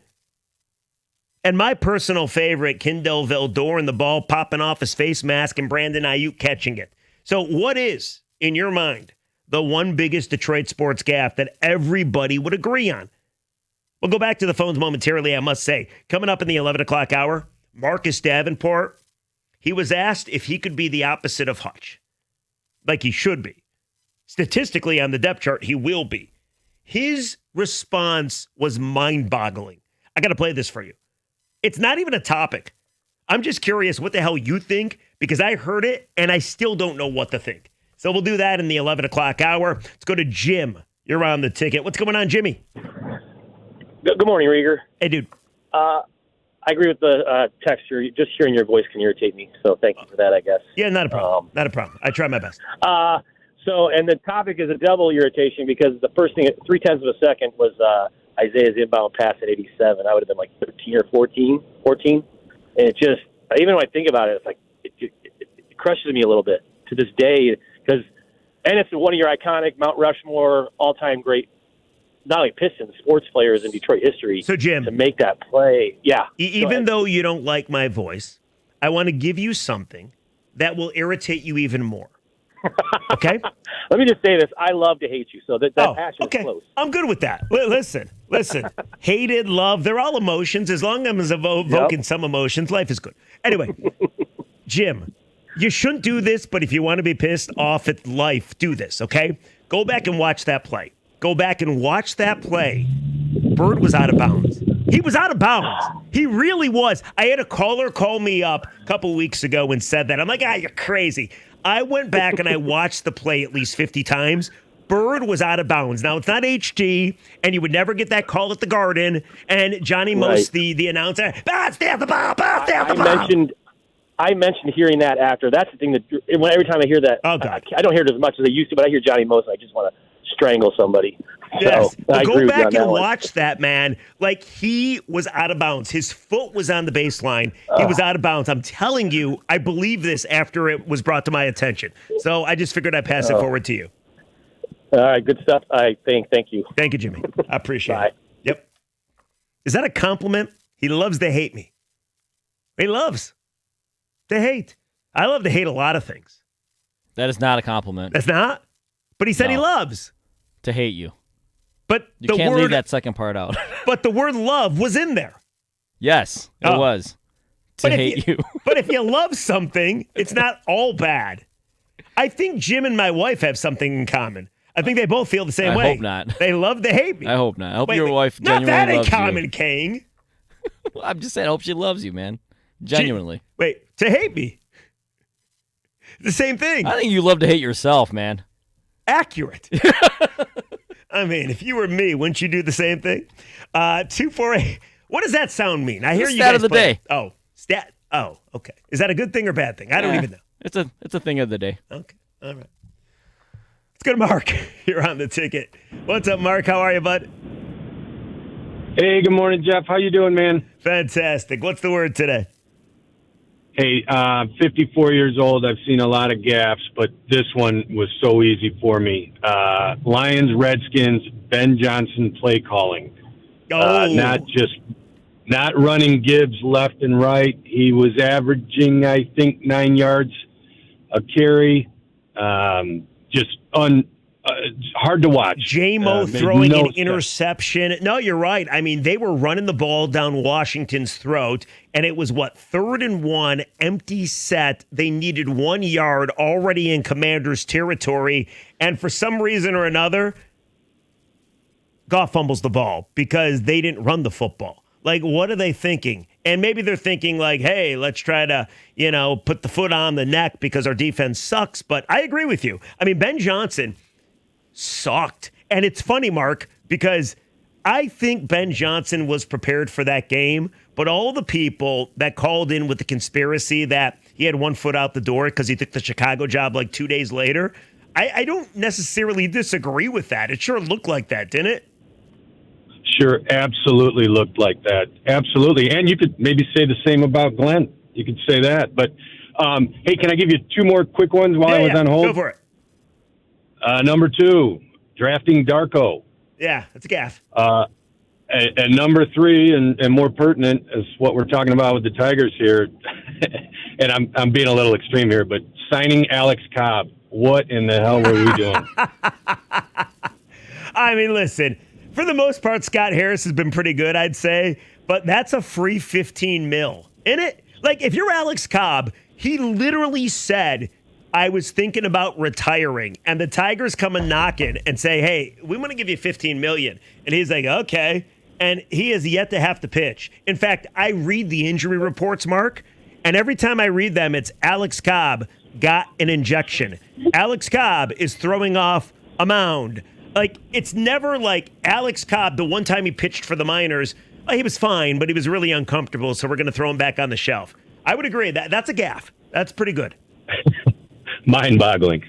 and my personal favorite, Kindle Vildor, and the ball popping off his face mask and Brandon Ayuk catching it. So what is, in your mind, the one biggest Detroit sports gaffe that everybody would agree on? We'll go back to the phones momentarily, I must say. Coming up in the 11 o'clock hour, Marcus Davenport. He was asked if he could be the opposite of Hutch, like he should be. Statistically, on the depth chart, he will be. His response was mind-boggling. I got to play this for you. It's not even a topic. I'm just curious what the hell you think, because I heard it, and I still don't know what to think. So we'll do that in the 11 o'clock hour. Let's go to Jim. You're on the ticket. What's going on, Jimmy? Good morning, Rieger. Hey, dude. I agree with the texture. Just hearing your voice can irritate me, so thank you for that, I guess. Yeah, not a problem. Not a problem. I try my best. And the topic is a double irritation because the first thing at 0.3 of a second was Isaiah's inbound pass at 87. I would have been like 13 or 14. And it just, even when I think about it, it's like, it crushes me a little bit to this day because, and it's one of your iconic Mount Rushmore all-time great, not only Pistons, sports players in Detroit history. So, Jim, to make that play, yeah. Even though you don't like my voice, I want to give you something that will irritate you even more. Okay? Let me just say this. I love to hate you, so that passion is close. I'm good with that. Listen. Hated, love, they're all emotions. As long as I'm evoking some emotions, life is good. Anyway, Jim, you shouldn't do this, but if you want to be pissed off at life, do this, okay? Go back and watch that play. Go back and watch that play. Bird was out of bounds. He was out of bounds. He really was. I had a caller call me up a couple weeks ago and said that. I'm like, you're crazy. I went back and I watched the play at least 50 times. Bird was out of bounds. Now, it's not HD, and you would never get that call at the Garden. And Johnny Most, the announcer, stay off the ball, stay off the ball. I mentioned hearing that after. That's the thing that every time I hear that, I don't hear it as much as I used to, but I hear Johnny Most, and I just want to strangle somebody. Yes. So, well, go back and watch that, man. Like, he was out of bounds. His foot was on the baseline. He was out of bounds. I'm telling you, I believe this after it was brought to my attention. So I just figured I'd pass it forward to you. All right, good stuff. Thank you. Thank you, Jimmy. I appreciate it. Yep. Is that a compliment? He loves to hate me. He loves to hate. I love to hate a lot of things. That is not a compliment. That's not? But he said he loves to hate you. But you can't leave that second part out. But the word love was in there. Yes, it was. To hate you. But if you love something, it's not all bad. I think Jim and my wife have something in common. I think they both feel the same way. I hope not. They love to hate me. I hope not. I hope your wife not genuinely loves you. Not that in common, you. King. Well, I'm just saying, I hope she loves you, man. Genuinely. To hate me. The same thing. I think you love to hate yourself, man. Accurate. I mean, if you were me, wouldn't you do the same thing? 248. What does that sound mean? I hear you Stat guys of the play. day. Oh, stat. Oh, okay. Is that a good thing or bad thing? I don't even know. It's a thing of the day. Okay. All right. Let's go to Mark. You're on the ticket. What's up, Mark? How are you, bud? Hey, good morning, Jeff. How you doing, man? Fantastic. What's the word today? Hey, 54 years old. I've seen a lot of gaffes, but this one was so easy for me. Lions, Redskins, Ben Johnson play calling. Not running Gibbs left and right. He was averaging, I think, 9 yards a carry. Just hard to watch. J-Mo throwing an interception. No, you're right. I mean, they were running the ball down Washington's throat, and it was, 3rd and 1, empty set. They needed 1 yard already in Commander's territory, and for some reason or another, Goff fumbles the ball because they didn't run the football. Like, what are they thinking? And maybe they're thinking like, hey, let's try to, put the foot on the neck because our defense sucks. But I agree with you. I mean, Ben Johnson sucked. And it's funny, Mark, because I think Ben Johnson was prepared for that game, but all the people that called in with the conspiracy that he had 1 foot out the door because he took the Chicago job like 2 days later, I don't necessarily disagree with that. It sure looked like that, didn't it? Sure, absolutely looked like that. Absolutely. And you could maybe say the same about Glenn. You could say that. But, hey, can I give you 2 more quick ones while I was on hold? Go for it. Number 2, drafting Darko. Yeah, that's a gaff. And number 3, and more pertinent, is what we're talking about with the Tigers here. And I'm being a little extreme here, but signing Alex Cobb. What in the hell were we doing? I mean, listen, for the most part, Scott Harris has been pretty good, I'd say. But that's a free $15 million, isn't it? Like, if you're Alex Cobb, he literally said, I was thinking about retiring, and the Tigers come and knock it and say, hey, we want to give you $15 million. And he's like, okay. And he has yet to have to pitch. In fact, I read the injury reports, Mark, and every time I read them, it's Alex Cobb got an injection. Alex Cobb is throwing off a mound. Like, it's never like Alex Cobb, the one time he pitched for the Miners, he was fine, but he was really uncomfortable, so we're going to throw him back on the shelf. I would agree. That's a gaffe. That's pretty good. Mind-boggling.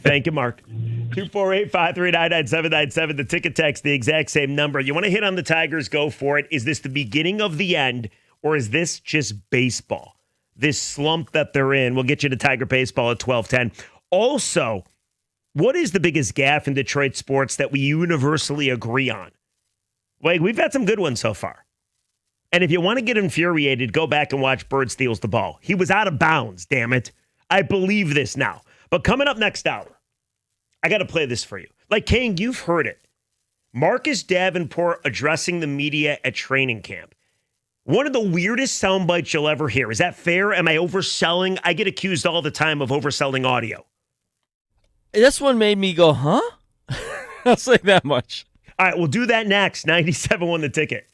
Thank you, Mark. 248-539-9797. The ticket text, the exact same number. You want to hit on the Tigers, go for it. Is this the beginning of the end, or is this just baseball? This slump that they're in. We'll get you to Tiger Baseball at 12:10. Also, what is the biggest gaffe in Detroit sports that we universally agree on? Like, we've had some good ones so far. And if you want to get infuriated, go back and watch Bird Steals the Ball. He was out of bounds, damn it. I believe this now. But coming up next hour, I got to play this for you. Like, Kane, you've heard it. Marcus Davenport addressing the media at training camp. One of the weirdest sound bites you'll ever hear. Is that fair? Am I overselling? I get accused all the time of overselling audio. This one made me go, huh? I'll say that much. All right, we'll do that next. 97 won the ticket.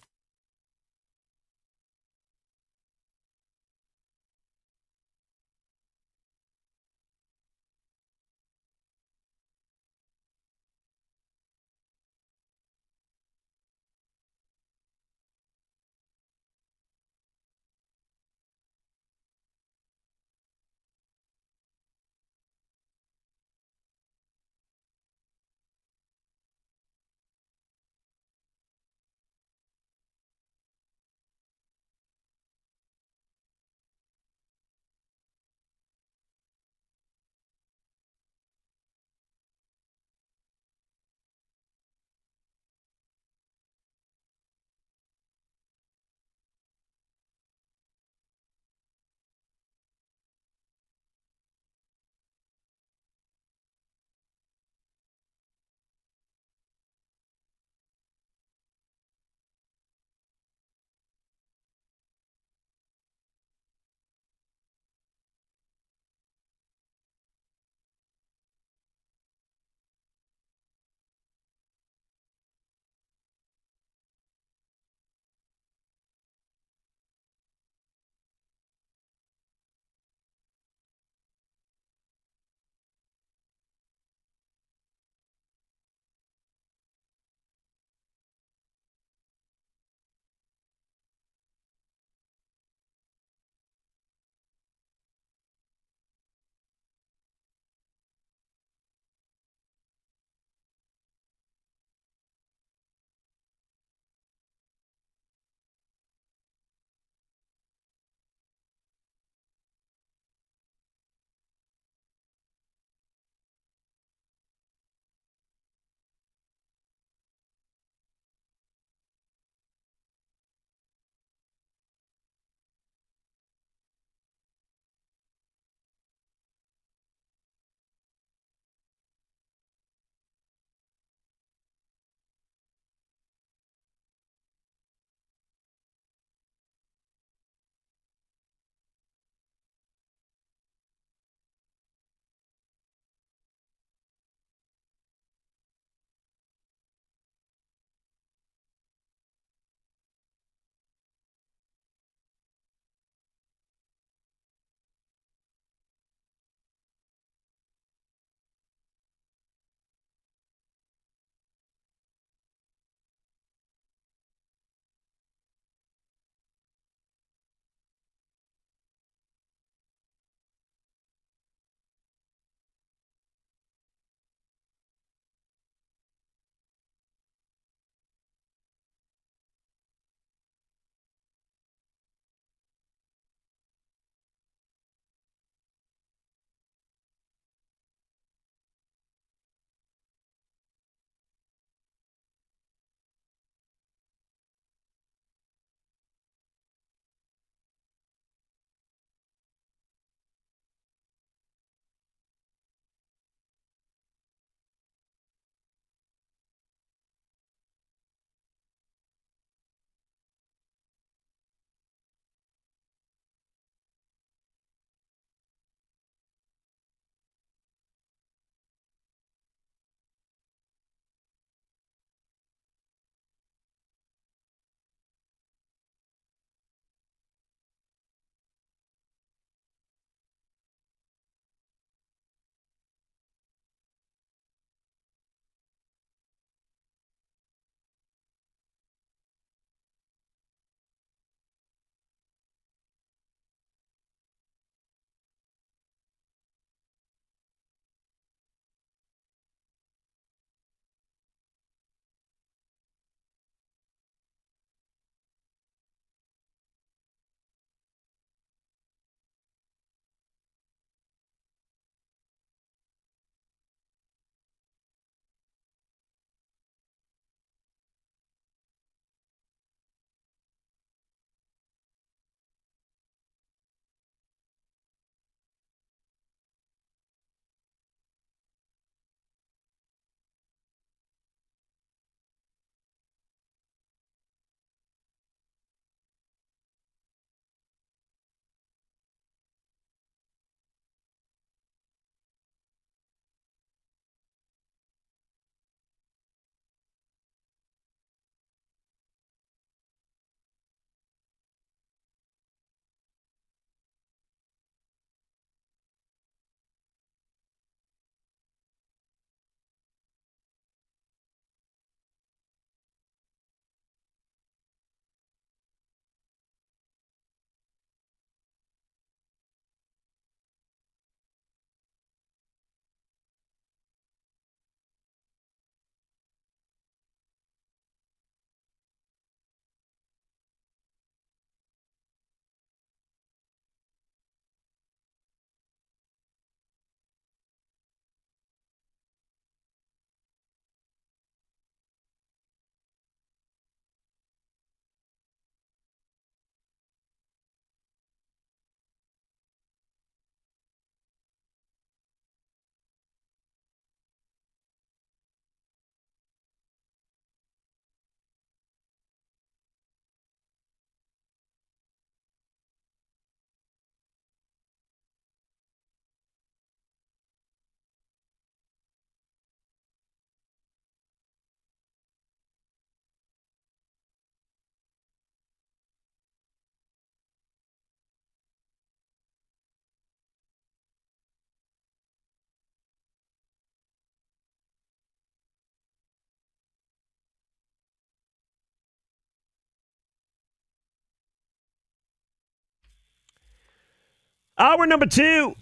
Hour number 2.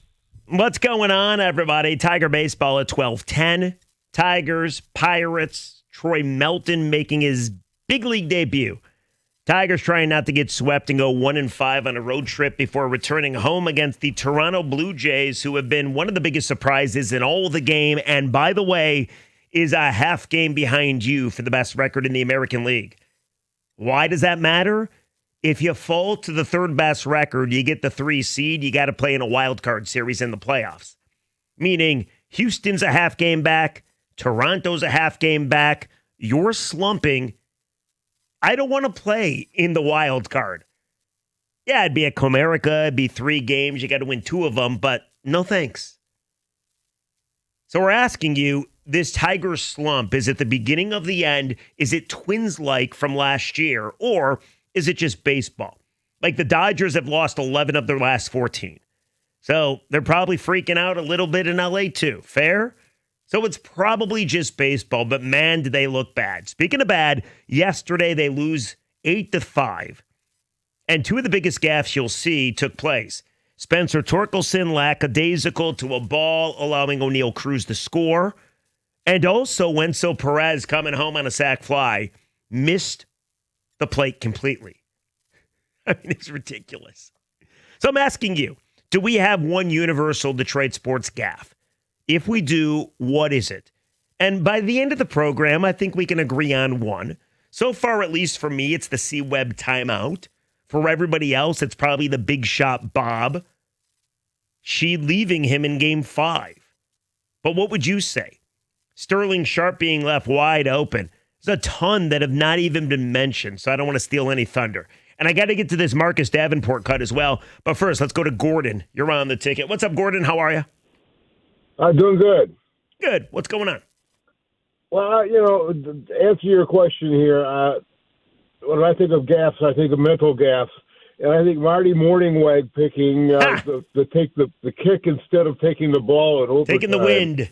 What's going on, everybody? Tiger baseball at 12:10. Tigers, Pirates, Troy Melton making his big league debut. Tigers trying not to get swept and go 1-5 on a road trip before returning home against the Toronto Blue Jays, who have been one of the biggest surprises in all of the game. And by the way, is a half game behind you for the best record in the American League. Why does that matter? If you fall to the third best record, you get the 3 seed, you got to play in a wild card series in the playoffs. Meaning Houston's a half game back, Toronto's a half game back, you're slumping. I don't want to play in the wild card. Yeah, it'd be at Comerica, it'd be 3 games, you got to win 2 of them, but no thanks. So we're asking you, this Tiger slump, is it the beginning of the end? Is it Twins-like from last year? Or is it just baseball? Like the Dodgers have lost 11 of their last 14. So they're probably freaking out a little bit in LA too. Fair? So it's probably just baseball, but man, do they look bad. Speaking of bad, yesterday they lose 8-5. And 2 of the biggest gaffes you'll see took place. Spencer Torkelson lackadaisical to a ball, allowing O'Neal Cruz to score. And also Wenzel Perez coming home on a sac fly, missed the plate completely. I mean, it's ridiculous. So I'm asking you, do we have one universal Detroit sports gaffe? If we do, what is it? And by the end of the program, I think we can agree on one. So far, at least for me, it's the C-Webb timeout. For everybody else, it's probably the big shot Bob. She leaving him in game 5. But what would you say? Sterling Sharp being left wide open. There's a ton that have not even been mentioned, so I don't want to steal any thunder. And I got to get to this Marcus Davenport cut as well. But first, let's go to Gordon. You're on the ticket. What's up, Gordon? How are you? Doing good. Good. What's going on? Well, to answer your question here, when I think of gaffes, I think of mental gaffes. And I think Marty Morningweg picking to take the kick instead of taking the ball at overtime. Taking the wind.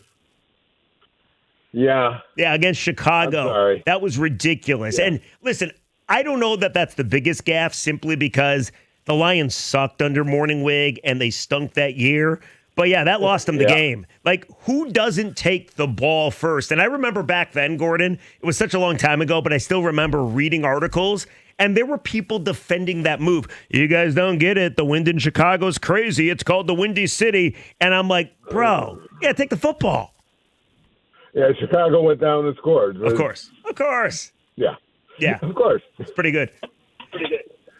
Yeah. Yeah, against Chicago. I'm sorry. That was ridiculous. Yeah. And listen, I don't know that that's the biggest gaffe simply because the Lions sucked under Morningweg and they stunk that year. But yeah, that lost them the game. Like, who doesn't take the ball first? And I remember back then, Gordon, it was such a long time ago, but I still remember reading articles, and there were people defending that move. You guys don't get it. The wind in Chicago's crazy. It's called the Windy City. And I'm like, bro, yeah, take the football. Yeah, Chicago went down and scored. Of course. Of course. Yeah. Yeah. Of course. It's pretty good.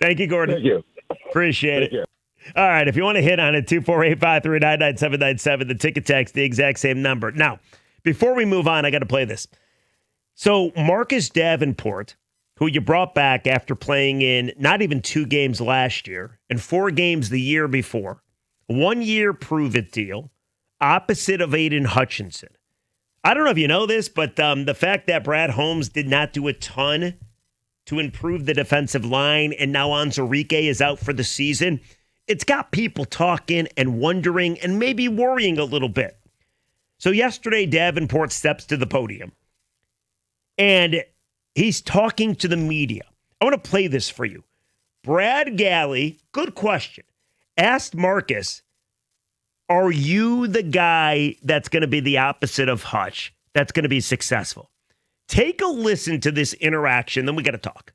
Thank you, Gordon. Thank you. Appreciate Thank it. you. All right, if you want to hit on it, 248-539-9797, the ticket text, the exact same number. Now, before we move on, I got to play this. So Marcus Davenport, who you brought back after playing in not even 2 games last year and 4 games the year before, 1-year prove-it deal, opposite of Aiden Hutchinson. I don't know if you know this, but the fact that Brad Holmes did not do a ton to improve the defensive line and now Anzalone is out for the season, it's got people talking and wondering and maybe worrying a little bit. So yesterday, Davenport steps to the podium and he's talking to the media. I want to play this for you. Brad Galley, good question, asked Marcus, are you the guy that's going to be the opposite of Hutch, that's going to be successful? Take a listen to this interaction, then we got to talk.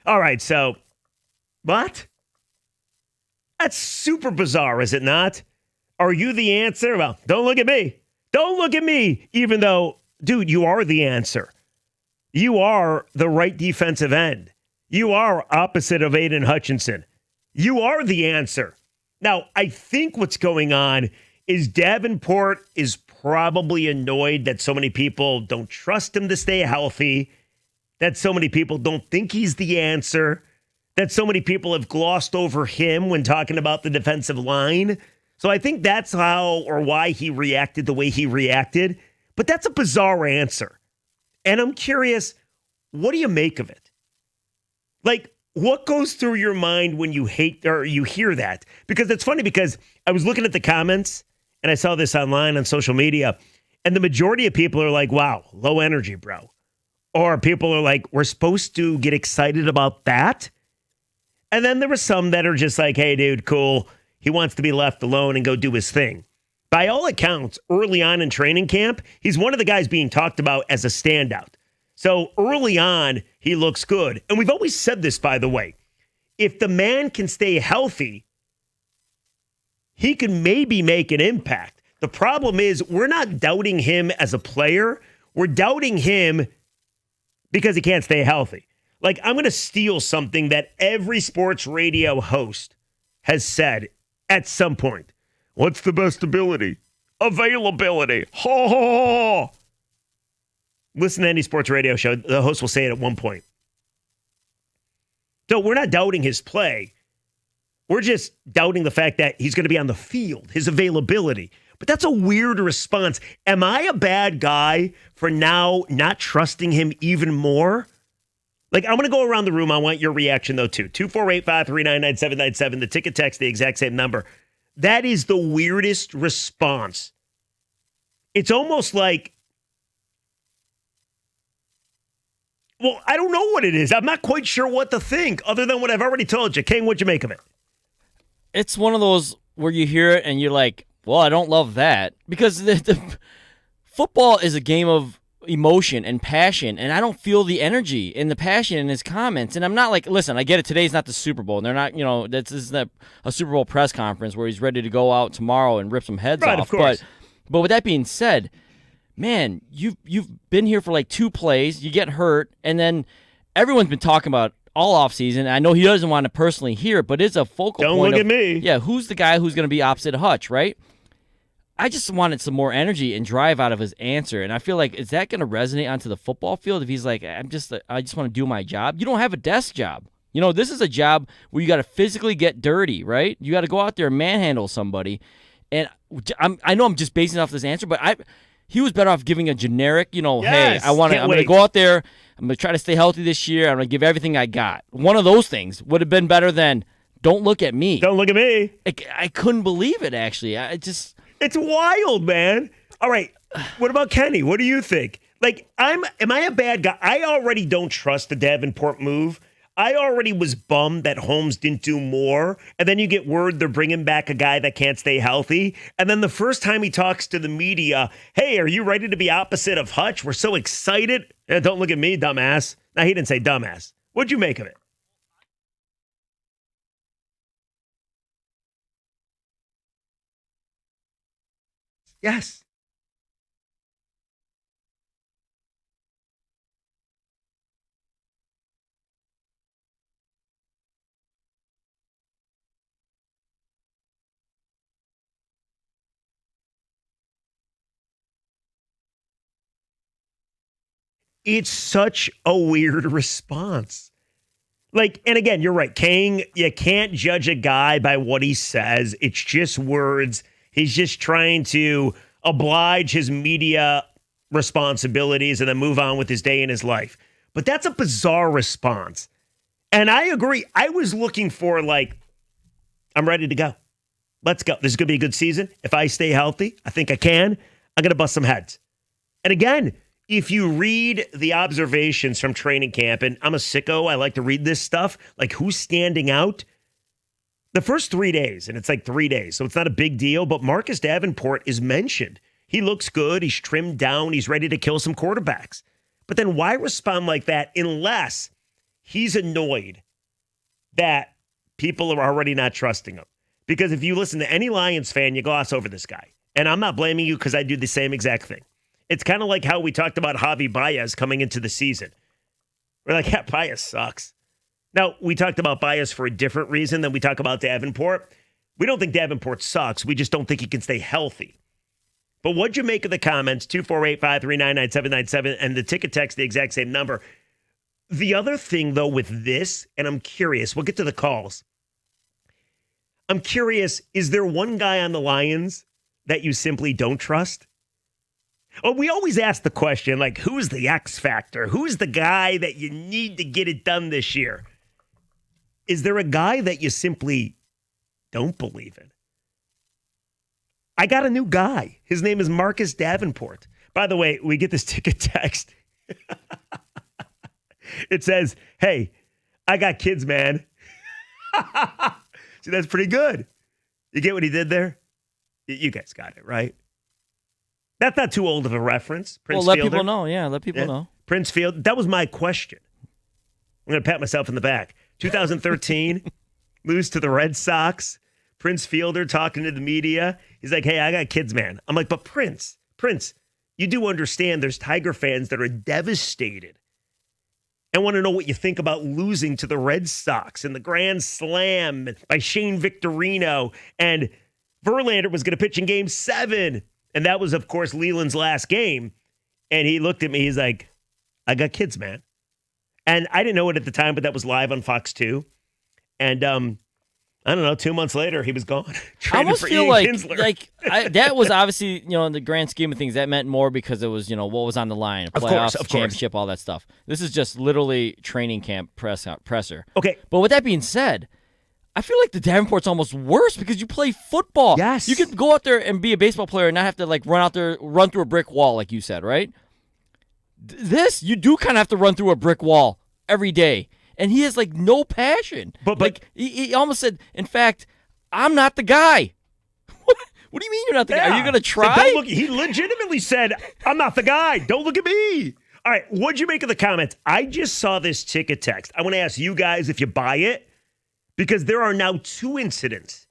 All right, so what? That's super bizarre, is it not? Are you the answer? Well, don't look at me. Don't look at me, even though, dude, you are the answer. You are the right defensive end. You are opposite of Aiden Hutchinson. You are the answer. Now, I think what's going on is Davenport is probably annoyed that so many people don't trust him to stay healthy, that so many people don't think he's the answer, that so many people have glossed over him when talking about the defensive line. So I think that's how or why he reacted the way he reacted. But that's a bizarre answer. And I'm curious, what do you make of it? Like, what goes through your mind when you hate or you hear that? Because it's funny because I was looking at the comments and I saw this online on social media, and the majority of people are like, wow, low energy, bro. Or people are like, we're supposed to get excited about that. And then there were some that are just like, hey, dude, cool. He wants to be left alone and go do his thing. By all accounts, early on in training camp, he's one of the guys being talked about as a standout. So early on, he looks good. And we've always said this, by the way. If the man can stay healthy, he can maybe make an impact. The problem is we're not doubting him as a player. We're doubting him because he can't stay healthy. Like, I'm going to steal something that every sports radio host has said at some point. What's the best ability? Availability. Ho, ho, ho. Listen to any sports radio show. The host will say it at one point. So we're not doubting his play. We're just doubting the fact that he's going to be on the field, his availability. But that's a weird response. Am I a bad guy for now not trusting him even more? Like, I'm going to go around the room. I want your reaction, though, too. 248-539-9797. The ticket text, the exact same number. That is the weirdest response. It's almost like, well, I don't know what it is. I'm not quite sure what to think, other than what I've already told you. King, what'd you make of it? It's one of those where you hear it and you're like, well, I don't love that. Because the football is a game of emotion and passion, and I don't feel the energy and the passion in his comments. And I'm not like, listen, I get it. Today's not the Super Bowl, and they're not, this isn't a Super Bowl press conference where he's ready to go out tomorrow and rip some heads off. Of course. But with that being said, man, you've been here for like 2 plays, you get hurt, and then everyone's been talking about all offseason. I know he doesn't want to personally hear it, but it's a focal point. Don't look at me. Yeah, who's the guy who's going to be opposite Hutch, right? I just wanted some more energy and drive out of his answer, and I feel like, is that going to resonate onto the football field if he's like, I just want to do my job? You don't have a desk job. This is a job where you got to physically get dirty, right? You got to go out there and manhandle somebody. And I know I'm just basing off this answer, but he was better off giving a generic, Yes, hey, I'm going to go out there, I'm going to try to stay healthy this year, I'm going to give everything I got. One of those things would have been better than, don't look at me. Don't look at me. I couldn't believe it, actually. It's wild, man. All right. What about Kenny? What do you think? Like, am I a bad guy? I already don't trust the Davenport move. I already was bummed that Holmes didn't do more. And then you get word they're bringing back a guy that can't stay healthy. And then the first time he talks to the media, hey, are you ready to be opposite of Hutch? We're so excited. Don't look at me, dumbass. Now, he didn't say dumbass. What'd you make of it? Yes. It's such a weird response. Like, and again, you're right, King, you can't judge a guy by what he says. It's just words. He's just trying to oblige his media responsibilities and then move on with his day in his life. But that's a bizarre response. And I agree. I was looking for, like, I'm ready to go. Let's go. This is going to be a good season. If I stay healthy, I think I can. I'm going to bust some heads. And again, if you read the observations from training camp, and I'm a sicko, I like to read this stuff, like who's standing out. The first 3 days, and it's like 3 days, so it's not a big deal, but Marcus Davenport is mentioned. He looks good. He's trimmed down. He's ready to kill some quarterbacks. But then why respond like that unless he's annoyed that people are already not trusting him? Because if you listen to any Lions fan, you gloss over this guy. And I'm not blaming you because I do the same exact thing. It's kind of like how we talked about Javi Baez coming into the season. We're like, yeah, Baez sucks. Now, we talked about Baez for a different reason than we talk about Davenport. We don't think Davenport sucks. We just don't think he can stay healthy. But what'd you make of the comments? 248-539-9797 and the ticket text, the exact same number. The other thing, though, with this, and I'm curious, we'll get to the calls. I'm curious, is there one guy on the Lions that you simply don't trust? Oh, we always ask the question, like, who's the X factor? Who's the guy that you need to get it done this year? Is there a guy that you simply don't believe in? I got a new guy. His name is Marcus Davenport. By the way, we get this ticket text. It says, hey, I got kids, man. See, that's pretty good. You get what he did there? You guys got it, right? That's not too old of a reference. Prince let Fielder. people know. Yeah, let people know. Prince Field. That was my question. I'm going to pat myself in the back. 2013, lose to the Red Sox. Prince Fielder talking to the media. He's like, hey, I got kids, man. I'm like, but Prince, you do understand there's Tiger fans that are devastated. I want to know what you think about losing to the Red Sox in the Grand Slam by Shane Victorino. And Verlander was going to pitch in Game 7. And that was, of course, Leland's last game. And he looked at me. He's like, I got kids, man. And I didn't know it at the time, but that was live on Fox 2. And I don't know, 2 months later, he was gone. I almost for feel Ian like Kinsler. that was obviously, in the grand scheme of things, that meant more because it was, what was on the line, playoffs, championship, all that stuff. This is just literally training camp presser. Okay. But with that being said, I feel like the Davenport's almost worse because you play football. Yes. You could go out there and be a baseball player and not have to run out there, run through a brick wall, like you said, right? This, you do kind of have to run through a brick wall every day. And he has no passion. But he almost said, in fact, I'm not the guy. What do you mean you're not the guy? Are you going to try? He legitimately said, I'm not the guy. Don't look at me. All right, what'd you make of the comments? I just saw this ticket text. I want to ask you guys if you buy it, because there are now 2 incidents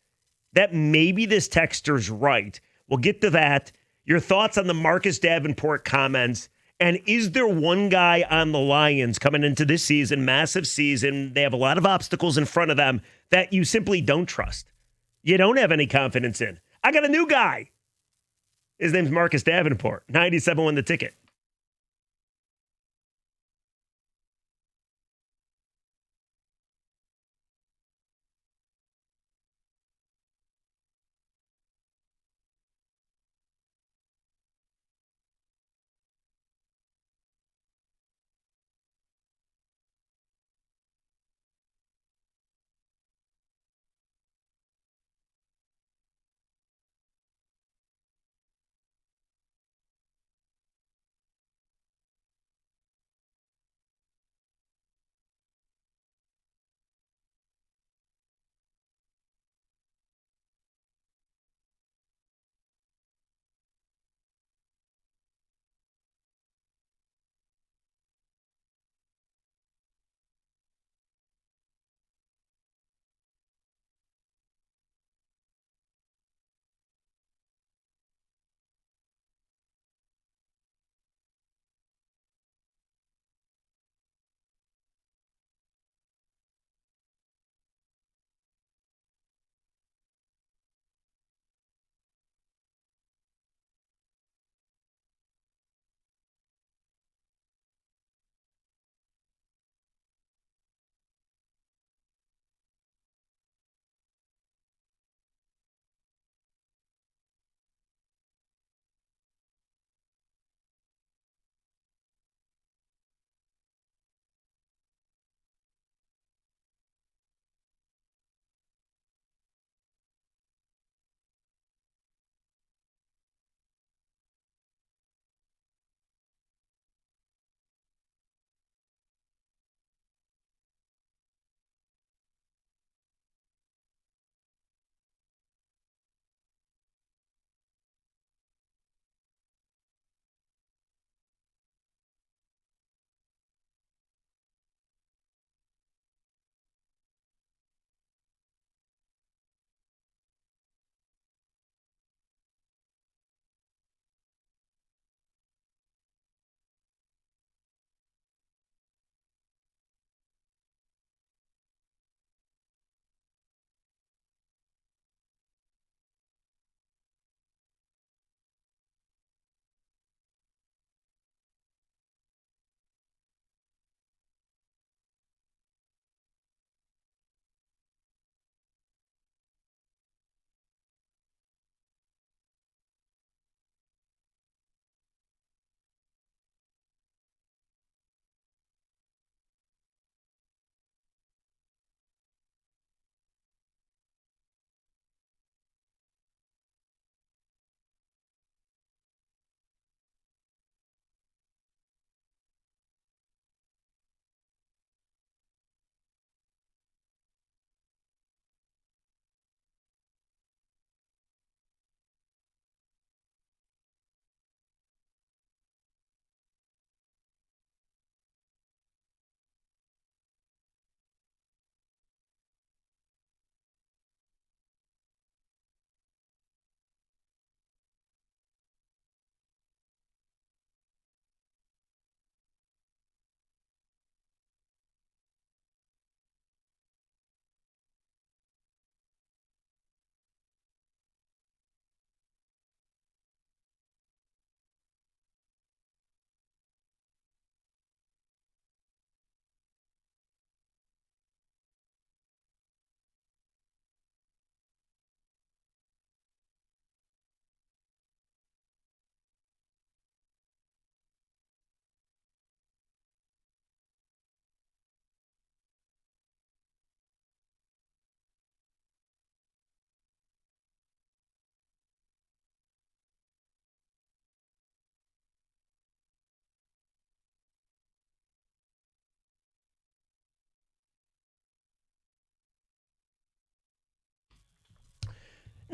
that maybe this texter's right. We'll get to that. Your thoughts on the Marcus Davenport comments. And is there one guy on the Lions coming into this season, massive season, they have a lot of obstacles in front of them, that you simply don't trust? You don't have any confidence in. I got a new guy. His name's Marcus Davenport. 97 won the ticket.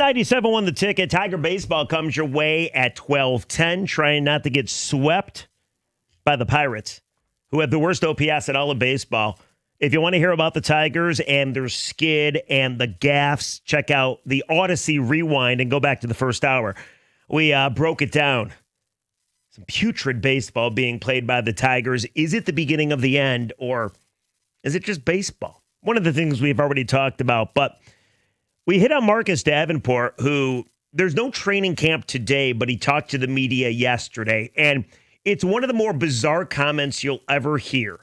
97.1 The Ticket. Tiger Baseball comes your way at 12:10, trying not to get swept by the Pirates, who have the worst OPS in all of baseball. If you want to hear about the Tigers and their skid and the gaffes, check out the Odyssey Rewind and go back to the first hour. We broke it down. Some putrid baseball being played by the Tigers. Is it the beginning of the end, or is it just baseball? One of the things we've already talked about, but we hit on Marcus Davenport, who there's no training camp today, but he talked to the media yesterday, and it's one of the more bizarre comments you'll ever hear.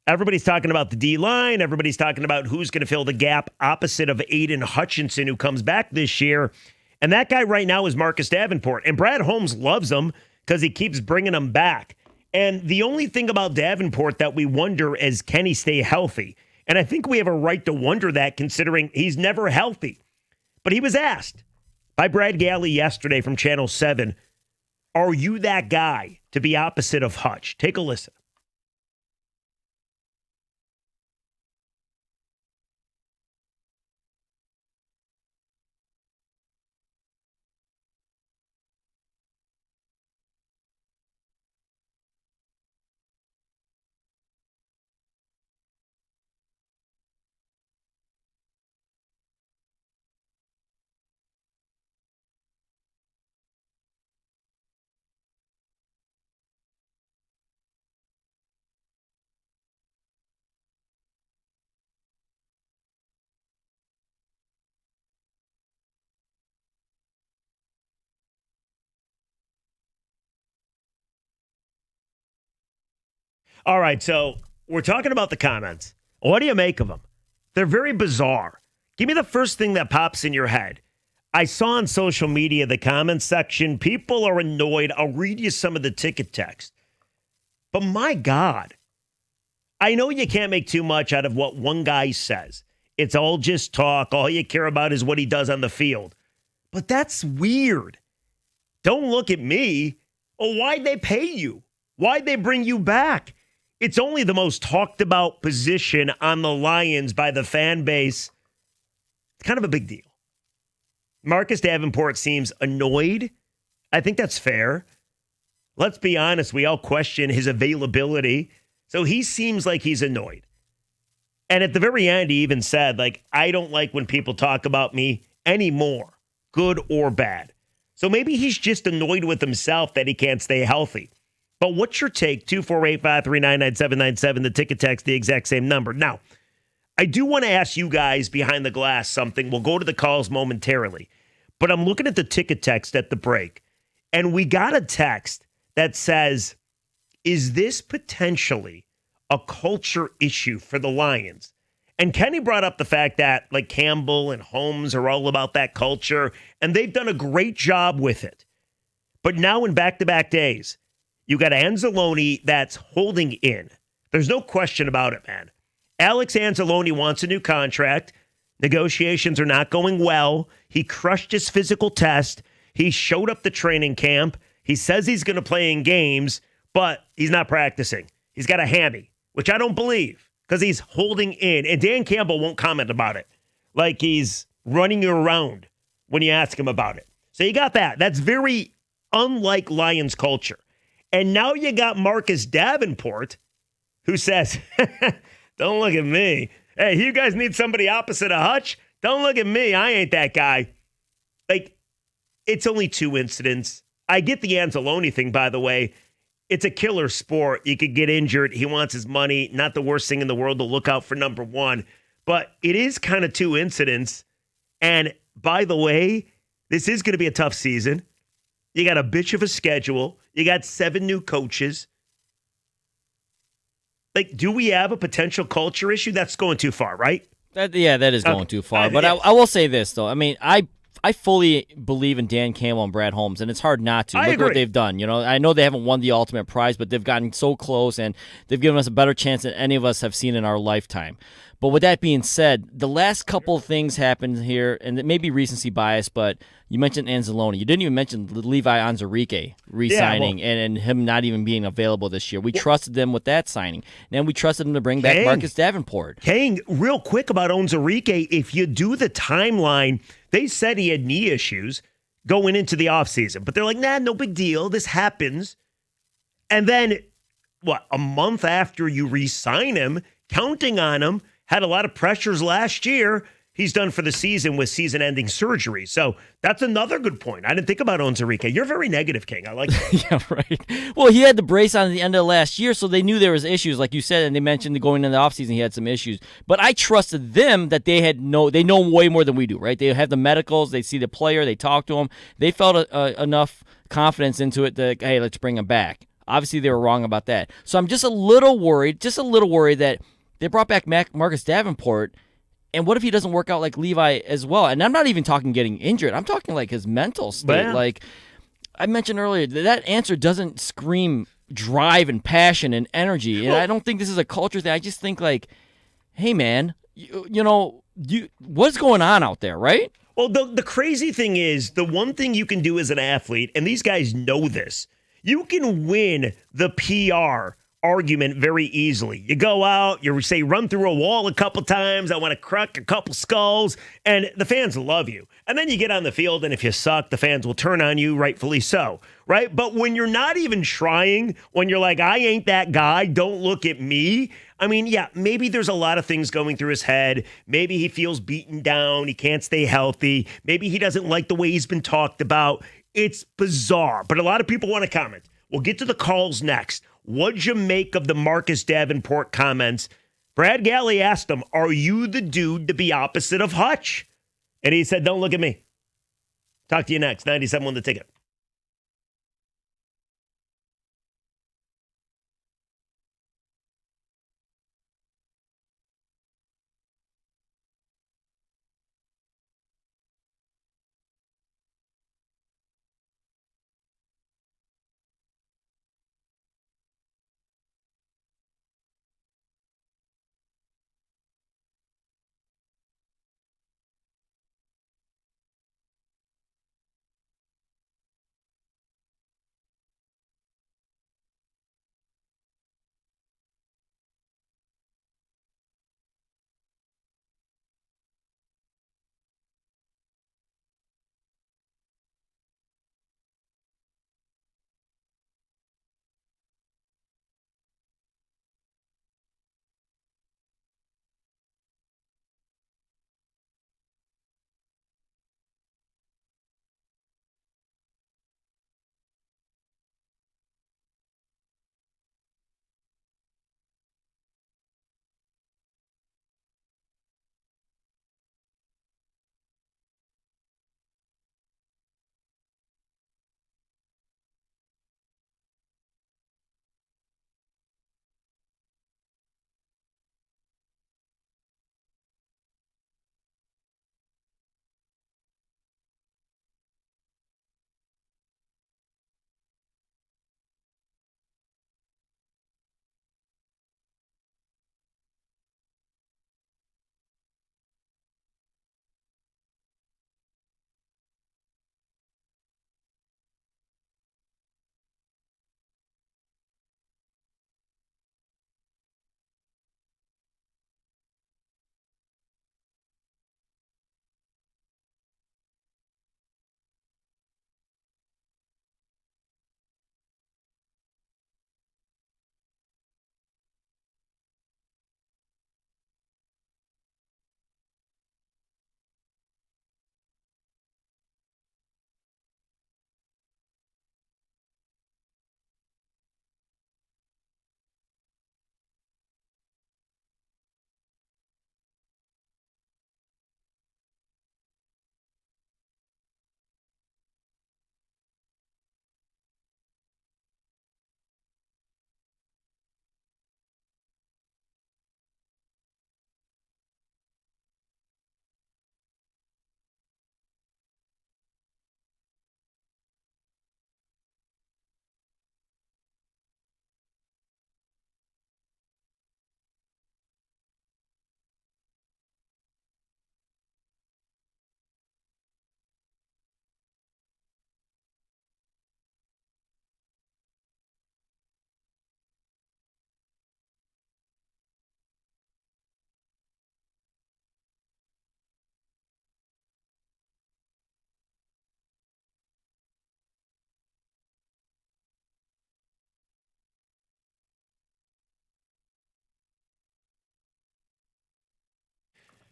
Everybody's talking about the D-line. Everybody's talking about who's going to fill the gap opposite of Aiden Hutchinson, who comes back this year. And that guy right now is Marcus Davenport. And Brad Holmes loves him because he keeps bringing him back. And the only thing about Davenport that we wonder is, can he stay healthy? And I think we have a right to wonder that, considering he's never healthy. But he was asked by Brad Galley yesterday from Channel 7, are you that guy to be opposite of Hutch? Take a listen. All right, so we're talking about the comments. What do you make of them? They're very bizarre. Give me the first thing that pops in your head. I saw on social media, the comments section, people are annoyed. I'll read you some of the ticket text. But my God, I know you can't make too much out of what one guy says. It's all just talk. All you care about is what he does on the field. But that's weird. Don't look at me. Oh, why'd they pay you? Why'd they bring you back? It's only the most talked about position on the Lions by the fan base. It's kind of a big deal. Marcus Davenport seems annoyed. I think that's fair. Let's be honest, we all question his availability. So he seems like he's annoyed. And at the very end, he even said, I don't like when people talk about me anymore, good or bad. So maybe he's just annoyed with himself that he can't stay healthy. But what's your take? 248-539-9797, the ticket text, the exact same number. Now, I do want to ask you guys behind the glass something. We'll go to the calls momentarily. But I'm looking at the ticket text at the break, and we got a text that says, is this potentially a culture issue for the Lions? And Kenny brought up the fact that, Campbell and Holmes are all about that culture, and they've done a great job with it. But now in back-to-back days, you got Anzalone that's holding in. There's no question about it, man. Alex Anzalone wants a new contract. Negotiations are not going well. He crushed his physical test. He showed up to training camp. He says he's going to play in games, but he's not practicing. He's got a hammy, which I don't believe because he's holding in. And Dan Campbell won't comment about it. Like he's running you around when you ask him about it. So you got that. That's very unlike Lions culture. And now you got Marcus Davenport, who says, don't look at me. Hey, you guys need somebody opposite of Hutch? Don't look at me. I ain't that guy. It's only 2 incidents. I get the Anzalone thing, by the way. It's a killer sport. You could get injured. He wants his money. Not the worst thing in the world to look out for number one. But it is kind of 2 incidents. And by the way, this is going to be a tough season. You got a bitch of a schedule. You got 7 new coaches. Do we have a potential culture issue? That's going too far, right? That is going too far. But I will say this, though. I mean, I fully believe in Dan Campbell and Brad Holmes, and it's hard not to. Look what they've done. I know they haven't won the ultimate prize, but they've gotten so close, and they've given us a better chance than any of us have seen in our lifetime. But with that being said, the last couple of things happened here, and it may be recency bias, but you mentioned Anzalone. You didn't even mention Levi Onwuzurike re-signing and him not even being available this year. We trusted them with that signing. And then we trusted them to bring back Marcus Davenport. Kang, real quick about Onwuzurike, if you do the timeline, they said he had knee issues going into the offseason. But they're like, nah, no big deal. This happens. And then, a month after you re-sign him, counting on him, had a lot of pressures last year. He's done for the season with season-ending surgery. So that's another good point. I didn't think about Onwuzurike. You're very negative, King. I like that. Yeah, right. Well, he had the brace on at the end of last year, so they knew there was issues, like you said, and they mentioned going into the offseason he had some issues. But I trusted them that they know way more than we do, right? They have the medicals. They see the player. They talk to him. They felt enough confidence into it that, hey, let's bring him back. Obviously, they were wrong about that. So I'm just a little worried that they brought back Marcus Davenport, and what if he doesn't work out like Levi as well? And I'm not even talking getting injured. I'm talking like his mental state. Yeah. Like I mentioned earlier, that answer doesn't scream drive and passion and energy. And I don't think this is a culture thing. I just think like, hey, man, what's going on out there, right? Well, the crazy thing is, the one thing you can do as an athlete, and these guys know this, you can win the PR argument very easily. You go out, you say run through a wall a couple times, I want to crack a couple skulls, and the fans love you. And then you get on the field, and if you suck, the fans will turn on you, rightfully so, right? But when you're not even trying, when you're like, I ain't that guy, don't look at me, I mean, yeah, maybe there's a lot of things going through his head. Maybe he feels beaten down, he can't stay healthy, maybe he doesn't like the way he's been talked about. It's bizarre, but a lot of people want to comment. We'll get to the calls next. What'd you make of the Marcus Davenport comments? Brad Galley asked him, are you the dude to be opposite of Hutch? And he said, don't look at me. Talk to you next. 97 The Ticket.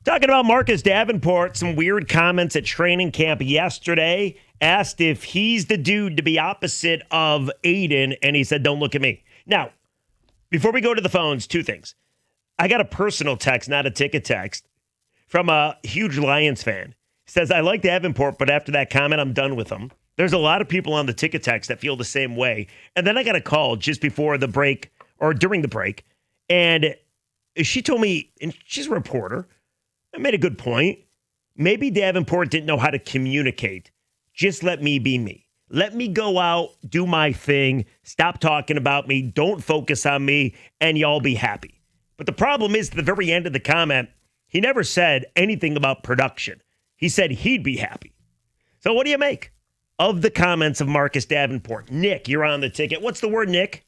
Talking about Marcus Davenport, some weird comments at training camp yesterday. Asked if he's the dude to be opposite of Aiden, and he said, "Don't look at me." Now, before we go to the phones, two things. I got a personal text, not a ticket text, from a huge Lions fan. He says, "I like Davenport, but after that comment, I'm done with him." There's a lot of people on the ticket text that feel the same way. And then I got a call just before the break or during the break, and she told me, and she's a reporter, I made a good point. Maybe Davenport didn't know how to communicate. Just let me be me. Let me go out, do my thing, stop talking about me, don't focus on me, and y'all be happy. But the problem is, at the very end of the comment, he never said anything about production. He said he'd be happy. So what do you make of the comments of Marcus Davenport? Nick, you're on the ticket. What's the word, Nick?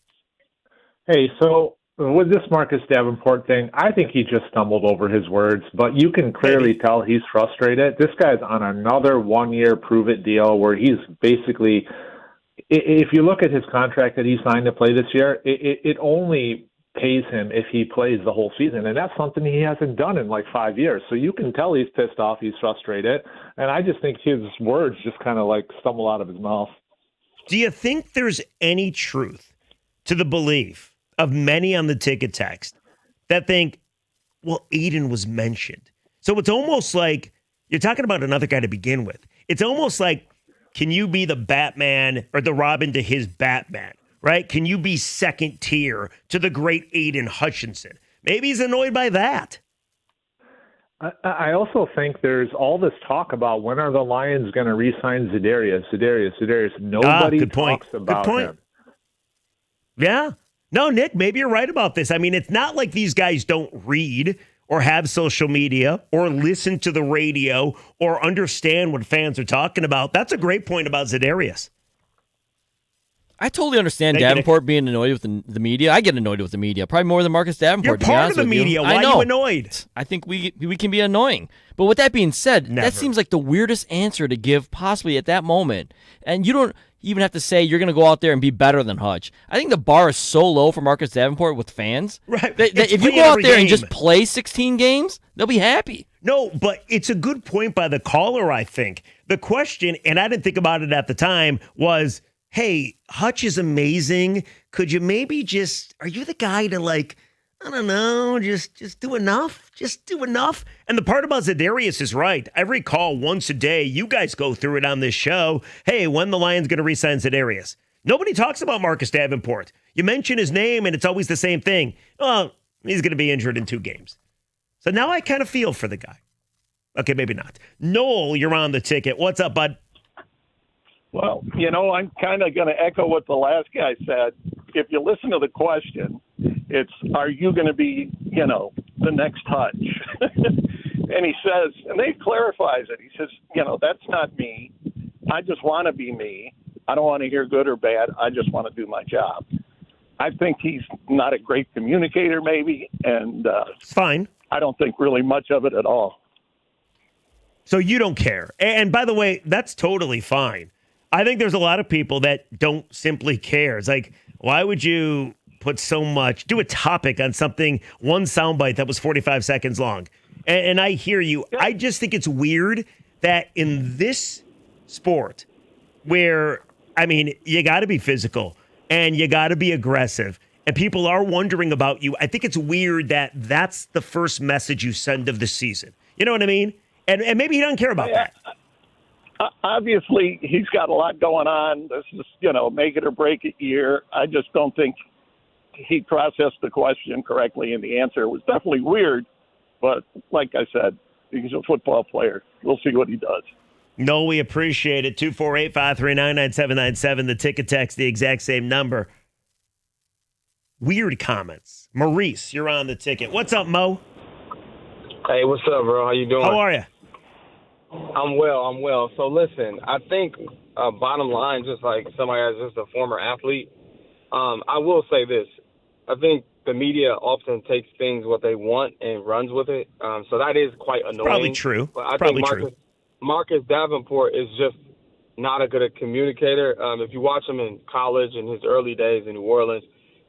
Hey, so with this Marcus Davenport thing, I think he just stumbled over his words, but you can clearly tell he's frustrated. This guy's on another one-year prove-it deal where he's basically, if you look at his contract that he signed to play this year, it only pays him if he plays the whole season, and that's something he hasn't done in like 5 years. So you can tell he's pissed off, he's frustrated, and I just think his words just kind of like stumble out of his mouth. Do you think there's any truth to the belief of many on the ticket text that think, well, Aiden was mentioned? So it's almost like you're talking about another guy to begin with. It's almost like, can you be the Batman or the Robin to his Batman, right? Can you be second tier to the great Aiden Hutchinson? Maybe he's annoyed by that. I also think there's all this talk about when are the Lions going to re-sign Za'Darius. Nobody talks about him. Yeah. No, Nick, maybe you're right about this. I mean, it's not like these guys don't read or have social media or listen to the radio or understand what fans are talking about. That's a great point about Za'Darius. I totally understand Davenport being annoyed with the media. I get annoyed with the media, probably more than Marcus Davenport. You're part of the media. Why are you annoyed? I think we can be annoying. But with that being said, that seems like the weirdest answer to give possibly at that moment. And you don't even have to say you're going to go out there and be better than Hutch. I think the bar is so low for Marcus Davenport with fans. Right. That if you go out there and just play 16 games, they'll be happy. No, but it's a good point by the caller, I think. The question, and I didn't think about it at the time, was, hey, Hutch is amazing. Could you maybe are you the guy to I don't know, just do enough? Just do enough? And the part about Za'Darius is right. Every call once a day, you guys go through it on this show. Hey, when the Lions going to re-sign Za'Darius? Nobody talks about Marcus Davenport. You mention his name, and it's always the same thing. Oh, he's going to be injured in 2 games. So now I kind of feel for the guy. Okay, maybe not. Noel, you're on the ticket. What's up, bud? Well, I'm kind of going to echo what the last guy said. If you listen to the question, it's, are you going to be, the next Hutch? And he says, and they clarifies it. He says, that's not me. I just want to be me. I don't want to hear good or bad. I just want to do my job. I think he's not a great communicator, maybe, and it's fine. I don't think really much of it at all. So you don't care. And by the way, that's totally fine. I think there's a lot of people that don't simply care. It's like, why would you put so much, do a topic on something, one soundbite that was 45 seconds long? And I hear you. I just think it's weird that in this sport where, you got to be physical and you got to be aggressive and people are wondering about you, I think it's weird that that's the first message you send of the season. You know what I mean? And maybe he doesn't care about that. Obviously, he's got a lot going on. This is, make it or break it year. I just don't think he processed the question correctly, and the answer was definitely weird. But like I said, he's a football player. We'll see what he does. No, we appreciate it. 248-539-9797. The ticket text, the exact same number. Weird comments. Maurice, you're on the ticket. What's up, Mo? Hey, what's up, bro? How you doing? How are you? I'm well. So listen, I think bottom line, just like somebody that's just a former athlete, I will say this. I think the media often takes things what they want and runs with it. So that is quite annoying. Probably true. But I think Marcus Davenport is just not a good communicator. If you watch him in college in his early days in New Orleans,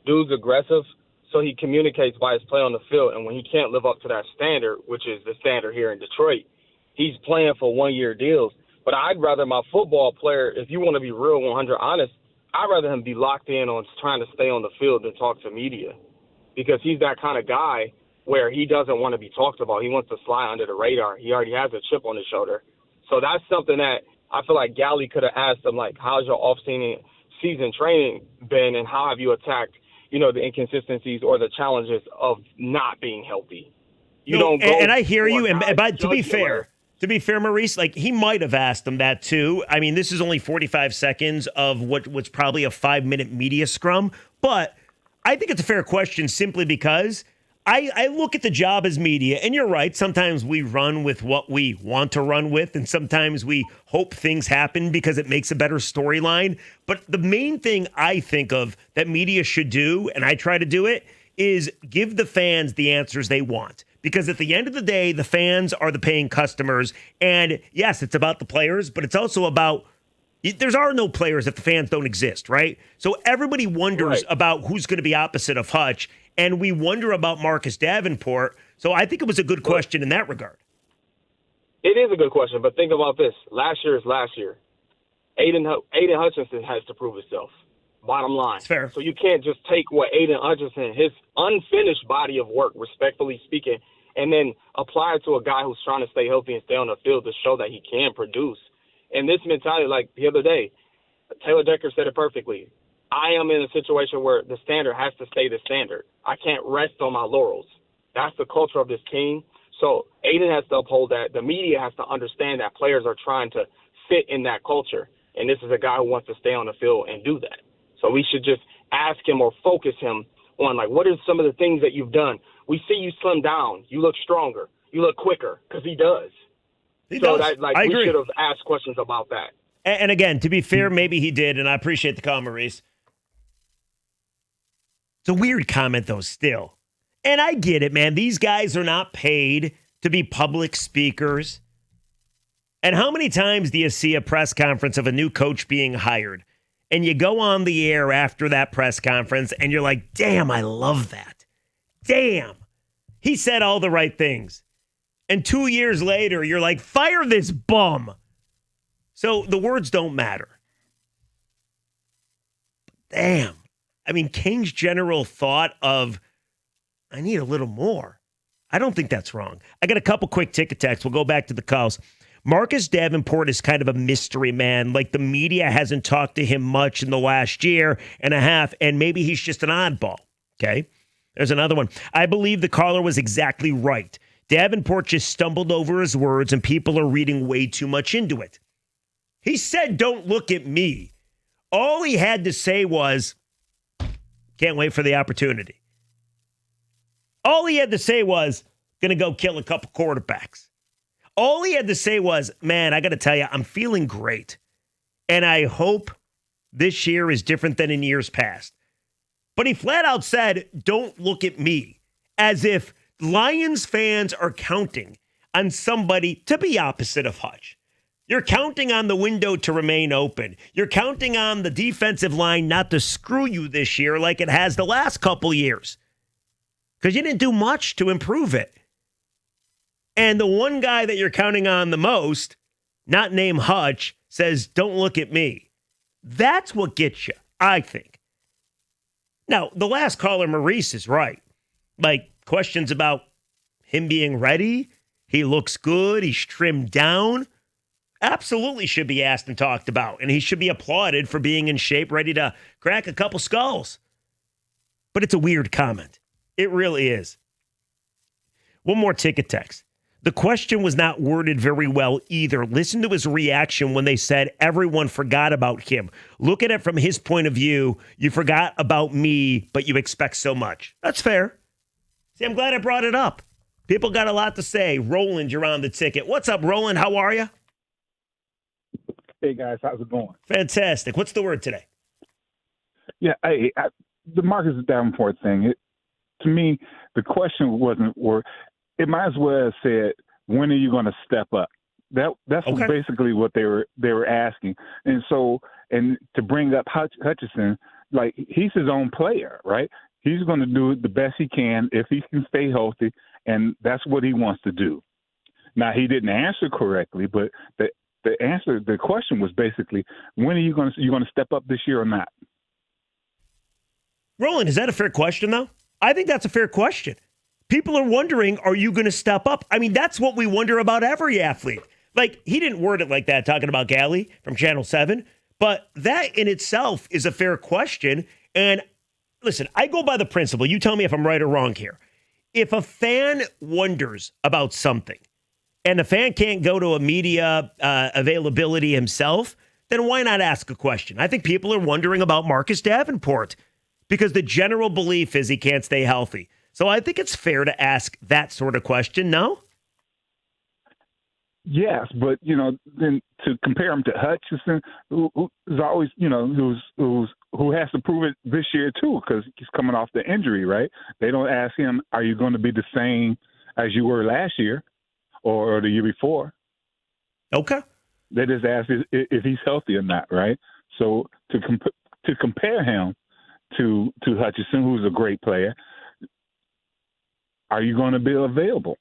dude's aggressive. so he communicates by his play on the field. And when he can't live up to that standard, which is the standard here in Detroit, he's playing for one-year deals. But I'd rather my football player, if you want to be real 100 honest, I'd rather him be locked in on trying to stay on the field than talk to media, because he's that kind of guy where he doesn't want to be talked about. He wants to fly under the radar. He already has a chip on his shoulder. So that's something that I feel like Galley could have asked him, like, how's your off-season training been, and how have you attacked, the inconsistencies or the challenges of not being healthy? You don't go. And I hear you. And but to be jugular. fair, Maurice, like, he might have asked them that too. I mean, this is only 45 seconds of what's probably a 5-minute media scrum, but I think it's a fair question simply because I look at the job as media, and you're right. Sometimes we run with what we want to run with, and sometimes we hope things happen because it makes a better storyline. But the main thing I think of that media should do, and I try to do it, is give the fans the answers they want. Because at the end of the day, the fans are the paying customers. And yes, it's about the players, but it's also about there are no players if the fans don't exist, right? So everybody wonders about who's going to be opposite of Hutch, and we wonder about Marcus Davenport. So I think it was a good question in that regard. It is a good question, but think about this. Last year is last year. Aiden Hutchinson has to prove himself. Bottom line. It's fair. So you can't just take what Aiden Hutchinson, his unfinished body of work, respectfully speaking, and then apply it to a guy who's trying to stay healthy and stay on the field to show that he can produce. And this mentality, like the other day, Taylor Decker said it perfectly. I am in a situation where the standard has to stay the standard. I can't rest on my laurels. That's the culture of this team. So Aiden has to uphold that. The media has to understand that players are trying to fit in that culture. And this is a guy who wants to stay on the field and do that. So we should just ask him or focus him on, like, what are some of the things that you've done? We see you slim down. You look stronger. You look quicker, because he does. He does. That, like, I we agree. should have asked questions about that. And again, to be fair, maybe he did, and I appreciate the call, Maurice. It's a weird comment, though, still. And I get it, man. These guys are not paid to be public speakers. And how many times do you see a press conference of a new coach being hired, and you go on the air after that press conference, and you're like, damn, I love that. Damn. He said all the right things. And 2 years later, you're like, fire this bum. So the words don't matter. But damn. I mean, King's general thought of, I need a little more. I don't think that's wrong. I got a couple quick ticket texts. We'll go back to the calls. Marcus Davenport is kind of a mystery man. Like, the media hasn't talked to him much in the last year and a half, and maybe he's just an oddball. Okay? There's another one. I believe the caller was exactly right. Davenport just stumbled over his words, and people are reading way too much into it. He said, don't look at me. All he had to say was, can't wait for the opportunity. All he had to say was, going to go kill a couple quarterbacks. All he had to say was, man, I got to tell you, I'm feeling great. And I hope this year is different than in years past. But he flat out said, don't look at me. As if Lions fans are counting on somebody to be opposite of Hutch. You're counting on the window to remain open. You're counting on the defensive line not to screw you this year like it has the last couple years. Because you didn't do much to improve it. And the one guy that you're counting on the most, not named Hutch, says, don't look at me. That's what gets you, I think. Now, the last caller, Maurice, is right. Like, questions about him being ready. He looks good. He's trimmed down. Absolutely should be asked and talked about. And he should be applauded for being in shape, ready to crack a couple skulls. But it's a weird comment. It really is. One more ticket text. The question was not worded very well either. Listen to his reaction when they said everyone forgot about him. Look at it from his point of view. You forgot about me, but you expect so much. That's fair. See, I'm glad I brought it up. People got a lot to say. Roland, you're on the ticket. What's up, Roland? How are you? Hey, guys. How's it going? Fantastic. What's the word today? Yeah, the Marcus Davenport thing, to me, the question wasn't, or it might as well have said, when are you going to step up? That's Okay. basically what they were asking. And so, and to bring up Hutchinson, like, he's his own player, right? He's going to do the best he can if he can stay healthy, and that's what he wants to do. Now, he didn't answer correctly, but the question was basically, when are you going to step up this year or not? Roland, is that a fair question, though? I think that's a fair question. People are wondering, are you going to step up? I mean, that's what we wonder about every athlete. Like, he didn't word it like that, talking about Galley from Channel 7, but that in itself is a fair question. And listen, I go by the principle. You tell me if I'm right or wrong here. If a fan wonders about something and the fan can't go to a media availability himself, then why not ask a question? I think people are wondering about Marcus Davenport because the general belief is he can't stay healthy. So I think it's fair to ask that sort of question, no? Yes, but then to compare him to Hutchinson, who's always, who has to prove it this year too, because he's coming off the injury, right? They don't ask him, "Are you going to be the same as you were last year or the year before?" Okay. They just ask if he's healthy or not, right? So to compare him to Hutchinson, who's a great player, are you going to be available?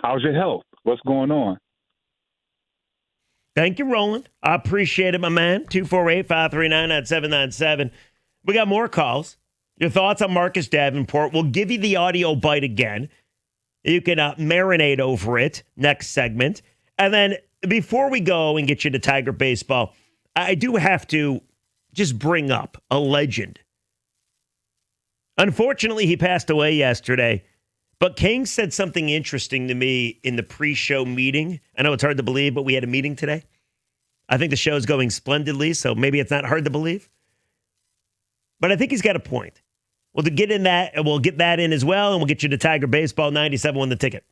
How's your health? What's going on? Thank you, Roland. I appreciate it, my man. 248-539-9797. We got more calls. Your thoughts on Marcus Davenport. We'll give you the audio bite again. You can marinate over it next segment. And then before we go and get you to Tiger Baseball, I do have to just bring up a legend. Unfortunately, he passed away yesterday. But King said something interesting to me in the pre-show meeting. I know it's hard to believe, but we had a meeting today. I think the show's going splendidly, so maybe it's not hard to believe. But I think he's got a point. Well, to get in that, we'll get that in as well, and we'll get you to Tiger Baseball 97 on the ticket.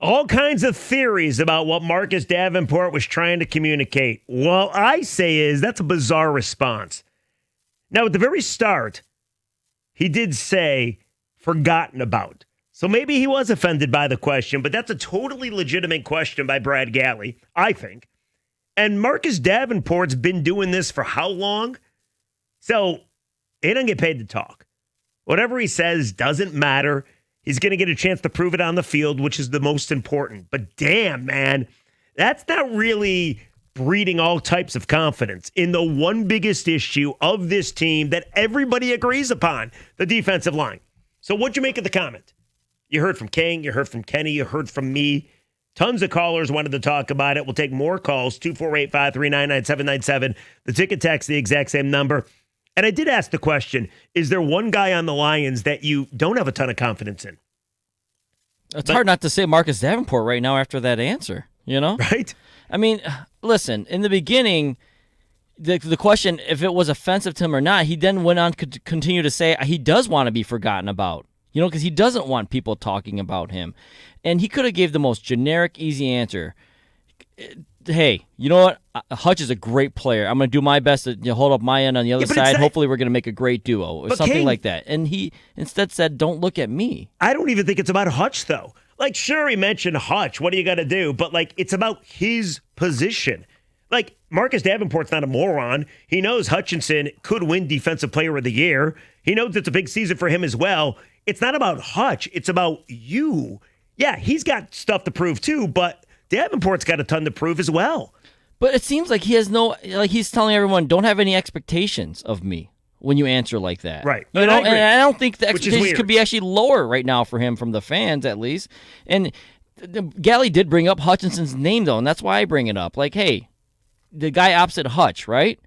All kinds of theories about what Marcus Davenport was trying to communicate. Well, I say is that's a bizarre response. Now, at the very start, he did say forgotten about. So maybe he was offended by the question, but that's a totally legitimate question by Brad Galley, I think. And Marcus Davenport's been doing this for how long? So he doesn't get paid to talk. Whatever he says doesn't matter. He's going to get a chance to prove it on the field, which is the most important. But damn, man, that's not really breeding all types of confidence in the one biggest issue of this team that everybody agrees upon, the defensive line. So what'd you make of the comment? You heard from King, you heard from Kenny, you heard from me. Tons of callers wanted to talk about it. We'll take more calls, 248-539-9797. The ticket text, the exact same number. And I did ask the question, is there one guy on the Lions that you don't have a ton of confidence in? It's hard not to say Marcus Davenport right now after that answer, Right? I mean, listen, in the beginning, the question, if it was offensive to him or not, he then went on to continue to say he does want to be forgotten about, because he doesn't want people talking about him. And he could have gave the most generic, easy answer. Hey, you know what? Hutch is a great player. I'm going to do my best to hold up my end on the other side. Hopefully we're going to make a great duo or something King, like that. And he instead said, don't look at me. I don't even think it's about Hutch, though. Like, sure, he mentioned Hutch. What do you got to do? But, it's about his position. Marcus Davenport's not a moron. He knows Hutchinson could win Defensive Player of the Year. He knows it's a big season for him as well. It's not about Hutch. It's about you. Yeah, he's got stuff to prove, too, but Davenport's got a ton to prove as well. But it seems like he has he's telling everyone, don't have any expectations of me when you answer like that. Right. And I don't think the expectations could be actually lower right now for him from the fans, at least. And Galley did bring up Hutchinson's name, though, and that's why I bring it up. Hey, the guy opposite Hutch, right?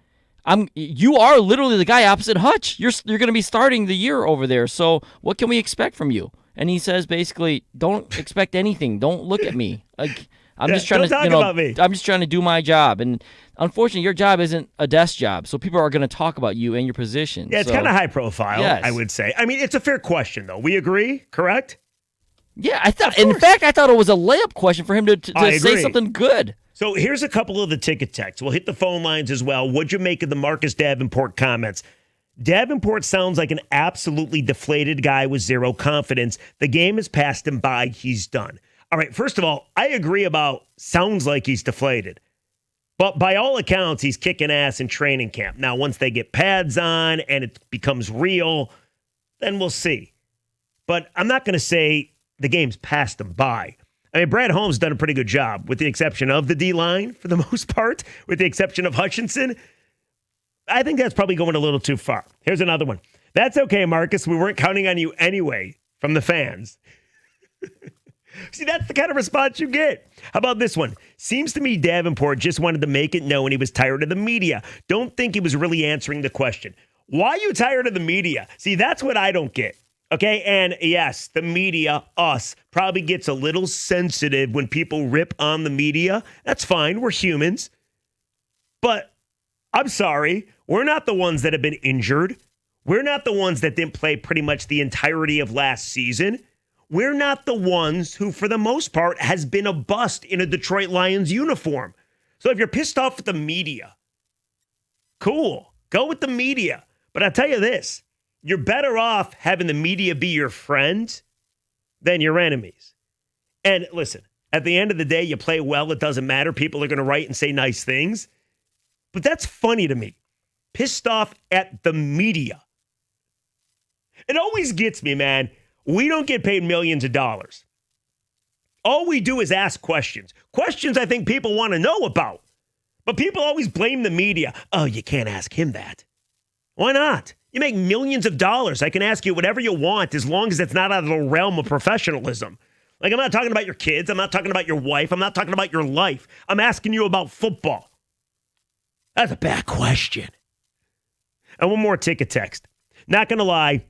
You are literally the guy opposite Hutch. You're going to be starting the year over there, so what can we expect from you? And he says basically, don't expect anything. Don't look at me. I'm just trying to I'm just trying to do my job. And unfortunately, your job isn't a desk job, so people are going to talk about you and your position. Yeah, it's kind of high profile, yes. I would say. I mean, it's a fair question, though. We agree, correct? Yeah, I thought it was a layup question for him to say something good. So here's a couple of the ticket texts. We'll hit the phone lines as well. What'd you make of the Marcus Davenport comments? Davenport sounds like an absolutely deflated guy with zero confidence. The game has passed him by. He's done. All right, first of all, I agree about sounds like he's deflated. But by all accounts, he's kicking ass in training camp. Now, once they get pads on and it becomes real, then we'll see. But I'm not going to say the game's passed him by. I mean, Brad Holmes done a pretty good job, with the exception of the D-line for the most part, with the exception of Hutchinson. I think that's probably going a little too far. Here's another one. That's okay, Marcus. We weren't counting on you anyway from the fans. See, that's the kind of response you get. How about this one? Seems to me Davenport just wanted to make it known he was tired of the media. Don't think he was really answering the question. Why are you tired of the media? See, that's what I don't get. Okay, and yes, the media, us, probably gets a little sensitive when people rip on the media. That's fine. We're humans. But I'm sorry. We're not the ones that have been injured. We're not the ones that didn't play pretty much the entirety of last season. We're not the ones who, for the most part, has been a bust in a Detroit Lions uniform. So if you're pissed off with the media, cool. Go with the media. But I'll tell you this. You're better off having the media be your friend than your enemies. And listen, at the end of the day, you play well, it doesn't matter. People are going to write and say nice things. But that's funny to me. Pissed off at the media. It always gets me, man. We don't get paid millions of dollars. All we do is ask questions. Questions I think people want to know about. But people always blame the media. Oh, you can't ask him that. Why not? You make millions of dollars. I can ask you whatever you want as long as it's not out of the realm of professionalism. I'm not talking about your kids. I'm not talking about your wife. I'm not talking about your life. I'm asking you about football. That's a bad question. And one more ticket text. Not going to lie,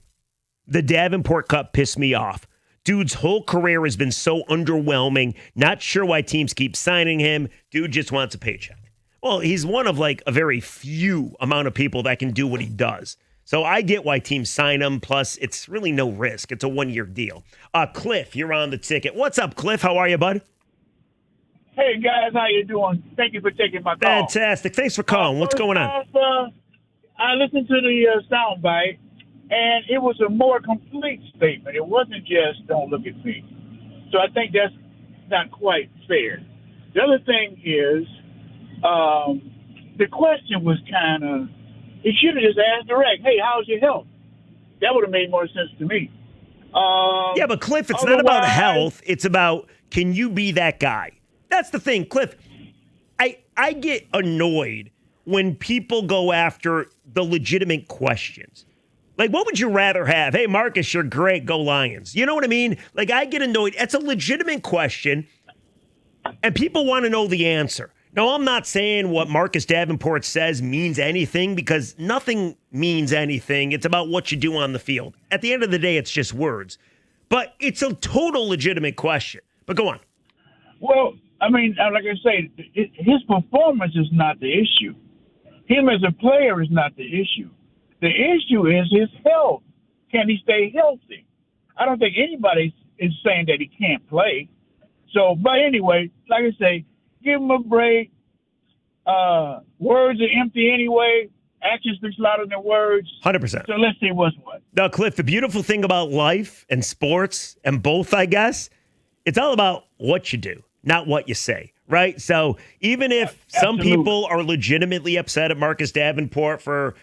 the Davenport Cup pissed me off. Dude's whole career has been so underwhelming. Not sure why teams keep signing him. Dude just wants a paycheck. Well, he's one of a very few amount of people that can do what he does. So I get why teams sign him. Plus, it's really no risk. It's a 1-year deal. Cliff, you're on the ticket. What's up, Cliff? How are you, bud? Hey guys, how you doing? Thank you for taking my call. Fantastic. Thanks for calling. What's going on? I listened to the soundbite, and it was a more complete statement. It wasn't just "Don't look at me." So I think that's not quite fair. The other thing is, the question was kind of. He should have just asked direct. Hey, how's your health? That would have made more sense to me. Yeah, but Cliff, it's not about health. It's about, can you be that guy? That's the thing, Cliff. I get annoyed when people go after the legitimate questions. Like, what would you rather have? Hey, Marcus, you're great. Go Lions. You know what I mean? Like, I get annoyed. It's a legitimate question, and people want to know the answer. Now, I'm not saying what Marcus Davenport says means anything, because nothing means anything. It's about what you do on the field. At the end of the day, it's just words. But it's a total legitimate question. But go on. Well, I mean, like I say, his performance is not the issue. Him as a player is not the issue. The issue is his health. Can he stay healthy? I don't think anybody is saying that he can't play. So, but anyway, like I say, give him a break. Words are empty anyway. Action speaks louder than words. 100%. So let's see what's what. Now, Cliff, the beautiful thing about life and sports and both, I guess, it's all about what you do, not what you say, right? So even if some people are legitimately upset at Marcus Davenport for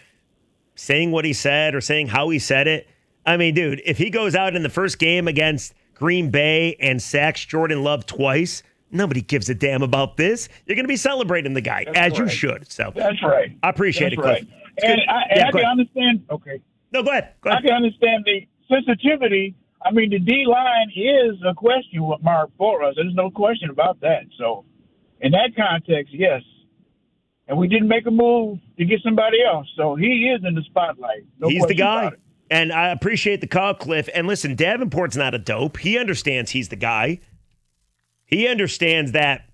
saying what he said or saying how he said it, I mean, dude, if he goes out in the first game against Green Bay and sacks Jordan Love twice, nobody gives a damn about this. You're going to be celebrating the guy, as you should. So That's right. I appreciate it, Cliff. Right. And I go can ahead. understand. Okay. No, go ahead. I can understand the sensitivity. I mean, the D line is a question mark for us. There's no question about that. So, in that context, yes. And we didn't make a move to get somebody else. So he is in the spotlight. No He's the question guy. about it. And I appreciate the call, Cliff. And listen, Davenport's not a dope. He understands he's the guy. He understands that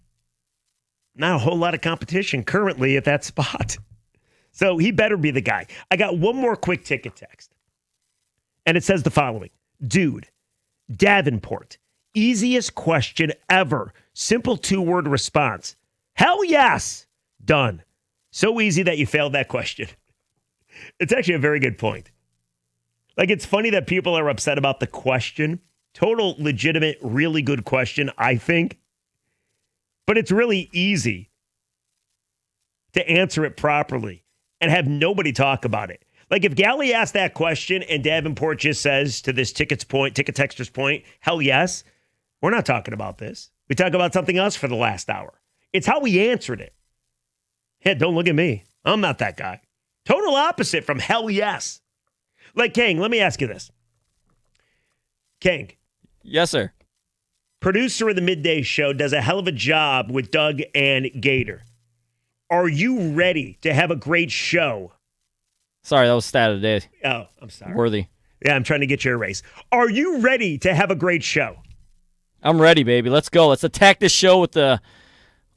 not a whole lot of competition currently at that spot. So he better be the guy. I got one more quick ticket text. And it says the following. Dude, Davenport, easiest question ever. Simple 2-word response. Hell yes. Done. So easy that you failed that question. It's actually a very good point. Like, it's funny that people are upset about the question. Total legitimate, really good question, I think. But it's really easy to answer it properly and have nobody talk about it. Like, if Galley asked that question and Davenport just says to this ticket texter's point, hell yes, we're not talking about this. We talk about something else for the last hour. It's how we answered it. Hey, don't look at me. I'm not that guy. Total opposite from hell yes. Like, Kang, let me ask you this. Kang. Yes, sir. Producer of the Midday Show, does a hell of a job with Doug and Gator. Are you ready to have a great show? Sorry, that was stat of the day. Oh, I'm sorry. Worthy. Yeah, I'm trying to get you a raise. Are you ready to have a great show? I'm ready, baby. Let's go. Let's attack this show with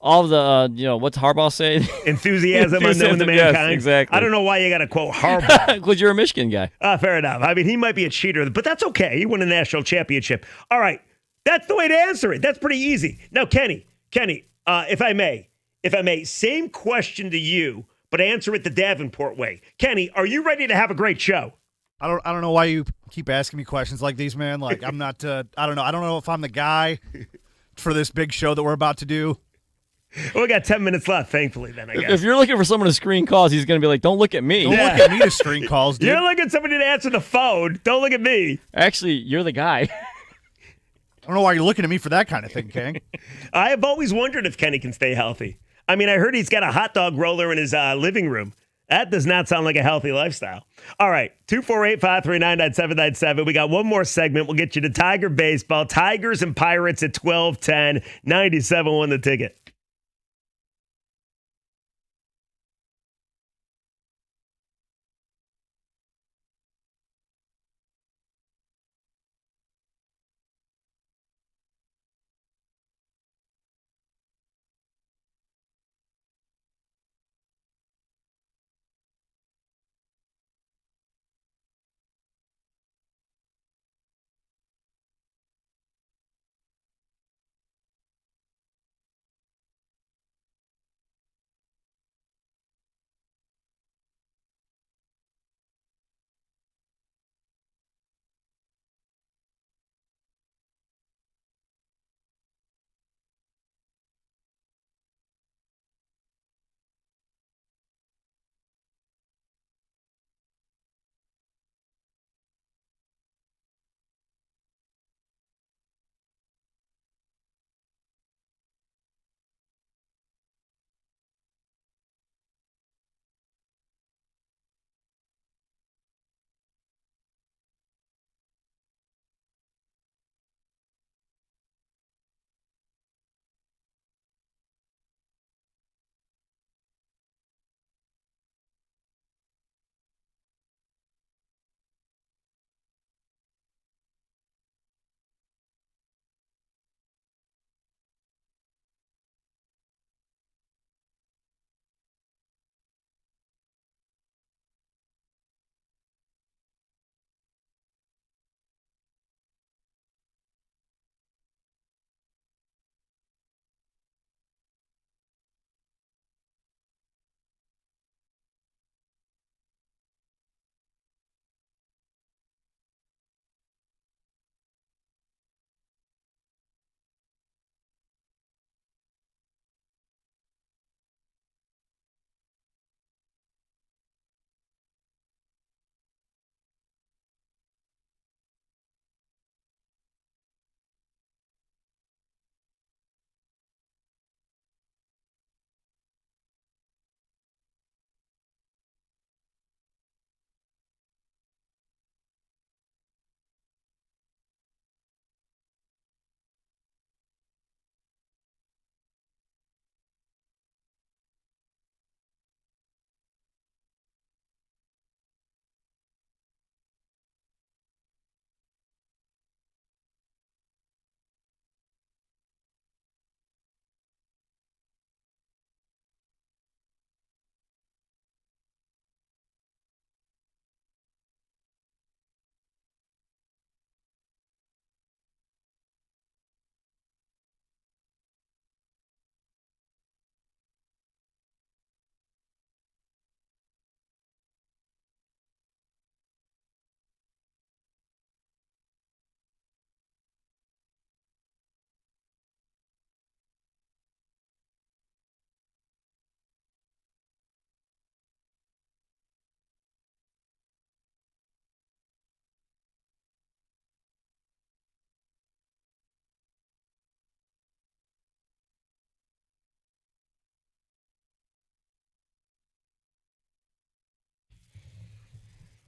all of the, what's Harbaugh say? Enthusiasm unknown to mankind. Yes, exactly. I don't know why you got to quote Harbaugh. Because you're a Michigan guy. Fair enough. I mean, he might be a cheater, but that's okay. He won a national championship. All right. That's the way to answer it. That's pretty easy. Now, Kenny, if I may, same question to you, but answer it the Davenport way. Kenny, are you ready to have a great show? I don't know why you keep asking me questions like these, man. Like, I'm not, I don't know. I don't know if I'm the guy for this big show that we're about to do. Well, we got 10 minutes left, thankfully, then, I guess. If you're looking for someone to screen calls, he's going to be like, don't look at me. Don't look at me to screen calls, dude. You're looking at somebody to answer the phone. Don't look at me. Actually, you're the guy. I don't know why you're looking at me for that kind of thing, Kang. I have always wondered if Kenny can stay healthy. I mean, I heard he's got a hot dog roller in his living room. That does not sound like a healthy lifestyle. All right, 248-539-9797. We got one more segment. We'll get you to Tiger baseball. Tigers and Pirates at 12:10. 97 won the ticket.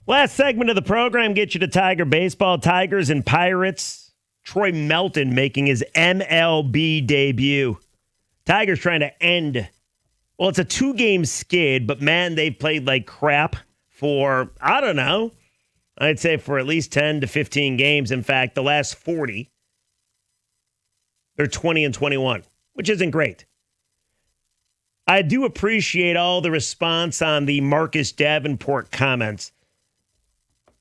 Last segment of the program, get you to Tiger baseball. Tigers and Pirates. Troy Melton making his MLB debut. Tigers trying to end. Well, it's a 2-game skid, but man, they've played like crap for, I don't know, I'd say for at least 10 to 15 games. In fact, the last 40, they're 20-21, which isn't great. I do appreciate all the response on the Marcus Davenport comments.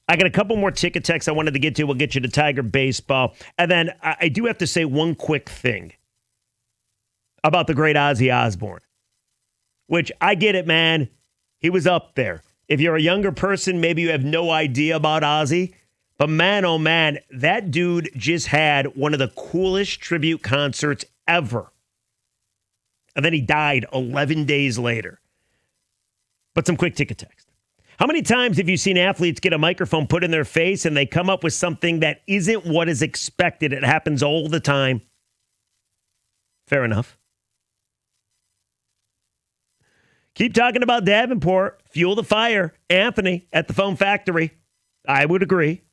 I got a couple more ticket texts I wanted to get to. We'll get you to Tiger baseball. And then I do have to say one quick thing about the great Ozzy Osbourne, which I get it, man. He was up there. If you're a younger person, maybe you have no idea about Ozzy. But man, oh man, that dude just had one of the coolest tribute concerts ever. And then he died 11 days later. But some quick ticket text. How many times have you seen athletes get a microphone put in their face and they come up with something that isn't what is expected? It happens all the time. Fair enough. Keep talking about Davenport. Fuel the fire. Anthony at the Foam Factory. I would agree.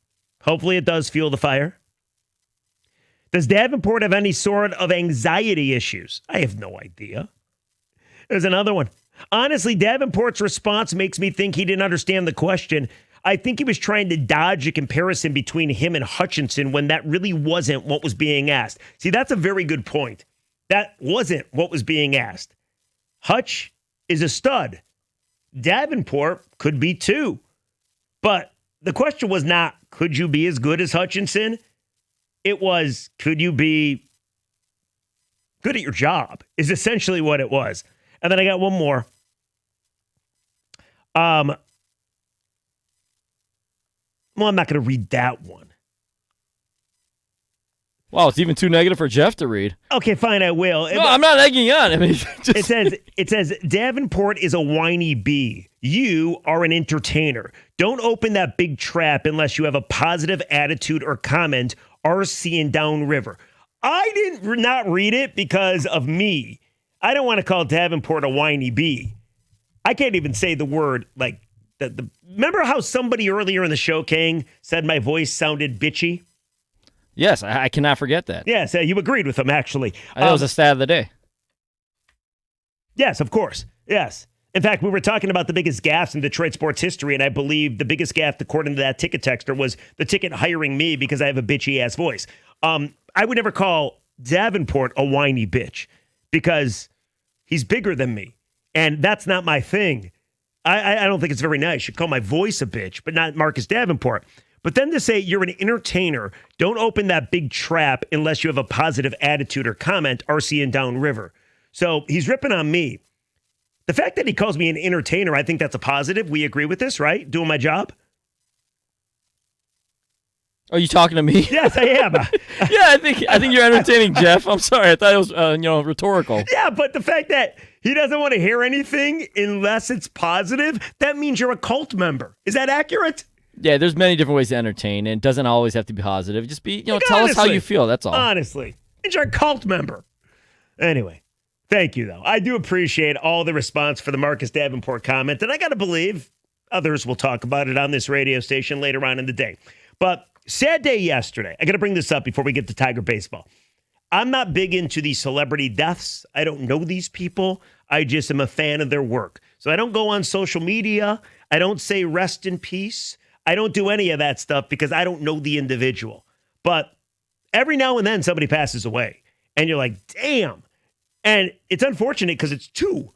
Hopefully it does fuel the fire. Does Davenport have any sort of anxiety issues? I have no idea. There's another one. Honestly, Davenport's response makes me think he didn't understand the question. I think he was trying to dodge a comparison between him and Hutchinson when that really wasn't what was being asked. See, that's a very good point. That wasn't what was being asked. Hutch is a stud. Davenport could be too. But the question was not, could you be as good as Hutchinson? It was, could you be good at your job, is essentially what it was. And then I got one more. Well, I'm not going to read that one. Wow, it's even too negative for Jeff to read. Okay, fine, I will. No, I'm not egging you on. I mean, just... it says Davenport is a whiny bee. You are an entertainer. Don't open that big trap unless you have a positive attitude or comment. RC and Downriver. I did not read it because of me. I don't want to call Davenport a whiny bee. I can't even say the word like the. Remember how somebody earlier in the show, King, said my voice sounded bitchy? Yes, I cannot forget that. Yes, you agreed with him, actually. That was a stat of the day. Yes, of course. Yes. In fact, we were talking about the biggest gaffes in Detroit sports history, and I believe the biggest gaffe, according to that ticket texter, was the ticket hiring me because I have a bitchy-ass voice. I would never call Davenport a whiny bitch because he's bigger than me, and that's not my thing. I don't think it's very nice. You call my voice a bitch, but not Marcus Davenport. But then to say you're an entertainer, don't open that big trap unless you have a positive attitude or comment, RC and Downriver. So he's ripping on me. The fact that he calls me an entertainer, I think that's a positive. We agree with this, right? Doing my job? Are you talking to me? Yes, I am. Yeah, I think you're entertaining, Jeff. I'm sorry. I thought it was rhetorical. Yeah, but the fact that he doesn't want to hear anything unless it's positive, that means you're a cult member. Is that accurate? Yeah, there's many different ways to entertain, and it doesn't always have to be positive. Just be, tell us how you feel. That's all. Honestly, means you're a cult member. Anyway, thank you, though. I do appreciate all the response for the Marcus Davenport comment, and I got to believe others will talk about it on this radio station later on in the day. But sad day yesterday. I got to bring this up before we get to Tiger baseball. I'm not big into the celebrity deaths. I don't know these people. I just am a fan of their work. So I don't go on social media. I don't say rest in peace. I don't do any of that stuff because I don't know the individual. But every now and then somebody passes away and you're like, damn. And it's unfortunate because it's two.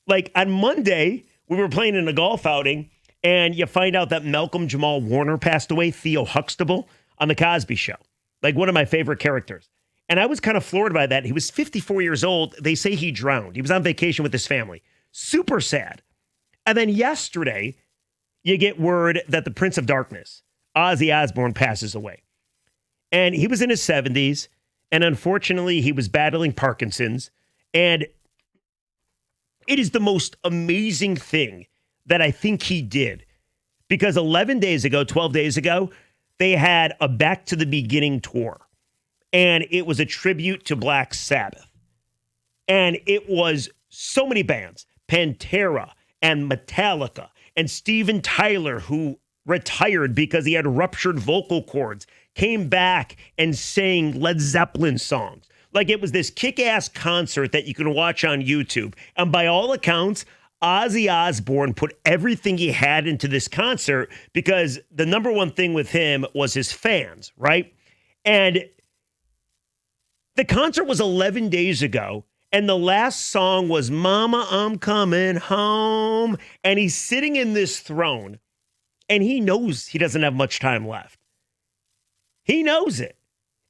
Like on Monday, we were playing in a golf outing and you find out that Malcolm Jamal Warner passed away, Theo Huxtable, on The Cosby Show. Like one of my favorite characters. And I was kind of floored by that. He was 54 years old. They say he drowned. He was on vacation with his family. Super sad. And then yesterday, you get word that the Prince of Darkness, Ozzy Osbourne, passes away. And he was in his 70s. And unfortunately, he was battling Parkinson's. And it is the most amazing thing that I think he did. Because 12 days ago, they had a Back to the Beginning tour. And it was a tribute to Black Sabbath. And it was so many bands, Pantera and Metallica and Steven Tyler, who retired because he had ruptured vocal cords, came back and sang Led Zeppelin songs. Like, it was this kick-ass concert that you can watch on YouTube. And by all accounts, Ozzy Osbourne put everything he had into this concert because the number one thing with him was his fans, right? And the concert was 11 days ago, and the last song was Mama, I'm Coming Home. And he's sitting in this throne, and he knows he doesn't have much time left. He knows it.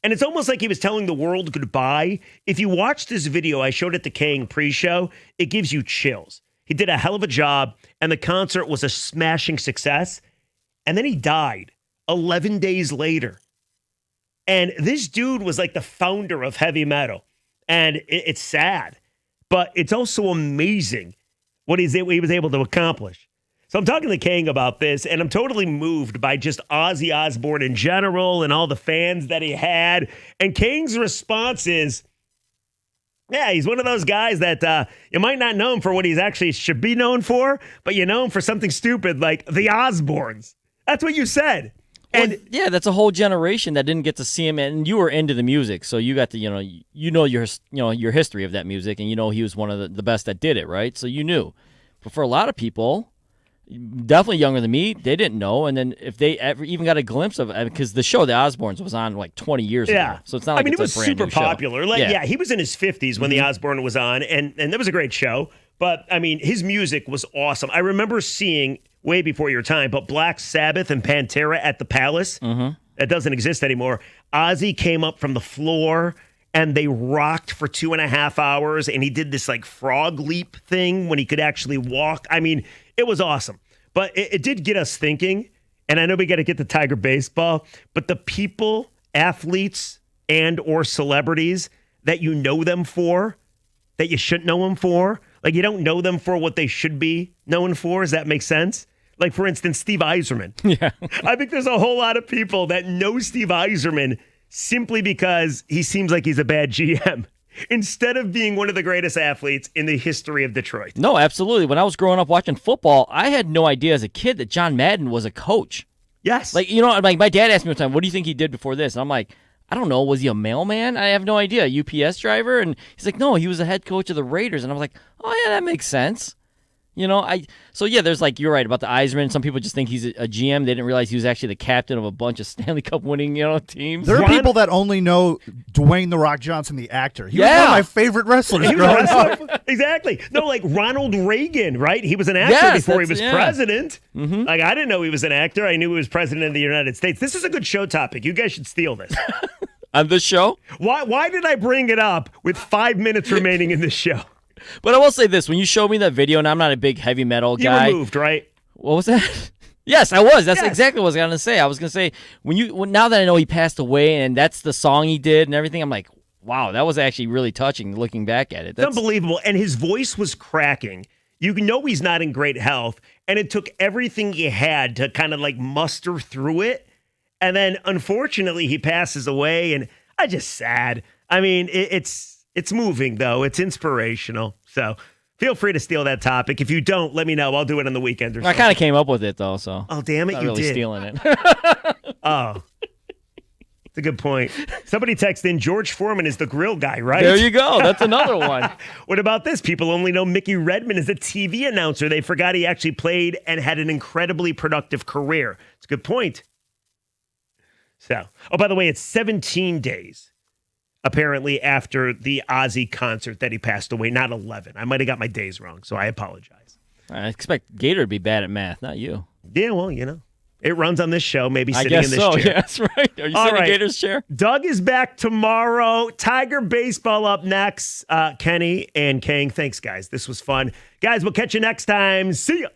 And it's almost like he was telling the world goodbye. If you watch this video, I showed it to Kang pre-show, it gives you chills. He did a hell of a job, and the concert was a smashing success. And then he died 11 days later. And this dude was like the founder of heavy metal. And it's sad, but it's also amazing what he was able to accomplish. So I'm talking to Kang about this, and I'm totally moved by just Ozzy Osbourne in general and all the fans that he had. And Kang's response is, yeah, he's one of those guys that you might not know him for what he's actually should be known for, but you know him for something stupid like the Osbournes. That's what you said. And yeah, that's a whole generation that didn't get to see him, and you were into the music, so you got to, your history of that music, and he was one of the best that did it, right? So you knew. But for a lot of people, definitely younger than me, they didn't know. And then if they ever even got a glimpse of it, because the show The Osbournes was on like 20 years ago, so it's not like it it's was a brand super new show. popular. He was in his 50s when The Osbourne was on, and that was a great show. But I mean, his music was awesome. I remember seeing, way before your time, but Black Sabbath and Pantera at the Palace. That doesn't exist anymore. Ozzy came up from the floor and they rocked for 2.5 hours, and he did this like frog leap thing when he could actually walk. I mean, it was awesome. But it did get us thinking, and I know we got to get to Tiger baseball, but the people, athletes, and or celebrities that you know them for, that you shouldn't know them for, like you don't know them for what they should be known for. Does that make sense? Like, for instance, Steve Yzerman. Yeah. I think there's a whole lot of people that know Steve Yzerman simply because he seems like he's a bad GM, instead of being one of the greatest athletes in the history of Detroit. No, absolutely. When I was growing up watching football, I had no idea as a kid that John Madden was a coach. Yes. Like, like my dad asked me one time, what do you think he did before this? And I'm like, I don't know. Was he a mailman? I have no idea. A UPS driver? And he's like, no, he was the head coach of the Raiders. And I was like, oh, yeah, that makes sense. So there's like, you're right about the Yzerman. Some people just think he's a GM. They didn't realize he was actually the captain of a bunch of Stanley Cup winning, teams. There are people that only know Dwayne "The Rock" Johnson, the actor. He was one of my favorite wrestlers. He was a wrestler. Exactly. No, like Ronald Reagan, right? He was an actor before he was president. Like, I didn't know he was an actor. I knew he was president of the United States. This is a good show topic. You guys should steal this. On this show? Why did I bring it up with 5 minutes remaining in this show? But I will say this. When you showed me that video, and I'm not a big heavy metal guy. You were moved, right? What was that? Yes, I was. That's exactly what I was going to say. I was going to say, now that I know he passed away and that's the song he did and everything, I'm like, wow, that was actually really touching looking back at it. It's unbelievable. And his voice was cracking. You know he's not in great health. And it took everything he had to kind of like muster through it. And then, unfortunately, he passes away. And I'm just sad. I mean, it's moving, though. It's inspirational. So feel free to steal that topic. If you don't, let me know. I'll do it on the weekend or something. I kind of came up with it, though. So. Oh, damn it, not you really did. Stealing it. Oh. It's a good point. Somebody texted in, George Foreman is the grill guy, right? There you go. That's another one. What about this? People only know Mickey Redmond is a TV announcer. They forgot he actually played and had an incredibly productive career. It's a good point. So, by the way, it's 17 days, apparently, after the Ozzy concert that he passed away, not 11. I might have got my days wrong, so I apologize. I expect Gator to be bad at math, not you. Yeah, well, it runs on this show, maybe I sitting guess in this chair. Yeah, that's right. Are you sitting in Gator's chair? Doug is back tomorrow. Tiger baseball up next. Kenny and Kang, thanks, guys. This was fun. Guys, we'll catch you next time. See ya.